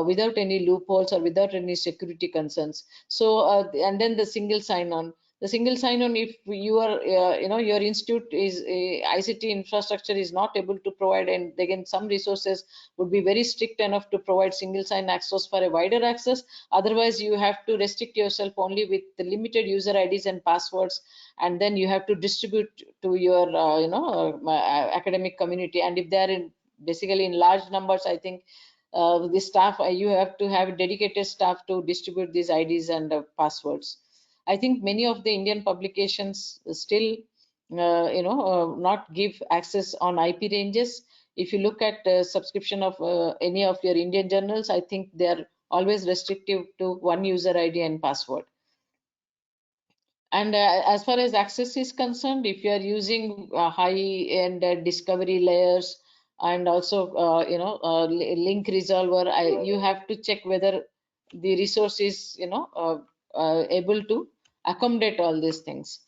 without any loopholes or without any security concerns. So and then the single sign-on. The single sign-on, if you are your institute is ICT infrastructure is not able to provide, and again some resources would be very strict enough to provide single sign access for a wider access. Otherwise you have to restrict yourself only with the limited user IDs and passwords, and then you have to distribute to your academic community. And if they are in basically in large numbers, I think the staff, you have to have dedicated staff to distribute these IDs and passwords. I think many of the Indian publications still not give access on IP ranges. If you look at subscription of any of your Indian journals, I think they are always restrictive to one user ID and password. And as far as access is concerned, if you are using high-end discovery layers and also link resolver, you have to check whether the resource is able to accommodate all these things.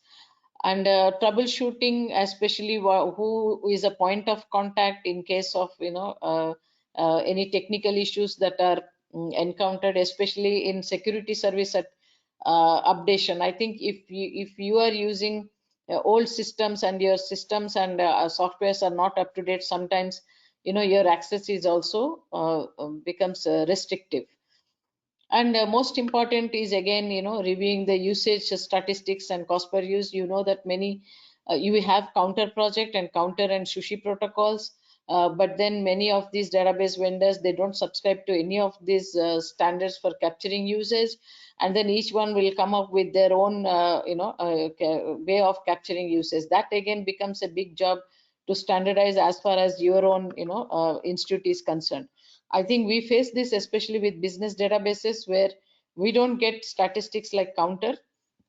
And troubleshooting, especially who is a point of contact in case of any technical issues that are encountered, especially in security service at updation. I think if you are using old systems and your systems and softwares are not up to date, sometimes your access is also becomes restrictive. And most important is again, reviewing the usage statistics and cost per use. You know that many you have counter project and counter and sushi protocols, but then many of these database vendors, they don't subscribe to any of these standards for capturing usage, and then each one will come up with their own way of capturing usage. That again becomes a big job to standardize as far as your own institute is concerned. I think we face this especially with business databases where we don't get statistics like counter,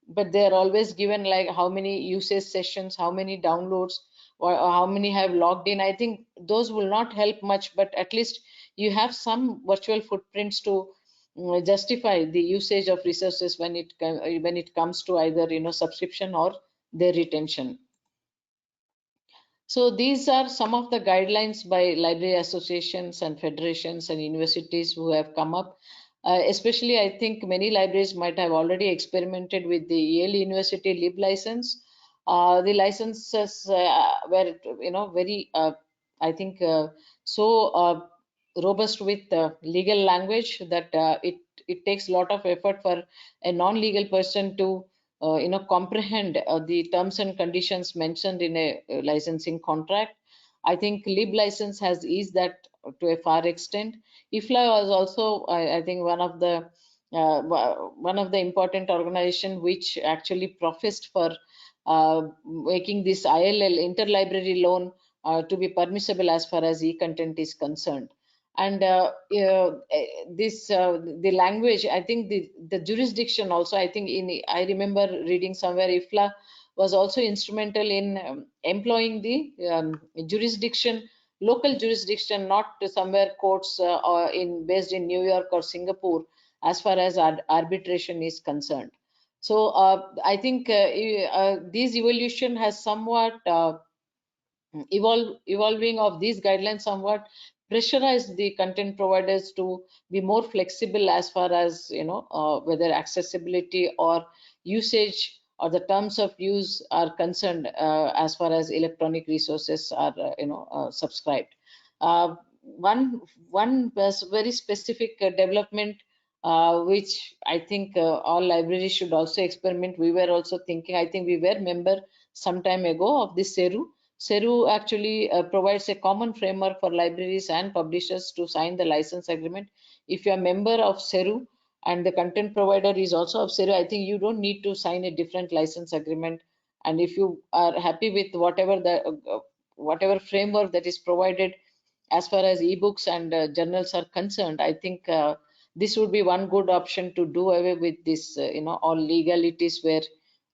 but they are always given like how many usage sessions, how many downloads, or how many have logged in. I think those will not help much, but at least you have some virtual footprints to justify the usage of resources when it comes to either subscription or their retention. So these are some of the guidelines by library associations and federations and universities who have come up. Especially, I think many libraries might have already experimented with the Yale University Lib license. The licenses were, very, I think, so robust with legal language that it takes a lot of effort for a non-legal person to comprehend the terms and conditions mentioned in a licensing contract. I think lib license has eased that to a far extent. IFLA was also I think one of the important organization which actually professed for making this ILL, interlibrary loan, to be permissible as far as e-content is concerned. And the language, I think the jurisdiction also, I think I remember reading somewhere IFLA was also instrumental in employing the jurisdiction, local jurisdiction, not somewhere courts or based in New York or Singapore as far as arbitration is concerned. So I think this evolution has somewhat evolving of these guidelines somewhat pressurize the content providers to be more flexible as far as whether accessibility or usage or the terms of use are concerned as far as electronic resources are subscribed. One very specific development which I think all libraries should also experiment. We were also thinking, I think we were member some time ago of this CERU actually provides a common framework for libraries and publishers to sign the license agreement. If you are a member of CERU and the content provider is also of CERU, I think you don't need to sign a different license agreement. And if you are happy with whatever framework that is provided as far as ebooks and journals are concerned, I think this would be one good option to do away with this, all legalities where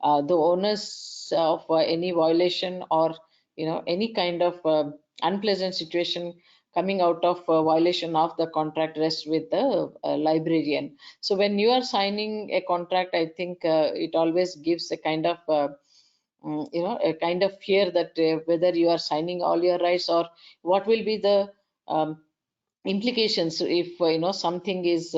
the onus of any violation or any kind of unpleasant situation coming out of violation of the contract rests with the librarian. So when you are signing a contract, I think it always gives a kind of a kind of fear that whether you are signing all your rights or what will be the implications if something is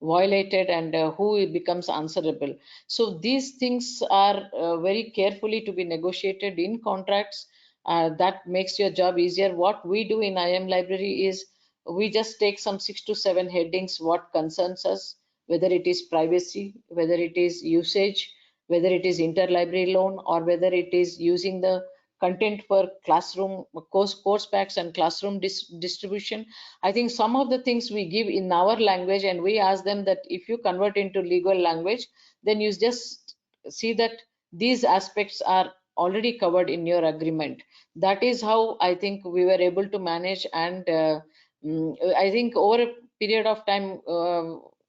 violated and who becomes answerable. So these things are very carefully to be negotiated in contracts. That makes your job easier. What we do in IM Library is we just take some 6 to 7 headings what concerns us, whether it is privacy, whether it is usage, whether it is interlibrary loan, or whether it is using the content for classroom course packs and classroom distribution. I think some of the things we give in our language, and we ask them that if you convert into legal language, then you just see that these aspects are already covered in your agreement. That is how I think we were able to manage. And I think over a period of time,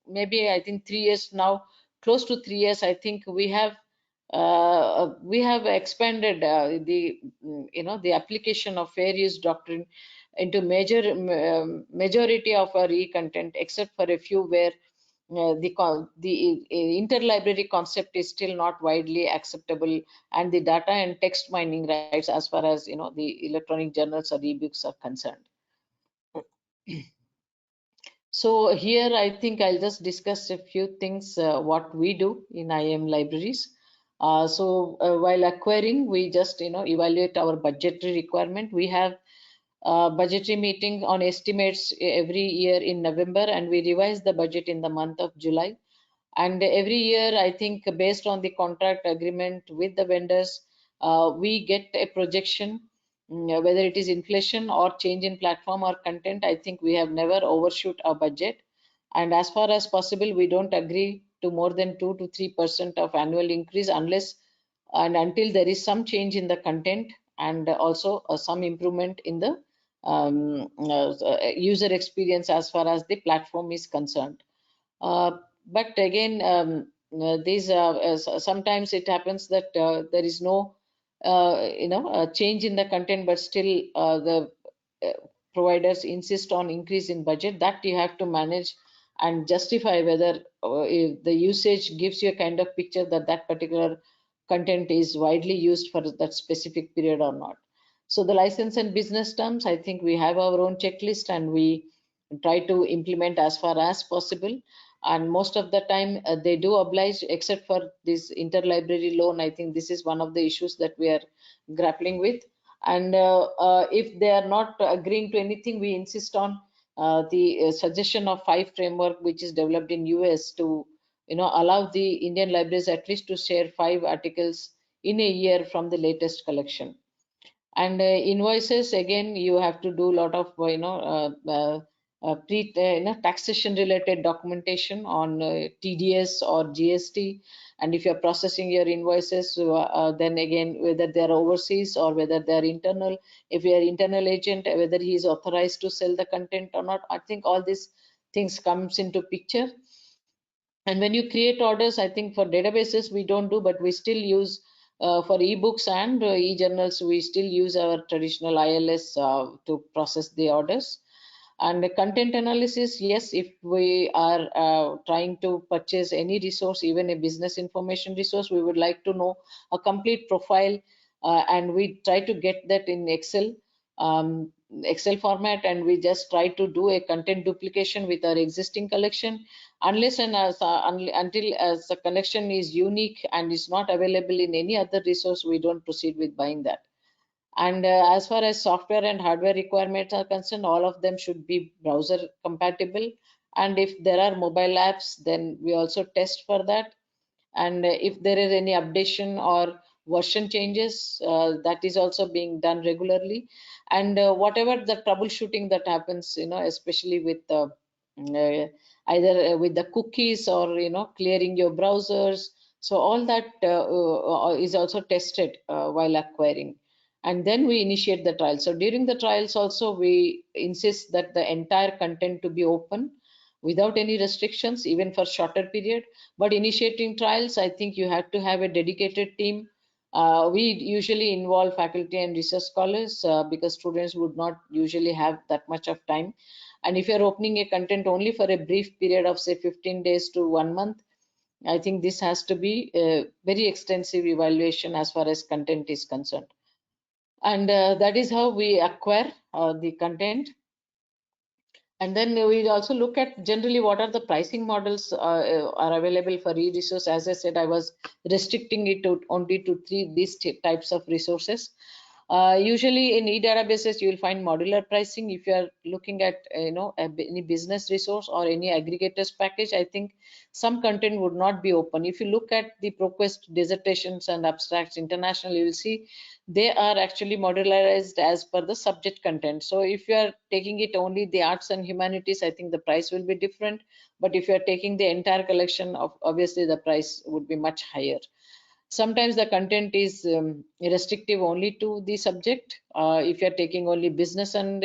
maybe I think 3 years now, close to 3 years, I think we have expanded the application of fair use doctrine into majority of our e-content, except for a few where the interlibrary concept is still not widely acceptable, and the data and text mining rights as far as the electronic journals or ebooks are concerned. So here I think I'll just discuss a few things what we do in IM libraries. So while acquiring, we just evaluate our budgetary requirement. We have budgetary meeting on estimates every year in November, and we revise the budget in the month of July. And every year, I think based on the contract agreement with the vendors, we get a projection, whether it is inflation or change in platform or content. I think we have never overshoot our budget. And as far as possible, we don't agree to more than 2 to 3% of annual increase unless and until there is some change in the content and also some improvement in the user experience as far as the platform is concerned. But again, these sometimes it happens that there is no change in the content, but still the providers insist on increase in budget. That you have to manage and justify whether if the usage gives you a kind of picture that that particular content is widely used for that specific period or not. So the license and business terms, I think we have our own checklist and we try to implement as far as possible. And most of the time they do oblige, except for this interlibrary loan. I think this is one of the issues that we are grappling with. And if they are not agreeing to anything, we insist on the suggestion of 5 framework, which is developed in US to allow the Indian libraries at least to share 5 articles in a year from the latest collection. And invoices, again, you have to do a lot of taxation related documentation on TDS or GST. And if you're processing your invoices, then again, whether they're overseas or whether they're internal, if you're internal agent, whether he is authorized to sell the content or not. I think all these things comes into picture. And when you create orders, I think for databases we don't do, but we still use for ebooks and e-journals, we still use our traditional ILS to process the orders. And the content analysis, yes, if we are trying to purchase any resource, even a business information resource, we would like to know a complete profile, and we try to get that in Excel format, and we just try to do a content duplication with our existing collection, unless and until as the collection is unique and is not available in any other resource, we don't proceed with buying that. And as far as software and hardware requirements are concerned, all of them should be browser compatible. And if there are mobile apps, then we also test for that. And if there is any updation or version changes, that is also being done regularly. And whatever the troubleshooting that happens, especially with either with the cookies or clearing your browsers, so all that is also tested while acquiring. And then we initiate the trial. So during the trials also, we insist that the entire content to be open without any restrictions, even for shorter period. But initiating trials, I think you have to have a dedicated team. We usually involve faculty and research scholars because students would not usually have that much of time. And if you're opening a content only for a brief period of say 15 days to 1 month, I think this has to be a very extensive evaluation as far as content is concerned. And that is how we acquire the content. And then we also look at generally what are the pricing models are available for e-resource. As I said, I was restricting it to only to these types of resources. Usually in e-databases, you will find modular pricing. If you are looking at any business resource or any aggregators package, I think some content would not be open. If you look at the ProQuest dissertations and abstracts international, you will see they are actually modularized as per the subject content. So if you are taking it only the arts and humanities, I think the price will be different. But if you are taking the entire collection, obviously the price would be much higher. Sometimes the content is restrictive only to the subject. If you're taking only business and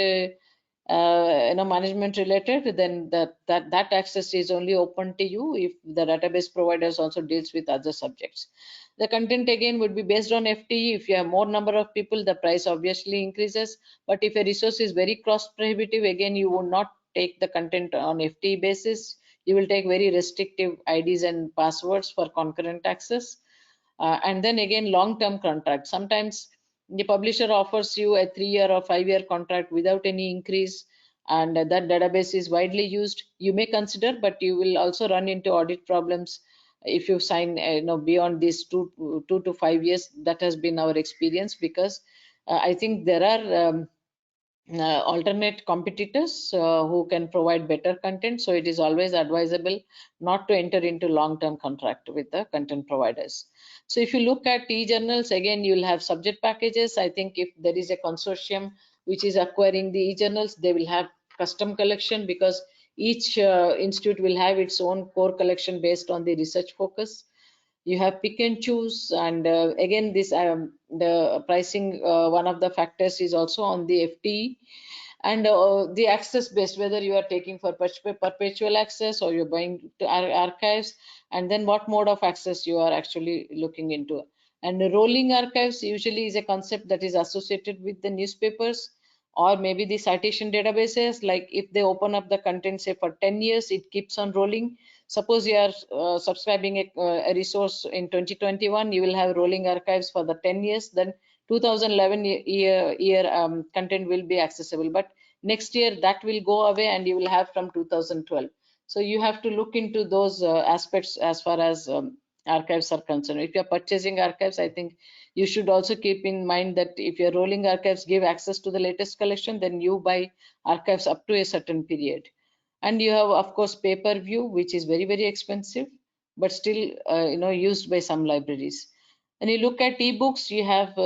management related, then that access is only open to you if the database providers also deals with other subjects. The content again would be based on FTE. If you have more number of people, the price obviously increases. But if a resource is very cost prohibitive, again you would not take the content on FTE basis. You will take very restrictive IDs and passwords for concurrent access. And then again, long-term contract. Sometimes the publisher offers you a 3-year or 5-year contract without any increase, and that database is widely used. You may consider, but you will also run into audit problems if you sign beyond these 2 to 5 years. That has been our experience, because I think there are alternate competitors who can provide better content. So it is always advisable not to enter into long-term contract with the content providers. So if you look at e-journals, again, you'll have subject packages. I think if there is a consortium which is acquiring the e-journals, they will have custom collection, because each institute will have its own core collection based on the research focus. You have pick and choose, and again, this the pricing, one of the factors is also on the FTE, and the access based, whether you are taking for perpetual access or you're going to archives, and then what mode of access you are actually looking into. And the rolling archives usually is a concept that is associated with the newspapers or maybe the citation databases. Like if they open up the content, say for 10 years, it keeps on rolling. Suppose you are subscribing a resource in 2021, you will have rolling archives for the 10 years, then 2011 year content will be accessible, but next year that will go away and you will have from 2012. So you have to look into those aspects as far as archives are concerned. If you're purchasing archives, I think you should also keep in mind that if your rolling archives give access to the latest collection, then you buy archives up to a certain period. And you have, of course, pay-per-view, which is very, very expensive, but still, used by some libraries. And you look at ebooks, you have,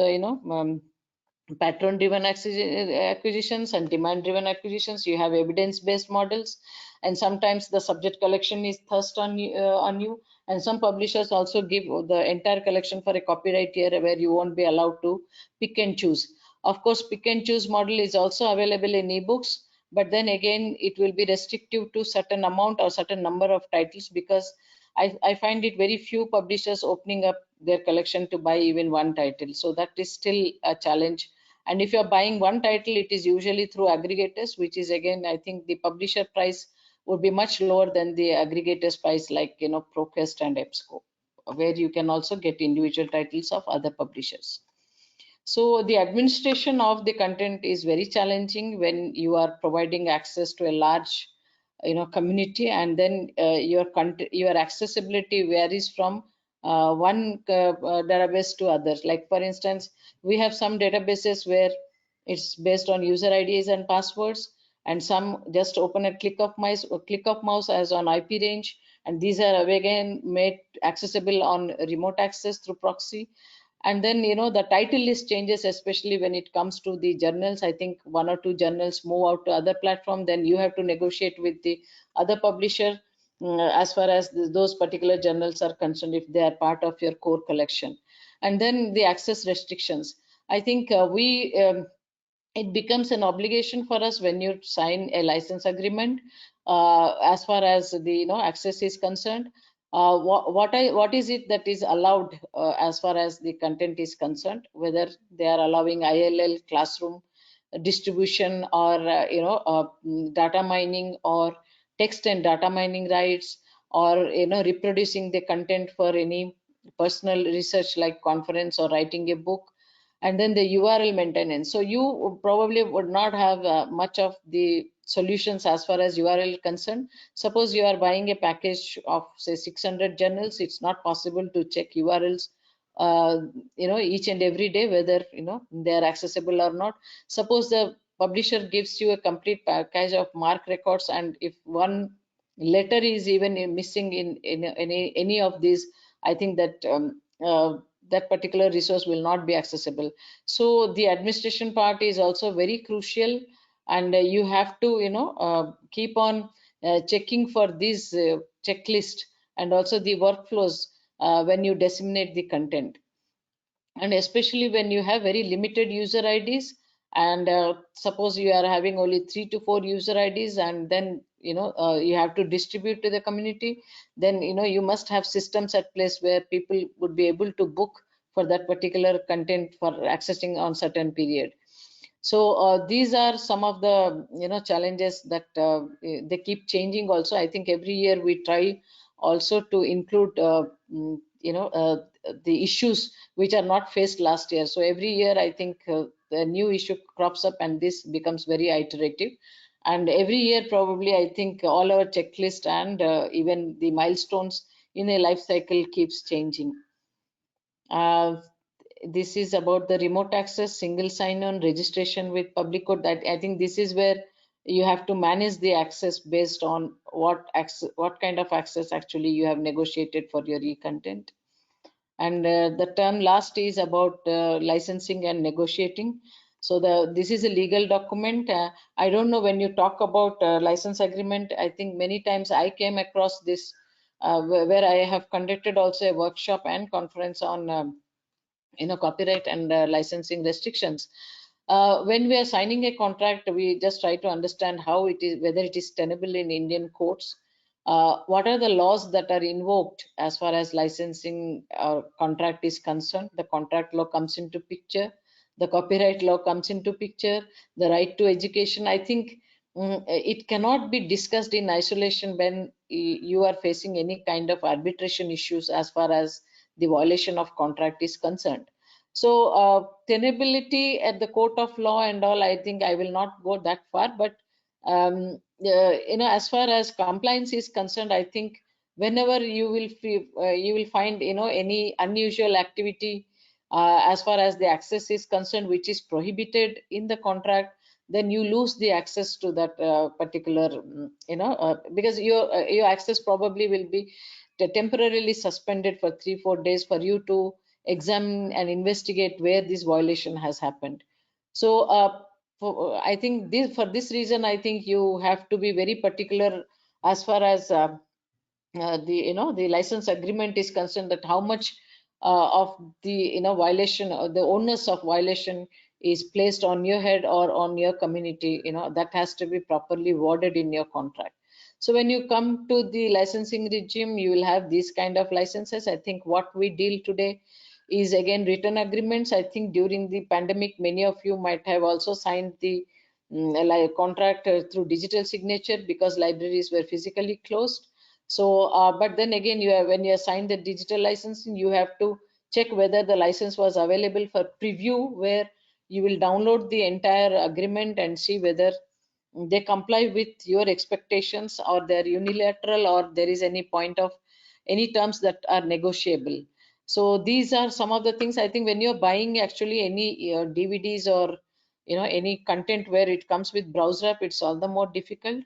patron-driven acquisitions and demand-driven acquisitions. You have evidence-based models, and sometimes the subject collection is thrust on you. And some publishers also give the entire collection for a copyright year, where you won't be allowed to pick and choose. Of course, pick and choose model is also available in ebooks, but then again, it will be restrictive to certain amount or certain number of titles, because I find it very few publishers opening up their collection to buy even one title. So that is still a challenge. And if you're buying one title, it is usually through aggregators, which is, again, I think the publisher price would be much lower than the aggregators price, like, Procast and EBSCO, where you can also get individual titles of other publishers. So the administration of the content is very challenging when you are providing access to a large, community, and then your accessibility varies from one database to others. Like for instance, we have some databases where it's based on user IDs and passwords, and some just open a click of mouse as on IP range, and these are again made accessible on remote access through proxy. And then the title list changes, especially when it comes to the journals. I think one or two journals move out to other platform, then you have to negotiate with the other publisher as far as those particular journals are concerned, if they are part of your core collection. And then the access restrictions, I think it becomes an obligation for us when you sign a license agreement, as far as the access is concerned. What is it that is allowed as far as the content is concerned, whether they are allowing ILL, classroom distribution, or data mining, or text and data mining rights, or reproducing the content for any personal research like conference or writing a book. And then the URL maintenance. So you probably would not have much of the solutions as far as URL concerned. Suppose you are buying a package of say 600 journals, it's not possible to check URLs each and every day, whether they are accessible or not. Suppose the publisher gives you a complete package of MARC records, and if one letter is even missing in any of these, I think that that particular resource will not be accessible. So the administration part is also very crucial, and you have to keep on checking for these checklist, and also the workflows when you disseminate the content. And especially when you have very limited user IDs, and suppose you are having only 3 to 4 user IDs, and then you have to distribute to the community, then you must have systems at place where people would be able to book for that particular content for accessing on certain period. So these are some of the challenges that they keep changing. Also, I think every year we try also to include the issues which are not faced last year. So every year I think the new issue crops up, and this becomes very iterative. And every year probably I think all our checklist and even the milestones in a life cycle keeps changing. this is about the remote access, single sign-on, registration with public code. I think this is where you have to manage the access based on what kind of access actually you have negotiated for your e-content. And the term last is about licensing and negotiating. So this is a legal document. I don't know, when you talk about license agreement, I think many times I came across this where I have conducted also a workshop and conference on copyright and licensing restrictions. When we are signing a contract, we just try to understand how it is, whether it is tenable in Indian courts. What are the laws that are invoked as far as licensing contract is concerned? The contract law comes into picture, the copyright law comes into picture, the right to education. I think it cannot be discussed in isolation when you are facing any kind of arbitration issues as far as the violation of contract is concerned. So tenability at the court of law and all, I think I will not go that far, but as far as compliance is concerned, I think whenever you will find any unusual activity as far as the access is concerned, which is prohibited in the contract, then you lose the access to that particular because your access probably will be temporarily suspended for 3-4 days for you to examine and investigate where this violation has happened. So I think for this reason, I think you have to be very particular as far as the license agreement is concerned, that how much of the violation or the onus of violation is placed on your head or on your community. That has to be properly worded in your contract. So when you come to the licensing regime, you will have these kind of licenses. I think what we deal today is again written agreements. I think during the pandemic, many of you might have also signed the contract through digital signature because libraries were physically closed. So but then again, when you assign the digital licensing, you have to check whether the license was available for preview, where you will download the entire agreement and see whether they comply with your expectations or they're unilateral or there is any point of any terms that are negotiable. So these are some of the things. I think when you're buying actually any DVDs or any content where it comes with browse wrap, it's all the more difficult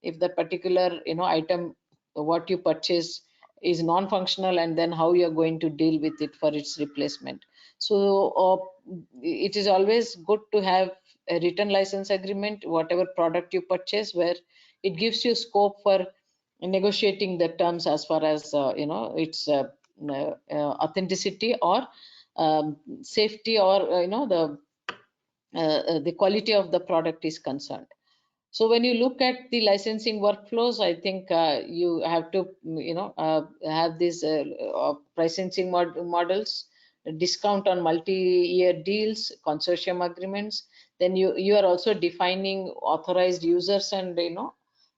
if the particular item what you purchase is non-functional, and then how you're going to deal with it for its replacement. So it is always good to have a written license agreement, whatever product you purchase, where it gives you scope for negotiating the terms as far as its authenticity or safety or the quality of the product is concerned. So when you look at the licensing workflows, I think you have to have these licensing models, discount on multi-year deals, consortium agreements. Then you are also defining authorized users and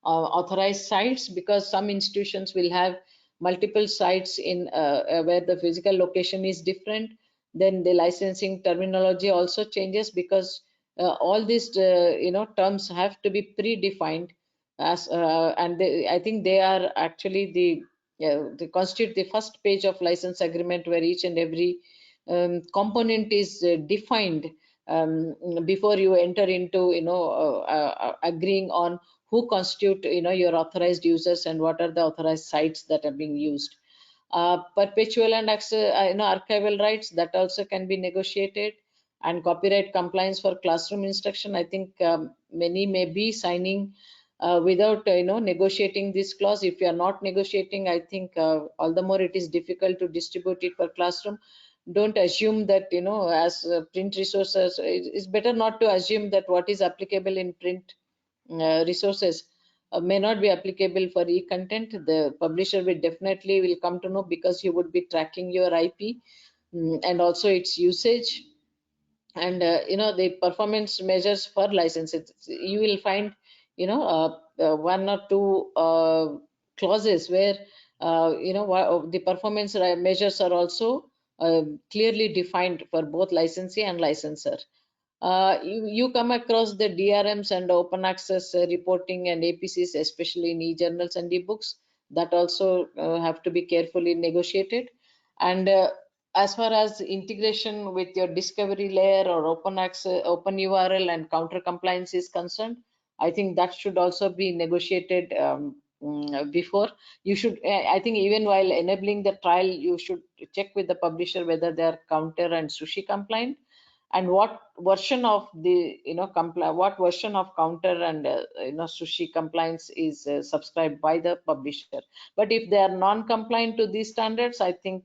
authorized sites, because some institutions will have multiple sites in where the physical location is different. Then the licensing terminology also changes, because all these terms have to be predefined as and I think they are actually they constitute the first page of license agreement, where each and every component is defined before you enter into agreeing on who constitute your authorized users and what are the authorized sites that are being used. Perpetual and archival rights, that also can be negotiated. And copyright compliance for classroom instruction, I think many may be signing without negotiating this clause. If you are not negotiating, I think all the more it is difficult to distribute it for classroom. Don't assume that as print resources, it's better not to assume that what is applicable in print resources may not be applicable for e-content. The publisher will definitely come to know, because you would be tracking your IP and also its usage. And the performance measures for licenses, you will find one or two clauses where the performance measures are also clearly defined for both licensee and licensor. You come across the DRMs and open access reporting and APCs, especially in e-journals and e-books, that also have to be carefully negotiated. And as far as integration with your discovery layer or open access, open URL and counter compliance is concerned, I think that should also be negotiated before. You should, I think even while enabling the trial, you should check with the publisher whether they are counter and sushi compliant, and what version of the what version of counter and sushi compliance is subscribed by the publisher. But if they are non-compliant to these standards, I think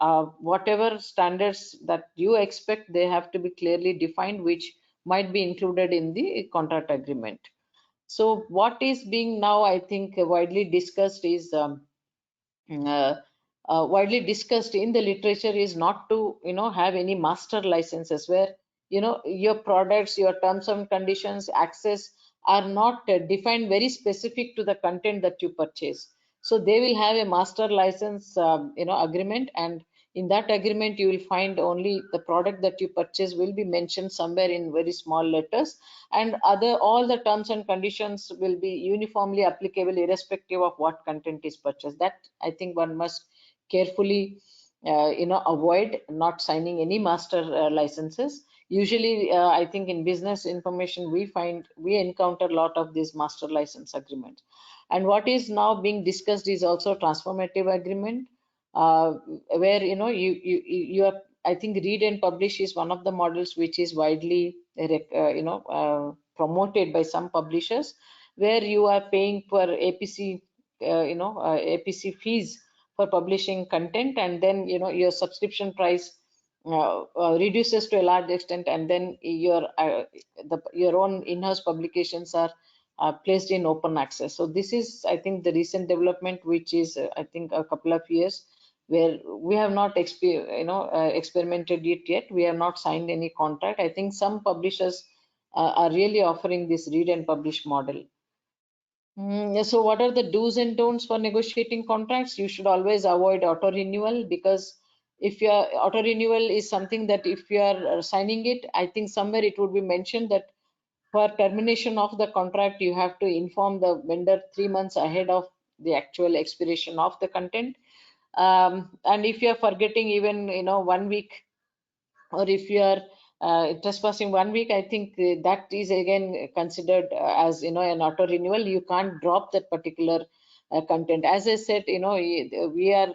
whatever standards that you expect, they have to be clearly defined, which might be included in the contract agreement. So what is being now, I think, widely discussed is widely discussed in the literature is not to have any master licenses where your products, your terms and conditions, access are not defined very specific to the content that you purchase. So they will have a master license agreement, and in that agreement you will find only the product that you purchase will be mentioned somewhere in very small letters, and all the terms and conditions will be uniformly applicable irrespective of what content is purchased. That I think one must carefully avoid not signing any master licenses. Usually I think in business information we encounter a lot of these master license agreements. And what is now being discussed is also transformative agreement, where you are, I think read and publish is one of the models which is widely promoted by some publishers, where you are paying for APC APC fees for publishing content, and then your subscription price reduces to a large extent, and then your own in-house publications are placed in open access. So this is, I think, the recent development, which is I think a couple of years, where we have not experimented it yet. We have not signed any contract. I think some publishers are really offering this read and publish model. So what are the do's and don'ts for negotiating contracts? You should always avoid auto renewal, because if your auto renewal is something that if you are signing it, I think somewhere it would be mentioned that for termination of the contract, you have to inform the vendor 3 months ahead of the actual expiration of the content. And if you are forgetting even 1 week, or if you are trespassing 1 week, I think that is again considered as an auto renewal. You can't drop that particular content. As I said, we are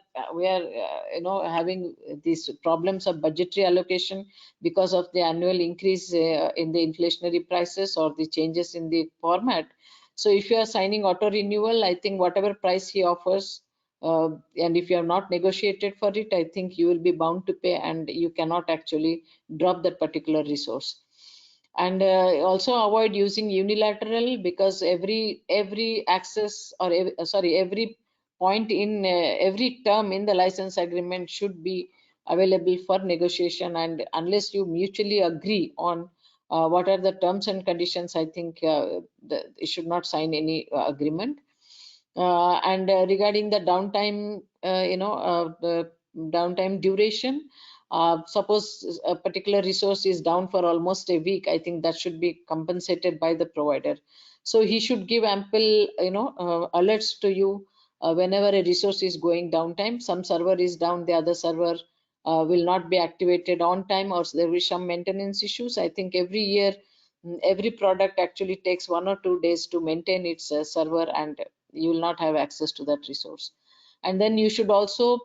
having these problems of budgetary allocation because of the annual increase in the inflationary prices or the changes in the format. So if you are signing auto renewal, I think whatever price he offers, and if you have not negotiated for it, I think you will be bound to pay, and you cannot actually drop that particular resource. And also avoid using unilateral, because every access or every point in every term in the license agreement should be available for negotiation, and unless you mutually agree on what are the terms and conditions, I think you should not sign any agreement. And regarding the downtime, the downtime duration, suppose a particular resource is down for almost a week, I think that should be compensated by the provider. So he should give ample alerts to you whenever a resource is going downtime. Some server is down, the other server will not be activated on time, or there will be some maintenance issues. I think every year every product actually takes 1 or 2 days to maintain its server, and you will not have access to that resource. And then you should also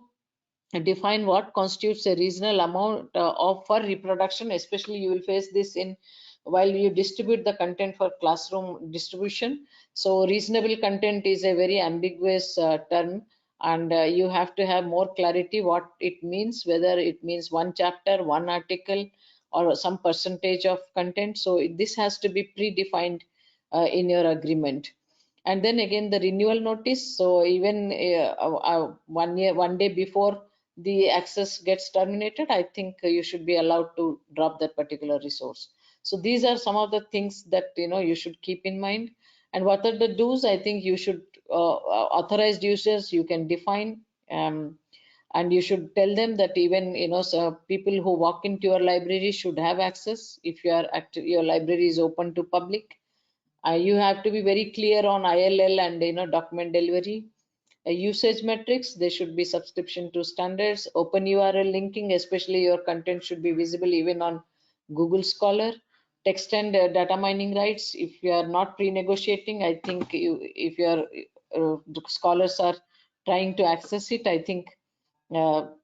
define what constitutes a reasonable amount of for reproduction. Especially you will face this in while you distribute the content for classroom distribution. So reasonable content is a very ambiguous term, and you have to have more clarity what it means, whether it means 1 chapter, 1 article, or some percentage of content. So this has to be predefined in your agreement. And then again the renewal notice. So even 1 day before the access gets terminated, I think you should be allowed to drop that particular resource. So these are some of the things that you should keep in mind. And what are the do's? I think you should authorized users you can define, and you should tell them that even so people who walk into your library should have access. If your library is open to public, you have to be very clear on ILL and document delivery. usage metrics. There should be subscription to standards, open URL linking, especially your content should be visible even on Google Scholar. Text and data mining rights. If you are not pre-negotiating, I think if your scholars are trying to access it, I think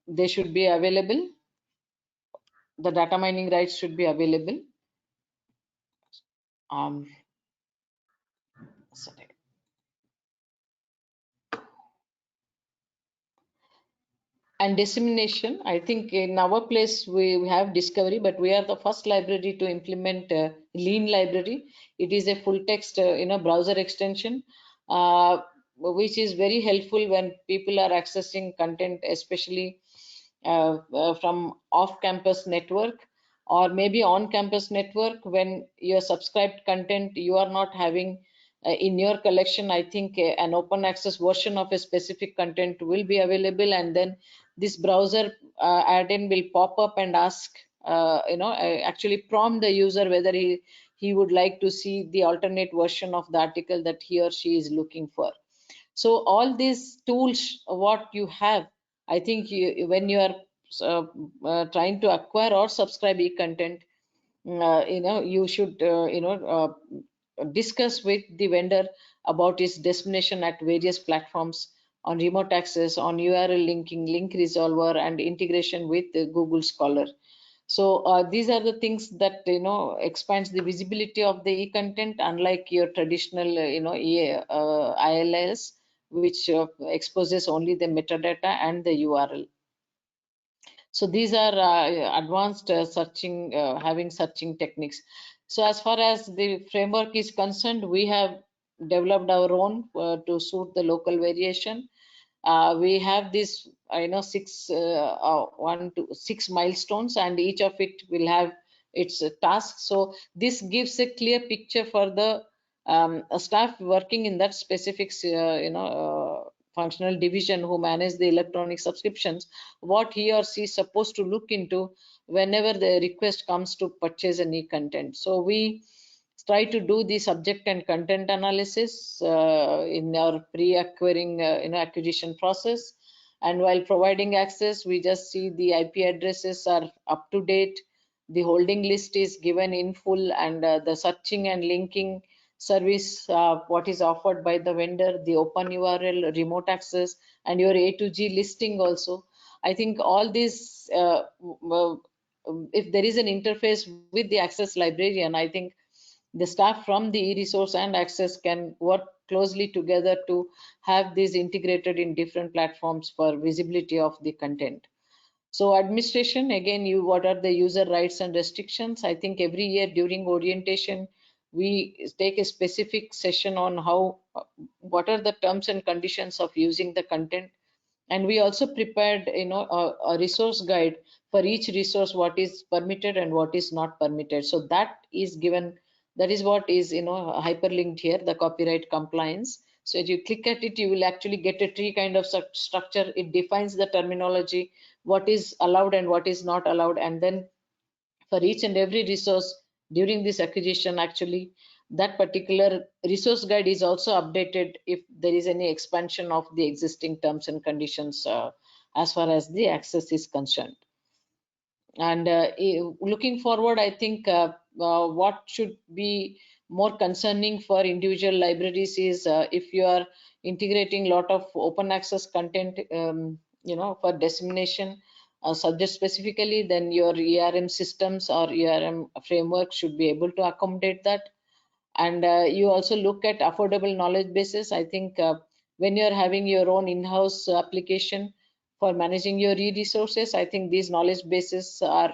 they should be available. The data mining rights should be available. Sorry. And dissemination, I think in our place we have discovery, but we are the first library to implement lean library. It is a full text browser extension, which is very helpful when people are accessing content, especially from off-campus network or maybe on-campus network. When your subscribed content you are not having in your collection, I think an open access version of a specific content will be available, and then this browser add-in will pop up and ask, actually prompt the user whether he would like to see the alternate version of the article that he or she is looking for. So all these tools, what you have, I think when you are trying to acquire or subscribe e-content, you should discuss with the vendor about its destination at various platforms, on remote access, on URL linking, link resolver, and integration with Google Scholar. So these are the things that expands the visibility of the e-content, unlike your traditional ILS, which exposes only the metadata and the URL. So these are advanced searching, having searching techniques. So as far as the framework is concerned, we have developed our own to suit the local variation. We have this, 6 milestones, and each of it will have its task. So this gives a clear picture for the staff working in that specific, functional division who manage the electronic subscriptions, what he or she is supposed to look into whenever the request comes to purchase any content. So we try to do the subject and content analysis in our pre-acquiring acquisition process, and while providing access, we just see the IP addresses are up to date, the holding list is given in full, and the searching and linking service what is offered by the vendor, the open URL, remote access, and your A to G listing also. I think all these, if there is an interface with the access librarian, I think the staff from the e-resource and access can work closely together to have these integrated in different platforms for visibility of the content. So administration, again, what are the user rights and restrictions? I think every year during orientation, we take a specific session on how, what are the terms and conditions of using the content. And we also prepared, a resource guide for each resource, what is permitted and what is not permitted. So that is given, that is what is, hyperlinked here, the copyright compliance. So if you click at it, you will actually get a tree kind of structure. It defines the terminology, what is allowed and what is not allowed. And then for each and every resource during this acquisition, actually, that particular resource guide is also updated if there is any expansion of the existing terms and conditions as far as the access is concerned. And looking forward, I think what should be more concerning for individual libraries is if you are integrating a lot of open access content, for dissemination, subject specifically, then your ERM systems or ERM framework should be able to accommodate that. And you also look at affordable knowledge bases. I think when you're having your own in-house application for managing your e-resources, I think these knowledge bases are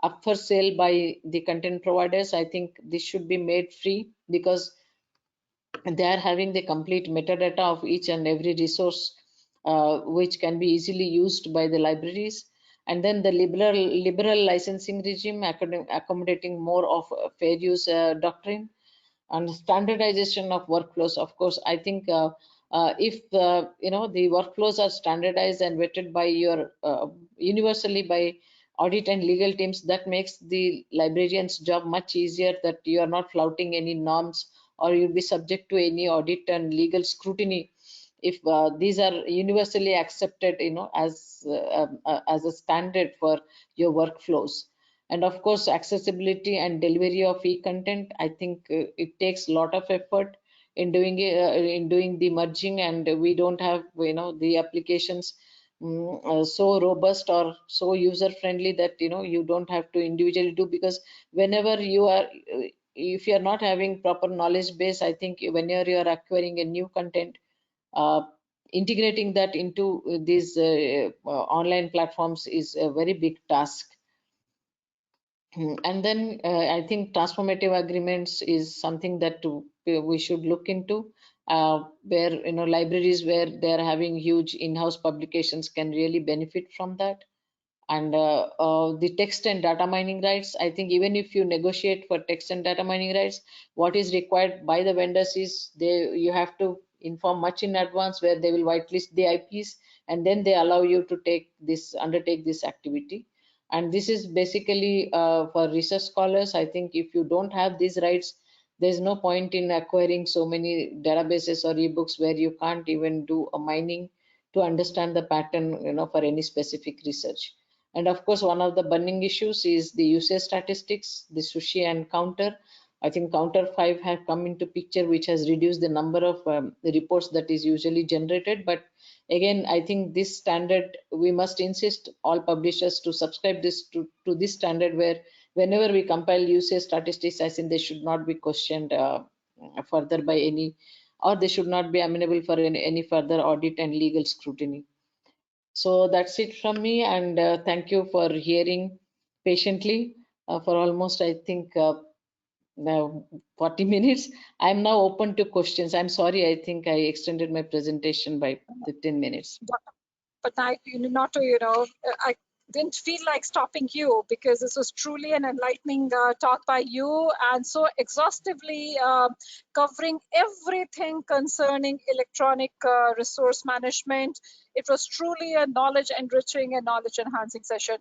up for sale by the content providers. I think this should be made free because they are having the complete metadata of each and every resource, which can be easily used by the libraries. And then the liberal licensing regime, accommodating more of fair use doctrine, and standardization of workflows. Of course, I think if the workflows are standardized and vetted by your universally by audit and legal teams, that makes the librarian's job much easier, that you are not flouting any norms or you'll be subject to any audit and legal scrutiny if these are universally accepted, as a standard for your workflows. And of course, accessibility and delivery of e-content, I think it takes a lot of effort in doing the merging, and we don't have the applications so robust or so user friendly that you don't have to individually do, because whenever you are if you are not having proper knowledge base, I think whenever you are acquiring a new content, integrating that into these online platforms is a very big task. And then I think transformative agreements is something that we should look into, where libraries where they're having huge in-house publications can really benefit from that. And the text and data mining rights, I think even if you negotiate for text and data mining rights, what is required by the vendors is you have to inform much in advance where they will whitelist the IPs, and then they allow you to undertake this activity. And this is basically for research scholars. I think if you don't have these rights, there's no point in acquiring so many databases or ebooks where you can't even do a mining to understand the pattern for any specific research. And of course, one of the burning issues is the usage statistics, the sushi and counter. I think counter 5 have come into picture, which has reduced the number of the reports that is usually generated. But again, I think this standard, we must insist all publishers to subscribe this to this standard, where whenever we compile usage statistics, I think they should not be questioned further by any, or they should not be amenable for any further audit and legal scrutiny. So that's it from me, and thank you for hearing patiently for almost, I think, 40 minutes. I'm now open to questions. I'm sorry, I think I extended my presentation by 15 minutes. But I, not to, I didn't feel like stopping you, because this was truly an enlightening talk by you, and so exhaustively covering everything concerning electronic resource management. It was truly a knowledge enriching and knowledge enhancing session.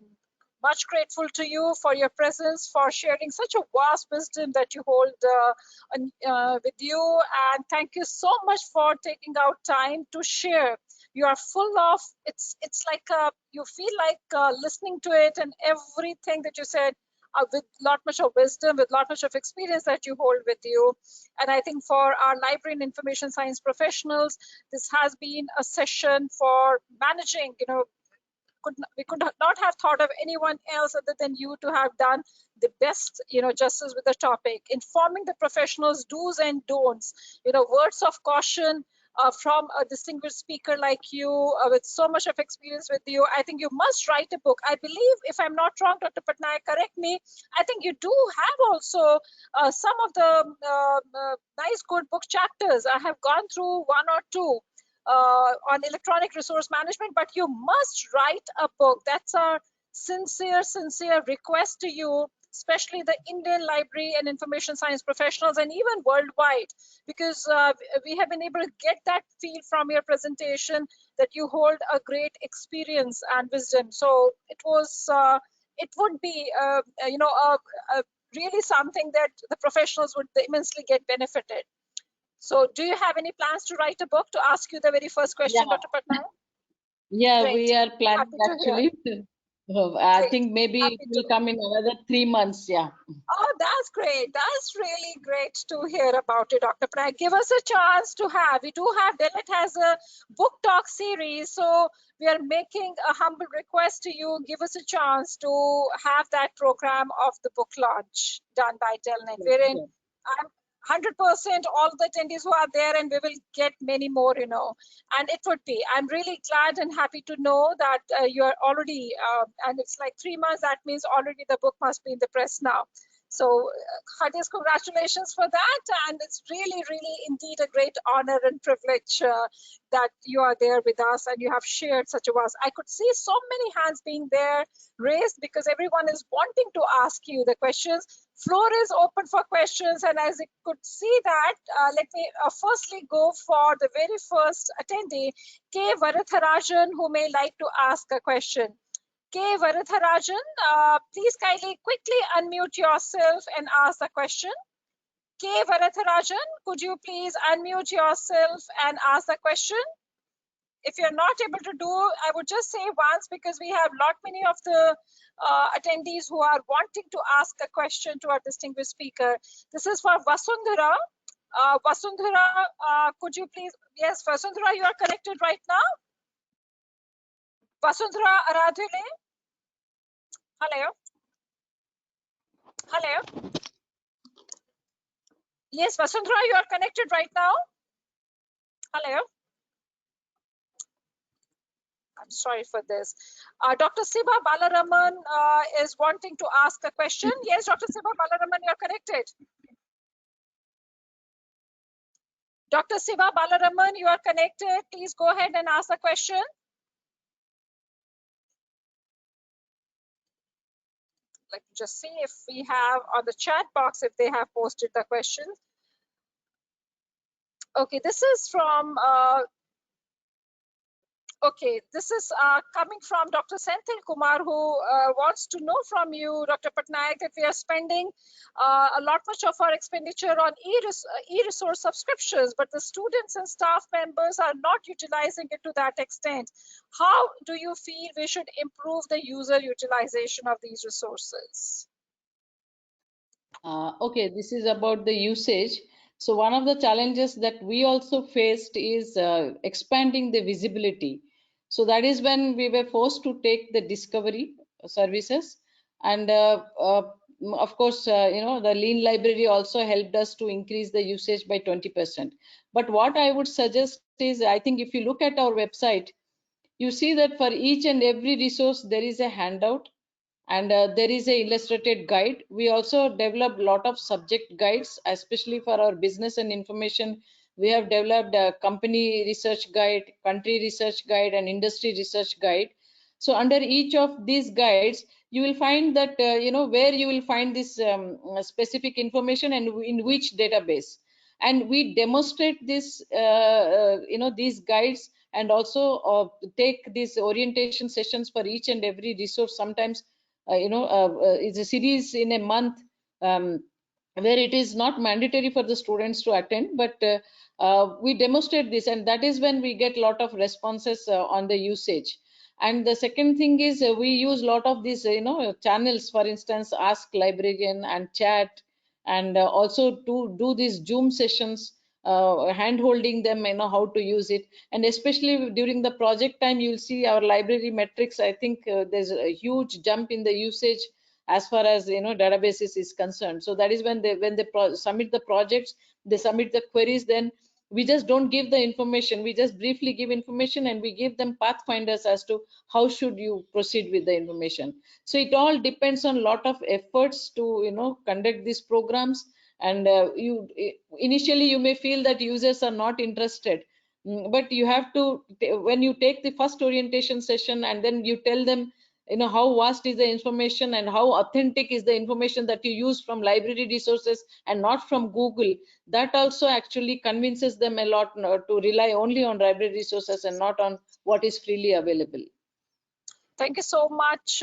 Much grateful to you for your presence, for sharing such a vast wisdom that you hold with you. And thank you so much for taking out time to share. You are full of, it's like you feel like listening to it, and everything that you said with lot much of wisdom, with lot much of experience that you hold with you. And I think for our library and information science professionals, this has been a session for managing, we could not have thought of anyone else other than you to have done the best, justice with the topic, informing the professionals do's and don'ts, words of caution from a distinguished speaker like you with so much of experience with you. I think you must write a book. I believe, if I'm not wrong, Dr. Patnaik, correct me, I think you do have also some of the nice good book chapters. I have gone through one or two on electronic resource management, but you must write a book. That's our sincere request to you, especially the Indian library and information science professionals, and even worldwide, because we have been able to get that feel from your presentation that you hold a great experience and wisdom. So it would be really something that the professionals would immensely get benefited. So do you have any plans to write a book? To ask you the very first question, Yeah. Dr. Patnaik? Yeah, Great. we are planning actually. I think maybe Happy it will come in another 3 months. Yeah. Oh, that's great. That's really great to hear about it, Dr. Patnaik. Give us a chance to have. We do have, Delnet has a book talk series. So we are making a humble request to you. Give us a chance to have that program of the book launch done by Delnet. Wherein I'm 100% all the attendees who are there, and we will get many more, and it would be, I'm really glad and happy to know that you are already, and it's like 3 months, that means already the book must be in the press now. So heartiest congratulations for that, and it's really indeed a great honor and privilege that you are there with us and you have shared such a vast. I could see so many hands being there raised because everyone is wanting to ask you the questions. Floor is open for questions, and as you could see that, let me firstly go for the very first attendee, K. Varatharajan, who may like to ask a question. K. Varatharajan, please kindly quickly unmute yourself and ask the question. K. Varatharajan, could you please unmute yourself and ask the question? if you're not able to do, I would just say once, because we have lot many of the attendees who are wanting to ask a question to our distinguished speaker. This is for Vasundhara. Vasundhara, could you please, yes, Vasundhara, you are connected right now. Vasundhara Aradhile. Hello. Hello. Yes, Vasundhara, you are connected right now. Hello. I'm sorry for this. Dr. Siba Balaraman is wanting to ask a question. Yes, Dr. Siba Balaraman, you're connected. Dr. Siba Balaraman, you are connected. Please go ahead and ask the question. Let me just see if we have on the chat box, if they have posted the question. Okay, this is from okay, this is coming from Dr. Senthil Kumar, who wants to know from you, Dr. Patnaik, that we are spending a lot much of our expenditure on e-resource subscriptions, but the students and staff members are not utilizing it to that extent. How do you feel we should improve the user utilization of these resources? Okay, this is about the usage. So one of the challenges that we also faced is expanding the visibility. So that is when we were forced to take the discovery services, and of course, the Lean library also helped us to increase the usage by 20%. But what I would suggest is, I think if you look at our website, you see that for each and every resource there is a handout, and there is a illustrated guide. We also developed a lot of subject guides, especially for our business and information. We have developed a company research guide, country research guide, and industry research guide. So under each of these guides, you will find that where you will find this specific information and in which database. And we demonstrate this these guides, and also take these orientation sessions for each and every resource. Sometimes it's a series in a month, where it is not mandatory for the students to attend, but we demonstrate this, and that is when we get a lot of responses on the usage. And the second thing is, we use a lot of these channels, for instance, Ask Librarian and chat, and also to do these Zoom sessions, hand holding them, how to use it. And especially during the project time, you'll see our library metrics. I think there's a huge jump in the usage as far as databases is concerned. So that is when they submit the projects, they submit the queries, then we just don't give the information, we just briefly give information, and we give them pathfinders as to how should you proceed with the information. So it all depends on a lot of efforts to conduct these programs. And initially you may feel that users are not interested, but you have to, when you take the first orientation session and then you tell them how vast is the information and how authentic is the information that you use from library resources and not from Google, that also actually convinces them a lot to rely only on library resources and not on what is freely available. Thank you so much.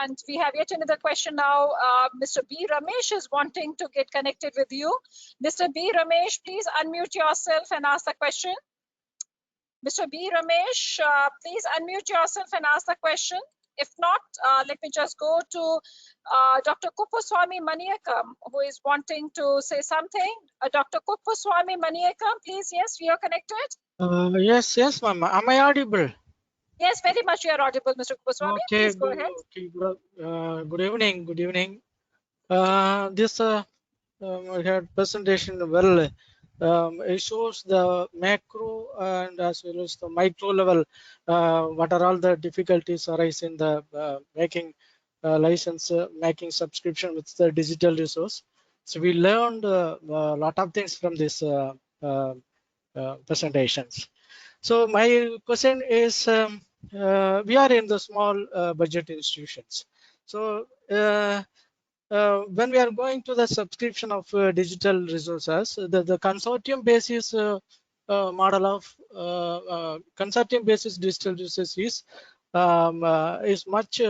And we have yet another question now. Mr. B. Ramesh is wanting to get connected with you. Mr. B. Ramesh, please unmute yourself and ask the question. Mr. B. Ramesh, please unmute yourself and ask the question. If not, let me just go to Dr. Kuppuswamy Maniakam, who is wanting to say something. Dr. Kuppuswamy Maniakam, please, yes, we are connected. Yes, ma'am. Am I audible? Yes, very much you are audible, Mr. Kuppuswamy. Okay, please go ahead. Okay, good evening. Good evening. This I had presentation well. It shows the macro and as well as the micro level. What are all the difficulties arise in the making license, making subscription with the digital resource. So we learned a lot of things from this presentations. So my question is, we are in the small budget institutions. So when we are going to the subscription of digital resources, the consortium basis model of consortium basis digital resources is much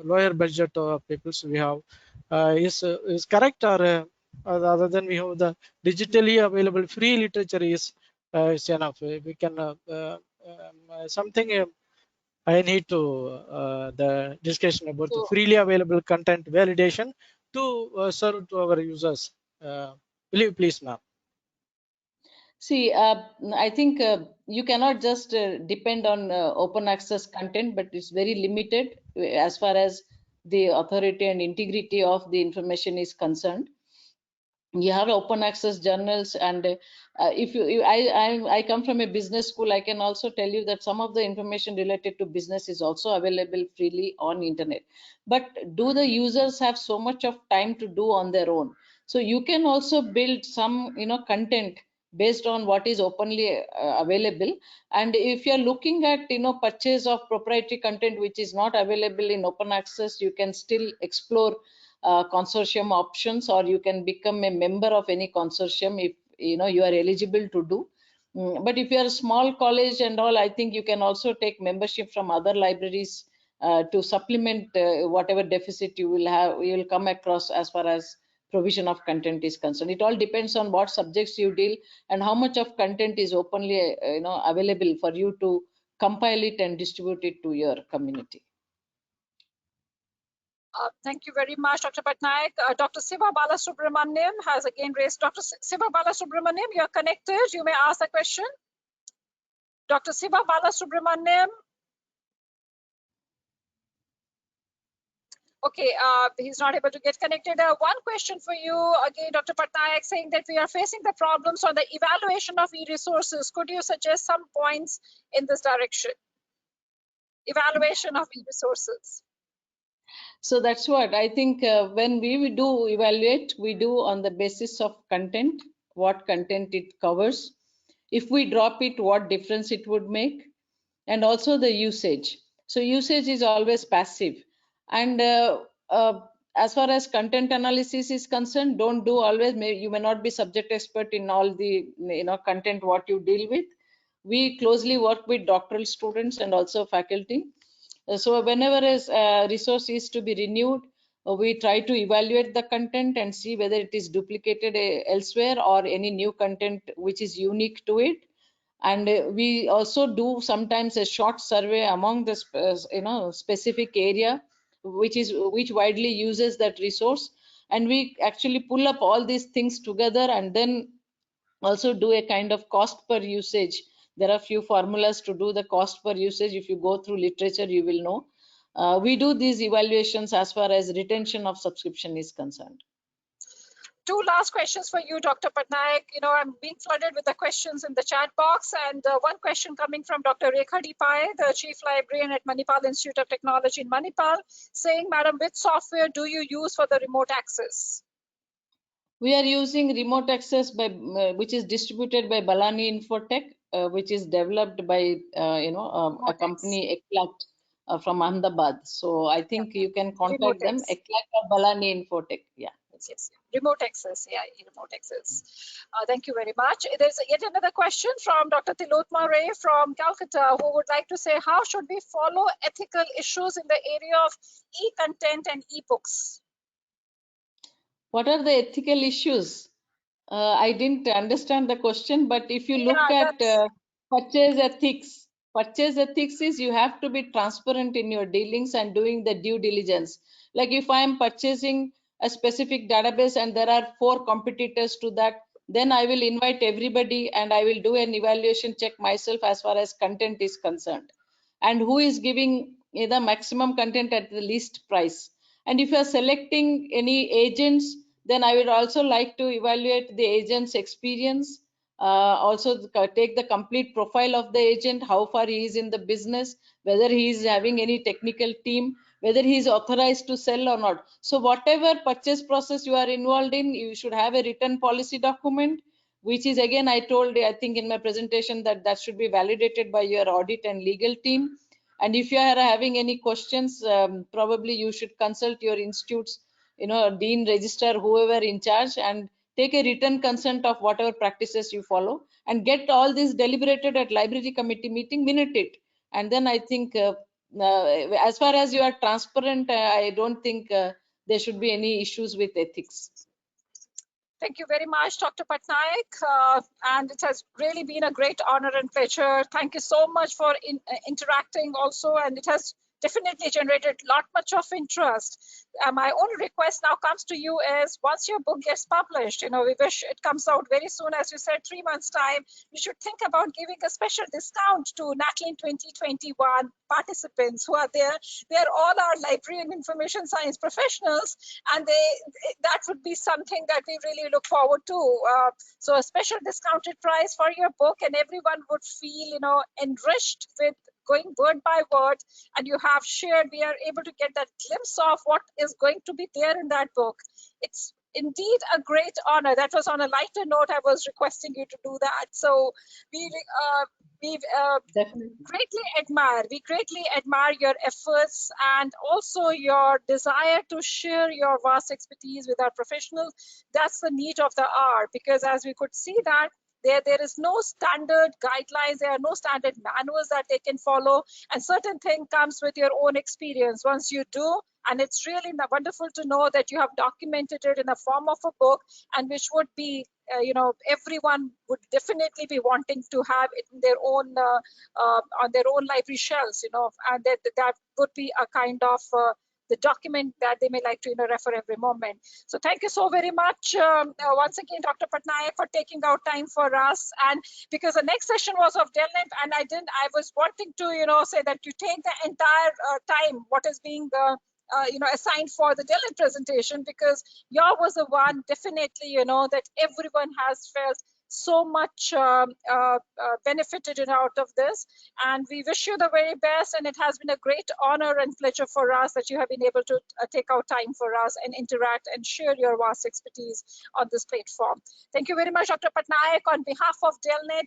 lower budget people we have. Is correct, or other than we have the digitally available free literature is is enough. We can something I need to the discussion about the So, freely available content validation to serve to our users. Will you please, ma'am? see, I think you cannot just depend on open access content, but it's very limited as far as the authority and integrity of the information is concerned. You have open access journals, and if I come from a business school, I can also tell you that some of the information related to business is also available freely on internet. But do the users have so much of time to do on their own? So you can also build some content based on what is openly available. And if you're looking at purchase of proprietary content which is not available in open access, you can still explore consortium options, or you can become a member of any consortium if you are eligible to do. But if you are a small college and all, I think you can also take membership from other libraries to supplement whatever deficit you will come across as far as provision of content is concerned. It all depends on what subjects you deal and how much of content is openly available for you to compile it and distribute it to your community. Thank you very much, Dr. Patnaik. Dr. Siva Balasubramaniam has again raised. Dr. Siva Balasubramaniam, you're connected. You may ask the question. Dr. Siva Balasubramaniam. Okay, he's not able to get connected. One question for you again, Dr. Patnaik, saying that we are facing the problems on the evaluation of e-resources. Could you suggest some points in this direction? Evaluation of e-resources. So that's what I think when we do evaluate, we do on the basis of content, what content it covers. If we drop it, what difference it would make, and also the usage. So usage is always passive. And as far as content analysis is concerned, don't do always, you may not be subject expert in all the content what you deal with. We closely work with doctoral students and also faculty. So whenever a resource is to be renewed, we try to evaluate the content and see whether it is duplicated elsewhere or any new content which is unique to it. And we also do sometimes a short survey among the specific area which widely uses that resource, and we actually pull up all these things together and then also do a kind of cost per usage. There are few formulas to do the cost per usage. If you go through literature, you will know. We do these evaluations as far as retention of subscription is concerned. Two last questions for you, Dr. Patnaik. I'm being flooded with the questions in the chat box, and one question coming from Dr. Rekha D. Pai, the Chief Librarian at Manipal Institute of Technology in Manipal, saying, Madam, which software do you use for the remote access? We are using remote access by which is distributed by Balani Infotech, which is developed by a company ECLAT from Ahmedabad. So I think you can contact them, ECLAT or Balani Infotech. Yeah. Yes. Remote access. Yeah, remote access. Thank you very much. There's yet another question from Dr. Tilotma Ray from Calcutta, who would like to say, how should we follow ethical issues in the area of e-content and e-books? What are the ethical issues? I didn't understand the question, but if you look at purchase ethics is you have to be transparent in your dealings and doing the due diligence. Like if I am purchasing a specific database and there are 4 competitors to that, then I will invite everybody and I will do an evaluation check myself as far as content is concerned, and who is giving the maximum content at the least price. And if you are selecting any agents, then I would also like to evaluate the agent's experience, also take the complete profile of the agent, how far he is in the business, whether he is having any technical team, whether he is authorized to sell or not. So whatever purchase process you are involved in, you should have a written policy document, which is, again, I told, I think in my presentation, that should be validated by your audit and legal team. And if you are having any questions, probably you should consult your institute's dean, registrar, whoever in charge, and take a written consent of whatever practices you follow, and get all this deliberated at library committee meeting, minute it. And then I think as far as you are transparent, I don't think there should be any issues with ethics. Thank you very much, Dr. Patnaik. And it has really been a great honor and pleasure. Thank you so much for interacting also. And it has definitely generated much of interest. My only request now comes to you is once your book gets published, we wish it comes out very soon, as you said, 3 months time, you should think about giving a special discount to NACLIN 2021 participants who are there. They are all our library and information science professionals, and that would be something that we really look forward to. So a special discounted price for your book, and everyone would feel, enriched with going word by word, and you have shared, we are able to get that glimpse of what is going to be there in that book. It's indeed a great honor. That was on a lighter note, I was requesting you to do that. So we greatly admire your efforts and also your desire to share your vast expertise with our professionals. That's the need of the hour, because as we could see that there is no standard guidelines, there are no standard manuals that they can follow, and certain thing comes with your own experience once you do. And it's really wonderful to know that you have documented it in the form of a book, and which would be, everyone would definitely be wanting to have it in their own on their own library shelves, and that would be a kind of the document that they may like to refer every moment. So thank you so very much once again, Dr. Patnaik, for taking out time for us. And because the next session was of Delnet, and I was wanting to say that you take the entire time what is being assigned for the Delnet presentation, because your was the one definitely that everyone has felt so much benefited out of this, and we wish you the very best. And it has been a great honor and pleasure for us that you have been able to take out time for us and interact and share your vast expertise on this platform. Thank you very much, Dr. Patnaik. On behalf of Delnet,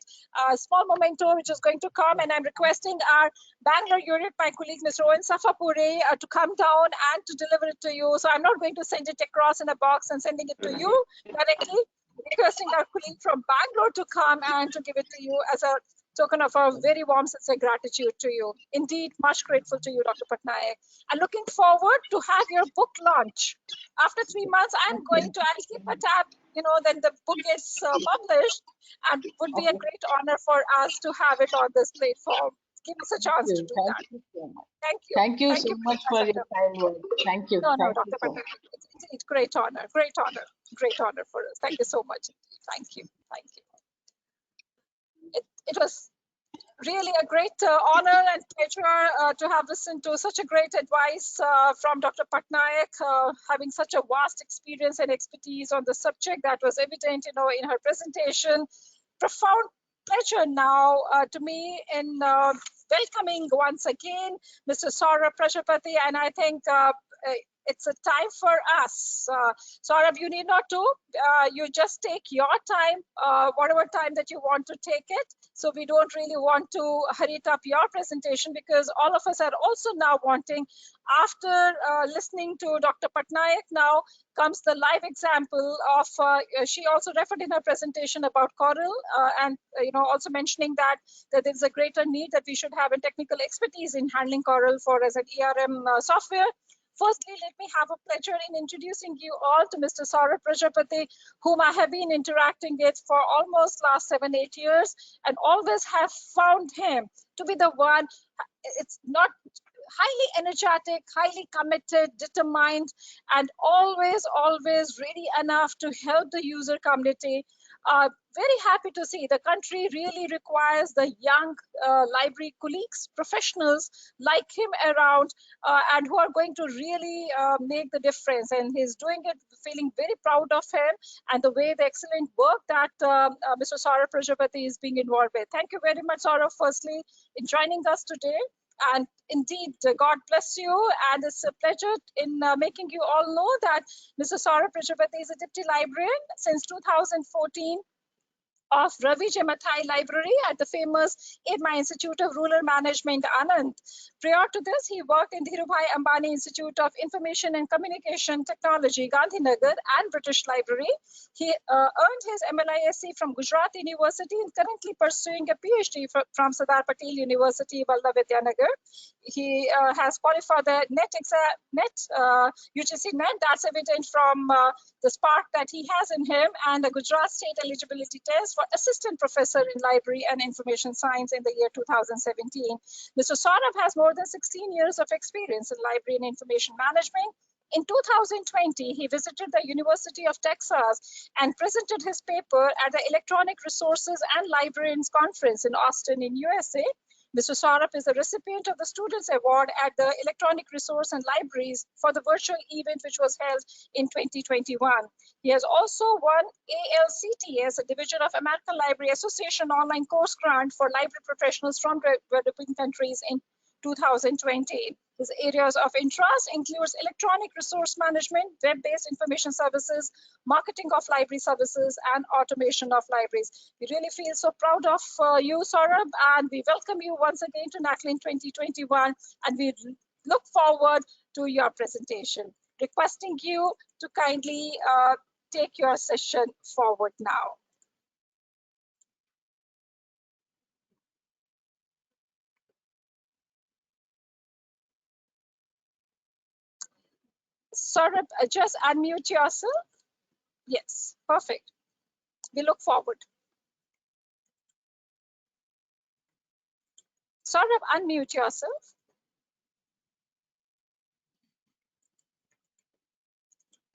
a small memento which is going to come, and I'm requesting our Bangalore unit, my colleague Mr. Owen Safapuri, to come down and to deliver it to you. So I'm not going to send it across in a box and sending it to you directly. Requesting our colleague from Bangalore to come and to give it to you as a token of our very warm sincere gratitude to you. Indeed, much grateful to you, Dr. Patnaik. And looking forward to have your book launch. After 3 months, I'll keep a tab, then the book gets published, and it would be a great honor for us to have it on this platform. Give us a chance to do that. Thank you. Thank you so much for your kind words. Thank you. No, Dr. Patnaik. It's great honor for us. Thank you so much. Thank you. It was really a great honor and pleasure to have listened to such a great advice from Dr. Patnaik, having such a vast experience and expertise on the subject that was evident, in her presentation. Profound pleasure now to me in welcoming once again Mr. Saurabh Prajapati, and I think it's a time for us. Saurabh, you need not to. You just take your time, whatever time that you want to take it. So we don't really want to hurry up your presentation, because all of us are also now wanting, after listening to Dr. Patnaik, now comes the live example of, she also referred in her presentation about Coral, and also mentioning that there is a greater need that we should have in technical expertise in handling Coral for as an ERM software. Firstly, let me have a pleasure in introducing you all to Mr. Saurabh Prajapati, whom I have been interacting with for almost last 7-8 years, and always have found him to be the one. It's not highly energetic, highly committed, determined, and always ready enough to help the user community. Very happy to see the country really requires the young library colleagues, professionals like him around, and who are going to really make the difference. And he's doing it, feeling very proud of him and the way the excellent work that Mr. Saurabh Prajapati is being involved with. Thank you very much, Saurabh, firstly, in joining us today. And indeed, God bless you. And it's a pleasure in making you all know that Mr. Saurabh Prajapati is a deputy librarian since 2014. of Ravi J. Mathai Library at the famous IRMA Institute of Rural Management, Anand. Prior to this, he worked in Dhirubhai Ambani Institute of Information and Communication Technology, Gandhinagar, and British Library. He earned his MLISC from Gujarat University and currently pursuing a PhD from Sardar Patel University, Vallabh Vidyanagar. He has qualified the UGC NET. That's evident from the spark that he has in him, and the Gujarat State Eligibility Test for Assistant Professor in Library and Information Science in the year 2017. Mr. Saurabh has more than 16 years of experience in library and information management. In 2020, he visited the University of Texas and presented his paper at the Electronic Resources and Librarians Conference in Austin in USA. Mr. Saurabh is a recipient of the Students Award at the Electronic Resource and Libraries for the virtual event which was held in 2021. He has also won ALCTS, a division of American Library Association online course grant for library professionals from developing countries in 2020. His areas of interest includes electronic resource management, web-based information services, marketing of library services, and automation of libraries. We really feel so proud of you, Saurabh, and we welcome you once again to NACLIN 2021, and we look forward to your presentation. Requesting you to kindly take your session forward now. Saurabh, just unmute yourself. Yes, perfect. We look forward. Saurabh, unmute yourself.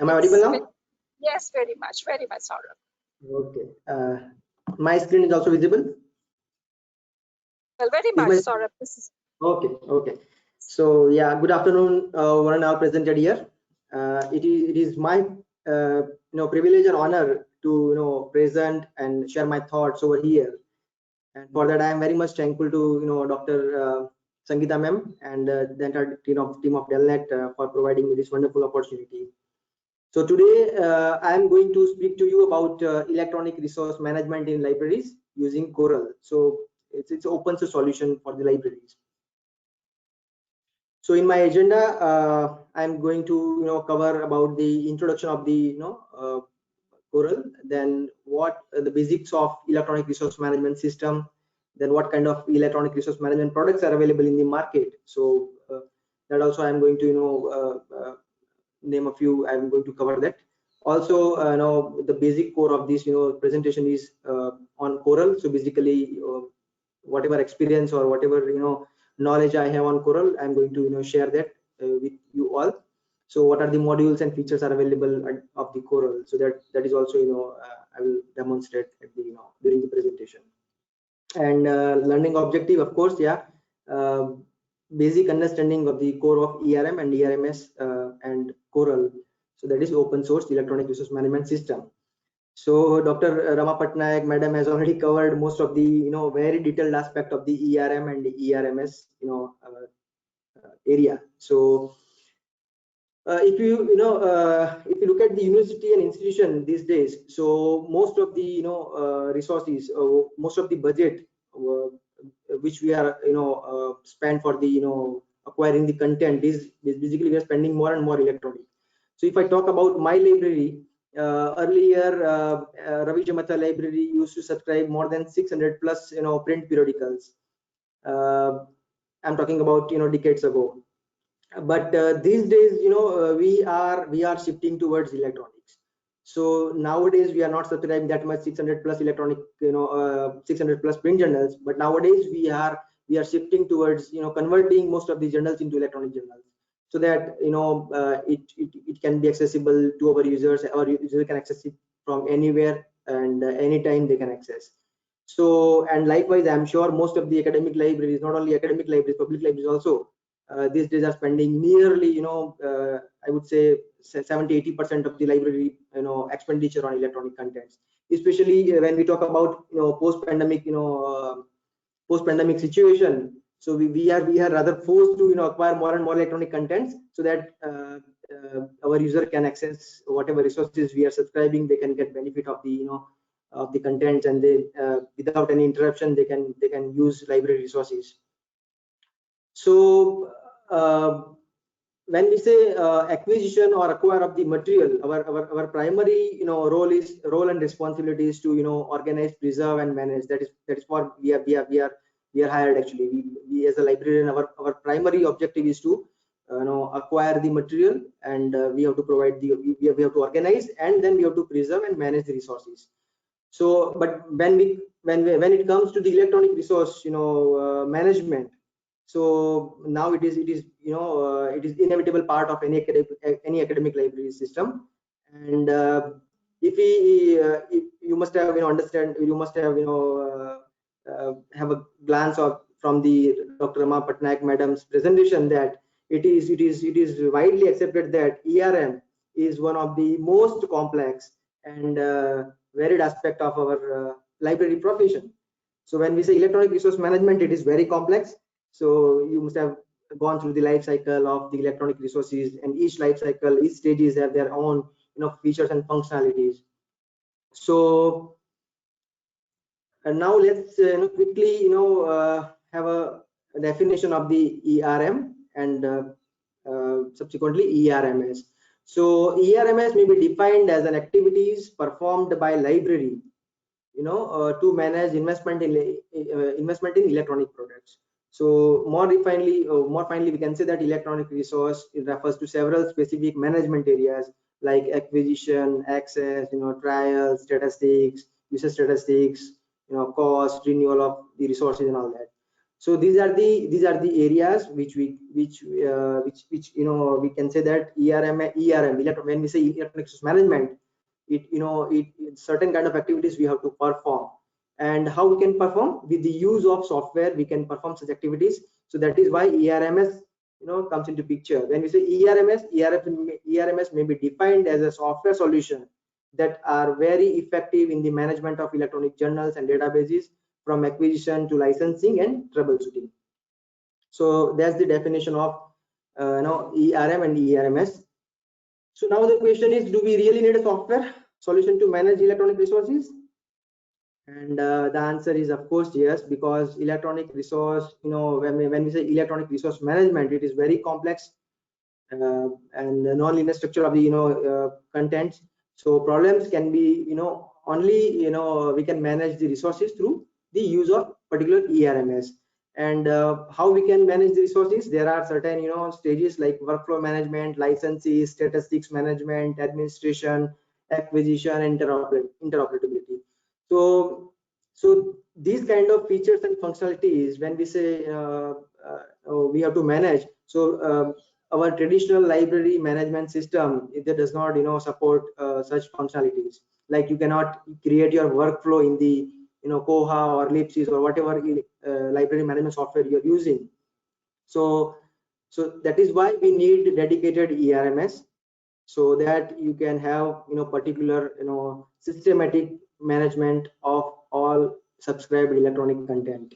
Am I audible now? Yes, very much, Saurabh. Okay. My screen is also visible? Well, very much, Saurabh. Okay. So yeah, good afternoon, one and all presented here. It is my privilege and honor to present and share my thoughts over here. And for that, I am very much thankful to Dr. Sangeeta ma'am and the entire team of Delnet for providing me this wonderful opportunity. So today I am going to speak to you about electronic resource management in libraries using Coral. So it's an open source solution for the libraries. So in my agenda, I'm going to cover about the introduction of the Coral, then what the basics of electronic resource management system, then what kind of electronic resource management products are available in the market. So that also I'm going to name a few. I'm going to cover that. Also, the basic core of this presentation is on Coral. So basically, whatever experience or whatever knowledge I have on Coral, I'm going to share that with you all. So what are the modules and features are available of the Coral? So that is also I will demonstrate at the during the presentation. And learning objective, of course, yeah, basic understanding of the core of ERM and ERMS and Coral. So that is open source electronic resource management system. So Dr. Rama Patnaik madam has already covered most of the very detailed aspect of the ERM and the ERMS area. So if you look at the university and institution these days, so most of the resources, most of the budget which we are spent for the acquiring the content is basically we are spending more and more electronic. So if I talk about my library, earlier Ravi J. Mathai library used to subscribe more than 600 plus print periodicals. I'm talking about decades ago. But these days we are shifting towards electronics. So nowadays we are not subscribing that much 600 plus electronic 600 plus print journals, but nowadays we are shifting towards converting most of the journals into electronic journals, so that it can be accessible to our users. Our user can access it from anywhere and anytime they can access. So, and likewise, I'm sure most of the academic libraries, not only academic libraries, public libraries also, these days are spending nearly I would say 70-80% of the library expenditure on electronic contents, especially when we talk about post-pandemic post-pandemic situation. So we are rather forced to acquire more and more electronic contents, so that our user can access whatever resources we are subscribing. They can get benefit of the of the contents, and they without any interruption they can use library resources. So when we say acquisition or acquire of the material, our primary role and responsibility is to organize, preserve, and manage. That is what we are hired actually. We as a librarian, our primary objective is to acquire the material, and we have to provide we have to organize, and then we have to preserve and manage the resources. So, but when it comes to the electronic resource management, so now it is inevitable part of any academic library system. And if you must have have a glance of from the Dr. Rama Patnaik madam's presentation, that it is widely accepted that ERM is one of the most complex and varied aspect of our library profession. So when we say electronic resource management, it is very complex. So you must have gone through the life cycle of the electronic resources, and each life cycle, each stages have their own features and functionalities. So and now let's quickly have a definition of the ERM and subsequently ERMS. So ERMS may be defined as an activities performed by library to manage investment in electronic products. So more finely we can say that electronic resource, it refers to several specific management areas like acquisition, access, trials, statistics, user statistics, cost, renewal of the resources, and all that. So these are the areas which we can say that ERM, when we say electronic resource management, it certain kind of activities we have to perform. And how we can perform? With the use of software we can perform such activities. So that is why ERMS comes into picture. When we say ERMS may be defined as a software solution that are very effective in the management of electronic journals and databases, from acquisition to licensing and troubleshooting. So that's the definition of ERM and ERMS. So now the question is, do we really need a software solution to manage electronic resources? And the answer is of course yes, because electronic resource, when we say electronic resource management, it is very complex and the non-linear structure of the contents. So problems can be only we can manage the resources through the use of particular ERMS. And how we can manage the resources? There are certain stages like workflow management, licenses, statistics management, administration, acquisition, and interoperability. So these kind of features and functionalities, when we say we have to manage, so our traditional library management system, it does not support such functionalities. Like you cannot create your workflow in the Koha or Lipsys or whatever library management software you're using. So that is why we need dedicated ERMS, so that you can have particular systematic management of all subscribed electronic content.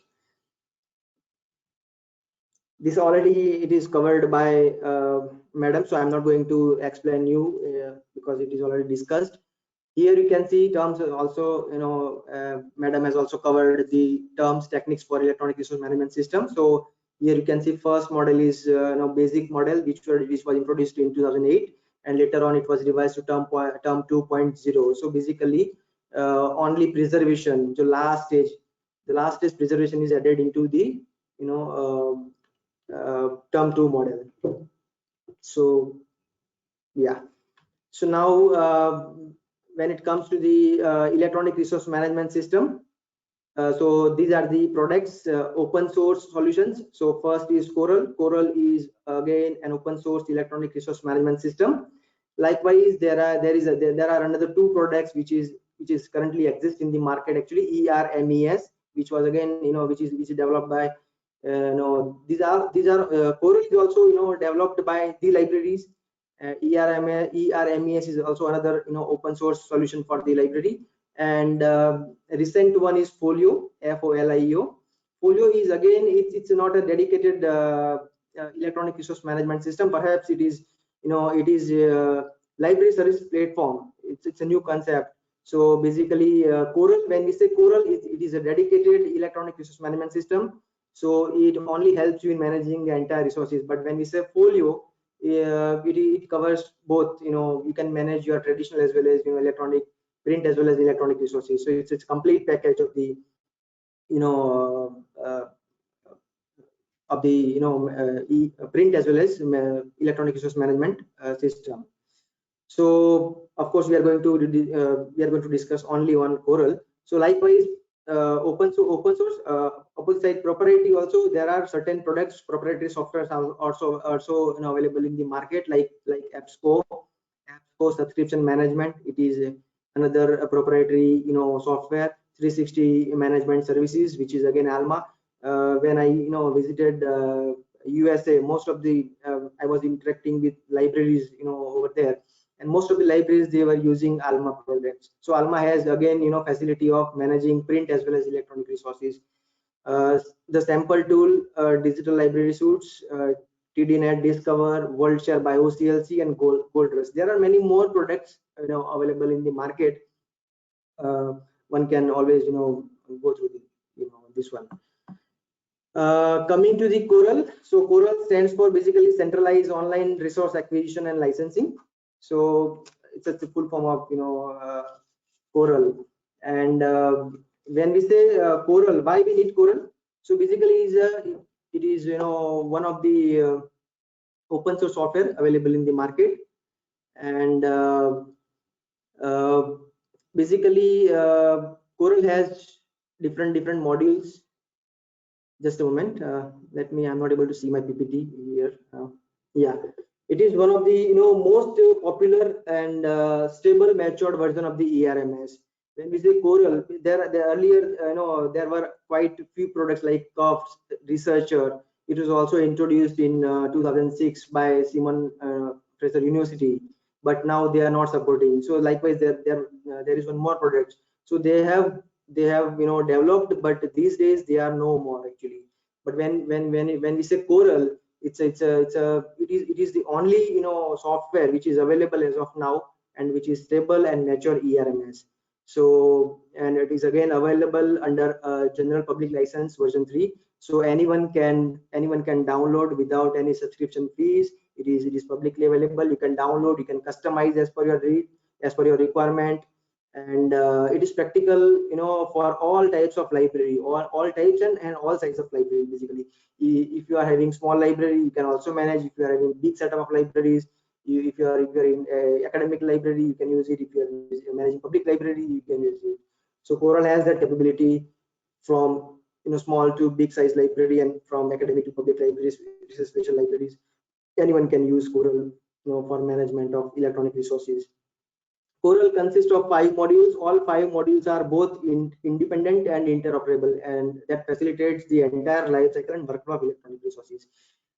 This already it is covered by madam, so I'm not going to explain you because it is already discussed. Here you can see terms also, madam has also covered the terms, techniques for electronic resource management system. So here you can see first model is basic model, which was introduced in 2008, and later on it was revised to term 2.0. So basically only preservation, the last stage preservation is added into the term 2 model. So yeah, so now when it comes to the electronic resource management system, so these are the products, open source solutions. So first is Coral. Coral is again an open source electronic resource management system. Likewise, there are another two products which is currently exist in the market actually, ERMES, which was again which is developed by these are Coral is also developed by the libraries. ERMES is also another open source solution for the library. And recent one is Folio, FOLIO. Folio is again it's not a dedicated electronic resource management system. Perhaps it is library service platform. It's a new concept. So basically, Coral, when we say Coral, it is a dedicated electronic resource management system. So it only helps you in managing the entire resources. But when we say Folio, it covers both. You can manage your traditional as well as electronic print as well as electronic resources. So it's a complete package of the print as well as electronic resource management system. So of course we are going to discuss only on Coral. So likewise, open source, opposite side proprietary also, there are certain products, proprietary softwares are also available in the market, like AppSco subscription management. It is another proprietary software. 360 management services, which is again Alma. When I visited USA, most of the I was interacting with libraries over there, and most of the libraries, they were using Alma programs. So Alma has again facility of managing print as well as electronic resources. The sample tool, digital library suites, TDNet, Discover, WorldShare, BioCLC, and Gold Rush. There are many more products available in the market. One can always go through this one. Coming to the Coral, so Coral stands for basically centralized online resource acquisition and licensing. So it's a full form of Coral. And when we say Coral, why we need Coral? So basically it is one of the open source software available in the market, and basically Coral has different modules. Just a moment, I'm not able to see my PPT here. Yeah, it is one of the most popular and stable matured version of the ERMS. When we say Coral, there earlier there were quite few products like COPS, Researcher. It was also introduced in 2006 by Simon Fraser University, but now they are not supporting. So likewise, there is one more product. So they have developed, but these days they are no more actually. But when we say Coral, it is the only software which is available as of now, and which is stable and mature ERMS. So, and it is again available under general public license version 3. So anyone can download without any subscription fees. It is publicly available. You can download, you can customize as per your need, as per your requirement. And it is practical for all types of library, all types and all sizes of library. Basically, if you are having small library, you can also manage. If you are having big setup of libraries, if you are in academic library, you can use it. If you are managing public library, you can use it. So Coral has that capability from small to big size library, and from academic to public libraries, research special libraries. Anyone can use Coral for management of electronic resources. Coral consists of 5 modules. All 5 modules are both independent and interoperable, and that facilitates the entire life cycle and workflow of electronic resources.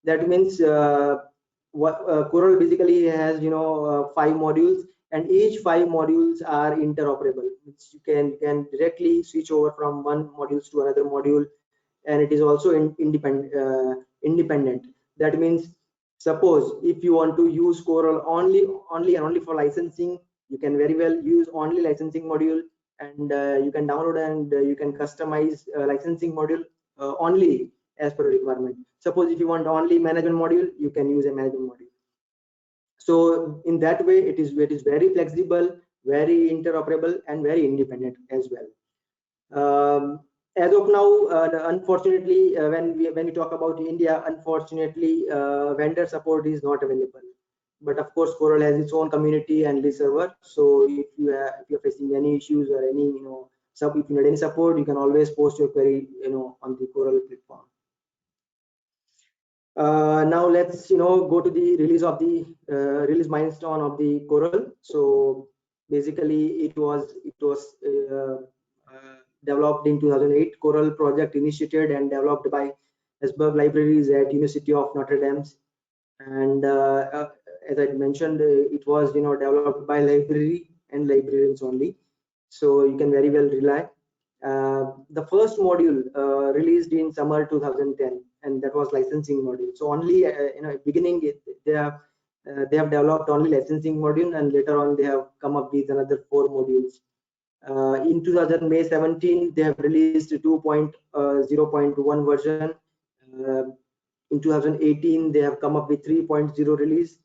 That means Coral basically has 5 modules, and each 5 modules are interoperable. You can directly switch over from one modules to another module, and it is also independent. That means, suppose if you want to use Coral only for licensing, you can very well use only licensing module, and you can download and you can customize licensing module only as per requirement. Suppose if you want only management module, you can use a management module. So in that way, it is very flexible, very interoperable, and very independent as well. As of now, unfortunately, when we talk about India, unfortunately, vendor support is not available. But of course, Coral has its own community and list server. So if you're facing any issues or any if you need any support, you can always post your query on the Coral platform. Now let's go to the release of the release milestone of the Coral. So basically, it was developed in 2008. Coral project initiated and developed by Esberg Libraries at University of Notre Dame, and as I mentioned, it was developed by library and librarians only, so you can very well rely. The first module released in summer 2010, and that was licensing module. So only beginning they have developed only licensing module, and later on they have come up with another 4 modules. In 2000 May 17, they have released 2.0.1 version. In 2018, they have come up with 3.0 release.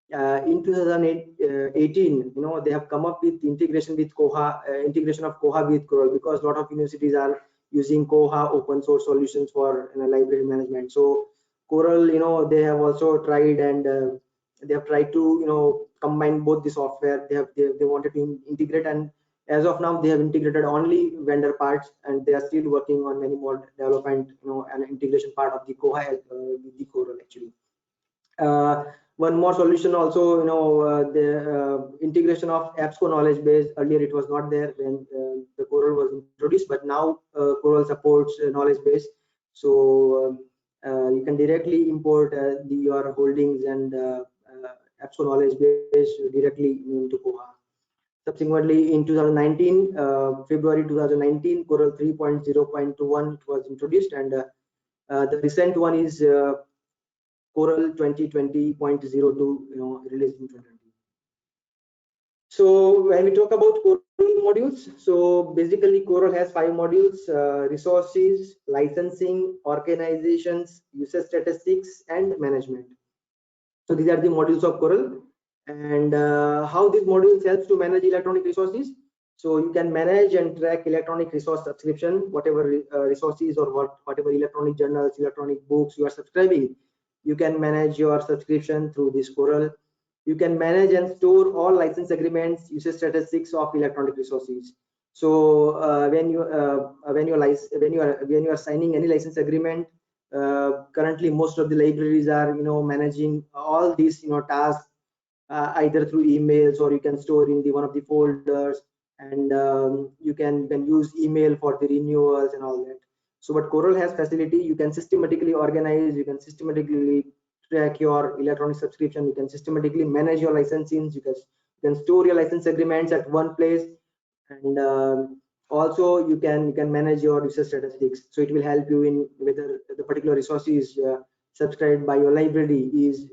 In 2018, they have come up with integration with Koha, integration of Koha with Coral, because a lot of universities are using Koha open source solutions for library management. So Coral, they have also tried, and they have tried to combine both the software. They wanted to integrate, and as of now they have integrated only vendor parts, and they are still working on many more development and integration part of the Koha with the Coral actually. One more solution also, the integration of AppSco knowledge base. Earlier it was not there when the Coral was introduced, but now Coral supports knowledge base. So you can directly import your holdings and AppSco knowledge base directly into Koha. Subsequently, in 2019, February 2019, Coral 3.0.1 was introduced, and the recent one is Coral 2020.02, released in 2020. So when we talk about Coral modules, so basically Coral has 5 modules: resources, licensing, organizations, user statistics, and management. So these are the modules of Coral, and how these modules helps to manage electronic resources. So you can manage and track electronic resource subscription, whatever resources or whatever electronic journals, electronic books you are subscribing. You can manage your subscription through this Coral. You can manage and store all license agreements, user statistics of electronic resources. So when you are signing any license agreement, currently most of the libraries are managing all these tasks either through emails, or you can store in one of the folders, and you can then use email for the renewals and all that. So but Coral has facility, you can systematically organize, you can systematically track your electronic subscription, you can systematically manage your licensing, you can store your license agreements at one place, and also you can manage your user statistics. So it will help you in whether the particular resource is subscribed by your library is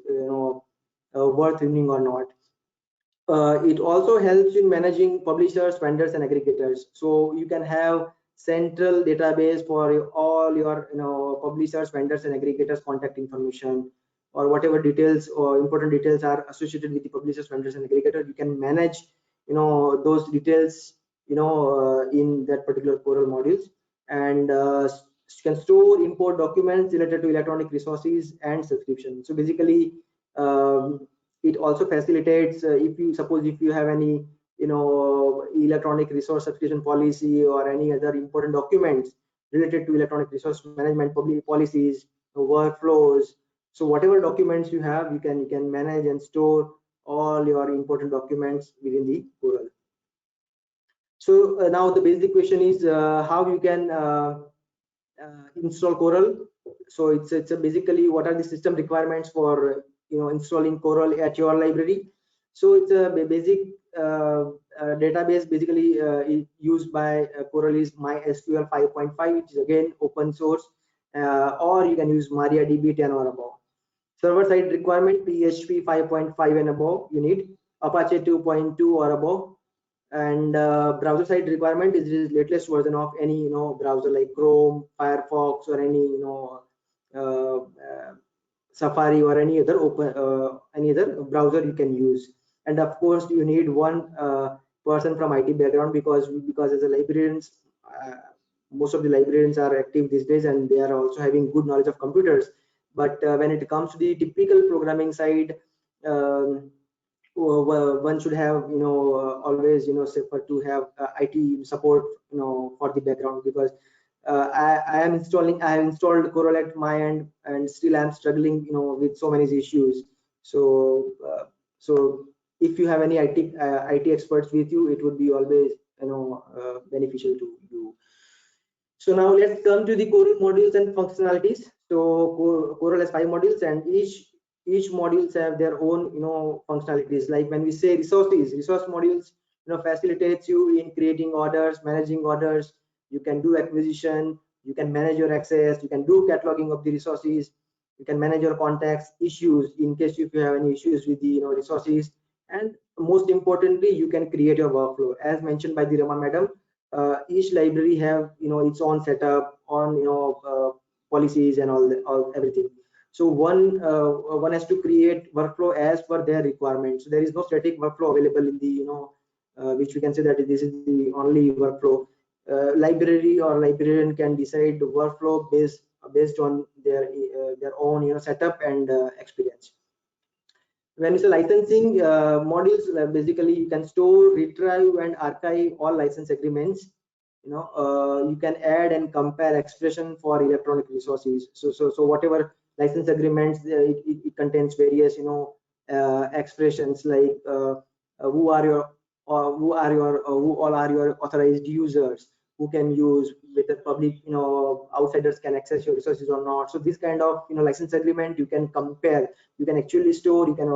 worth winning or not. It also helps in managing publishers, vendors, and aggregators. So you can have central database for all your publishers, vendors, and aggregators contact information, or whatever details or important details are associated with the publishers, vendors, and aggregator. You can manage those details in that particular Coral modules, and you can store, import documents related to electronic resources and subscription. So basically it also facilitates if you have any electronic resource subscription policy or any other important documents related to electronic resource management public policies, workflows. So whatever documents you have, you can manage and store all your important documents within the Coral. So now the basic question is how you can install Coral. So it's basically what are the system requirements for installing Coral at your library. So it's a basic database basically used by Coral is MySQL 5.5, which is again open source, or you can use MariaDB 10 or above. Server side requirement PHP 5.5 and above you need, Apache 2.2 or above, and browser side requirement is the latest version of any browser like Chrome, Firefox, or any Safari, or any other browser you can use. And of course you need one person from IT background, because as a librarians, most of the librarians are active these days, and they are also having good knowledge of computers. But when it comes to the typical programming side, one should have always safer to have IT support for the background, because I have installed Coral at my end, and still I'm struggling with so many issues. So so if you have any IT experts with you, it would be always beneficial to you. So now let's come to the Coral modules and functionalities. So Coral has 5 modules, and each modules have their own functionalities. Like when we say resource modules facilitates you in creating orders, managing orders. You can do acquisition, you can manage your access, you can do cataloging of the resources, you can manage your contacts, issues in case if you have any issues with the resources, and most importantly, you can create your workflow as mentioned by the Rama madam. Each library have its own setup on policies and all everything. So one has to create workflow as per their requirements. So there is no static workflow available in the which we can say that this is the only workflow. Library or librarian can decide the workflow based on their own setup and experience. When it's a licensing modules, basically you can store, retrieve, and archive all license agreements. You can add and compare expression for electronic resources. So whatever license agreements, it contains various expressions like who all are your authorized users, who can use, with the public outsiders can access your resources or not. So this kind of license agreement you can compare, you can actually store, you can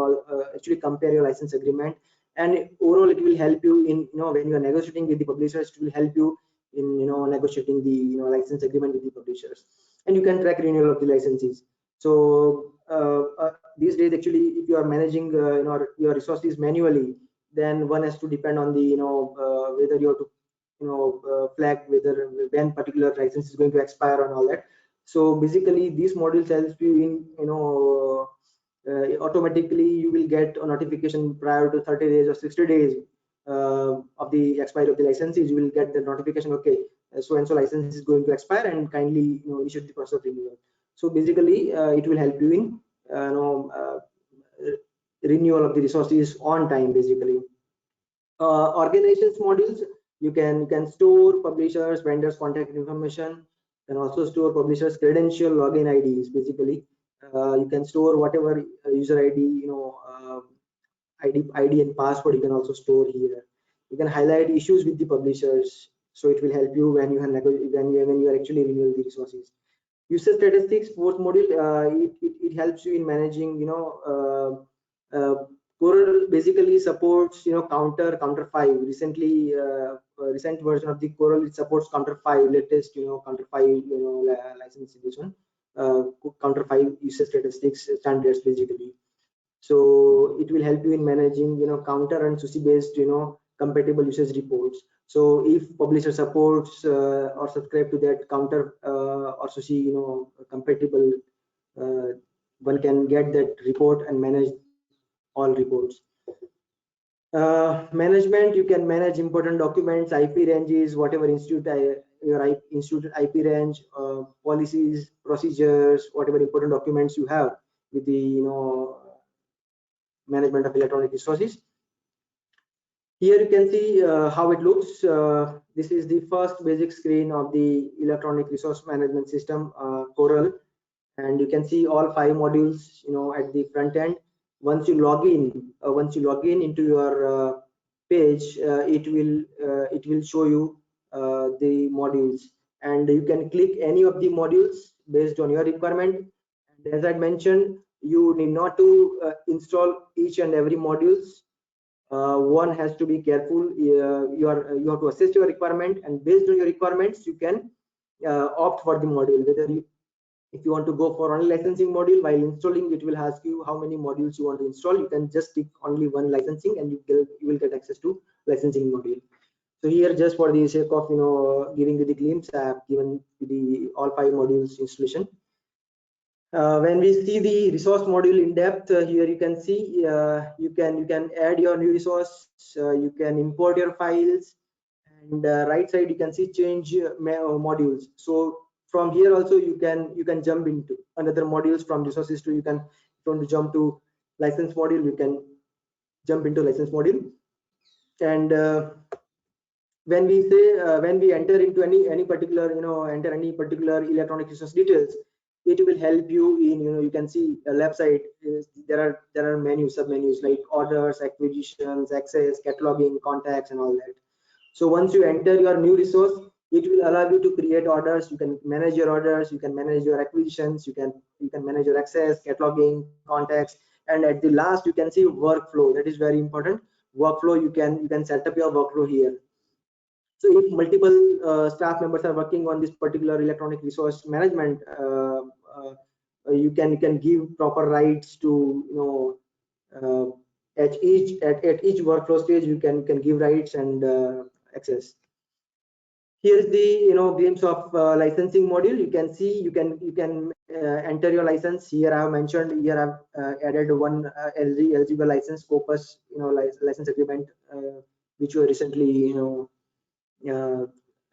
actually compare your license agreement, and overall it will help you in when you are negotiating with the publishers. It will help you in negotiating the license agreement with the publishers. And you can track renewal of the licenses. So these days actually, if you are managing your resources manually, then one has to depend on the whether you have to flag whether when particular license is going to expire and all that. So basically these modules helps you in automatically you will get a notification prior to 30 days or 60 days of the expiry of the licenses. You will get the notification, okay, so and so license is going to expire, and kindly initiate the process of renewal. So basically it will help you in renewal of the resources on time. Basically organizations modules, you can store publishers, vendors contact information, and also store publishers credential, login IDs. Basically you can store whatever user ID ID and password. You can also store here. You can highlight issues with the publishers, so it will help you when you when you are actually renewing the resources. User statistics, fourth module, it helps you in managing Coral basically supports counter 5. Recently recent version of the Coral, it supports counter 5, latest counter 5 license edition, counter 5 user statistics standards basically. So it will help you in managing counter and SUSI based compatible usage reports. So if publisher supports or subscribe to that counter or SUSI compatible, one can get that report and manage all reports. Management, you can manage important documents, IP ranges, whatever your institute IP range, policies, procedures, whatever important documents you have with the management of electronic resources. Here you can see how it looks. This is the first basic screen of the electronic resource management system, Coral, and you can see all 5 modules at the front end. Once you log in into your page, it will show you the modules, and you can click any of the modules based on your requirement. And as I mentioned, you need not to install each and every modules. One has to be careful. You have to assess your requirement, and based on your requirements you can opt for the module. Whether if you want to go for only licensing module, while installing it will ask you how many modules you want to install. You can just pick only one licensing and you will get access to licensing module. So here, just for the sake of giving you the glimpse, I have given the all 5 modules installation. When we see the resource module in depth, here you can see you can add your new resource, you can import your files, and right side you can see change modules. So from here also you can jump into another modules from resources to, you can, if you want to jump to license module, you can jump into license module. And when we say when we enter into any particular enter any particular electronic resource details, it will help you in you can see left side is there are menus, sub menus like orders, acquisitions, access, cataloging, contacts, and all that. So once you enter your new resource, it will allow you to create orders. You can manage your orders, you can manage your acquisitions, you can manage your access, cataloging, contacts, and at the last you can see workflow. That is very important. Workflow, you can set up your workflow here. So if multiple staff members are working on this particular electronic resource management, you can give proper rights to at each workflow stage you can give rights and access. Here's the glimpse of licensing module. You can see you can enter your license. Here I have mentioned, here I've added one eligible license Scopus license agreement which were recently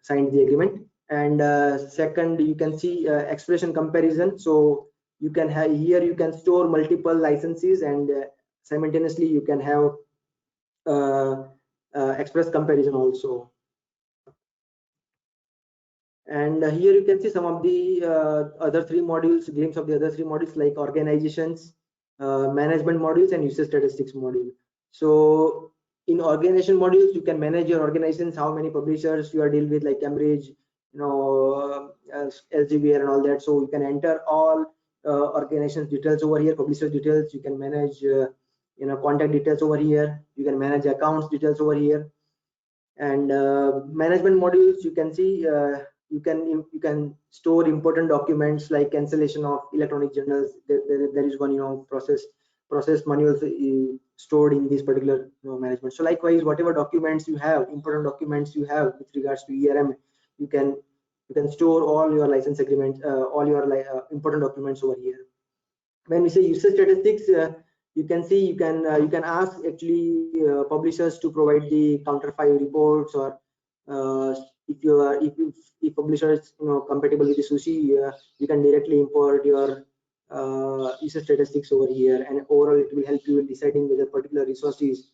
signed the agreement. And second, you can see expression comparison. So you can have here, you can store multiple licenses, and simultaneously you can have express comparison also. And here you can see some of the other three modules, glimpse of the other three modules, like organizations, management modules, and user statistics module. So in organization modules, you can manage your organizations, how many publishers you are dealing with, like Cambridge, LGBR and all that. So you can enter all organizations details over here, publisher details. You can manage contact details over here. You can manage accounts details over here. And management modules, you can see you can store important documents like cancellation of electronic journals. There is one process manuals stored in this particular management. So likewise, whatever documents you have, important documents you have with regards to ERM, you can store all your license agreements, all your important documents over here. When we say user statistics, you can see you can ask actually publishers to provide the counter-file reports, or if publisher is compatible with the SUSE, you can directly import your user statistics over here, and overall it will help you in deciding whether particular resources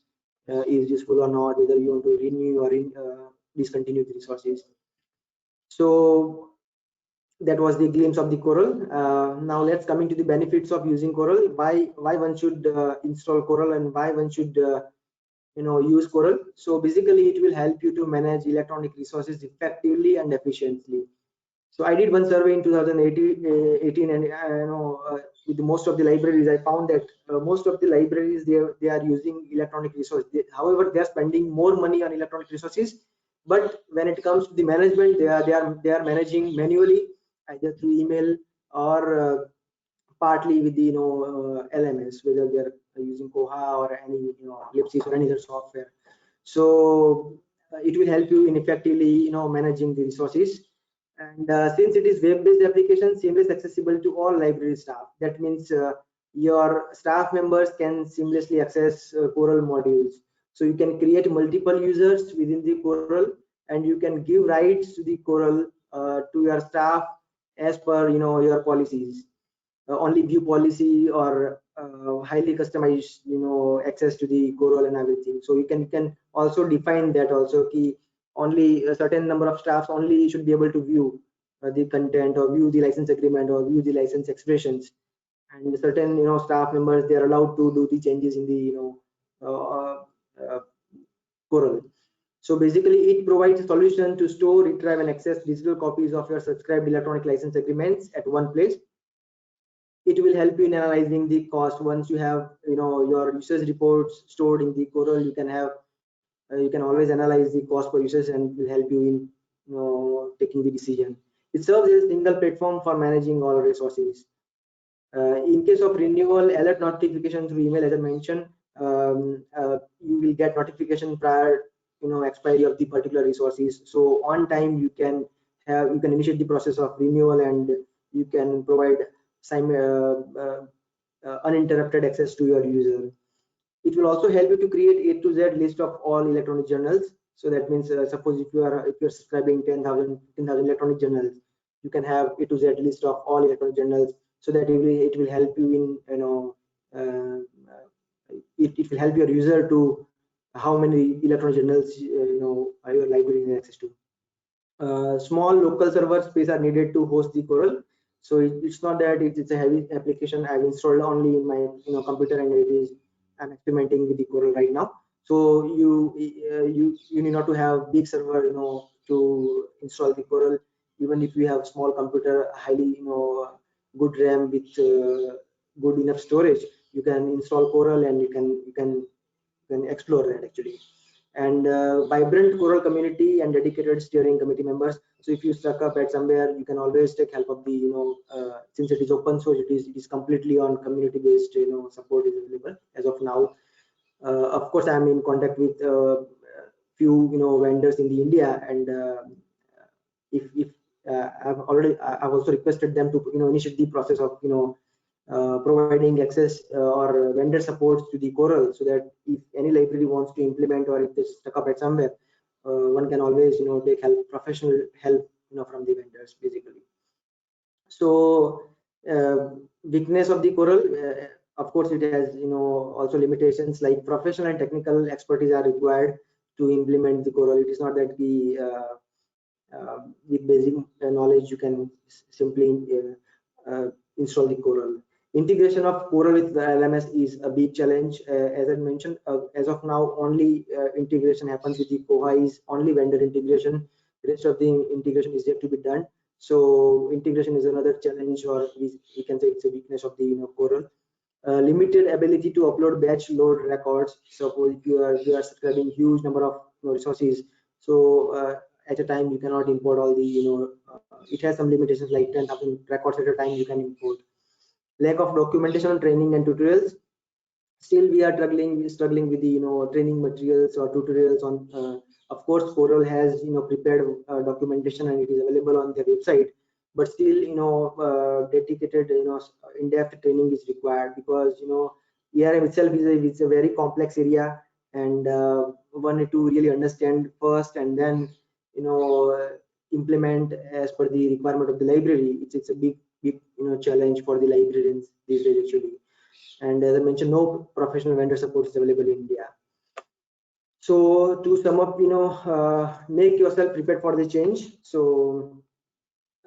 is useful or not, whether you want to renew or discontinue the resources. So that was the glimpse of the Coral. Now let's come into the benefits of using Coral. Why one should install Coral, and why one should use Coral. So basically it will help you to manage electronic resources effectively and efficiently. So I did one survey in 2018, and with most of the libraries, I found that most of the libraries they are using electronic resources. However, they are spending more money on electronic resources, but when it comes to the management, they are managing manually, either through email or partly with the LMS, whether they are using Koha or any Ellipsis or any other software. So it will help you in effectively managing the resources. And since it is web-based application, seamless accessible to all library staff. That means your staff members can seamlessly access Coral modules. So you can create multiple users within the Coral, and you can give rights to the Coral to your staff as per your policies. Only view policy or highly customized access to the Coral and everything. So you can also define that also key. Only a certain number of staffs only should be able to view the content, or view the license agreement, or view the license expressions, and certain staff members, they are allowed to do the changes in the Coral. So basically it provides a solution to store, retrieve, and access digital copies of your subscribed electronic license agreements at one place. It will help you in analyzing the cost. Once you have your users reports stored in the Coral, you can have you can always analyze the cost per users, and will help you in taking the decision. It serves as a single platform for managing all resources. In case of renewal, alert notification through email, as I mentioned, you will get notification prior expiry of the particular resources. So on time you can initiate the process of renewal, and you can provide uninterrupted access to your user. It will also help you to create A to Z list of all electronic journals. So that means suppose if you're subscribing 10,000 electronic journals, you can have A to Z list of all electronic journals, so that it will help you in it will help your user to how many electronic journals your library has access to. Small local server space are needed to host the Coral. So it's not that it's a heavy application. I've installed only in my computer, and I'm experimenting with the Coral right now. So you need not to have big server to install the Coral. Even if you have small computer, highly good RAM with good enough storage, you can install Coral, and you can explore that actually. And vibrant Coral community and dedicated steering committee members. So if you stuck up at somewhere, you can always take help of the since it is open source, it is completely on community based support is available as of now. Of course, I'm in contact with few vendors in the India, and if I've also requested them to initiate the process of providing access or vendor supports to the Coral, so that if any library wants to implement or if it's stuck up at somewhere, one can always take professional help from the vendors basically. So weakness of the Coral, of course, it has also limitations, like professional and technical expertise are required to implement the Coral. It is not that the with basic knowledge you can simply install the Coral. Integration of Coral with the LMS is a big challenge. As I mentioned, as of now, only integration happens with the Koha is only vendor integration. The rest of the integration is yet to be done. So integration is another challenge, or we can say it's a weakness of the Coral. Limited ability to upload batch load records. Suppose if you are subscribing huge number of resources, so at a time you cannot import all the it has some limitations like 10,000 records at a time you can import. Lack of documentation, training, and tutorials. Still, we are struggling with the training materials or tutorials on. Of course, Coral has prepared documentation and it is available on their website. But still, dedicated in-depth training is required, because ERM itself is a very complex area, and one need to really understand first and then implement as per the requirement of the library. It's a big challenge for the librarians these days actually. And as I mentioned, no professional vendor support is available in India. So to sum up, make yourself prepared for the change. So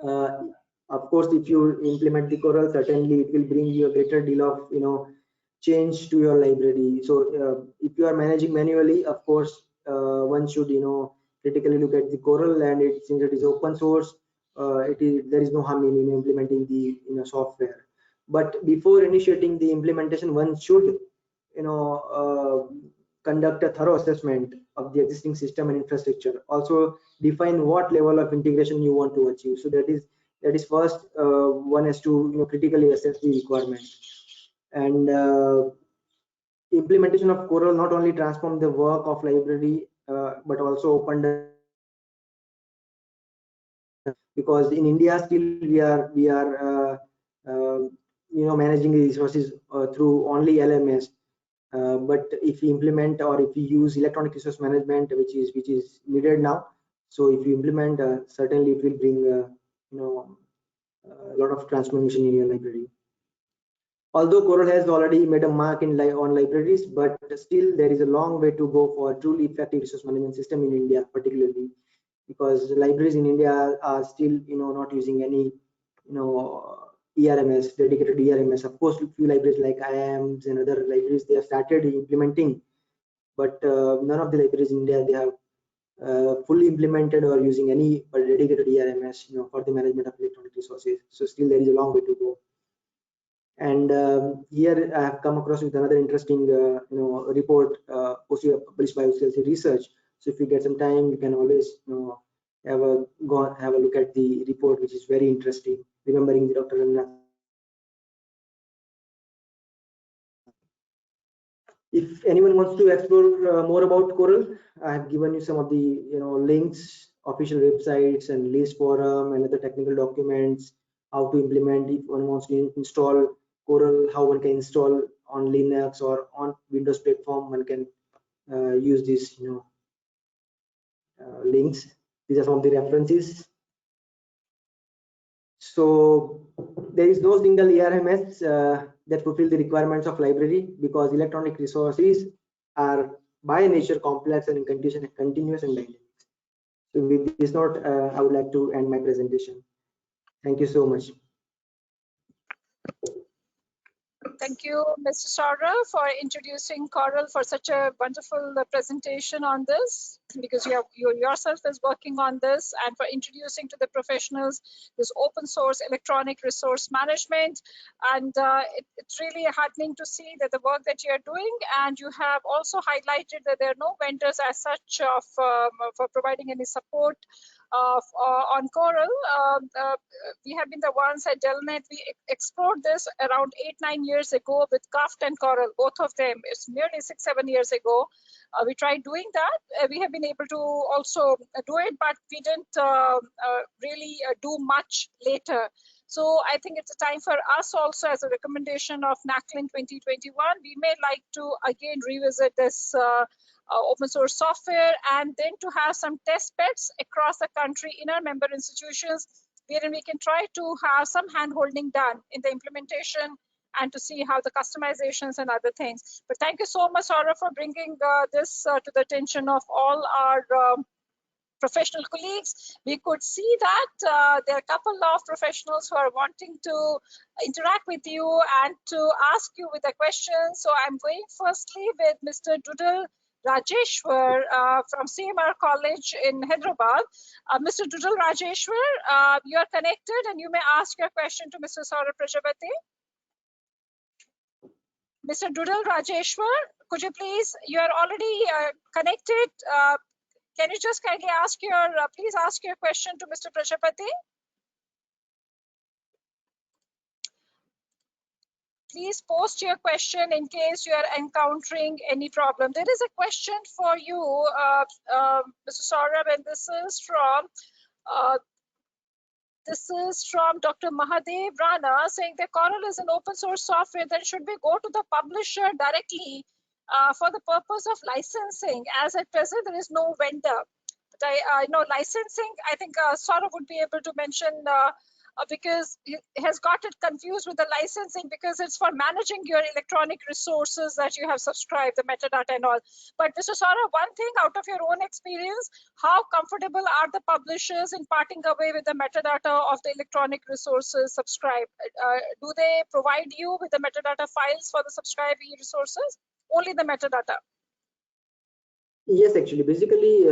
of course, if you implement the Coral, certainly it will bring you a greater deal of change to your library. So if you are managing manually, of course, one should critically look at the Coral, and since it is open source, there is no harm in implementing the software. But before initiating the implementation, one should conduct a thorough assessment of the existing system and infrastructure. Also define what level of integration you want to achieve. So that is first, one has to critically assess the requirements. And implementation of Coral not only transform the work of library, but also open the, because in India still we are managing the resources through only LMS. But if you implement or if you use electronic resource management, which is needed now, so if you implement, certainly it will bring a lot of transformation in your library. Although Coral has already made a mark on libraries, but still there is a long way to go for a truly effective resource management system in India, particularly because libraries in India are still not using any ERMS, dedicated ERMS. Of course, a few libraries like IIMs and other libraries, they have started implementing, but none of the libraries in India, they have fully implemented or using any dedicated ERMS for the management of electronic resources. So still there is a long way to go. And here I have come across with another interesting report published by OCLC Research. So if you get some time, you can always have a look at the report, which is very interesting, remembering the Dr. Ramnath. If anyone wants to explore more about Coral, I have given you some of the links, official websites and list forum and other technical documents, how to implement if one wants to install Coral, how one can install on Linux or on Windows platform. One can use these links. These are some of the references. So there is no single ERMS that fulfill the requirements of library, because electronic resources are by nature complex and continuous and dynamic. So with this note, I would like to end my presentation. Thank you so much. Thank you, Mr. Saura, for introducing Coral for such a wonderful presentation on this, because you yourself is working on this, and for introducing to the professionals this open source electronic resource management. And it's really heartening to see that the work that you are doing, and you have also highlighted that there are no vendors as such for providing any support on Coral. We have been the ones at Delnet. We explored this around 8-9 years ago with Kraft and Coral, both of them. It's nearly 6-7 years ago. We tried doing that. We have been able to also do it, but we didn't really do much later. So I think it's a time for us also, as a recommendation of NACLIN 2021, we may like to again revisit this open source software, and then to have some test beds across the country in our member institutions, wherein we can try to have some hand-holding done in the implementation and to see how the customizations and other things. But thank you so much, Saurabh, for bringing this to the attention of all our professional colleagues. We could see that there are a couple of professionals who are wanting to interact with you and to ask you with a question. So I'm going firstly with Mr. Dudal Rajeshwar from CMR College in Hyderabad. Mr. Dudal Rajeshwar, you are connected and you may ask your question to Mr. Saurabh Prajapati. Mr. Dudal Rajeshwar, could you please, you are already connected. Can you just kindly ask your, please ask your question to Mr. Prajapati? Please post your question in case you are encountering any problem. There is a question for you, Mr. Saurabh, and this is from Dr. Mahadev Rana, saying that Coral is an open source software. Then should we go to the publisher directly for the purpose of licensing? As at present, there is no vendor. But I know licensing, I think Saurabh would be able to mention because he has got it confused with the licensing, because it's for managing your electronic resources that you have subscribed, the metadata and all. But Mr. Saurabh, one thing out of your own experience, how comfortable are the publishers in parting away with the metadata of the electronic resources subscribed? Do they provide you with the metadata files for the subscribed resources? Only the metadata? Yes, actually, basically,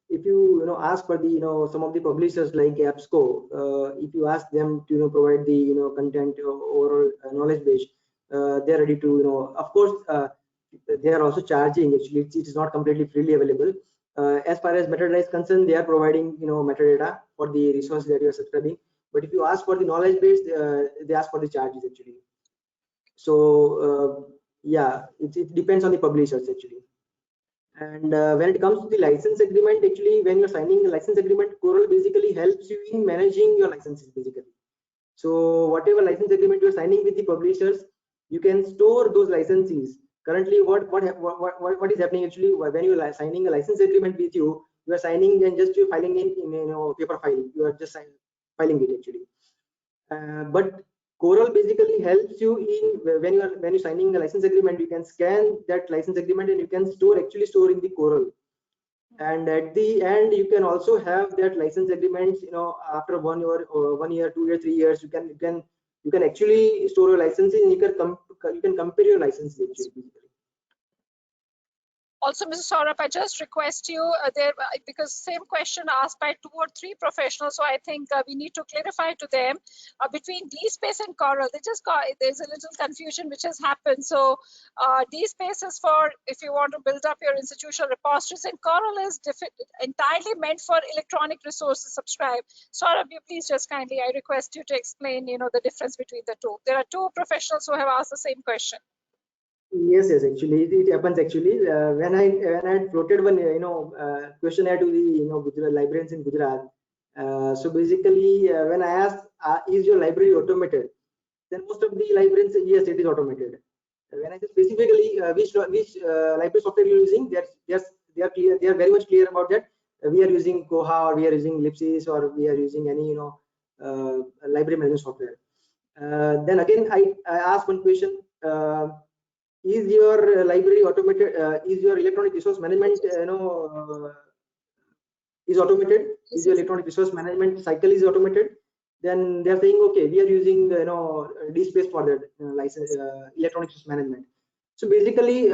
if you ask for the some of the publishers like AppSco, if you ask them to provide the content or knowledge base, they're ready to of course they are also charging. Actually, it is not completely freely available. As far as metadata is concerned, they are providing metadata for the resource that you are subscribing. But if you ask for the knowledge base, they ask for the charges actually. So yeah, it depends on the publishers actually. And when it comes to the license agreement, actually, when you're signing a license agreement, Coral basically helps you in managing your licenses basically. So whatever license agreement you're signing with the publishers, you can store those licenses. Currently, what is happening actually when you are signing a license agreement with you are signing and just you're filing in paper file. You are just filing it actually. But Coral basically helps you in when you're signing a license agreement. You can scan that license agreement and you can store in the Coral. And at the end, you can also have that license agreements. After 1 year, or 1 year, 2 years, 3 years, you can actually store your licenses and you can compare your licenses actually. Also, Mr. Saurabh, I just request you there, because same question asked by 2 or 3 professionals, so I think we need to clarify to them between DSpace and Coral. There's a little confusion which has happened. So DSpace is for if you want to build up your institutional repositories, and Coral is entirely meant for electronic resources subscribed. Saurabh, you please just kindly, I request you to explain, the difference between the two. There are 2 professionals who have asked the same question. Yes, actually, it happens actually. When I floated one questionnaire to the Gujarat librarians in Gujarat. So basically, when I asked, is your library automated? Then most of the librarians said yes, it is automated. When I said specifically which library software you're using, they are clear. They are very much clear about that. We are using Koha, or we are using Ellipsis, or we are using any library management software. Then again, I asked one question. Is your library automated? Is your electronic resource management is automated? Is your electronic resource management cycle is automated? Then they are saying, okay, we are using DSpace for that license electronic resource management. So basically,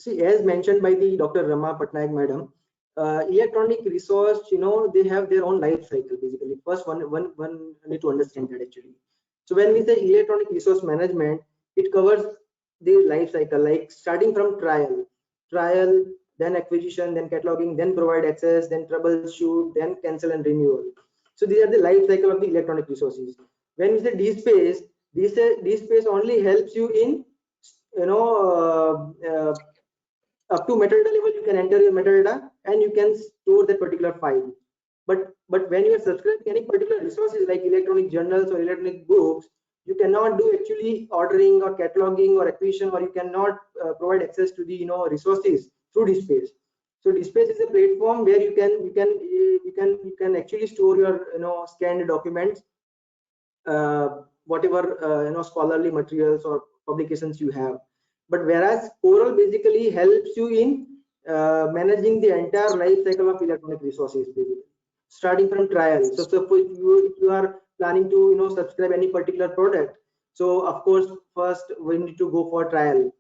see, as mentioned by the Dr. Rama Patnaik madam, electronic resource, they have their own life cycle basically. First, one need to understand that actually. So when we say electronic resource management, it covers the life cycle, like starting from trial, then acquisition, then cataloging, then provide access, then troubleshoot, then cancel and renewal. So these are the life cycle of the electronic resources. When we say DSpace, DSpace only helps you in, up to metadata level. You can enter your metadata and you can store that particular file. But when you are subscribing any particular resources like electronic journals or electronic books, you cannot do actually ordering or cataloging or acquisition, or you cannot provide access to the resources through DSpace. So DSpace is a platform where you can actually store your scanned documents, whatever scholarly materials or publications you have. But whereas Coral basically helps you in managing the entire life cycle of electronic resources, basically, starting from trial. So suppose if you are planning to subscribe any particular product, so of course first we need to go for trial.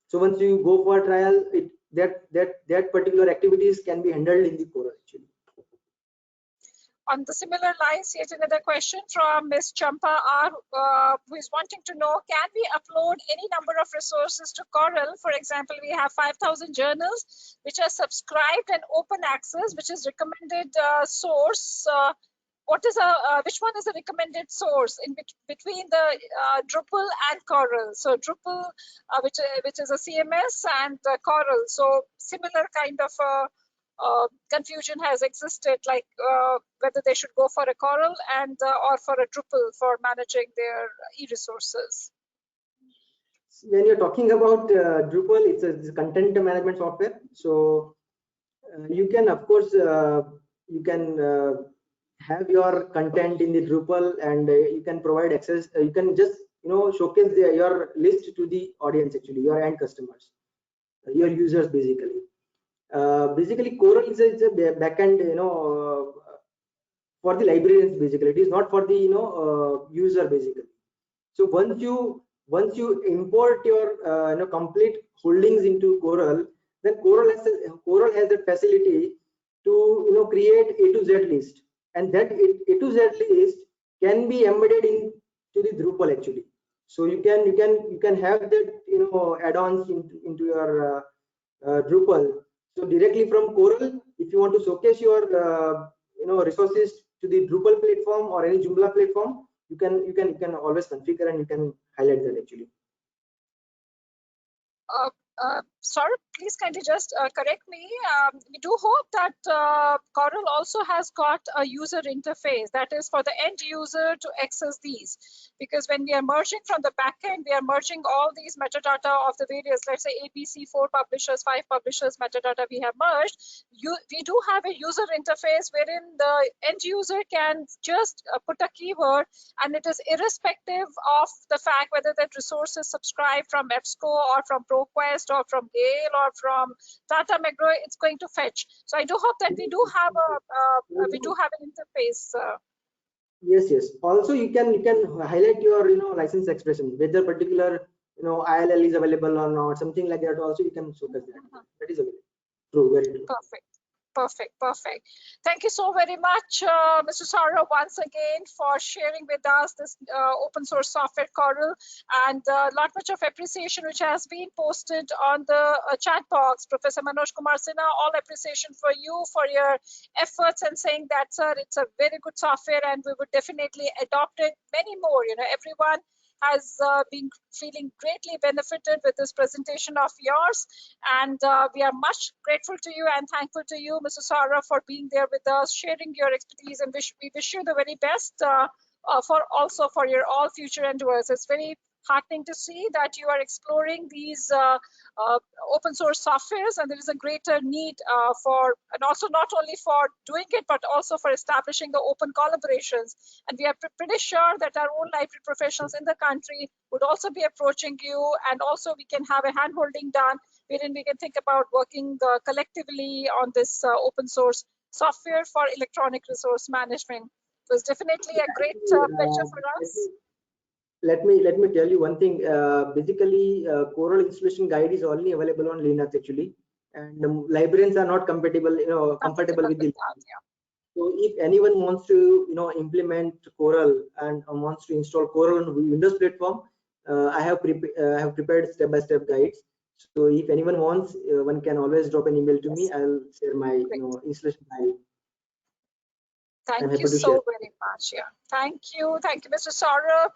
So once you go for trial, that particular activities can be handled in the Coral actually. On the similar lines, yet another question from Ms. Champa R, who is wanting to know, can we upload any number of resources to Coral? For example, we have 5,000 journals which are subscribed and open access, which is recommended source. Which one is the recommended source in between the Drupal and Coral? So Drupal, which is a CMS, and Coral. So similar kind of confusion has existed, like whether they should go for a Coral and or for a Drupal for managing their e-resources. When you're talking about Drupal, it's a content management software. So you can, of course, you can have your content in the Drupal, and you can provide access. You can just showcase your list to the audience, actually, your end customers, your users, basically. Basically, Coral is a backend, for the librarians. Basically, it is not for the user, basically. So once you import your complete holdings into Coral, then Coral has the facility to create A to Z list, and that A to Z list can be embedded into the Drupal actually. So you can have that add-ons into your Drupal. So directly from Coral, if you want to showcase your resources to the Drupal platform or any Joomla platform, you can always configure and you can highlight that actually. Saurabh, please kindly just correct me. We do hope that Coral also has got a user interface that is for the end user to access these. Because when we are merging from the backend, we are merging all these metadata of the various, let's say ABC, 4 publishers, 5 publishers metadata we have merged. We do have a user interface wherein the end user can just put a keyword, and it is irrespective of the fact whether that resource is subscribed from EBSCO or from ProQuest or from Gale or from Tata Magro, it's going to fetch. So I do hope that we do have an interface. Yes. Also, you can highlight your license expression, whether particular ILL is available or not, something like that. Also, you can showcase that. That is available. True, very true. Perfect. Thank you so very much, Mr. Saurabh, once again for sharing with us this open source software Coral, and lot much of appreciation which has been posted on the chat box. Professor Manoj Kumar Sinha, all appreciation for you for your efforts and saying that, sir, it's a very good software and we would definitely adopt it. Many more, everyone has been feeling greatly benefited with this presentation of yours, and we are much grateful to you and thankful to you, Mr. Saurabh, for being there with us, sharing your expertise, and we wish you the very best for your all future endeavors. It's very heartening to see that you are exploring these open source softwares, and there is a greater need and also not only for doing it, but also for establishing the open collaborations. And we are pretty sure that our own library professionals in the country would also be approaching you, and also we can have a hand-holding done wherein we can think about working collectively on this open source software for electronic resource management. It was definitely a great pleasure for us. Let me tell you one thing. Basically, Coral installation guide is only available on Linux actually, and librarians are not compatible with the Linux. So if anyone wants to implement Coral and wants to install Coral on Windows platform, I have prepared step-by-step guides. So if anyone wants, one can always drop an email to me. I'll share my installation file. Thank you so very much. Yeah, thank you, Mr. Saurabh.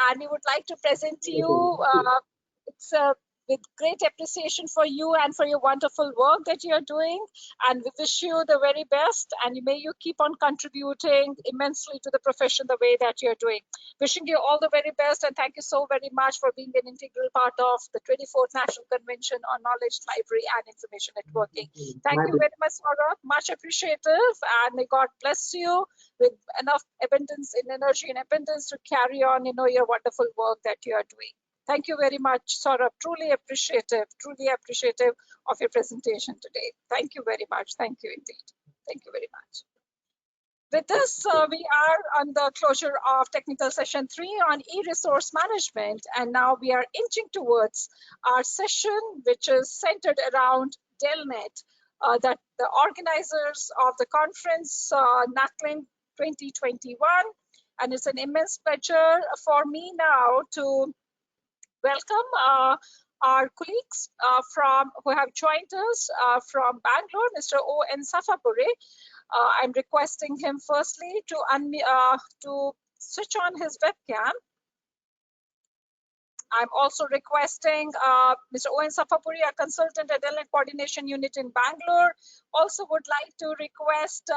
And we would like to present to you. It's with great appreciation for you and for your wonderful work that you are doing. And we wish you the very best. And may you keep on contributing immensely to the profession the way that you're doing. Wishing you all the very best. And thank you so very much for being an integral part of the 24th National Convention on Knowledge, Library and Information Networking. Thank you very much, Saurabh. Much appreciative. And may God bless you with enough abundance in energy and abundance to carry on, your wonderful work that you are doing. Thank you very much, Saurabh. Truly appreciative of your presentation today. Thank you very much. Thank you indeed. Thank you very much. With this, we are on the closure of technical session 3 on e-resource management. And now we are inching towards our session, which is centered around Delnet, that the organizers of the conference, NACLIN 2021. And it's an immense pleasure for me now to welcome our colleagues who have joined us from Bangalore, Mr. O.N. Safapuri. I'm requesting him firstly to switch on his webcam. I'm also requesting Mr. O.N. Safapuri, a consultant at Delnet Coordination Unit in Bangalore. Also would like to request,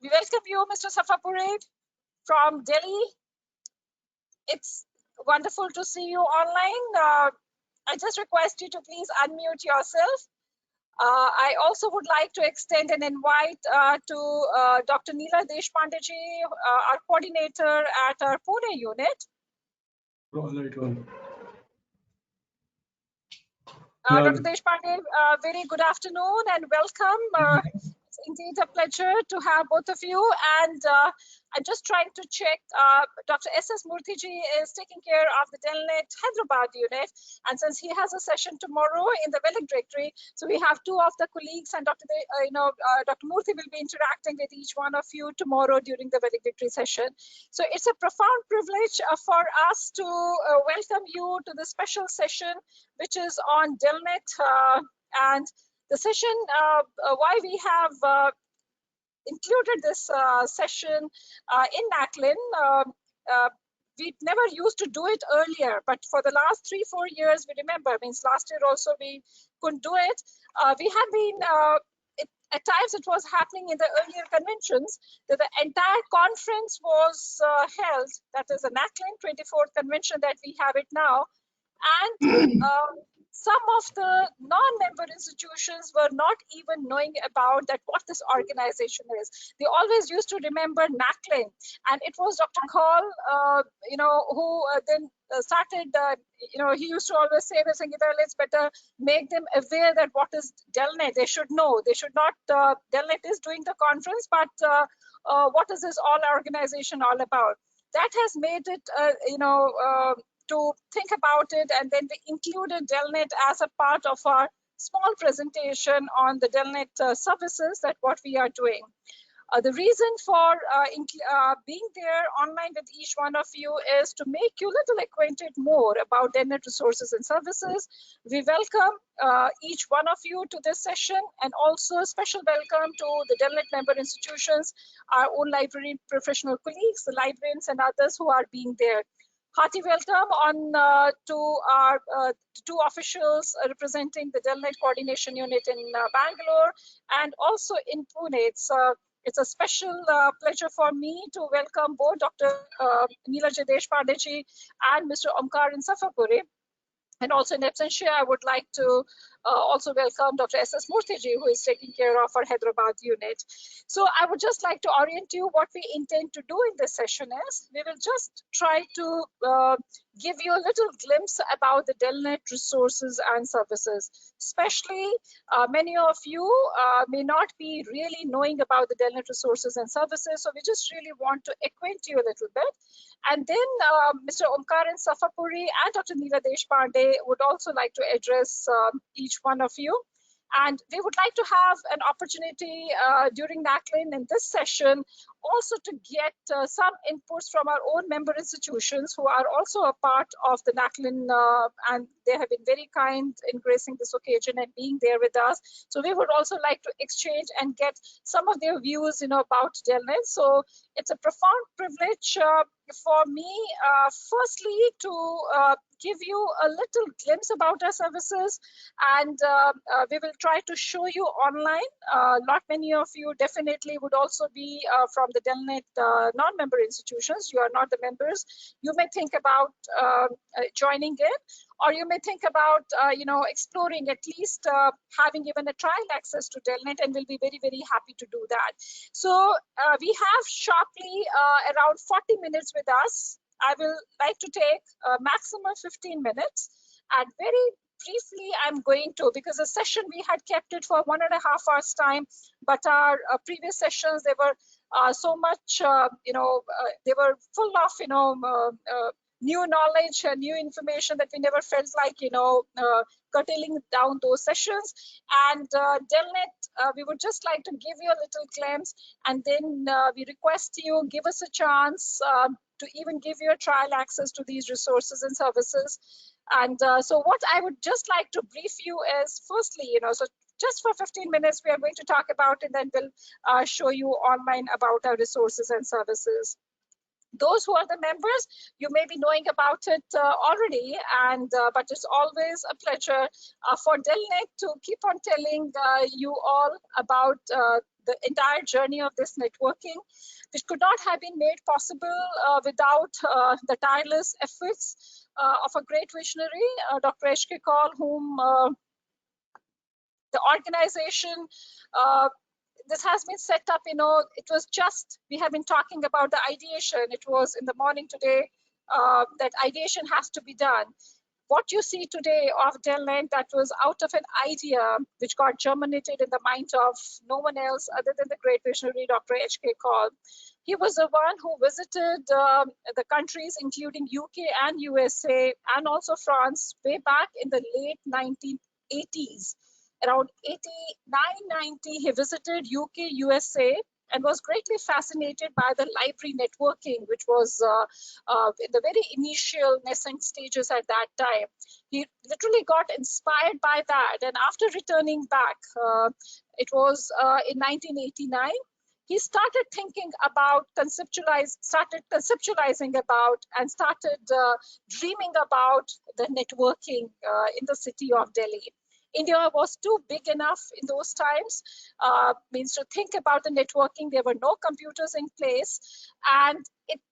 we welcome you, Mr. Safapuri from Delhi. It's wonderful to see you online. I just request you to please unmute yourself. I also would like to extend an invite to Dr. Neela Deshpandeji, our coordinator at our Pune unit. Dr. Deshpande, very good afternoon and welcome. It's indeed a pleasure to have both of you. And I'm just trying to check. Dr. S.S. Murthyji is taking care of the Delnet Hyderabad unit. And since he has a session tomorrow in the valedictory, so we have two of the colleagues, and Dr. Murthy will be interacting with each one of you tomorrow during the valedictory session. So it's a profound privilege for us to welcome you to the special session, which is on Delnet. And the session, why we have included this session in NACLIN. We never used to do it earlier, but for the last 3-4 years, we remember, means last year also we couldn't do it. We have been, at times it was happening in the earlier conventions, that the entire conference was held, that is the NACLIN 24th convention that we have it now. And some of the non-member institutions were not even knowing about that what this organization is. They always used to remember NACLIN, and it was Dr. Kaul, who then started. He used to always say that, Sangeeta, let's better make them aware that what is Delnet. They should know. They should not. Delnet is doing the conference, but what is this all organization all about? That has made it, to think about it, and then we included Delnet as a part of our small presentation on the Delnet services that what we are doing. The reason for being there online with each one of you is to make you a little acquainted more about Delnet resources and services. We welcome each one of you to this session, and also a special welcome to the Delnet member institutions, our own library professional colleagues, the librarians and others who are being there. Hearty welcome on to our two officials representing the Delnet Coordination Unit in Bangalore and also in Pune. It's a special pleasure for me to welcome both Dr. Neela Deshpandeji and Mr. Omkar Safapuri. And also in absentia, I would like to also welcome Dr. S.S. Murthyji, who is taking care of our Hyderabad unit. So I would just like to orient you what we intend to do in this session is, we will just try to give you a little glimpse about the Delnet resources and services. Especially many of you may not be really knowing about the Delnet resources and services, so we just really want to acquaint you a little bit. And then Mr. Omkar Safapuri and Dr. Neela Deshpande would also like to address each one of you. And we would like to have an opportunity during NACLIN in this session also to get some inputs from our own member institutions who are also a part of the NACLIN, and they have been very kind in gracing this occasion and being there with us. So we would also like to exchange and get some of their views, about Delnet. So it's a profound privilege for me, firstly, to give you a little glimpse about our services, and we will try to show you online. Not many of you definitely would also be from the Delnet non-member institutions. You are not the members. You may think about joining in, or you may think about exploring, at least having even a trial access to Delnet, and we'll be very, very happy to do that. So we have sharply around 40 minutes with us. I will like to take maximum 15 minutes, and very briefly I'm going to, because the session we had kept it for 1.5 hours time, but our previous sessions, they were so much, they were full of, new knowledge and new information that we never felt like, curtailing down those sessions. And Delnet, we would just like to give you a little glimpse, and then we request you give us a chance to even give you a trial access to these resources and services. And so what I would just like to brief you is, firstly, so just for 15 minutes, we are going to talk about, and then we'll show you online about our resources and services. Those who are the members, you may be knowing about it already, and but it's always a pleasure for Delnet to keep on telling you all about the entire journey of this networking, which could not have been made possible without the tireless efforts of a great visionary, Dr. H.K. Kaul, whom the organization, this has been set up, it was just, we have been talking about the ideation. It was in the morning today that ideation has to be done. What you see today of Delnet, that was out of an idea which got germinated in the mind of no one else other than the great visionary, Dr. H.K. Kaul. He was the one who visited the countries, including UK and USA, and also France, way back in the late 1980s. Around 89, 90, he visited UK, USA, and was greatly fascinated by the library networking, which was in the very initial nascent stages at that time. He literally got inspired by that, and after returning back, it was in 1989, he started thinking about, started conceptualizing about, and started dreaming about the networking in the city of Delhi. India was too big enough in those times, means to think about the networking. There were no computers in place, and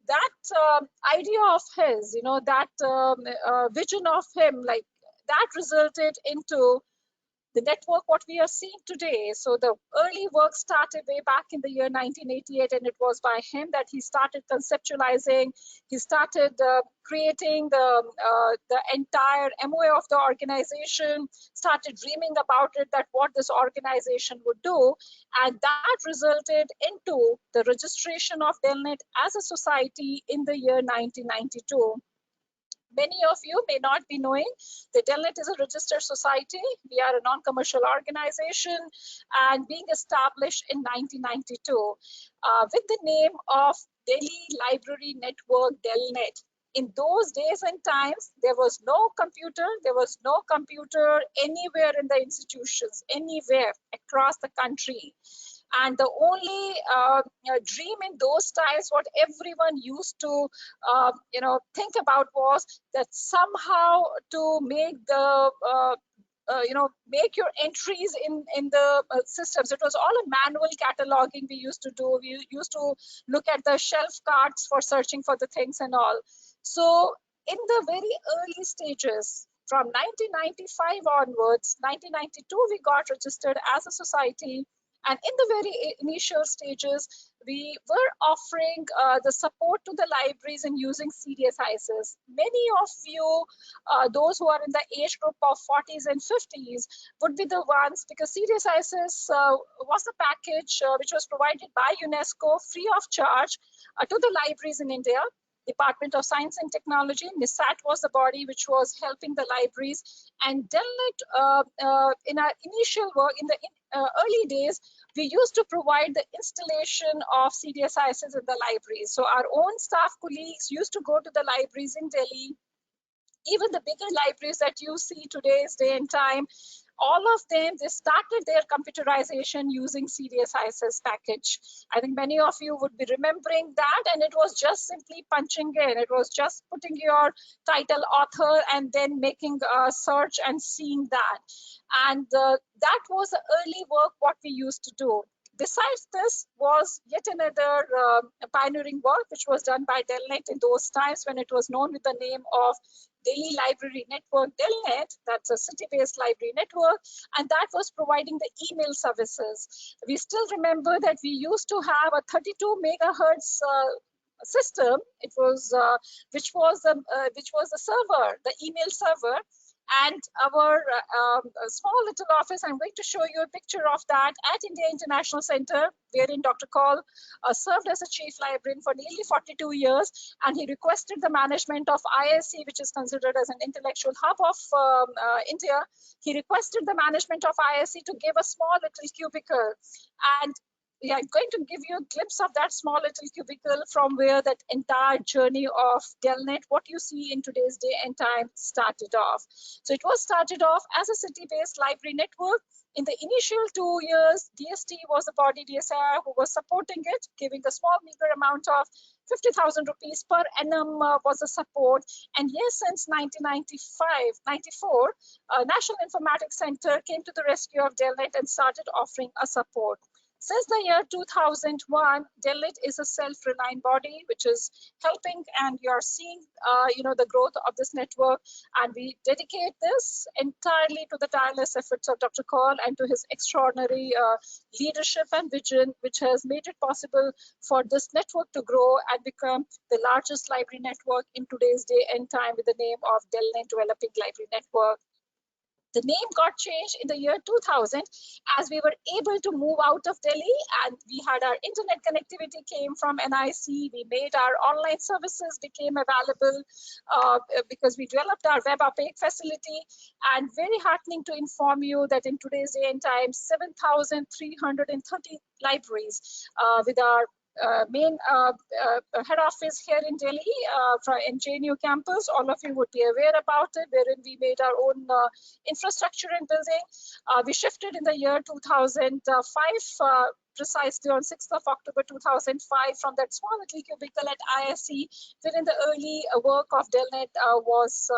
that idea of his, that vision of him, like that resulted into the network what we are seeing today. So the early work started way back in the year 1988, and it was by him that he started conceptualizing. He started creating the entire MOA of the organization, started dreaming about it, that what this organization would do, and that resulted into the registration of Delnet as a society in the year 1992. Many of you may not be knowing that Delnet is a registered society. We are a non-commercial organization, and being established in 1992 with the name of Delhi Library Network, Delnet. In those days and times, there was no computer. There was no computer anywhere in the institutions, anywhere across the country. And the only dream in those times, what everyone used to, think about was that somehow to make the, make your entries in the systems. It was all a manual cataloging we used to do. We used to look at the shelf cards for searching for the things and all. So in the very early stages, from 1995 onwards, 1992, we got registered as a society. And in the very initial stages, we were offering the support to the libraries and using CDSISs. Many of you, those who are in the age group of 40s and 50s, would be the ones, because CDSISs was the package which was provided by UNESCO free of charge to the libraries in India. Department of Science and Technology, NISAT was the body which was helping the libraries. And Delnet, in our initial work, in the early days, we used to provide the installation of CDSISs in the libraries. So our own staff colleagues used to go to the libraries in Delhi. Even the bigger libraries that you see today's day and time, all of them, they started their computerization using CDSISs package. I think many of you would be remembering that, and it was just simply punching in. It was just putting your title author and then making a search and seeing that. And that was the early work what we used to do. Besides this was yet another pioneering work which was done by Delnet in those times when it was known with the name of Delhi Library Network, Delnet. That's a city-based library network, and that was providing the email services. We still remember that we used to have a 32 megahertz system. It was which was the server, the email server. And our small little office, I'm going to show you a picture of that at India International Center, wherein Dr. Kaul served as a chief librarian for nearly 42 years. And he requested the management of ISC, which is considered as an intellectual hub of India. He requested the management of ISC to give a small little cubicle. And yeah, I'm going to give you a glimpse of that small little cubicle from where that entire journey of Delnet, what you see in today's day and time, started off. So it was started off as a city-based library network. In the initial 2 years, DST was the body DSR who was supporting it, giving a small meager amount of 50,000 rupees per annum was the support. And yes, since 1994, National Informatics Center came to the rescue of Delnet and started offering a support. Since the year 2001, Delnet is a self-reliant body which is helping, and you're seeing, the growth of this network. And we dedicate this entirely to the tireless efforts of Dr. Kaul and to his extraordinary leadership and vision, which has made it possible for this network to grow and become the largest library network in today's day and time with the name of Delnet Developing Library Network. The name got changed in the year 2000 as we were able to move out of Delhi, and we had our internet connectivity came from NIC. We made our online services became available because we developed our web API facility. And very heartening to inform you that in today's day and time, 7,330 libraries with our main head office here in Delhi in JNU campus. All of you would be aware about it, wherein we made our own infrastructure and building. We shifted in the year 2005, precisely on 6th of October 2005, from that small little cubicle at ISC, wherein the early work of Delnet was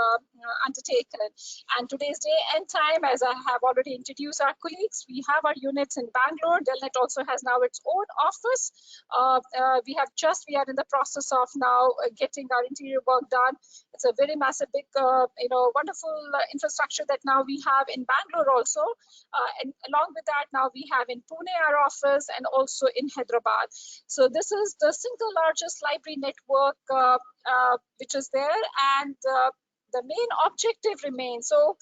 undertaken. And today's day and time, as I have already introduced our colleagues, we have our units in Bangalore. Delnet also has now its own office. We are in the process of now getting our interior work done. It's a very massive, big, wonderful infrastructure that now we have in Bangalore also. And along with that, now we have in Pune our office and also in Hyderabad. So this is the single largest library network which is there, and the main objective remains. So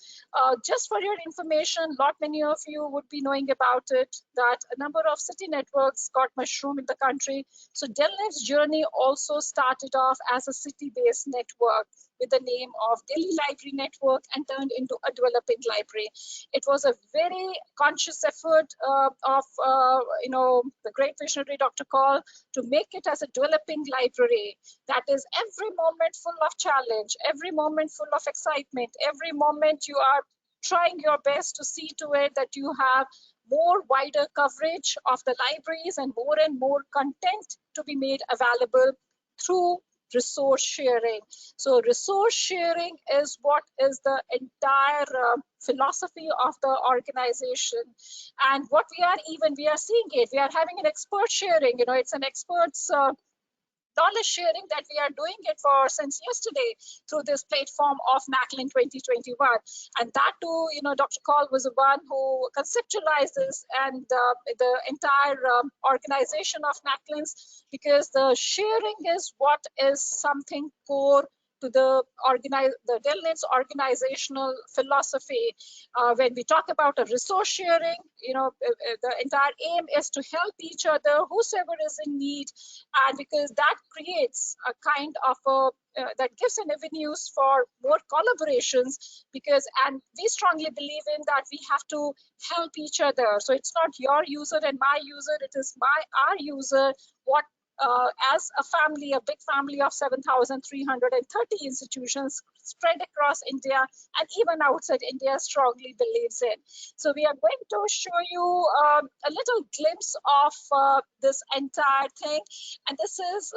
just for your information, many of you would be knowing about it, that a number of city networks got mushroom in the country. So Delnet's journey also started off as a city-based network with the name of Delhi Library Network and turned into a developing library. It was a very conscious effort of the great visionary Dr. Kaul to make it as a developing library that is every moment full of challenge, every moment full of excitement, every moment you are trying your best to see to it that you have more wider coverage of the libraries and more content to be made available through resource sharing. So resource sharing is what is the entire philosophy of the organization. And what we are seeing it, we are having an expert sharing, it's an experts knowledge sharing that we are doing it for since yesterday through this platform of NACLIN 2021. And that too, Dr. Kaul was the one who conceptualized this and the entire organization of NACLINs, because the sharing is what is something core to the Delnet's organizational philosophy. When we talk about a resource sharing, the entire aim is to help each other, whosoever is in need, and because that creates a kind of that gives an avenues for more collaborations, and we strongly believe in that we have to help each other. So it's not your user and my user, it is our user. What as a family, a big family of 7,330 institutions spread across India and even outside India strongly believes in. So we are going to show you a little glimpse of this entire thing. And this is,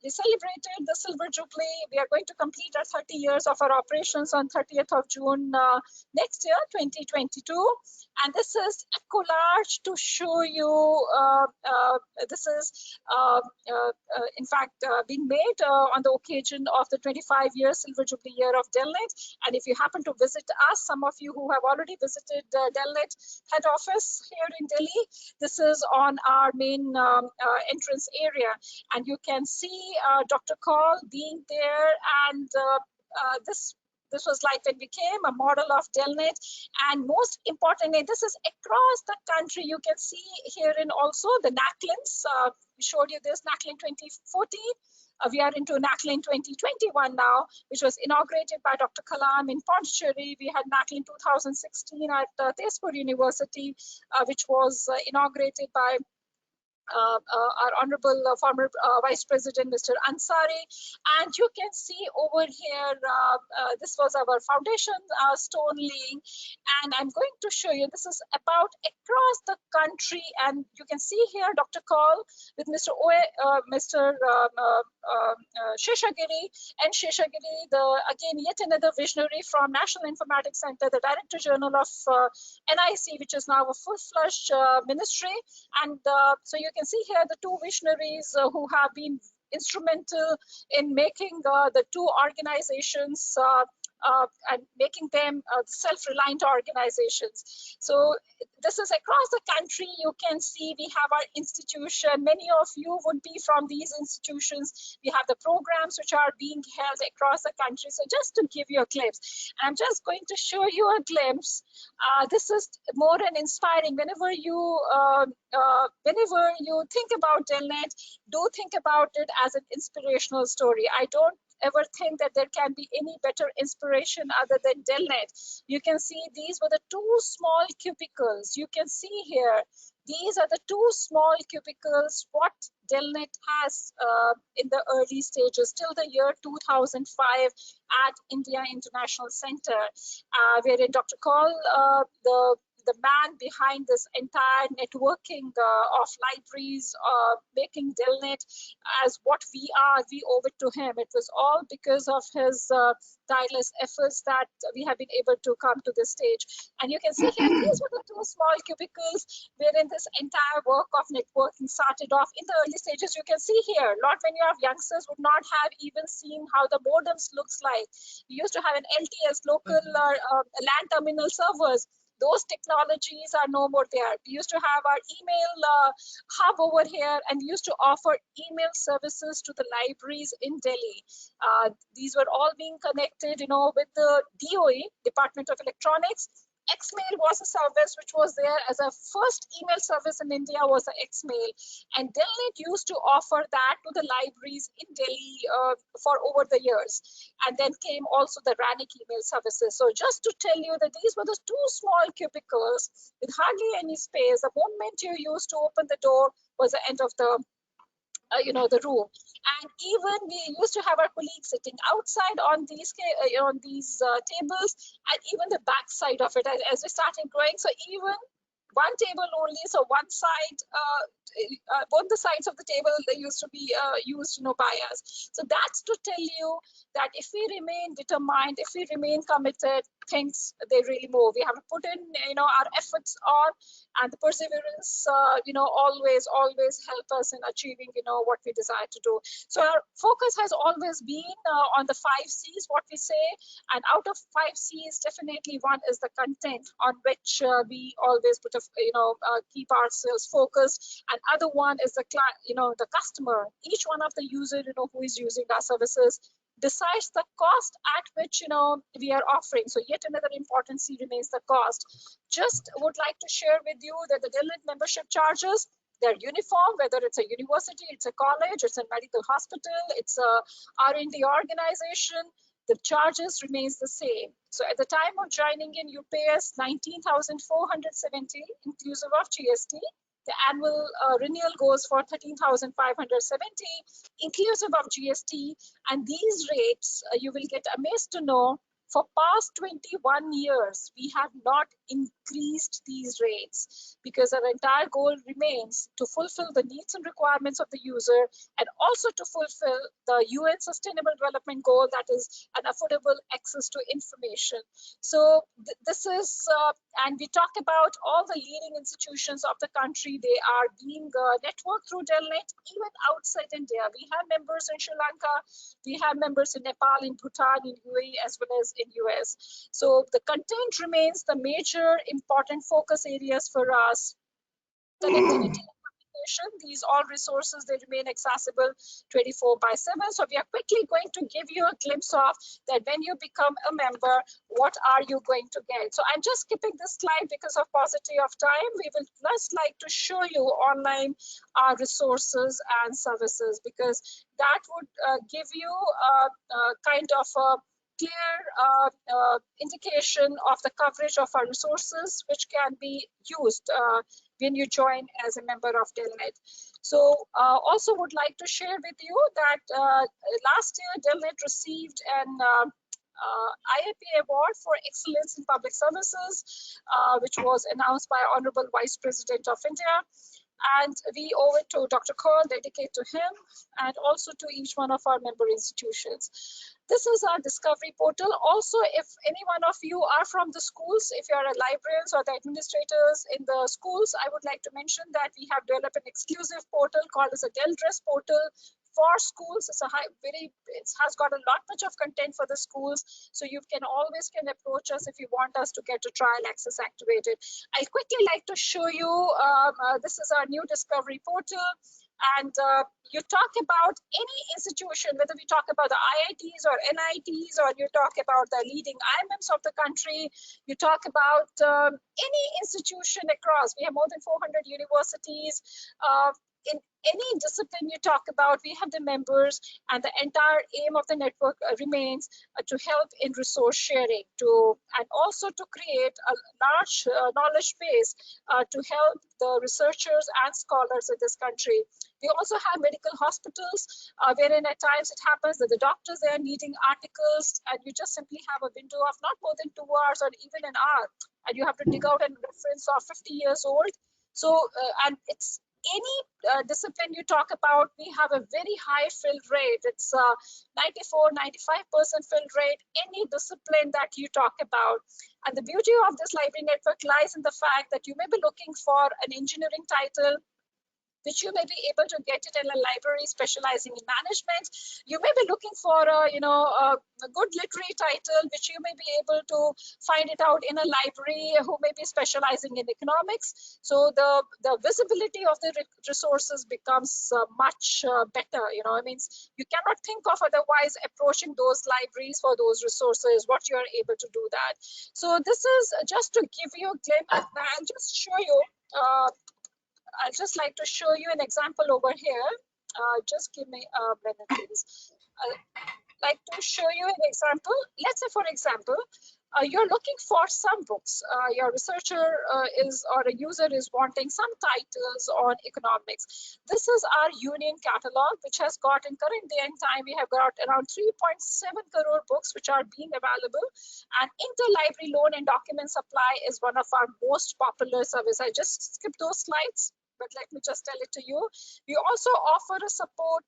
we celebrated the Silver Jubilee. We are going to complete our 30 years of our operations on 30th of June next year, 2022. And this is a collage to show you, this is in fact being made on the occasion of the 25-year Silver Jubilee year of Delnet. And if you happen to visit us, some of you who have already visited Delnet head office here in Delhi, this is on our main entrance area. And you can see Dr. Kaul being there, and this was like when we came a model of Delnet. And most importantly, this is across the country. You can see here in also the NACLINs. We showed you this NACLIN 2014. We are into NACLIN 2021 now, which was inaugurated by Dr. Kalam in Pondicherry. We had NACLIN 2016 at Tezpur University, which was inaugurated by our honorable former Vice President, Mr. Ansari. And you can see over here, this was our foundation stone laying. And I'm going to show you, this is about across the country. And you can see here Dr. Kaul with Mr. Sheshagiri, and Sheshagiri, again, yet another visionary from National Informatics Center, the Director General of NIC, which is now a full-fledged ministry. And so you can see here the two visionaries who have been instrumental in making the two organizations and making them self-reliant organizations. So this is across the country. You can see we have our institution. Many of you would be from these institutions. We have the programs which are being held across the country. So just to give you a glimpse, I'm just going to show you a glimpse. This is more than inspiring. Whenever you think about Delnet, do think about it as an inspirational story. I don't ever think that there can be any better inspiration other than Delnet. You can see these were the two small cubicles. You can see here, these are the two small cubicles what Delnet has in the early stages till the year 2005 at India International Center, wherein Dr. Kaul, the man behind this entire networking of libraries, making Delnet as what we are, we owe it to him. It was all because of his tireless efforts that we have been able to come to this stage. And you can see here, these were the two small cubicles wherein this entire work of networking started off in the early stages. You can see here, a lot many of youngsters would not have even seen how the modems looks like. We used to have an LTS, local LAN terminal servers. Those technologies are no more there. We used to have our email hub over here, and we used to offer email services to the libraries in Delhi. These were all being connected, with the DOE, Department of Electronics. Xmail was a service which was there as a first email service in India was the Xmail, and Delnet used to offer that to the libraries in Delhi for over the years. And then came also the RANIC email services. So just to tell you that these were the two small cubicles with hardly any space. The moment you used to open the door was the end of the the room. And even we used to have our colleagues sitting outside on these tables, and even the back side of it as we started growing. So even one table only, so one side, both the sides of the table, they used to be used by us. So that's to tell you that if we remain determined, if we remain committed, things, they really move. We have to put in our efforts on, and the perseverance always help us in achieving what we desire to do. So our focus has always been on the 5 C's, what we say, and out of 5 C's, definitely one is the content on which we always put keep ourselves focused, and other one is the the customer, each one of the user who is using our services. decides the cost at which we are offering. So yet another important C remains the cost. Just would like to share with you that the DILNET membership charges, they're uniform, whether it's a university, it's a college, it's a medical hospital, it's a R&D organization, the charges remains the same. So at the time of joining in, you pay us 19,470 inclusive of GST. The annual renewal goes for 13,570 inclusive of GST. And these rates, you will get amazed to know, for past 21 years, we have not increased these rates because our entire goal remains to fulfill the needs and requirements of the user and also to fulfill the UN Sustainable Development Goal, that is an affordable access to information. So this is, and we talk about all the leading institutions of the country. They are being networked through DILNET, even outside India. We have members in Sri Lanka, we have members in Nepal, in Bhutan, in UAE, as well as in US. So the content remains the major important focus areas for us. Connectivity, these all resources, they remain accessible 24/7. So we are quickly going to give you a glimpse of that when you become a member, what are you going to get. So I'm just skipping this slide because of paucity of time. We will just like to show you online our resources and services, because that would give you a kind of a clear indication of the coverage of our resources, which can be used when you join as a member of DILNET. So also would like to share with you that last year DILNET received an IAP award for excellence in public services, which was announced by Honorable Vice President of India. And we owe it to Dr. Kaur, dedicate to him, and also to each one of our member institutions. This is our discovery portal. Also, if any one of you are from the schools, if you are librarians or the administrators in the schools, I would like to mention that we have developed an exclusive portal called as a DELDRESS portal for schools. It's it has got a lot much of content for the schools, so you can always approach us if you want us to get a trial access activated. I quickly like to show you, this is our new discovery portal. And you talk about any institution, whether we talk about the IITs or NITs, or you talk about the leading IMMs of the country, you talk about any institution across. We have more than 400 universities. In any discipline you talk about, we have the members, and the entire aim of the network remains to help in resource sharing, and also to create a large knowledge base to help the researchers and scholars in this country. We also have medical hospitals, wherein at times it happens that the doctors are needing articles, and you just simply have a window of not more than 2 hours or even an hour, and you have to dig out a reference of 50 years old. So, and it's any discipline you talk about, we have a very high fill rate. It's 94–95% fill rate, any discipline that you talk about. And the beauty of this library network lies in the fact that you may be looking for an engineering title, which you may be able to get it in a library specializing in management. You may be looking for a good literary title, which you may be able to find it out in a library who may be specializing in economics. So the visibility of the resources becomes much better. It means you cannot think of otherwise approaching those libraries for those resources, what you are able to do that. So this is just to give you a glimpse, and just show you, I'd just like to show you an example over here. Just give me a minute, please. I'd like to show you an example. Let's say, for example, you're looking for some books. Your researcher or a user is wanting some titles on economics. This is our union catalog, which has got, in current day and time, we have got around 3.7 crore books which are being available. And interlibrary loan and document supply is one of our most popular service. I just skipped those slides, but let me just tell it to you. We also offer a support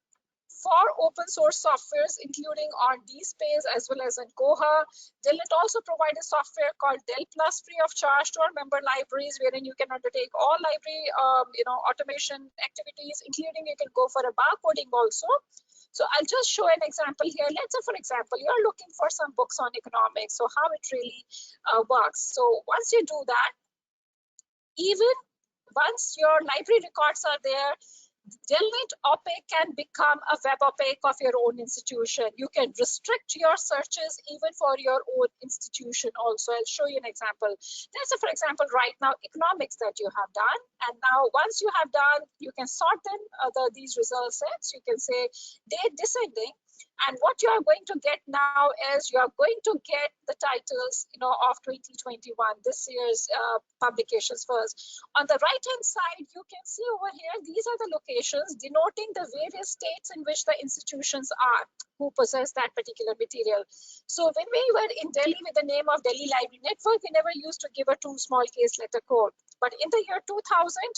for open source softwares, including on DSpace as well as in Koha. DILNET also provides a software called Del Plus free of charge to our member libraries, wherein you can undertake all library automation activities, including you can go for a barcoding also. So I'll just show an example here. Let's say, for example, you're looking for some books on economics, so how it really works. So once you do that, even once your library records are there, Delnet OPAC can become a web OPAC of your own institution. You can restrict your searches even for your own institution also. I'll show you an example. Let's say, for example, right now, economics that you have done. And now once you have done, you can sort them, these result sets. You can say date descending. And what you are going to get now is you are going to get the titles, of 2021, this year's publications first. On the right-hand side, you can see over here, these are the locations denoting the various states in which the institutions are who possess that particular material. So when we were in Delhi with the name of Delhi Library Network, we never used to give a 2 small case letter code. But in the year 2000,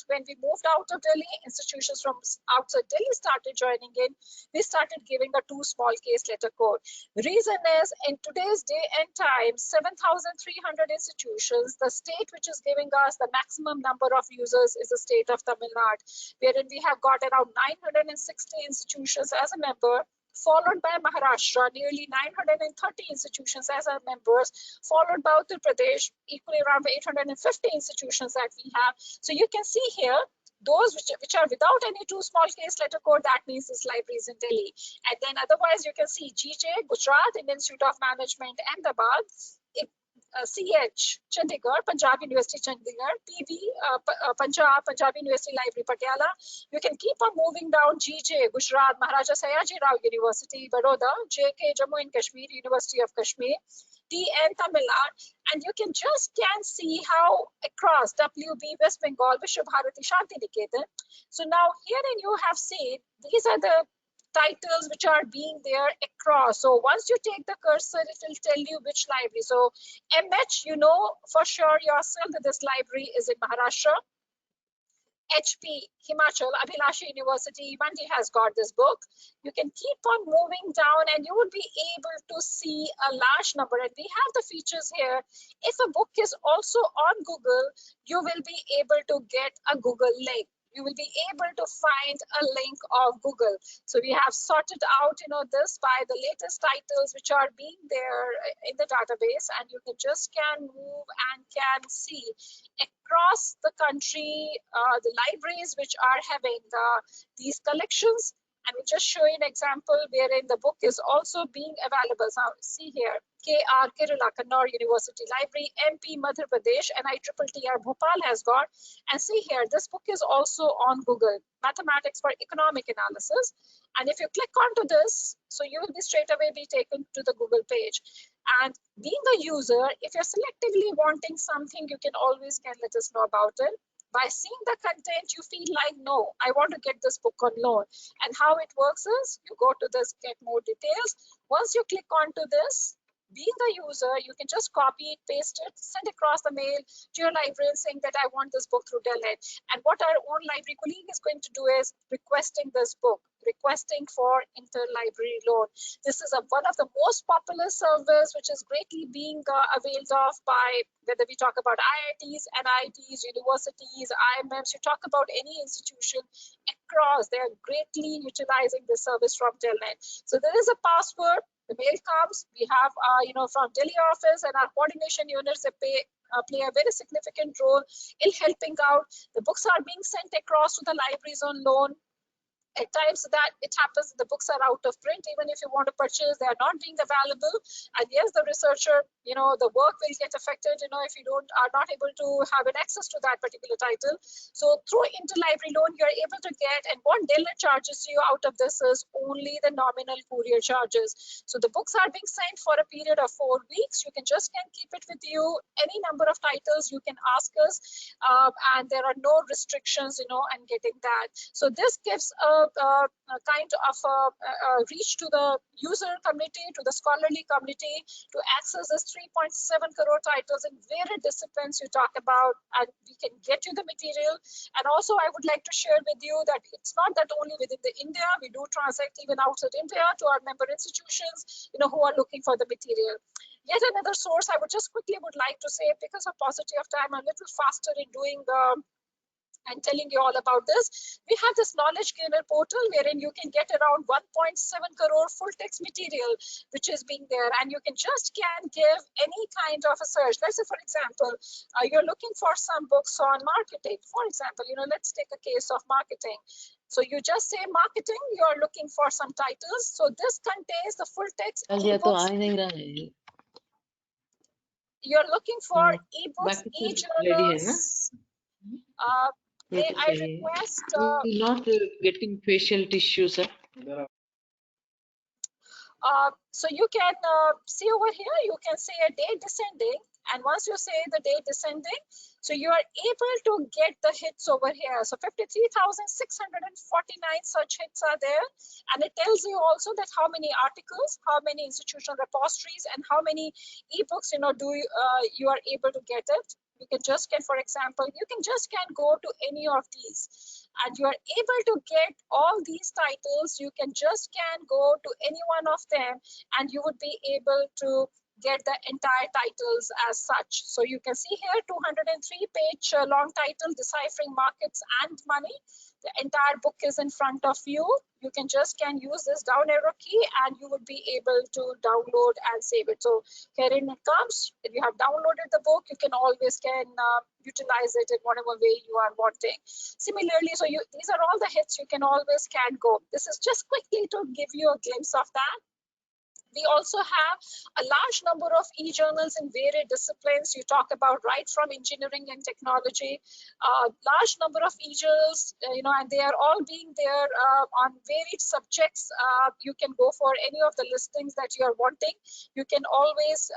when we moved out of Delhi, institutions from outside Delhi started joining in. We started giving a 2 small case letter code. Reason is, in today's day and time, 7,300 institutions, the state which is giving us the maximum number of users is the state of Tamil Nadu, wherein we have got around 960 institutions as a member, followed by Maharashtra, nearly 930 institutions as our members, followed by Uttar Pradesh, equally around 850 institutions that we have. So you can see here, those which are without any 2 small case letter code, that means this library is in Delhi. And then otherwise you can see GJ, Gujarat, Indian Institute of Management, Ahmedabad, CH, Chandigarh, Punjab University, Chandigarh, PV, Punjab University Library, Patiala. You can keep on moving down. GJ, Gujarat, Maharaja Sayaji Rao University, Baroda, JK, Jammu and Kashmir, University of Kashmir, TN, Tamil Nadu, and you can see how across WB, West Bengal, Vishwabharati, Shanti Niketan. So now herein you have seen, these are the titles which are being there across. So once you take the cursor, it will tell you which library. So MH, you know for sure yourself that this library is in Maharashtra. HP, Himachal, Abhilasha University, Mandi has got this book. You can keep on moving down and you will be able to see a large number. And we have the features here. If a book is also on Google, you will be able to get a Google link. You will be able to find a link of Google. So we have sorted out, this by the latest titles which are being there in the database, and you can move and can see across the country the libraries which are having these collections. And we'll just show you an example wherein the book is also being available. Now, see here, KR Kerala Kannur University Library, MP Madhya Pradesh, and ITTR Bhopal has got. And see here, this book is also on Google, Mathematics for Economic Analysis. And if you click onto this, so you will be straight away be taken to the Google page. And being a user, if you're selectively wanting something, you can always let us know about it. By seeing the content, you feel like, no, I want to get this book on loan. And how it works is, you go to this, get more details. Once you click onto this, being a user, you can just copy it, paste it, send across the mail to your librarian saying that I want this book through Delnet. And what our own library colleague is going to do is requesting this book, requesting for interlibrary loan. This is one of the most popular service which is greatly being availed of by, whether we talk about IITs, NITs, universities, IMMs, you talk about any institution across, they are greatly utilizing the service from Delnet. So there is a password. The mail comes, we have, from Delhi office, and our coordination units, they play a very significant role in helping out. The books are being sent across to the libraries on loan. At times that it happens, the books are out of print. Even if you want to purchase, they are not being available. And yes, the researcher, the work will get affected, if you are not able to have an access to that particular title. So through interlibrary loan, you're able to get, and what Delnet charges you out of this is only the nominal courier charges. So the books are being sent for a period of 4 weeks. You can keep it with you. Any number of titles you can ask us, and there are no restrictions, on getting that. So this gives a kind of a reach to the user community, to the scholarly community, to access this 3.7 crore titles in various disciplines you talk about, and we can get you the material. And also I would like to share with you that it's not that only within the India, we do transact even outside India to our member institutions, who are looking for the material. Yet another source I would just quickly like to say, because of paucity of time, I'm a little faster in doing the and telling you all about this. We have this knowledge gainer portal wherein you can get around 1.7 crore full text material which is being there, and you can give any kind of a search. Let's say, for example, you're looking for some books on marketing. For example, let's take a case of marketing. So you just say marketing, you're looking for some titles. So this contains the full text ebooks. You're looking for ebooks, e-journals. May I request? Not getting facial tissue, sir. So you can see over here, you can say a day descending, and once you say the day descending, so you are able to get the hits over here. So 53,649 such hits are there, and it tells you also that how many articles, how many institutional repositories, and how many ebooks you are able to get it. You can just for example, you can go to any of these, and you are able to get all these titles. You can go to any one of them, and you would be able to get the entire titles as such. So you can see here 203-page long title, Deciphering Markets and Money. The entire book is in front of you. You can use this down arrow key, and you would be able to download and save it. So herein it comes. If you have downloaded the book, you can always utilize it in whatever way you are wanting. Similarly, so these are all the hits. You can always go. This is just quickly to give you a glimpse of that. We also have a large number of e-journals in varied disciplines. You talk about right from engineering and technology, large number of e-journals, and they are all being there on varied subjects. You can go for any of the listings that you are wanting. You can always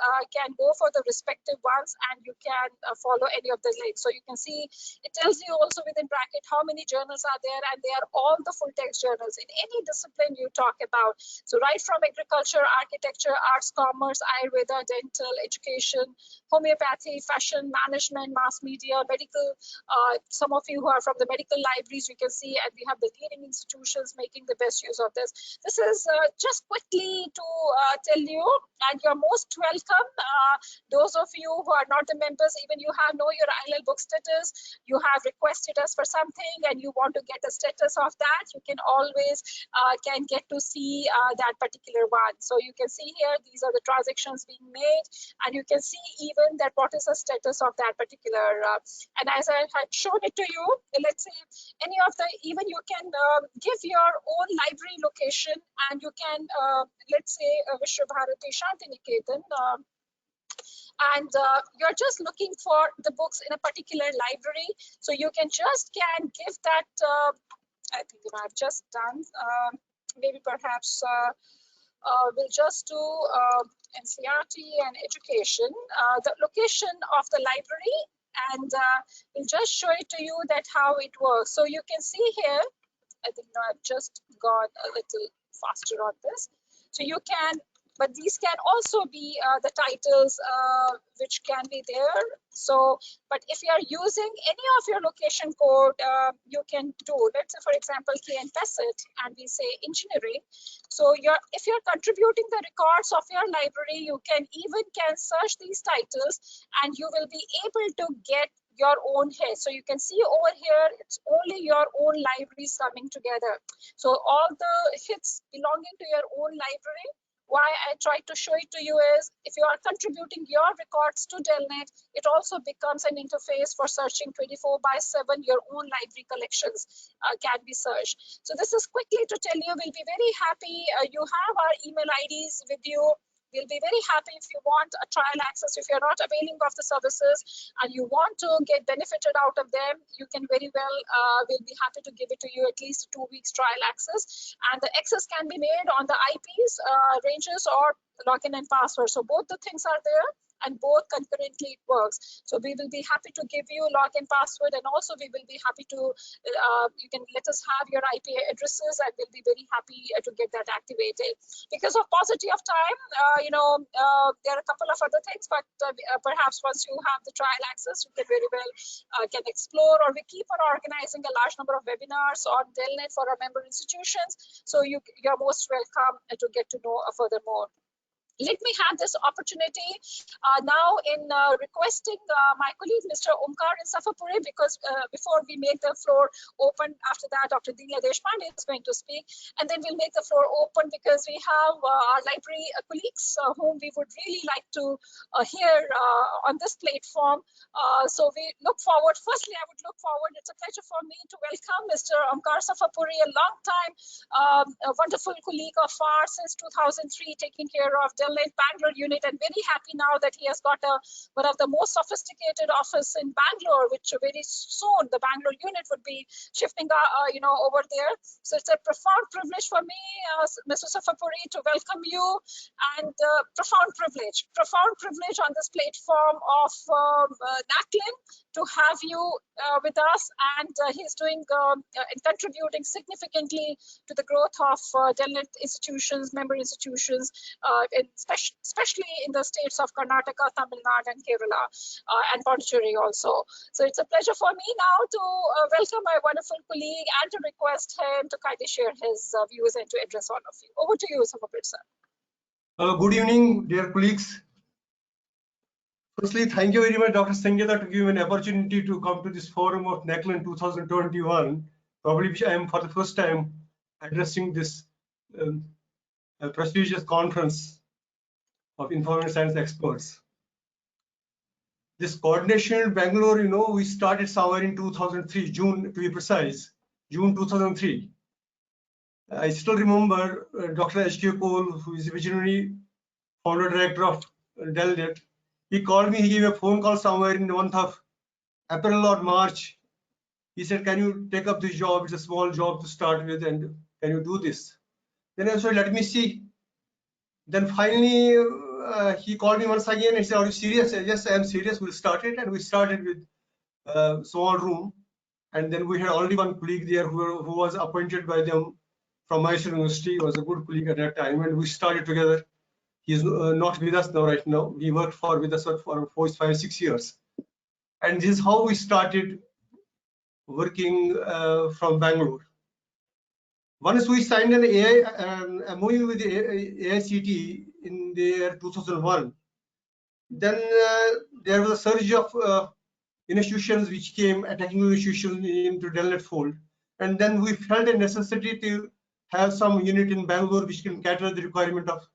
go for the respective ones, and you can follow any of the links. So you can see it tells you also within bracket how many journals are there, and they are all the full text journals in any discipline you talk about. So right from agriculture, architecture, arts, commerce, Ayurveda, dental, education, homeopathy, fashion, management, mass media, medical. Some of you who are from the medical libraries, you can see, and we have the leading institutions making the best use of this. This is just quickly to tell you, and you're most welcome. Those of you who are not the members, even you know your ILL book status, you have requested us for something and you want to get the status of that, you can always get to see that particular one. So you can see here, these are the transactions being made, and you can see even that what is the status of that particular. And as I had shown it to you, let's say any of the, even you can give your own library location, and you can, let's say, Vishwa Bharati Shantiniketan, and you're just looking for the books in a particular library. So you can give that, I think I've just done, maybe perhaps we'll just do NCERT and education, the location of the library, and we'll just show it to you that how it works. So you can see here, I think I've just gone a little faster on this. So you can, but these can also be the titles which can be there. So, but if you are using any of your location code, you can do, let's say, for example, KN-PESIT, and we say engineering. So if you're contributing the records of your library, you can search these titles, and you will be able to get your own hit. So you can see over here, it's only your own libraries coming together. So all the hits belonging to your own library. Why I try to show it to you is, if you are contributing your records to Delnet, it also becomes an interface for searching 24/7. Your own library collections can be searched. So this is quickly to tell you, we'll be very happy. You have our email IDs with you. We'll be very happy if you want a trial access. If you're not availing of the services and you want to get benefited out of them, you can very well, we'll be happy to give it to you at least 2 weeks trial access. And the access can be made on the IPs, ranges, or login and password. So both the things are there, and both concurrently it works. So we will be happy to give you login password, and also we will be happy to, you can let us have your IP addresses, and we'll be very happy to get that activated. Because of paucity of time, there are a couple of other things, but perhaps once you have the trial access, you can very well can explore, or we keep on organizing a large number of webinars on Delnet for our member institutions. So you're most welcome to get to know furthermore. let me have this opportunity now in requesting my colleague, Mr. Omkar Insafapuri, because before we make the floor open, after that, Dr. Dinya Deshpande is going to speak, and then we'll make the floor open because we have our library colleagues whom we would really like to hear on this platform. So we look forward, firstly, I would look forward, it's a pleasure for me to welcome Mr. Omkar Safapuri, a long time, a wonderful colleague of ours since 2003, taking care of Delhi Bangalore unit, and very happy now that he has got one of the most sophisticated office in Bangalore, which very soon the Bangalore unit would be shifting, over there. So it's a profound privilege for me, Mr. Safapuri, to welcome you, and profound privilege on this platform of NACLIN to have you with us, and he's doing and contributing significantly to the growth of Delhi institutions, member institutions, especially in the states of Karnataka, Tamil Nadu, and Kerala, and Pondicherry also. So it's a pleasure for me now to welcome my wonderful colleague and to request him to kindly share his views and to address all of you. Over to you, Safapur sir. Good evening, dear colleagues. Firstly, thank you very much, Dr. Sangeeta, to give me an opportunity to come to this forum of NACLIN 2021, probably which I am for the first time addressing this prestigious conference of information science experts. This coordination in Bangalore, we started somewhere in 2003, June to be precise, June 2003. I still remember Dr. H.K. Cole, who is a visionary founder director of Delnet. He called me, he gave a phone call somewhere in the month of April or March. He said, can you take up this job? It's a small job to start with, and can you do this? Then I said, let me see. Then finally, he called me once again and said, are you serious? I said, yes, I am serious. We'll start it. And we started with a small room. And then we had only one colleague there who was appointed by them from Mysore University. He was a good colleague at that time. And we started together. He's not with us now right now. He worked with us for 5-6 years. And this is how we started working from Bangalore. Once we signed an MOU with the AICT in the year 2001, then there was a surge of institutions which came, technical institutions into Delnet fold. And then we felt a necessity to have some unit in Bangalore which can cater the requirement of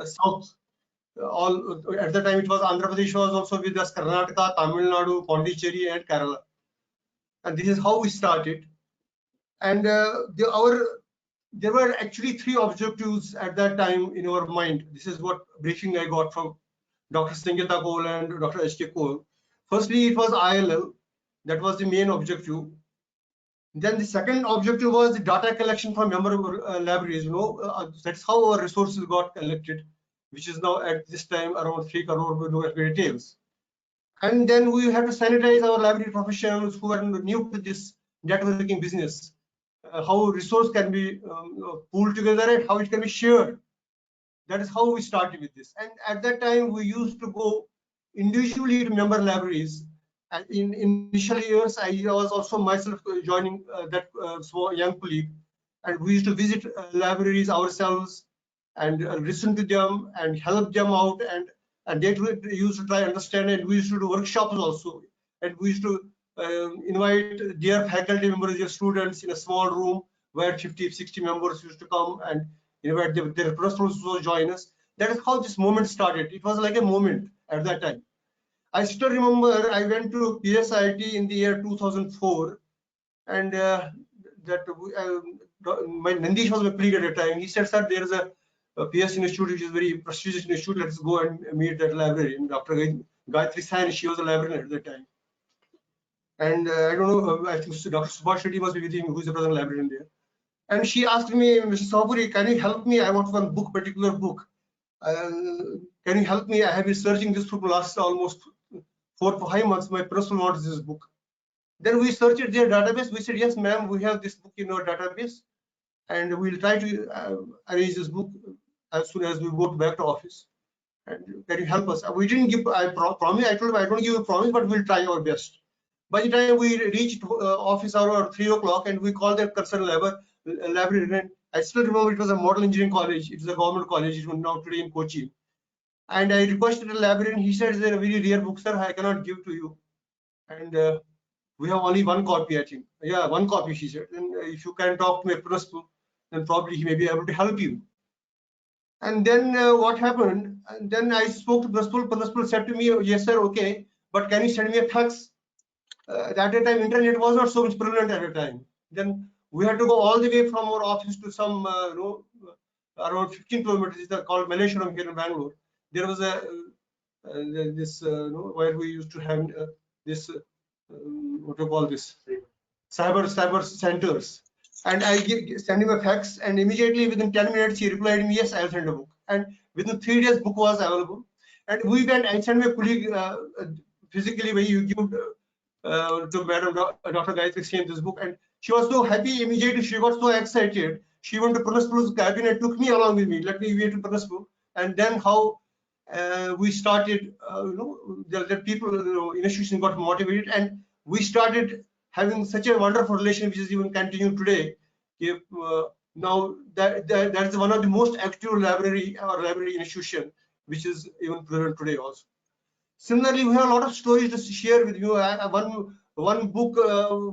South. At the time it was Andhra Pradesh was also with us, Karnataka, Tamil Nadu, Pondicherry, and Kerala. And this is how we started. And there were actually 3 objectives at that time in our mind. This is what briefing I got from Dr. Sangeeta Cole and Dr. H.K. Cole. Firstly, it was ILL. That was the main objective. Then the second objective was the data collection from member libraries. That's how our resources got collected, which is now at this time around 3 crore. We look at details. And then we had to sanitize our library professionals who are new to this networking business. How resource can be pooled together and how it can be shared. That is how we started with this. And at that time, we used to go individually to member libraries. And in initial years, I was also myself joining that small young colleague. And we used to visit libraries ourselves and listen to them and help them out. And they used to try to understand, and we used to do workshops also. And we used to invite their faculty members, their students in a small room where 50-60 members used to come and invite their professors to join us. That is how this moment started. It was like a moment at that time. I still remember I went to PSIT in the year 2004, and my Nandish was my colleague at the time. He said, sir, there is a PS Institute, which is very prestigious institute. Let's go and meet that librarian. Dr. Gayatri Sain, she was a librarian at the time. And I don't know, I think Dr. Subhash Reddy must be with him, who is the present librarian there. And she asked me, Mr. Safapuri, can you help me? I want one book, particular book. Can you help me? I have been searching this book last almost 4 to 5 months. My person wants this book. Then we searched their database. We said, yes, ma'am, we have this book in our database. And we'll try to arrange this book as soon as we go back to office. And can you help us? We didn't give a promise. I told him, I don't give a promise, but we'll try our best. By the time we reached office hour 3 o'clock, and we called the concerned librarian. I still remember it was a model engineering college. It was a government college. It was now today in Kochi. And I requested the librarian. He said, "It's a very rare book, sir. I cannot give to you. And we have only one copy, I think." "Yeah, one copy," she said. "Then if you can talk to my principal, then probably he may be able to help you." And then what happened? And then I spoke to principal. Principal said to me, "Yes, sir, okay, but can you send me a fax?" At that time, internet was not so much prevalent at the time. Then we had to go all the way from our office to some, around 15 kilometers. It's called Malleshwaram here in Bangalore. There was a where we used to have this what do you call this, cyber centers. And I send him a fax, and immediately within 10 minutes he replied me, "Yes, I'll send a book." And within 3 days book was available. And we went, I sent my colleague physically, when you give to Madam Dr. Gayatri Singh this book, and she was so happy. Immediately she got so excited, she went to principal's cabinet, took me along with me, let me wait to principal. And then how we started, the people, institution got motivated, and we started having such a wonderful relation, which is even continued today. If, now that is one of the most active library or library institution, which is even present today also. Similarly, we have a lot of stories to share with you. One book,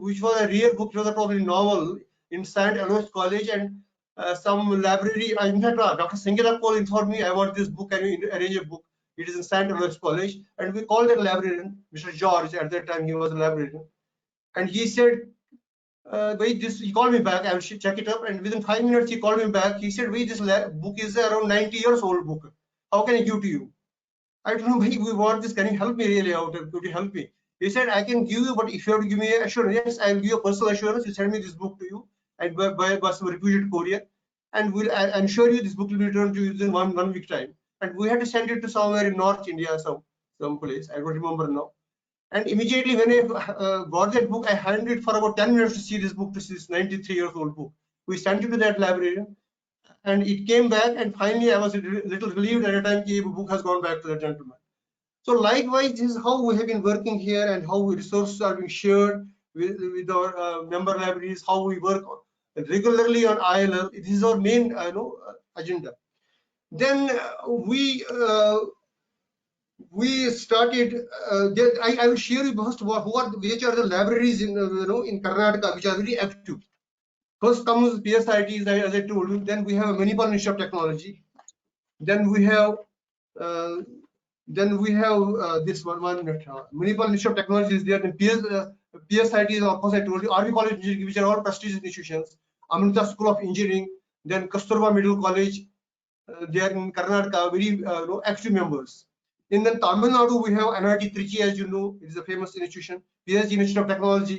which was a rare book, it was a probably novel in St. Aloysius College, and some library. In fact, Dr. Sangeeta Kaul informed me, "I want this book. Can you arrange a book?" It is in St. Aloysius College, and we called the librarian, Mr. George. At that time, he was a librarian, and he said, "Wait, this." He called me back. I will check it up, and within 5 minutes, he called me back. He said, "Wait, this book is around 90 years old book. How can I give to you?" "I don't know, we want this. Can you help me really out? Could you help me?" He said, "I can give you, but if you have to give me assurance." "Yes, I will give you a personal assurance. You send me this book to you, and by some reputed courier, and I'm sure you this book will be returned to you within one week time." And we had to send it to somewhere in North India, some place. I don't remember now. And immediately when I got that book, I handed it for about 10 minutes to see this book, to see this 93 years old book. We sent it to that librarian, and it came back, and finally I was a little relieved at a time the book has gone back to the gentleman. So likewise, this is how we have been working here, and how resources are being shared with our member libraries, how we work regularly on ILL. This is our main agenda. Then we started. I will share you first which are the libraries in in Karnataka which are very active. First comes PSIT, as I told you. Then we have a Manipal Institute of Technology. Then we have this one Manipal Institute of Technology is there. Then PSIT is, of course, I told you. Army College Engineering, which are all prestigious institutions. Amrita School of Engineering. Then Kasturba Middle College. They are in Karnataka, very active members. In the Tamil Nadu, we have NIT Trichy, as you know, it is a famous institution. PSG Institute of Technology,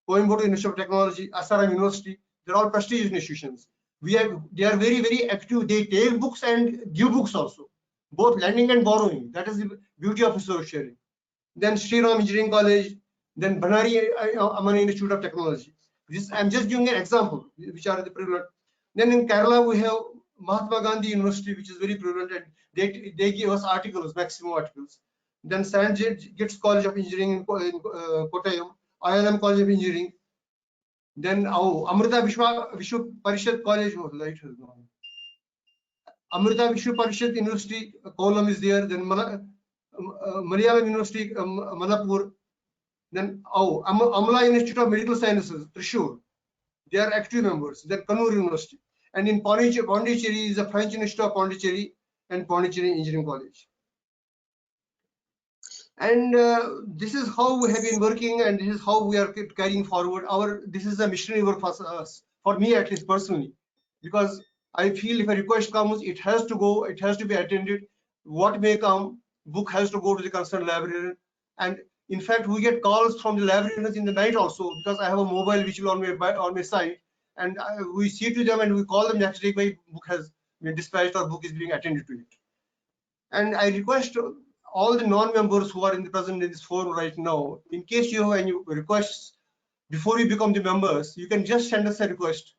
Coimbatore Institute of Technology, Asaram University. They're all prestigious institutions. They are very, very active. They take books and give books also, both lending and borrowing. That is the beauty of resource sharing. Then Sri Ram Engineering College, then Banari Amani Institute of Technology. I'm just giving an example, which are the prevalent. Then in Kerala, we have Mahatma Gandhi University, which is very prevalent, and they give us articles, maximum articles. Then St. Gitt's College of Engineering in Kottayam, ILM College of Engineering. Then Amrita Vishwa Parishad College, Amrita Vishwa Parishad University, Kollam is there. Then Malayalam University, Manapur. Then Amla Institute of Medical Sciences, Thrissur. They are active members. Then Kannur University. And in Pondicherry is the French Institute of Pondicherry and Pondicherry Engineering College. And this is how we have been working, and this is how we are carrying forward. This is a missionary work for us, for me at least personally, because I feel if a request comes, it has to go, it has to be attended. What may come, book has to go to the concerned librarian. And in fact, we get calls from the librarians in the night also, because I have a mobile which will on my site, and we see to them and we call them next day, my book has been dispatched or book is being attended to it. And I request all the non-members who are present in this forum right now, in case you have any requests before you become the members, you can just send us a request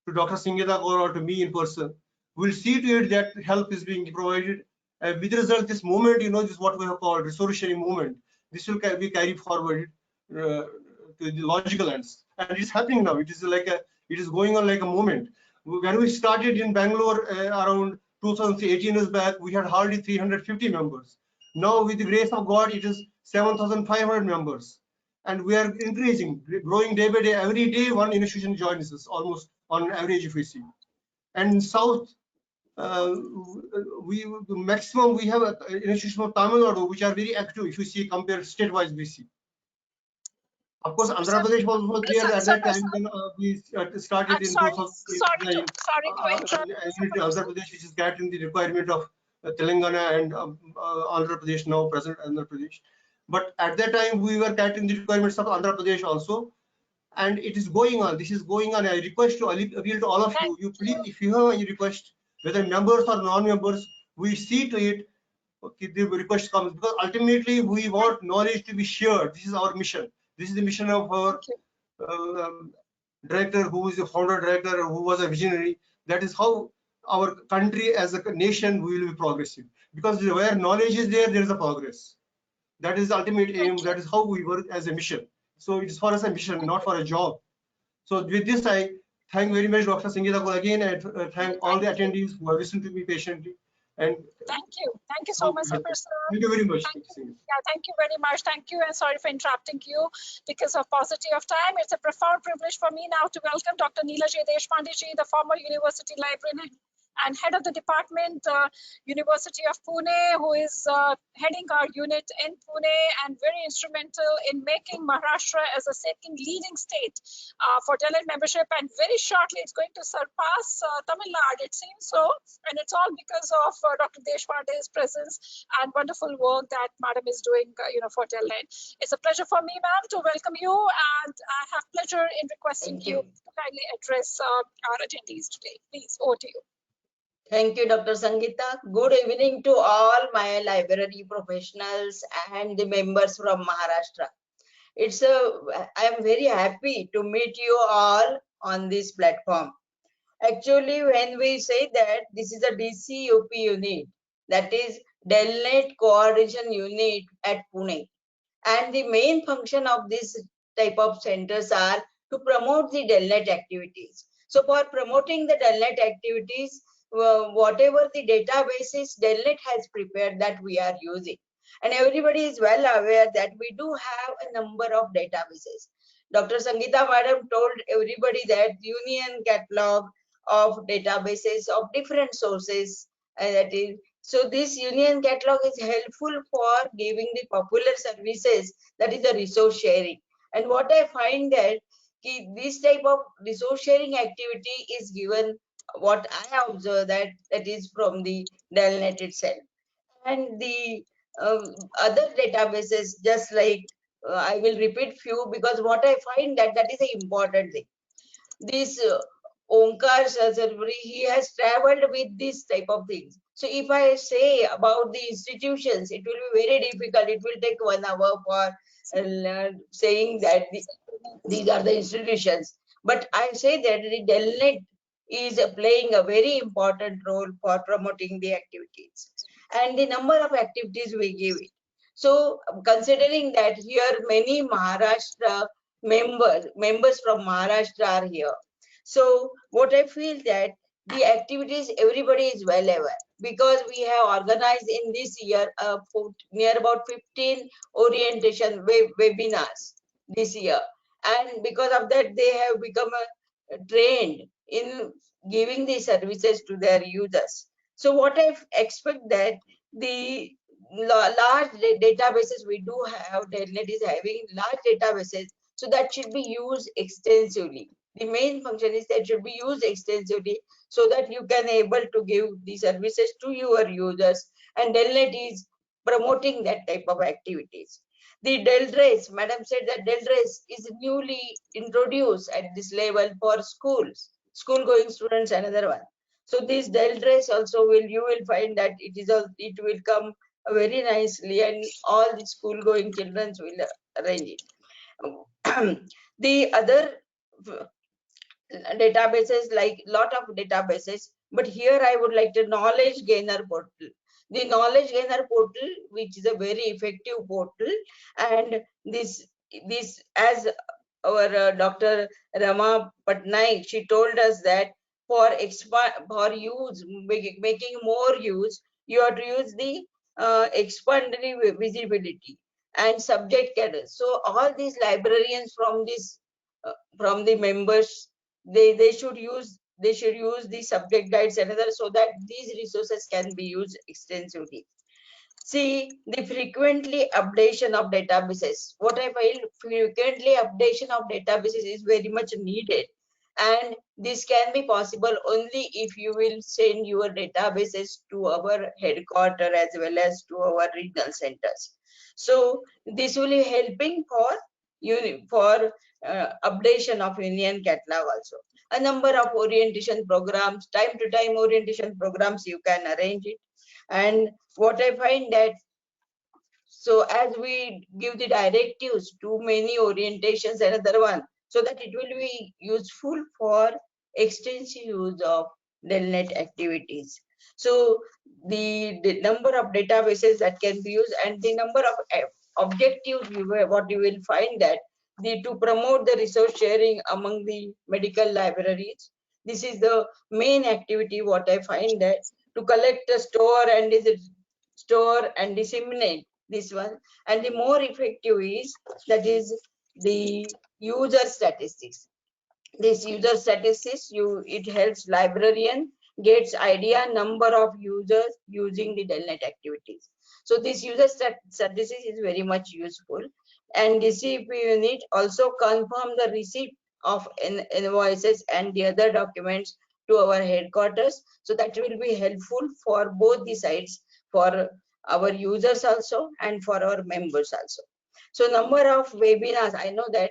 to Dr. Sangeeta Kaul or to me in person. We'll see to it that help is being provided. And with the result, this movement, this is what we have called resource sharing movement. This will be carried forward to the logical ends, and it's happening now. It is going on like a movement. When we started in Bangalore around 2003, 18 years back, we had hardly 350 members. Now, with the grace of God, it is 7,500 members. And we are increasing, growing day by day. Every day, one institution joins us, almost on average, if we see. And South, the maximum we have an institution of Tamil Nadu, which are very active, if you see, compare state-wise, we see. Of course, Andhra Pradesh was there at that time. Then we started in 2009. Sorry to interrupt. Andhra Pradesh, which is getting the requirement of Telangana and Andhra Pradesh, now present Andhra Pradesh. But at that time, we were getting the requirements of Andhra Pradesh also. And it is going on. This is going on. I request to appeal to all of you. You please, if you have any request, whether members or non-members, we see to it. Okay, the request comes, because ultimately we want knowledge to be shared. This is our mission. This is the mission of our director, who is the founder director, who was a visionary. That is how our country as a nation will be progressive. Because where knowledge is there, there is a progress. That is the ultimate aim. That is how we work as a mission. So it is for us a mission, not for a job. So with this, I thank very much Dr. Sangeeta again, and thank all the attendees who have listened to me patiently. And thank you so much, sir. Thank you very much. Thank you very much. Thank you, and sorry for interrupting you because of paucity of time. It's a profound privilege for me now to welcome Dr. Neela J. Deshpande ji, the former university librarian and head of the department, University of Pune, who is heading our unit in Pune and very instrumental in making Maharashtra as a second leading state for DELNET membership. And very shortly, it's going to surpass Tamil Nadu, it seems so. And it's all because of Dr. Deshpande's presence and wonderful work that Madam is doing, for DELNET. It's a pleasure for me, ma'am, to welcome you, and I have pleasure in requesting you to kindly address our attendees today. Please, over to you. Thank you, Dr. Sangeeta. Good evening to all my library professionals and the members from Maharashtra. I am very happy to meet you all on this platform. Actually, when we say that this is a DCUP unit, that is DELNET Coordination Unit at Pune. And the main function of this type of centers are to promote the DELNET activities. So for promoting the DELNET activities, whatever the databases DELNET has prepared, that we are using. And everybody is well aware that we do have a number of databases. Dr. Sangeeta Madam told everybody that union catalog of databases of different sources, so this union catalog is helpful for giving the popular services, that is the resource sharing. And what I find that this type of resource sharing activity is given, what I observe, that is from the DELNET itself. And the other databases, just like I will repeat few, because what I find that is an important thing. This Omkar Sarvari, he has traveled with this type of things. So if I say about the institutions, it will be very difficult. It will take 1 hour for saying that these are the institutions. But I say that the DELNET is playing a very important role for promoting the activities and the number of activities we give it. So considering that here many Maharashtra members from Maharashtra are here. So what I feel that the activities, everybody is well aware, because we have organized in this year near about 15 orientation webinars this year. And because of that, they have become trained in giving the services to their users. So what I expect that the large databases we do have, DELNET is having large databases, so that should be used extensively. The main function is that should be used extensively, so that you can able to give the services to your users, and DELNET is promoting that type of activities. The DELRACE, Madam said that DELRACE is newly introduced at this level for schools, school-going students, another one. So this DELRACE also you will find that it will come very nicely, and all the school-going children will arrange it. The other databases, like lot of databases, but here I would like the knowledge gainer portal. The knowledge gainer portal, which is a very effective portal, and this as our Dr. Rama Patnaik, she told us that for making more use, you have to use the expanded visibility and subject category. So all these librarians from this from the members, they should use the subject guides and others, so that these resources can be used extensively. See, the frequently updation of databases. What I find, frequently updation of databases is very much needed. And this can be possible only if you will send your databases to our headquarters as well as to our regional centers. So this will be helping for updation of union catalog also. A number of orientation programs, time to time orientation programs, you can arrange it. And what I find that, so as we give the directives to many orientations, another one, so that it will be useful for extensive use of DELNET activities. So the number of databases that can be used and the number of objectives, what you will find that to promote the resource sharing among the medical libraries. This is the main activity, what I find that to collect, store and disseminate this one. And the more effective is, that is the user statistics. This user statistics, it helps librarian gets idea number of users using the DELNET activities. So this user statistics is very much useful. And DCP unit also confirm the receipt of invoices and the other documents to our headquarters. So that will be helpful for both the sides, for our users also and for our members also. So number of webinars, I know that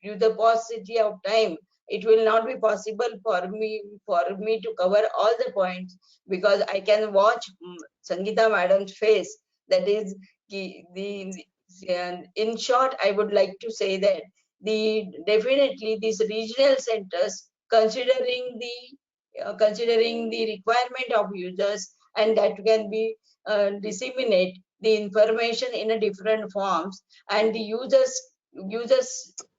due to the paucity of time, it will not be possible for me to cover all the points, because I can watch Sangeeta madam's face. That is in short, I would like to say that definitely these regional centers, considering the requirement of users, and that can be disseminate the information in a different forms, and the users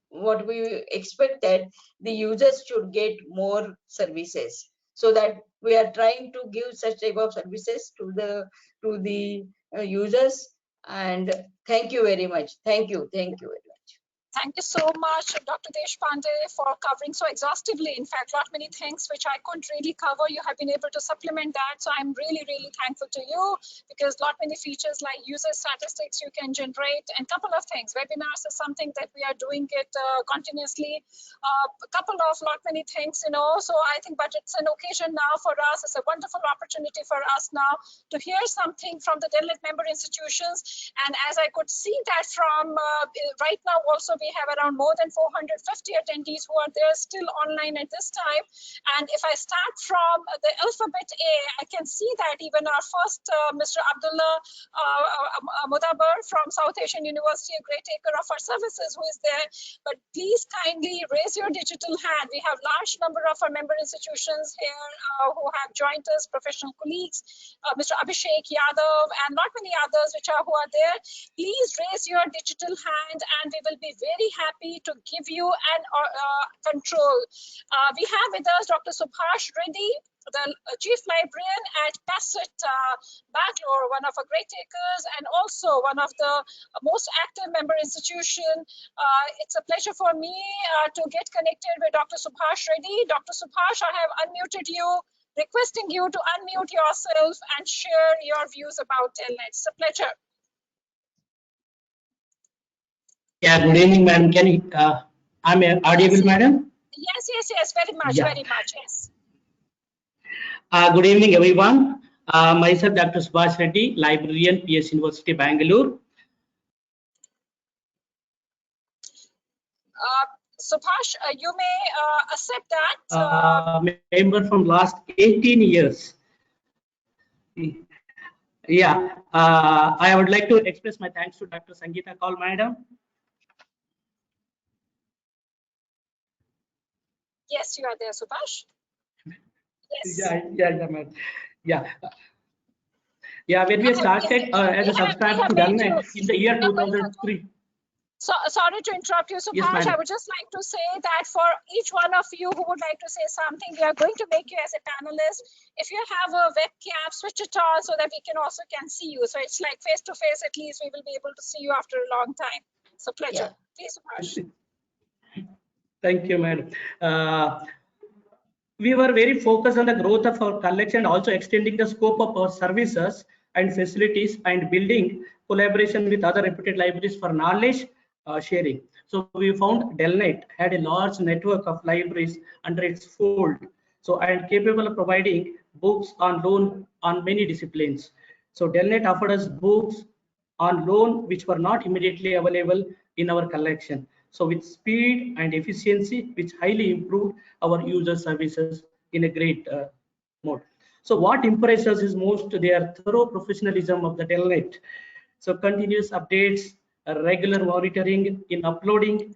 what we expect that the users should get more services, so that we are trying to give such type of services to the users. And thank you very much. Thank you very much. Thank you so much, Dr. Deshpande, for covering so exhaustively. In fact, lot many things which I couldn't really cover, you have been able to supplement that. So I'm really, really thankful to you, because lot many features like user statistics you can generate, and couple of things. Webinars is something that we are doing it continuously. A couple of lot many things, So I think, but it's an occasion now for us. It's a wonderful opportunity for us now to hear something from the DELNET member institutions. And as I could see that from right now also, we have around more than 450 attendees who are there still online at this time. And if I start from the alphabet A, I can see that even our first Mr. Abdullah Mudabar from South Asian University, a great taker of our services, who is there. But please kindly raise your digital hand. We have large number of our member institutions here who have joined us, professional colleagues, Mr. Abhishek Yadav, and not many others who are there. Please raise your digital hand, and we will be very happy to give you an control. We have with us Dr. Subhash Reddy, the Chief Librarian at Passett, Bangalore, one of our great takers and also one of the most active member institution. It's a pleasure for me to get connected with Dr. Subhash Reddy. Dr. Subhash, I have unmuted you, requesting you to unmute yourself and share your views about DELNET. It's a pleasure. Yeah, good evening, madam. Can you, I'm audible, madam? Yes, very much, Yeah. very much, yes. Good evening, everyone. Myself, Dr. Subhash Reddy, librarian, PS University, Bangalore. Subhash, you may accept that. Member from last 18 years. Yeah, I would like to express my thanks to Dr. Sangeeta Kaul, madam. Yes, you are there, Subhash. Yes. Yeah. Yeah, when we started as a subscriber to DELNET in the year 2003. So sorry to interrupt you, Subhash. Yes, I would just like to say that for each one of you who would like to say something, we are going to make you as a panelist. If you have a webcam, switch it on so that we can see you. So it's like face to face. At least we will be able to see you after a long time. So pleasure. Yeah. Please, Subhash. Thank you, madam. We were very focused on the growth of our collection and also extending the scope of our services and facilities and building collaboration with other reputed libraries for knowledge sharing. So we found Delnet had a large network of libraries under its fold, so and capable of providing books on loan on many disciplines. So Delnet offered us books on loan which were not immediately available in our collection. So with speed and efficiency, which highly improved our user services in a great mode. So what impresses us is most their thorough professionalism of the Telnet. So continuous updates, regular monitoring in uploading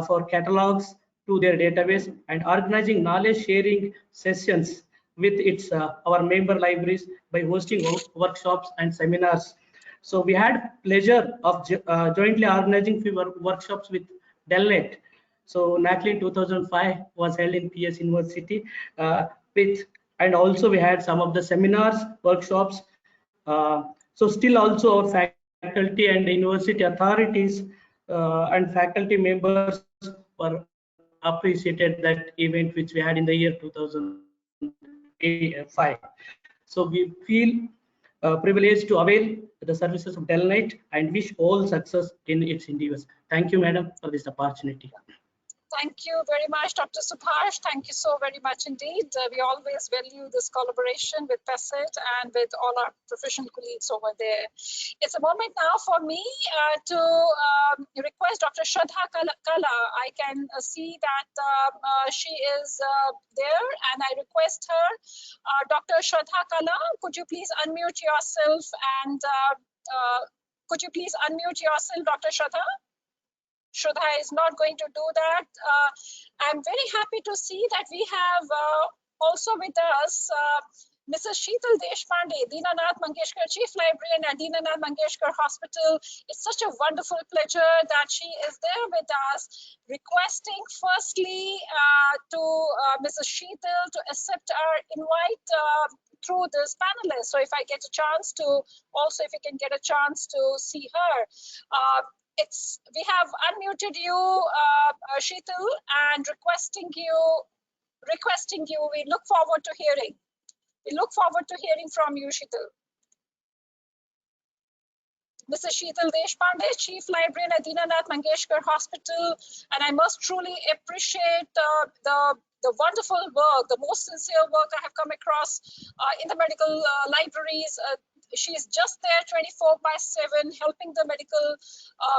for catalogs to their database and organizing knowledge sharing sessions with its our member libraries by hosting workshops and seminars. So we had pleasure of jointly organizing few workshops with Delnet. So NACLIN 2005 was held in PS University with, and also we had some of the seminars, workshops. So still also our faculty and university authorities and faculty members were appreciated that event which we had in the year 2005. So we feel privileged to avail the services of Delnet and wish all success in its endeavors. Thank you, madam, for this opportunity. Thank you very much, Dr. Subhash. Thank you so very much indeed. We always value this collaboration with PESIT and with all our professional colleagues over there. It's a moment now for me to request Dr. Shraddha Kala. I can see that she is there, and I request her. Dr. Shraddha Kala, could you please unmute yourself and Dr. Shraddha? Shraddha is not going to do that. I'm very happy to see that we have also with us Mrs. Sheetal Deshpande, Dinanath Mangeshkar Chief Librarian at Dinanath Mangeshkar Hospital. It's such a wonderful pleasure that she is there with us, requesting firstly to Mrs. Sheetal to accept our invite through this panelist. So if I get a chance to, also if we can get a chance to see her. We have unmuted you, Sheetal, and requesting you. We look forward to hearing. We look forward to hearing from you, Sheetal. Mrs. Sheetal Deshpande, Chief Librarian at Dinanath Mangeshkar Hospital, and I must truly appreciate the wonderful work, the most sincere work I have come across in the medical libraries. She's just there 24/7, helping the medical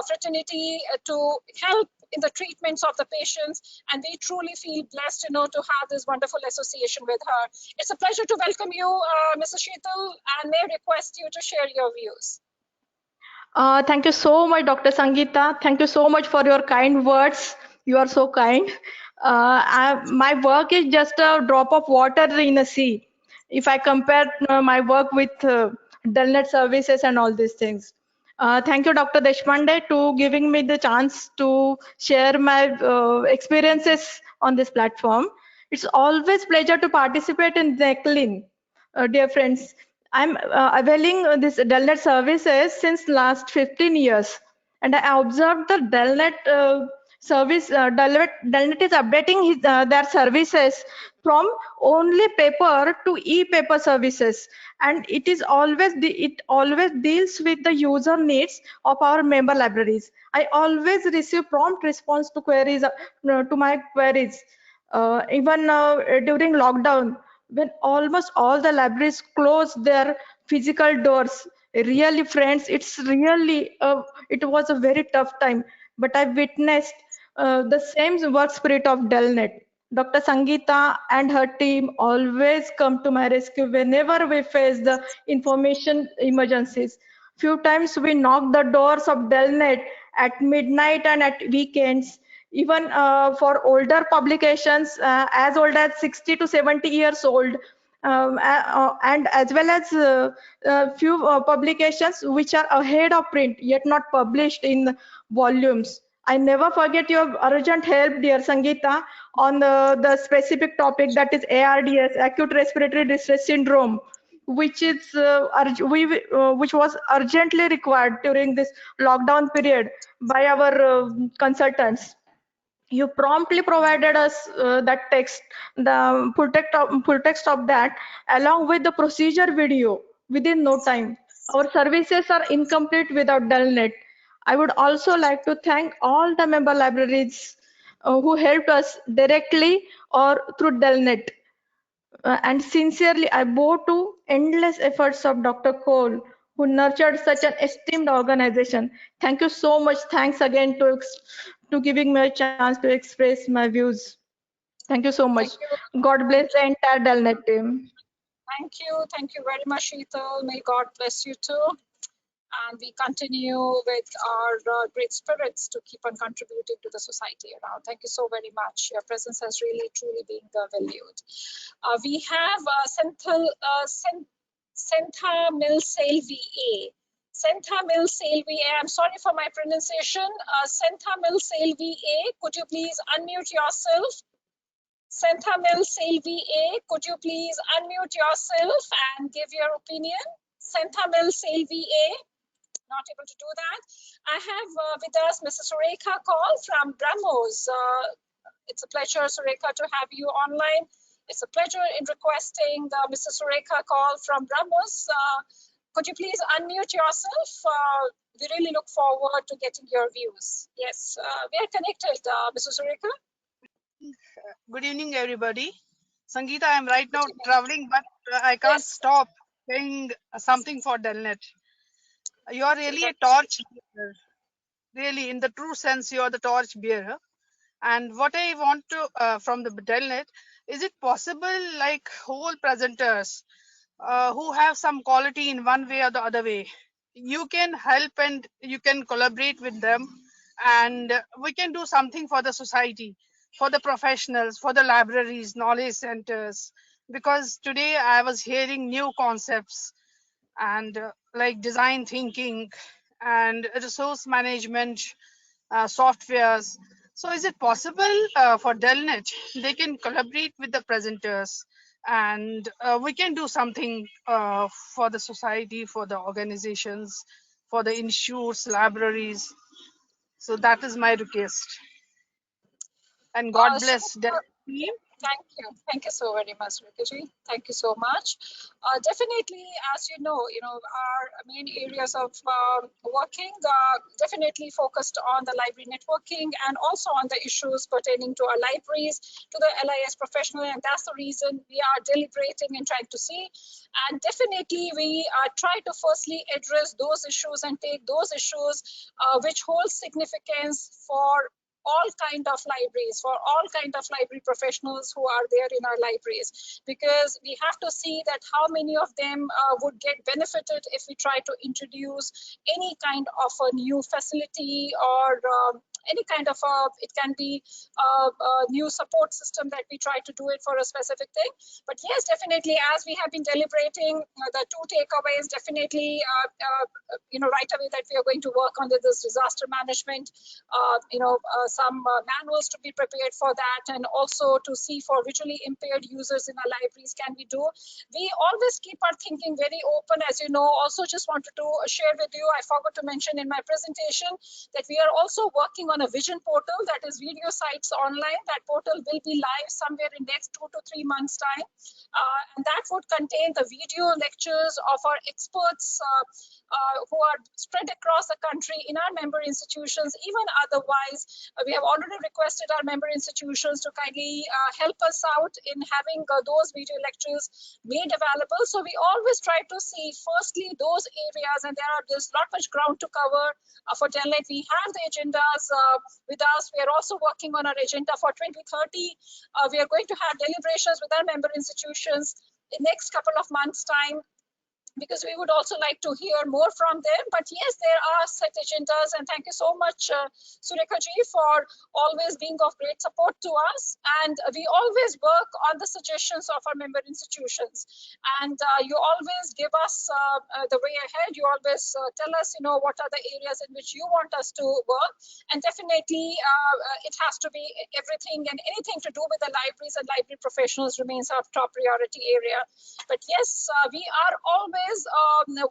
fraternity to help in the treatments of the patients, and we truly feel blessed to have this wonderful association with her. It's a pleasure to welcome you, Mrs. Sheetal, and may I request you to share your views. Thank you so much, Dr. Sangeeta. Thank you so much for your kind words. You are so kind. My work is just a drop of water in a sea. If I compare my work with Delnet services and all these things. Thank you, Dr. Deshpande, to giving me the chance to share my experiences on this platform. It's always pleasure to participate in NACLIN, dear friends. I'm availing this Delnet services since last 15 years, and I observed the Delnet service. Delnet is updating their services from only paper to e-paper services, and it always deals with the user needs of our member libraries. I always receive prompt response to queries to my queries. Even during lockdown, when almost all the libraries closed their physical doors, really friends, it was a very tough time, but I witnessed the same work spirit of Delnet. Dr. Sangeeta and her team always come to my rescue whenever we face the information emergencies. Few times we knock the doors of Delnet at midnight and at weekends. Even for older publications, as old as 60 to 70 years old, and as well as few publications which are ahead of print yet not published in volumes. I never forget your urgent help, dear Sangeeta, on the specific topic that is ARDS, acute respiratory distress syndrome, which is which was urgently required during this lockdown period by our consultants. You promptly provided us that text, the full text of that, along with the procedure video within no time. Our services are incomplete without Delnet. I would also like to thank all the member libraries who helped us directly or through Delnet. And sincerely, I bow to endless efforts of Dr. Cole, who nurtured such an esteemed organization. Thank you so much. Thanks again to giving me a chance to express my views. Thank you so much. Thank you. God bless the entire Delnet team. Thank you very much, Sheetal. May God bless you too. And we continue with our great spirits to keep on contributing to the society around. Thank you so very much. Your presence has really, truly been valued. We have Sentha Milselvi A. Sentha Milselvi A. I'm sorry for my pronunciation. Sentha Milselvi A. Could you please unmute yourself? Sentha Milselvi A. Could you please unmute yourself and give your opinion? Sentha Milselvi A. Not able to do that. I have with us Mrs. Surekha Kaul from BrahMos. It's a pleasure, Surekha, to have you online. It's a pleasure in requesting Mrs. Surekha Kaul from BrahMos. Could you please unmute yourself? We really look forward to getting your views. Yes, we are connected, Mrs. Surekha. Good evening, everybody. Sangeeta, I'm right now traveling, but I can't stop saying something for Delnet. You are really a torch bearer. Really, in the true sense, you are the torch bearer. And what I want to from the Delnet, is it possible, like whole presenters who have some quality in one way or the other way, you can help and you can collaborate with them, and we can do something for the society, for the professionals, for the libraries, knowledge centers, because today I was hearing new concepts and like design thinking and resource management softwares. So is it possible for Delnet, they can collaborate with the presenters, and we can do something for the society, for the organizations, for the institutes, libraries. So that is my request. And God bless Delnet team. Thank you so very much, Rikaji. Thank you so much. Definitely, as you know, our main areas of working definitely focused on the library networking and also on the issues pertaining to our libraries, to the LIS professional, and that's the reason we are deliberating and trying to see. And definitely, we try to firstly address those issues and take those issues which hold significance for all kind of libraries, for all kind of library professionals who are there in our libraries, because we have to see that how many of them would get benefited if we try to introduce any kind of a new facility or any kind of it can be a new support system that we try to do it for a specific thing. But yes, definitely, as we have been deliberating, the two takeaways definitely, right away that we are going to work on this disaster management, some manuals to be prepared for that, and also to see for visually impaired users in our libraries, can we do? We always keep our thinking very open, as you know. Also just wanted to share with you, I forgot to mention in my presentation, that we are also working on a vision portal, that is video sites online. That portal will be live somewhere in next 2 to 3 months time, and that would contain the video lectures of our experts who are spread across the country in our member institutions. Even otherwise, we have already requested our member institutions to kindly help us out in having those video lectures made available. So we always try to see firstly those areas, and there's not much ground to cover for Delnet. We have the agendas with us. We are also working on our agenda for 2030. We are going to have deliberations with our member institutions in next couple of months time. because we would also like to hear more from them. But yes, there are set agendas, and thank you so much, Surekha ji, for always being of great support to us. And we always work on the suggestions of our member institutions. And you always give us the way ahead. You always tell us, what are the areas in which you want us to work. And definitely, it has to be everything and anything to do with the libraries and library professionals remains our top priority area. But yes, we are always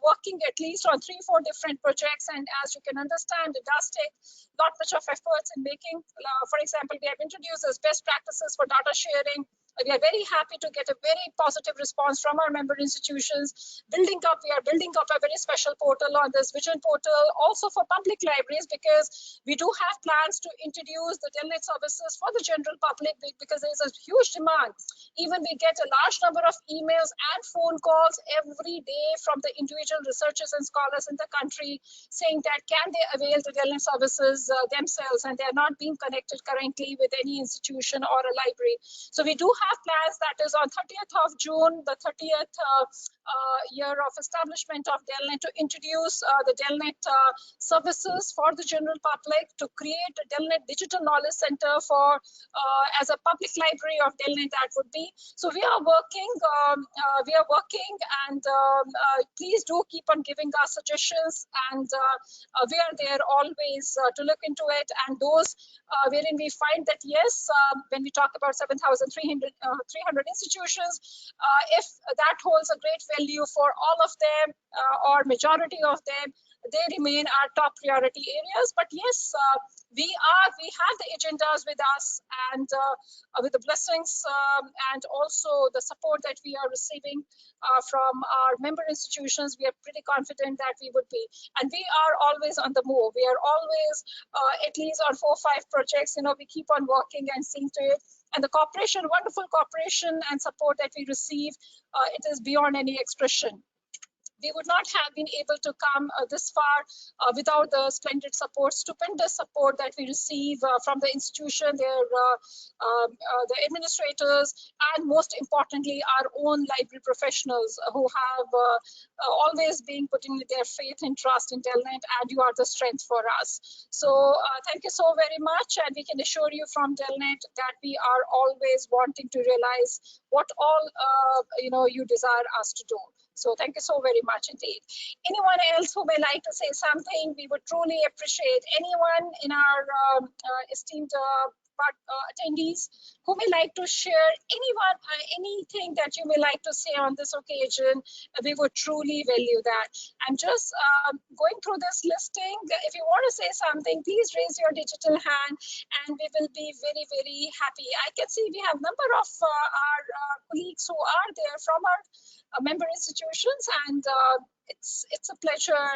working at least on 3-4 different projects, and as you can understand, it does take not much of efforts in making. For example, we have introduced as best practices for data sharing. We are very happy to get a very positive response from our member institutions. We are building up a very special portal on this Vision portal, also for public libraries, because we do have plans to introduce the Delnet services for the general public, because there is a huge demand. Even we get a large number of emails and phone calls every day from the individual researchers and scholars in the country saying that can they avail the Delnet services themselves, and they are not being connected currently with any institution or a library. So we do have plans that is on 30th of June, the 30th year of establishment of Delnet, to introduce the Delnet services for the general public, to create a Delnet Digital Knowledge Center for as a public library of Delnet that would be. So we are working, and please do keep on giving us suggestions, and we are there always to look into it. And those wherein we find that yes, when we talk about 7,300 institutions, if that holds a great value for all of them or majority of them, they remain our top priority areas. But yes, we have the agendas with us, and with the blessings and also the support that we are receiving from our member institutions, we are pretty confident that we would be. And we are always on the move. We are always at least on 4-5 projects. We keep on working and seeing to it. And the cooperation, wonderful cooperation and support that we receive, it is beyond any expression. We would not have been able to come this far without the splendid support, stupendous support that we receive from the institution, the administrators, and most importantly, our own library professionals who have always been putting their faith and trust in Delnet, and you are the strength for us. So thank you so very much, and we can assure you from Delnet that we are always wanting to realize what all you desire us to do. So thank you so very much indeed. Anyone else who may like to say something, we would truly appreciate anyone in our esteemed attendees who may like to share anything that you may like to say on this occasion. We would truly value that. I'm just going through this listing. If you want to say something, please raise your digital hand and we will be very, very happy. I can see we have a number of our colleagues who are there from our member institutions, and it's a pleasure.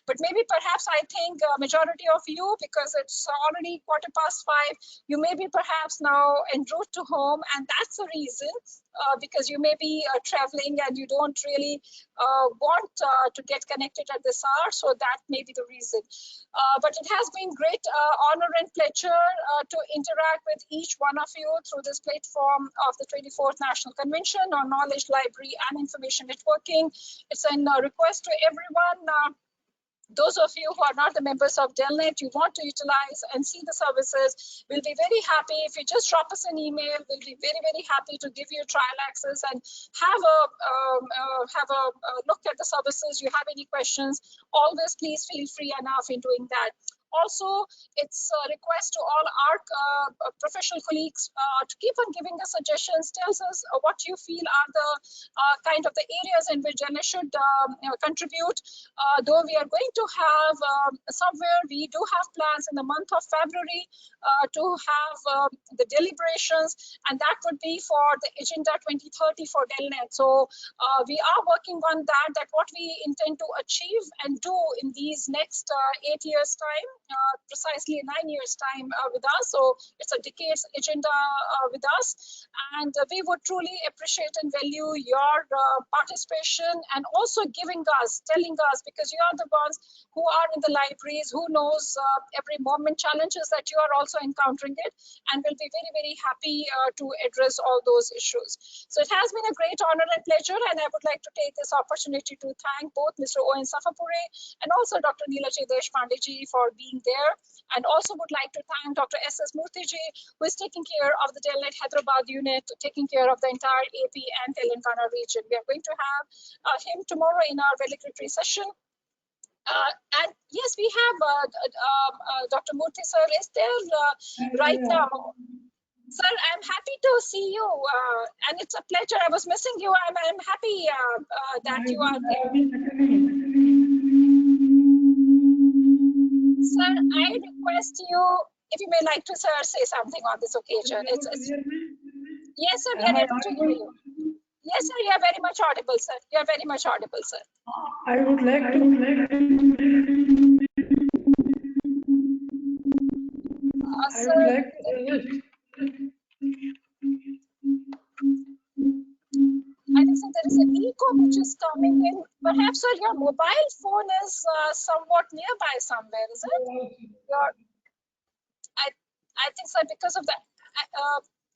But maybe perhaps I think majority of you, because it's already 5:15, you may be perhaps now en route to home, and that's the reason, because you may be traveling and you don't really want to get connected at this hour, so that may be the reason. But it has been great honor and pleasure to interact with each one of you through this platform of the 24th National Convention on Knowledge, Library and Information Networking. It's a request to everyone. Those of you who are not the members of Delnet, you want to utilize and see the services, we'll be very happy if you just drop us an email. We'll be very, very happy to give you trial access and have a look at the services. You have any questions, always please feel free enough in doing that. Also, it's a request to all our professional colleagues to keep on giving us suggestions, tells us what you feel are the kind of the areas in which Delnet should contribute. Though we are going to have somewhere, we do have plans in the month of February to have the deliberations, and that would be for the Agenda 2030 for Delnet. So we are working on that what we intend to achieve and do in these next 8 years' time. precisely 9 years time with us. So it's a decades agenda with us. And we would truly appreciate and value your participation and also giving us, telling us, because you are the ones who are in the libraries, who knows every moment challenges that you are also encountering it, and will be very, very happy to address all those issues. So it has been a great honor and pleasure, and I would like to take this opportunity to thank both Mr. O.N. Safapure and also Dr. Neelaji Deshpandeji for being there, and also would like to thank Dr. S.S. Murthyji, who is taking care of the Delnet Hyderabad unit, taking care of the entire AP and Telangana region. We are going to have him tomorrow in our valedictory session. And yes, we have Dr. Murthy sir is there right now. Sir, I'm happy to see you, and it's a pleasure. I was missing you. I'm happy that you are there. Sir, I request you, if you may like to, sir, say something on this occasion. Yes, sir, we are able to hear you. Yes, sir, you are very much audible, sir. You are very much audible, sir. I would like to. I would like to. I think, sir, there is an echo which is coming in. Perhaps, sir, your mobile phone is somewhat nearby somewhere, is it? I think, sir, because of that.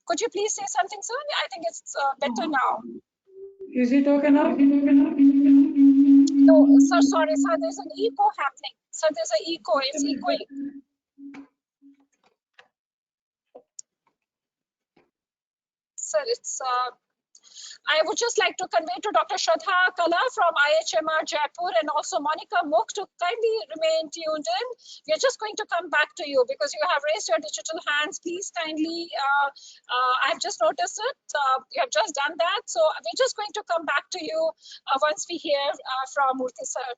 Could you please say something, sir? I think it's better now. Is it okay now? No, sir, sorry, sir, there's an echo happening. Sir, there's an echo. It's echoing. Sir, it's. I would just like to convey to Dr. Shraddha Kala from IHMR Jaipur and also Monica Mukh to kindly remain tuned in. We are just going to come back to you because you have raised your digital hands. Please kindly, I've just noticed it. You have just done that. So we're just going to come back to you once we hear from Murthy sir.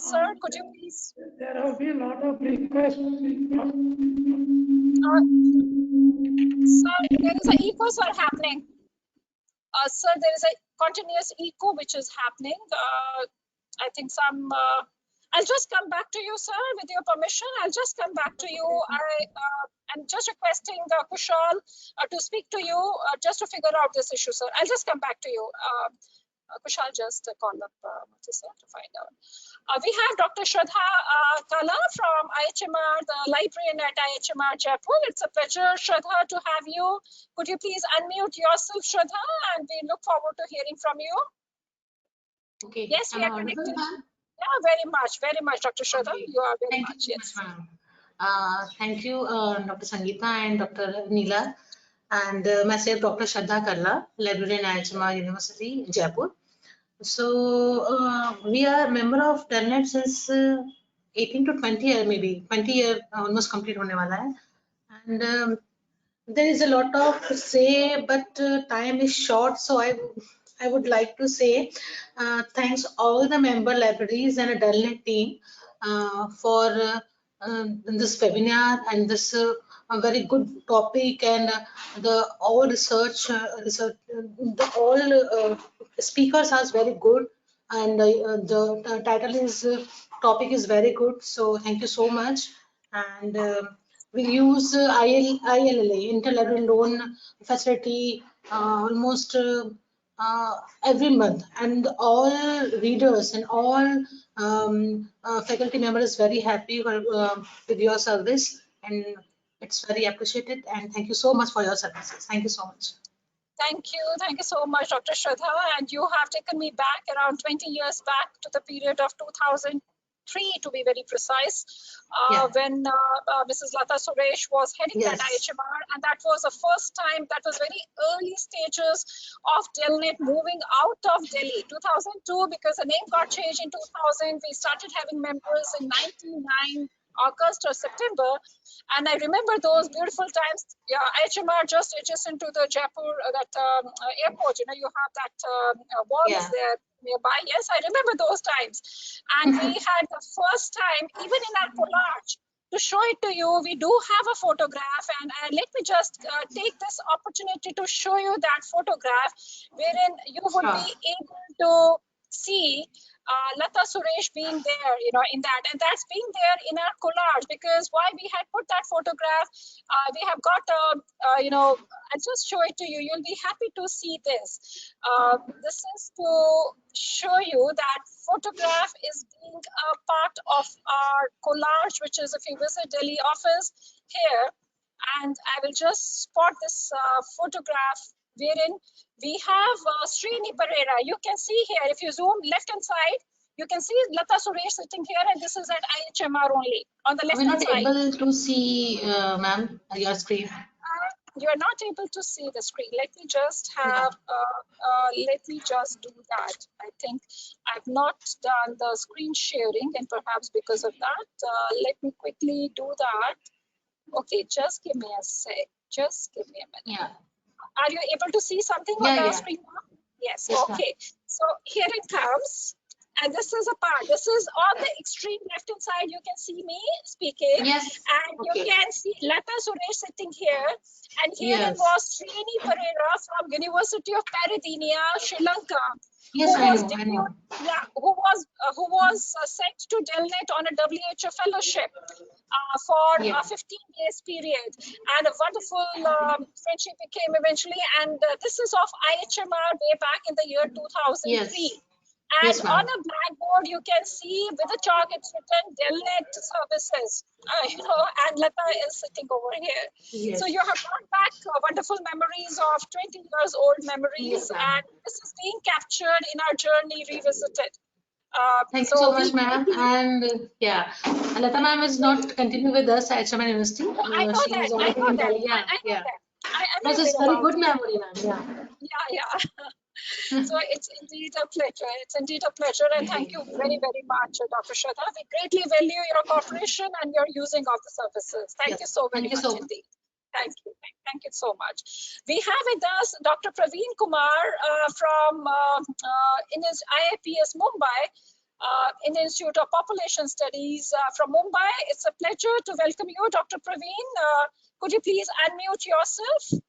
Sir, could you please? There have been a lot of requests. Sir, there is an echo, sir, happening. Sir, there is a continuous echo which is happening. I think some. I'll just come back to you, sir, with your permission. I'll just come back to you. I'm just requesting Kushal to speak to you just to figure out this issue, sir. I'll just come back to you. Kushal just call up Murthy sir to find out. We have Dr. Shraddha Kala from IHMR, the librarian at IHMR Jaipur. It's a pleasure, Shraddha, to have you. Could you please unmute yourself, Shraddha, and we look forward to hearing from you. Okay. Yes, we are connected. Yeah, very much, Dr. Shraddha. Okay. You are very much, yes. Thank you, Dr. Sangeeta and Dr. Neela, and myself, Dr. Shraddha Kalla, librarian at IHMR University, Jaipur. So we are member of Telnet since 18 to 20 year, maybe 20 year almost complete hone wala hai. And there is a lot of say, but time is short, so I would like to say thanks all the member libraries and a Telnet team for this webinar and this a very good topic, and the all research the all speakers are very good, and the title is topic is very good, so thank you so much. And we use ILLA, interlibrary loan facility, almost every month, and all readers and all faculty members very happy with your service, and it's very appreciated, and thank you so much for your services. Thank you so much. Thank you so much, Dr. Shraddha, and you have taken me back around 20 years back to the period of 2003, to be very precise, when Mrs. Lata Suresh was heading that IHMR, and that was the first time, that was very early stages of Telnet moving out of Delhi, 2002, because the name got changed in 2000. We started having members in 99 August or September, and I remember those beautiful times. Yeah, IHMR just adjacent to the Jaipur airport. You know, you have that wall is there nearby. Yes, I remember those times, and we had the first time, even in our collage, to show it to you. We do have a photograph, and let me just take this opportunity to show you that photograph, wherein you would be able to see Lata Suresh being there, in that, and that's being there in our collage, because why we had put that photograph, we have got I'll just show it to you. You'll be happy to see this. This is to show you that photograph is being a part of our collage, which is, if you visit Delhi office here, and I will just spot this photograph wherein we have Srini Pereira. You can see here, if you zoom left hand side, you can see Lata Suresh sitting here, and this is at IHMR only on the left We're hand not side. able to see, ma'am, your screen. You are not able to see the screen. Let me just have, let me just do that. I think I've not done the screen sharing, and perhaps because of that, let me quickly do that. Okay, just give me a sec. Just give me a minute. Yeah. Are you able to see something on the screen now? Yes. Okay. So here it comes. And this is a part. This is on the extreme left hand side. You can see me speaking. Yes. And you can see Lata Suresh sitting here. And here it was Srini Pereira from University of Paradenia, Sri Lanka. Yes, who I was know, I know. who was sent to Delnet on a WHO fellowship for a 15 days period, and a wonderful friendship became eventually, and this is of IHMR way back in the year 2003. Yes. And Yes, on a blackboard, you can see with a chalk, it's written Delnet services, and Lata is sitting over here. Yes. So you have brought back wonderful memories of 20 years old memories, Yes, and this is being captured in our journey revisited. Thank you so much, ma'am. And yeah, Lata ma'am is not continue with us at Shaman University. I know She that. is I already know in that. Delhi. Yeah, I know yeah. that. I'm That's aware just very about good it. memory, ma'am. Yeah. Yeah. So it's indeed a pleasure. It's indeed a pleasure, and thank you very, very much, Dr. Shraddha. We greatly value your cooperation and your using of the services. Thank you so very Thank you much so much. indeed. Thank you. Thank you so much. We have with us Dr. Praveen Kumar from in his IIPS Mumbai, in the Institute of Population Studies from Mumbai. It's a pleasure to welcome you, Dr. Praveen. Could you please unmute yourself?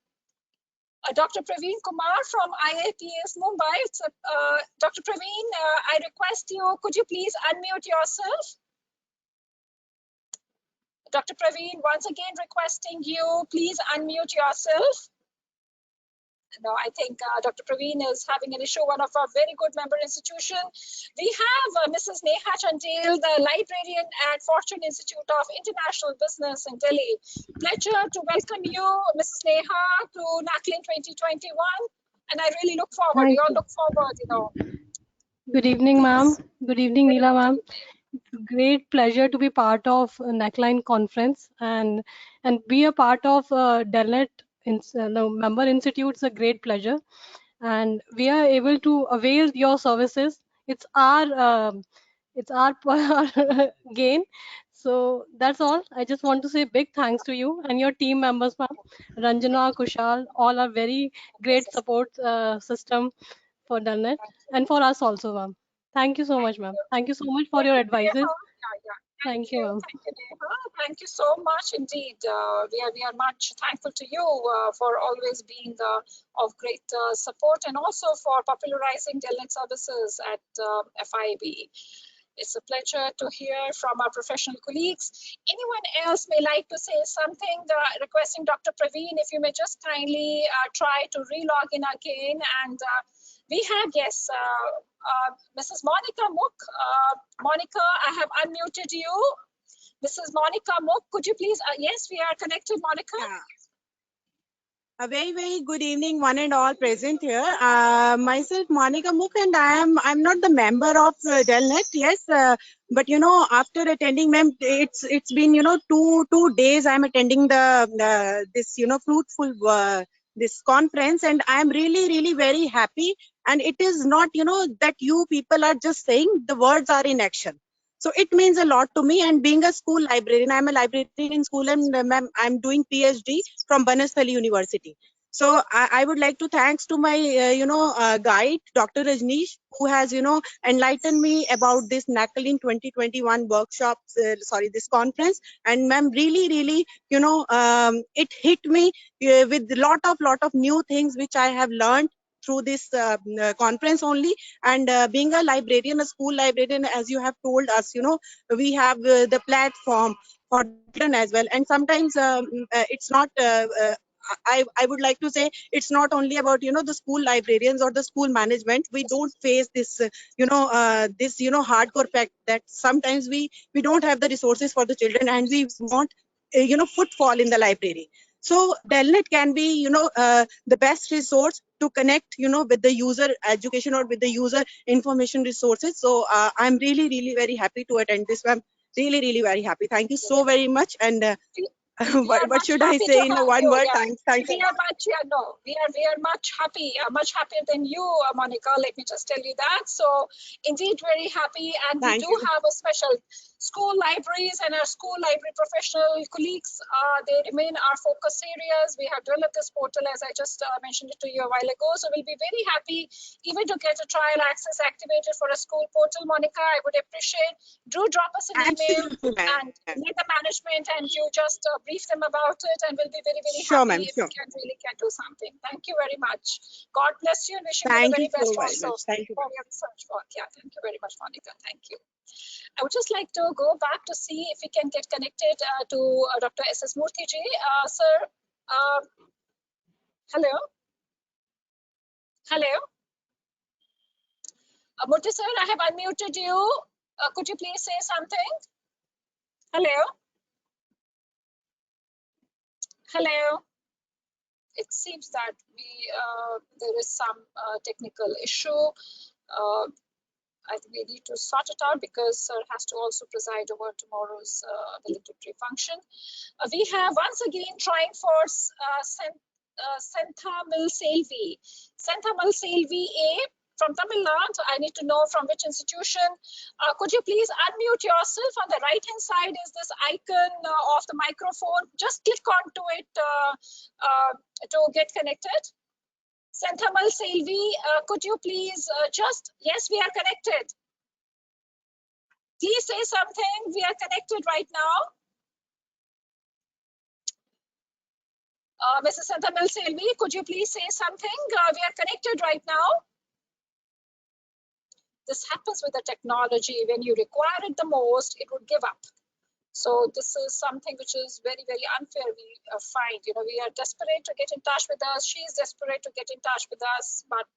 Dr. Praveen Kumar from IIPS Mumbai. Dr. Praveen, I request you, could you please unmute yourself? Dr. Praveen, once again requesting you, please unmute yourself. No, I think Dr. Praveen is having an issue, one of our very good member institution. We have Mrs. Neha Chandel, the librarian at Fortune Institute of International Business in Delhi. Pleasure to welcome you, Mrs. Neha, to NACLIN 2021. And I really look forward, we all look forward, Good evening, ma'am. Good evening, Neela, ma'am. Great pleasure to be part of NACLIN conference and be a part of Delnet member institutes. A great pleasure, and we are able to avail your services. It's our gain. So that's all. I just want to say big thanks to you and your team members, ma'am. Ranjana, Kushal, all are very great support system for Delnet and for us also, ma'am. Thank you so much, ma'am. Thank you so much for your advices. Thank you, ma'am. Thank you, Neha. Thank you so much indeed. We are much thankful to you for always being of great support, and also for popularizing Delnet services at FIB. It's a pleasure to hear from our professional colleagues. Anyone else may like to say something, requesting Dr. Praveen, if you may just kindly try to re-log in again. And we have, yes, Mrs. Monica Mook. Monica, I have unmuted you. Mrs. Monica Mook, could you please, yes, we are connected, Monica. Yeah. A very, very good evening, one and all present here. Myself, Monica Mook, and I'm not the member of Delnet, yes, but after attending, ma'am, it's been two days I'm attending this fruitful this conference, and I'm really very happy. And it is not that you people are just saying, the words are in action. So it means a lot to me. And being a school librarian, I'm a librarian in school, and I'm doing PhD from Banasthali University. So I would like to thanks to my guide, Dr. Rajneesh, who has enlightened me about this NACLIN 2021 workshop. This conference. And ma'am, really it hit me with lot of new things which I have learned through this conference only. And being a librarian, a school librarian, as you have told us, we have the platform for the children as well. And sometimes it's not I would like to say it's not only about the school librarians or the school management. We don't face this hardcore fact that sometimes we don't have the resources for the children, and we want footfall in the library. So Delnet can be the best resource to connect with the user education or with the user information resources. So I'm really very happy to attend this. I'm really very happy. Thank you so very much. And what should I say in one word? Thanks We are much, we are much happier than you, Monica. Let me just tell you that. So indeed, very happy, and we do have a special school libraries and our school library professional colleagues. They remain our focus areas. We have developed this portal, as I just mentioned it to you a while ago. So we'll be very happy even to get a trial access activated for a school portal, Monica. I would appreciate. Do drop us an email and let the management and you just brief them about it, and we'll be very happy if we can really do something. Thank you very much. God bless you and wishing you the very best also for your research work. Yeah, thank you very much, Monica. Thank you. I would just like to go back to see if we can get connected to Dr. S.S. Murthy ji. Sir, hello. Hello. Murthy sir, I have unmuted you. Could you please say something? Hello. Hello. It seems that there is some technical issue. I think we need to sort it out because sir has to also preside over tomorrow's valedictory function. We have once again trying for Senthamil Selvi. Senthamil Selvi A from Tamil Nadu. I need to know from which institution. Could you please unmute yourself? On the right hand side is this icon of the microphone. Just click onto it to get connected. Senthamil Selvi, could you please yes, we are connected. Please say something. We are connected right now. Mrs. Senthamil Selvi, could you please say something? We are connected right now. This happens with the technology. When you require it the most, it would give up. So this is something which is very unfair. We find, we are desperate to get in touch with us. She is desperate to get in touch with us, but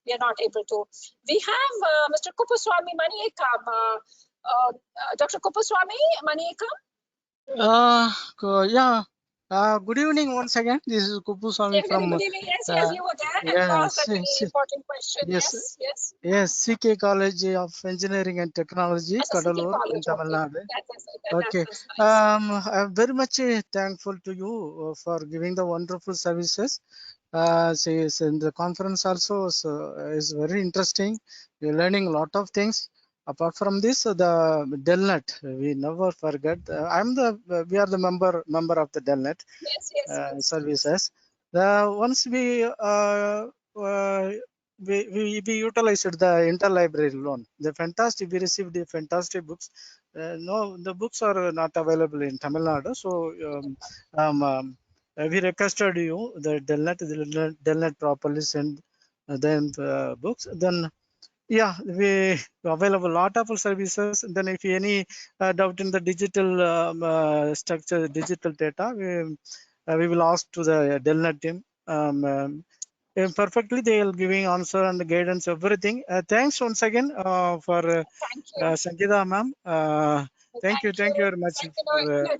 we are not able to. We have Mr. Kupuswamy Maniekam. Dr. Kupuswamy Maniekam. Yeah. Good evening once again. This is Kupuswamy from. Good evening. Yes, you were there. And you asked that very important question. Yes. CK College of Engineering and Technology, Kadalur in Tamil Nadu. Okay. I'm very much thankful to you for giving the wonderful services. In the conference also is very interesting. We're learning a lot of things. Apart from this, the Delnet, we never forget. We are the member of the Delnet services. Once we utilized the interlibrary loan. We received the fantastic books. No, the books are not available in Tamil Nadu. So we requested you the Delnet properly send them books. Then yeah, we available lot of services. Then if any doubt in the digital structure, digital data, we will ask to the Delnet team. Perfectly, they will giving answer and guidance, everything. Thanks once again for Sangeeta ma'am. Thank you very much for the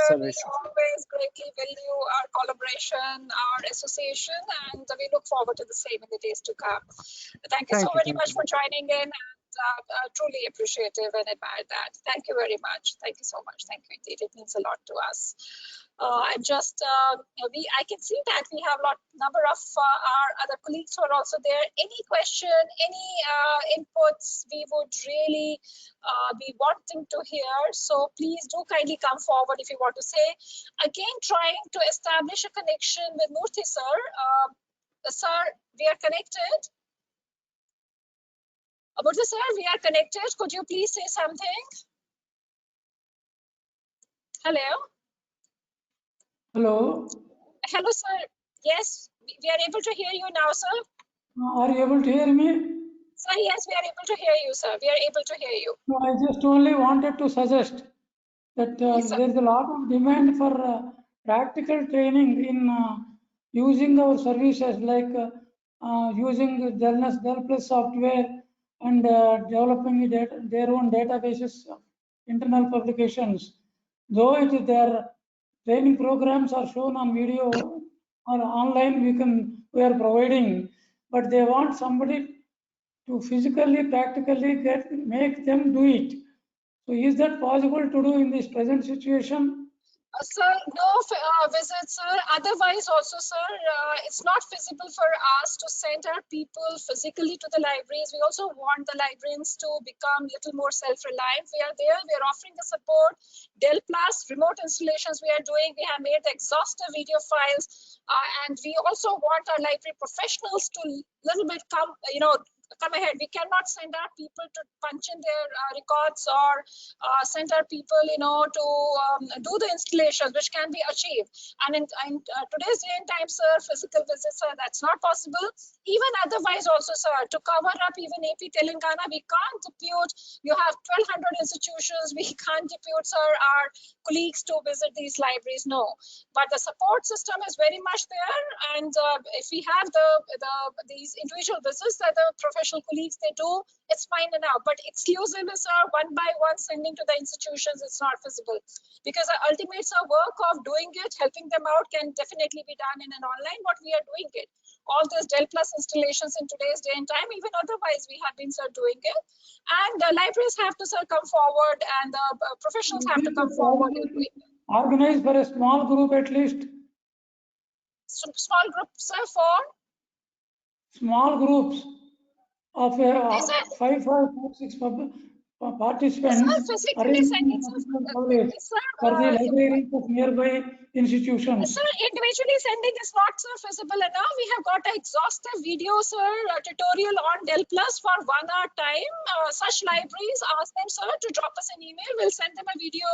service. We always greatly value our collaboration, our association, and we look forward to the same in the days to come. Thank you so very much for joining in, and truly appreciative and admire that. Thank you very much. Thank you so much. Thank you indeed. It means a lot to us. I'm just, I can see that we have a number of our other colleagues who are also there. Any question, any inputs, we would really be wanting to hear. So please do kindly come forward if you want to say. Again, trying to establish a connection with Murthy sir. Sir, we are connected. Murthy sir, we are connected. Could you please say something? Hello. Hello. Hello, sir. Yes, we are able to hear you now, sir. Are you able to hear me? Sir, yes, we are able to hear you, sir. We are able to hear you. No, I just only wanted to suggest that Yes, sir. there is a lot of demand for practical training in using our services, like using the Dell Plus software and developing their own databases of internal publications. Though their training programs are shown on video or online, we are providing, but they want somebody to physically, practically make them do it. So is that possible to do in this present situation? Sir, no visits, sir. Otherwise, also, sir, it's not feasible for us to send our people physically to the libraries. We also want the librarians to become a little more self-reliant. We are there. We are offering the support. Dell Plus, remote installations we are doing. We have made the exhaustive video files. And we also want our library professionals to little bit come ahead. We cannot send our people to punch in their records or send our people, to do the installations, which can be achieved. And in today's day and time, sir, physical visits, sir, that's not possible. Even otherwise also, sir, to cover up even AP Telangana, we can't depute. You have 1,200 institutions. We can't depute, sir, our colleagues to visit these libraries. No, but the support system is very much there. And if we have these individual visits that the professional colleagues they do, it's fine enough. But exclusive, sir, one by one sending to the institutions, it's not feasible, because the ultimate work of doing it, helping them out, can definitely be done in an online. What we are doing it, all these Dell Plus installations in today's day and time, even otherwise we have been, sir, doing it. And the libraries have to, sir, come forward, and the professionals have to come forward and doing it. Organize for a small group at least. So, small groups, sir, for small groups of 5, 6 participants arranged in service for the libraries of nearby institutions. Sir, individually sending is not, sir, feasible enough. We have got an exhaustive video, sir, tutorial on Dell Plus for 1 hour time. Such libraries, ask them, sir, to drop us an email. We'll send them a video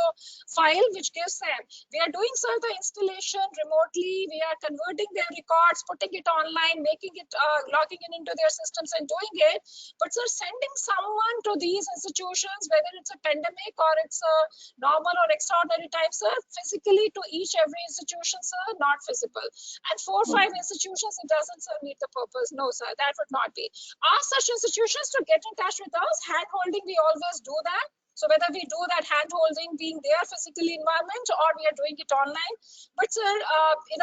file which gives them. We are doing, sir, the installation remotely. We are converting their records, putting it online, making it, logging in into their systems and doing it. But, sir, sending someone to these institutions, whether it's a pandemic or it's a normal or extraordinary time, sir, physically to every institution, sir, not feasible. And 4 or 5 institutions, it doesn't, sir, meet the purpose. No, sir, that would not be. Ask such institutions to get in touch with us. Hand holding, we always do that. So whether we do that hand holding being their physical environment or we are doing it online, but sir, in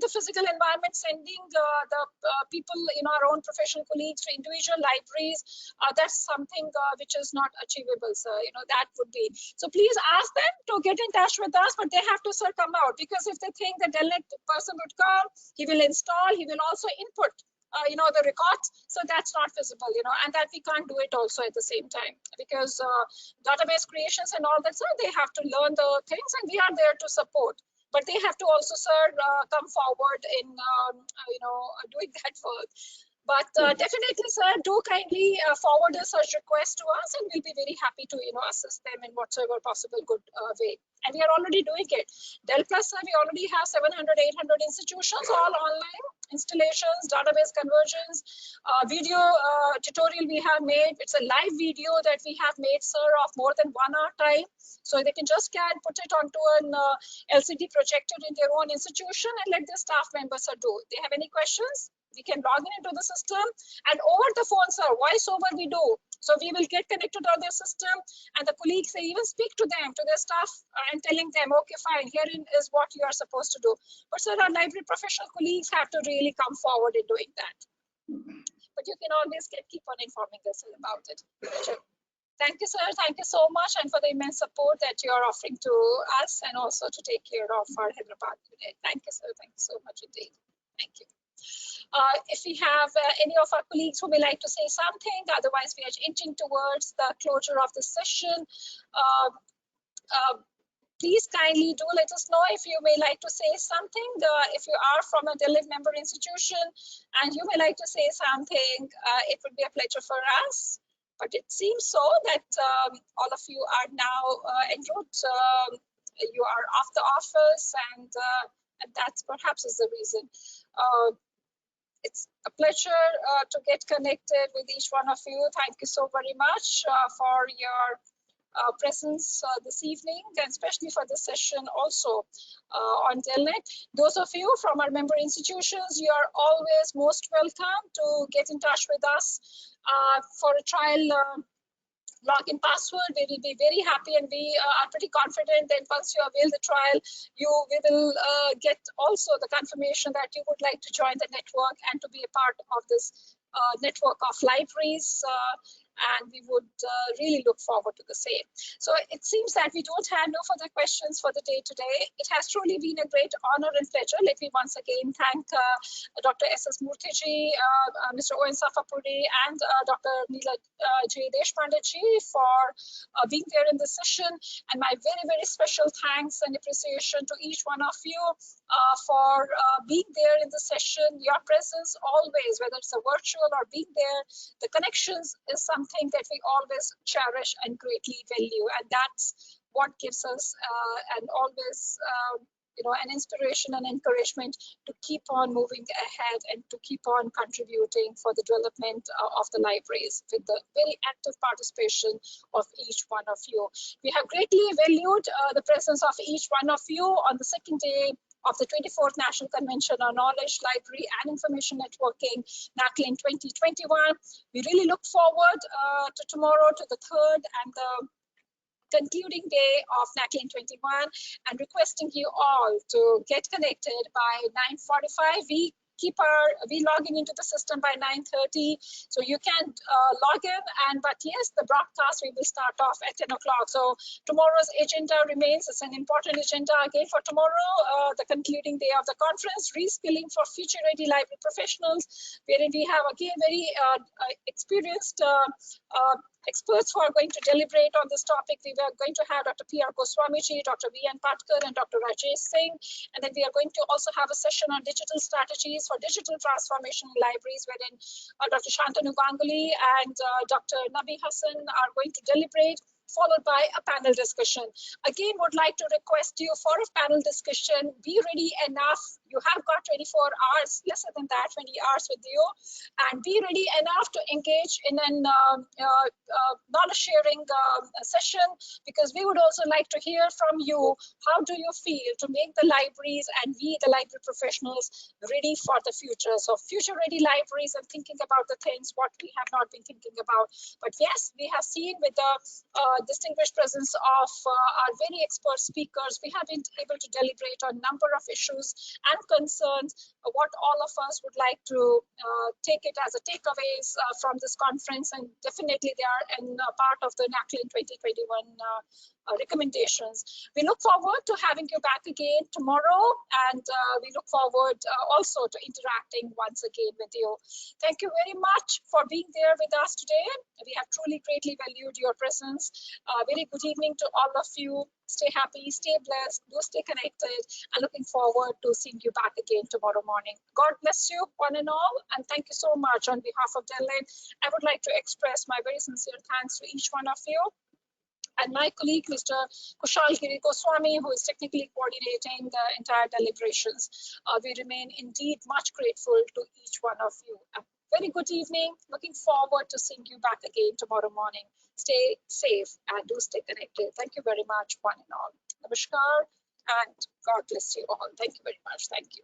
the physical environment, sending the people, our own professional colleagues to individual libraries, that's something which is not achievable, sir. That would be. So please ask them to get in touch with us, but they have to, sir, come out, because if they think the Delnet person would come, he will install, he will also input the records, so that's not feasible, and that we can't do it also at the same time, because database creations and all that, sir, they have to learn the things, and we are there to support, but they have to also, sir, come forward in doing that work. But definitely, sir, do kindly forward a such request to us, and we'll be very happy to, assist them in whatsoever possible good way. And we are already doing it. Dell Plus, sir, we already have 700, 800 institutions, all online installations, database conversions, video tutorial we have made. It's a live video that we have made, sir, of more than 1 hour time. So they can just put it onto an LCD projector in their own institution and let their staff members do. They have any questions? We can log in into the system, and over the phone, sir, voice over we do. So we will get connected to their system, and the colleagues, they even speak to them, to their staff, and telling them, okay, fine, here is what you are supposed to do. But sir, our library professional colleagues have to really come forward in doing that. But you can always keep on informing us about it. Thank you, sir. Thank you so much, and for the immense support that you are offering to us, and also to take care of our Hyderabad today. Thank you, sir. Thank you so much indeed. Thank you. If we have any of our colleagues who may like to say something, otherwise we are inching towards the closure of the session. Please kindly do let us know if you may like to say something. If you are from a Delhi member institution and you may like to say something, it would be a pleasure for us. But it seems so that all of you are now en route. You are off the office, and that perhaps is the reason. It's a pleasure to get connected with each one of you. Thank you so very much for your presence this evening, and especially for this session also on Delnet. Those of you from our member institutions, you are always most welcome to get in touch with us for a trial login password. We will be very happy, and we are pretty confident that once you avail the trial, we will get also the confirmation that you would like to join the network and to be a part of this network of libraries. And we would really look forward to the same. So it seems that we don't have no further questions for the day today. It has truly been a great honor and pleasure. Let me once again thank Dr. S.S. Murthy, Mr. O.N. Safapuri, and Dr. Neela J. Deshpandeji for being there in this session. And my very, very special thanks and appreciation to each one of you for being there in the session. Your presence always, whether it's a virtual or being there, the connections is something that we always cherish and greatly value, and that's what gives us and always an inspiration and encouragement to keep on moving ahead and to keep on contributing for the development of the libraries with the very active participation of each one of you. We have greatly valued the presence of each one of you on the second day of the 24th National Convention on Knowledge, Library and Information Networking, NACLIN 2021. We really look forward to tomorrow, to the third and the concluding day of NACLIN 21, and requesting you all to get connected by 9:45. We logging into the system by 9:30, so you can log in. But yes, the broadcast we will start off at 10 o'clock. So tomorrow's agenda remains. It's an important agenda again for tomorrow, the concluding day of the conference, reskilling for future-ready library professionals, wherein we have again very experienced experts who are going to deliberate on this topic. We are going to have Dr. P.R. Goswamiji, Dr. V.N. Patkar, and Dr. Rajesh Singh. And then we are going to also have a session on digital strategies for digital transformation in libraries, wherein Dr. Shantanu Ganguly and Dr. Nabi Hassan are going to deliberate, followed by a panel discussion. Again, would like to request you for a panel discussion. Be ready enough. You have got 24 hours, lesser than that, 20 hours with you, and be ready enough to engage in an knowledge sharing session, because we would also like to hear from you. How do you feel to make the libraries and we, the library professionals, ready for the future? So future ready libraries and thinking about the things what we have not been thinking about. But yes, we have seen with the distinguished presence of our very expert speakers, we have been able to deliberate on a number of issues and concerns, what all of us would like to take it as a takeaways from this conference, and definitely they are in part of the NACLIN 2021 recommendations. We look forward to having you back again tomorrow, and we look forward also to interacting once again with you. Thank you very much for being there with us today. We have truly greatly valued your presence. Very good evening to all of you. Stay happy, stay blessed, do stay connected, and looking forward to seeing you back again tomorrow morning. God bless you one and all, and thank you so much on behalf of Delnet. I would like to express my very sincere thanks to each one of you. And my colleague, Mr. Kushal Giri Goswami, who is technically coordinating the entire deliberations. We remain indeed much grateful to each one of you. A very good evening. Looking forward to seeing you back again tomorrow morning. Stay safe and do stay connected. Thank you very much, one and all. Namaskar, and God bless you all. Thank you very much. Thank you.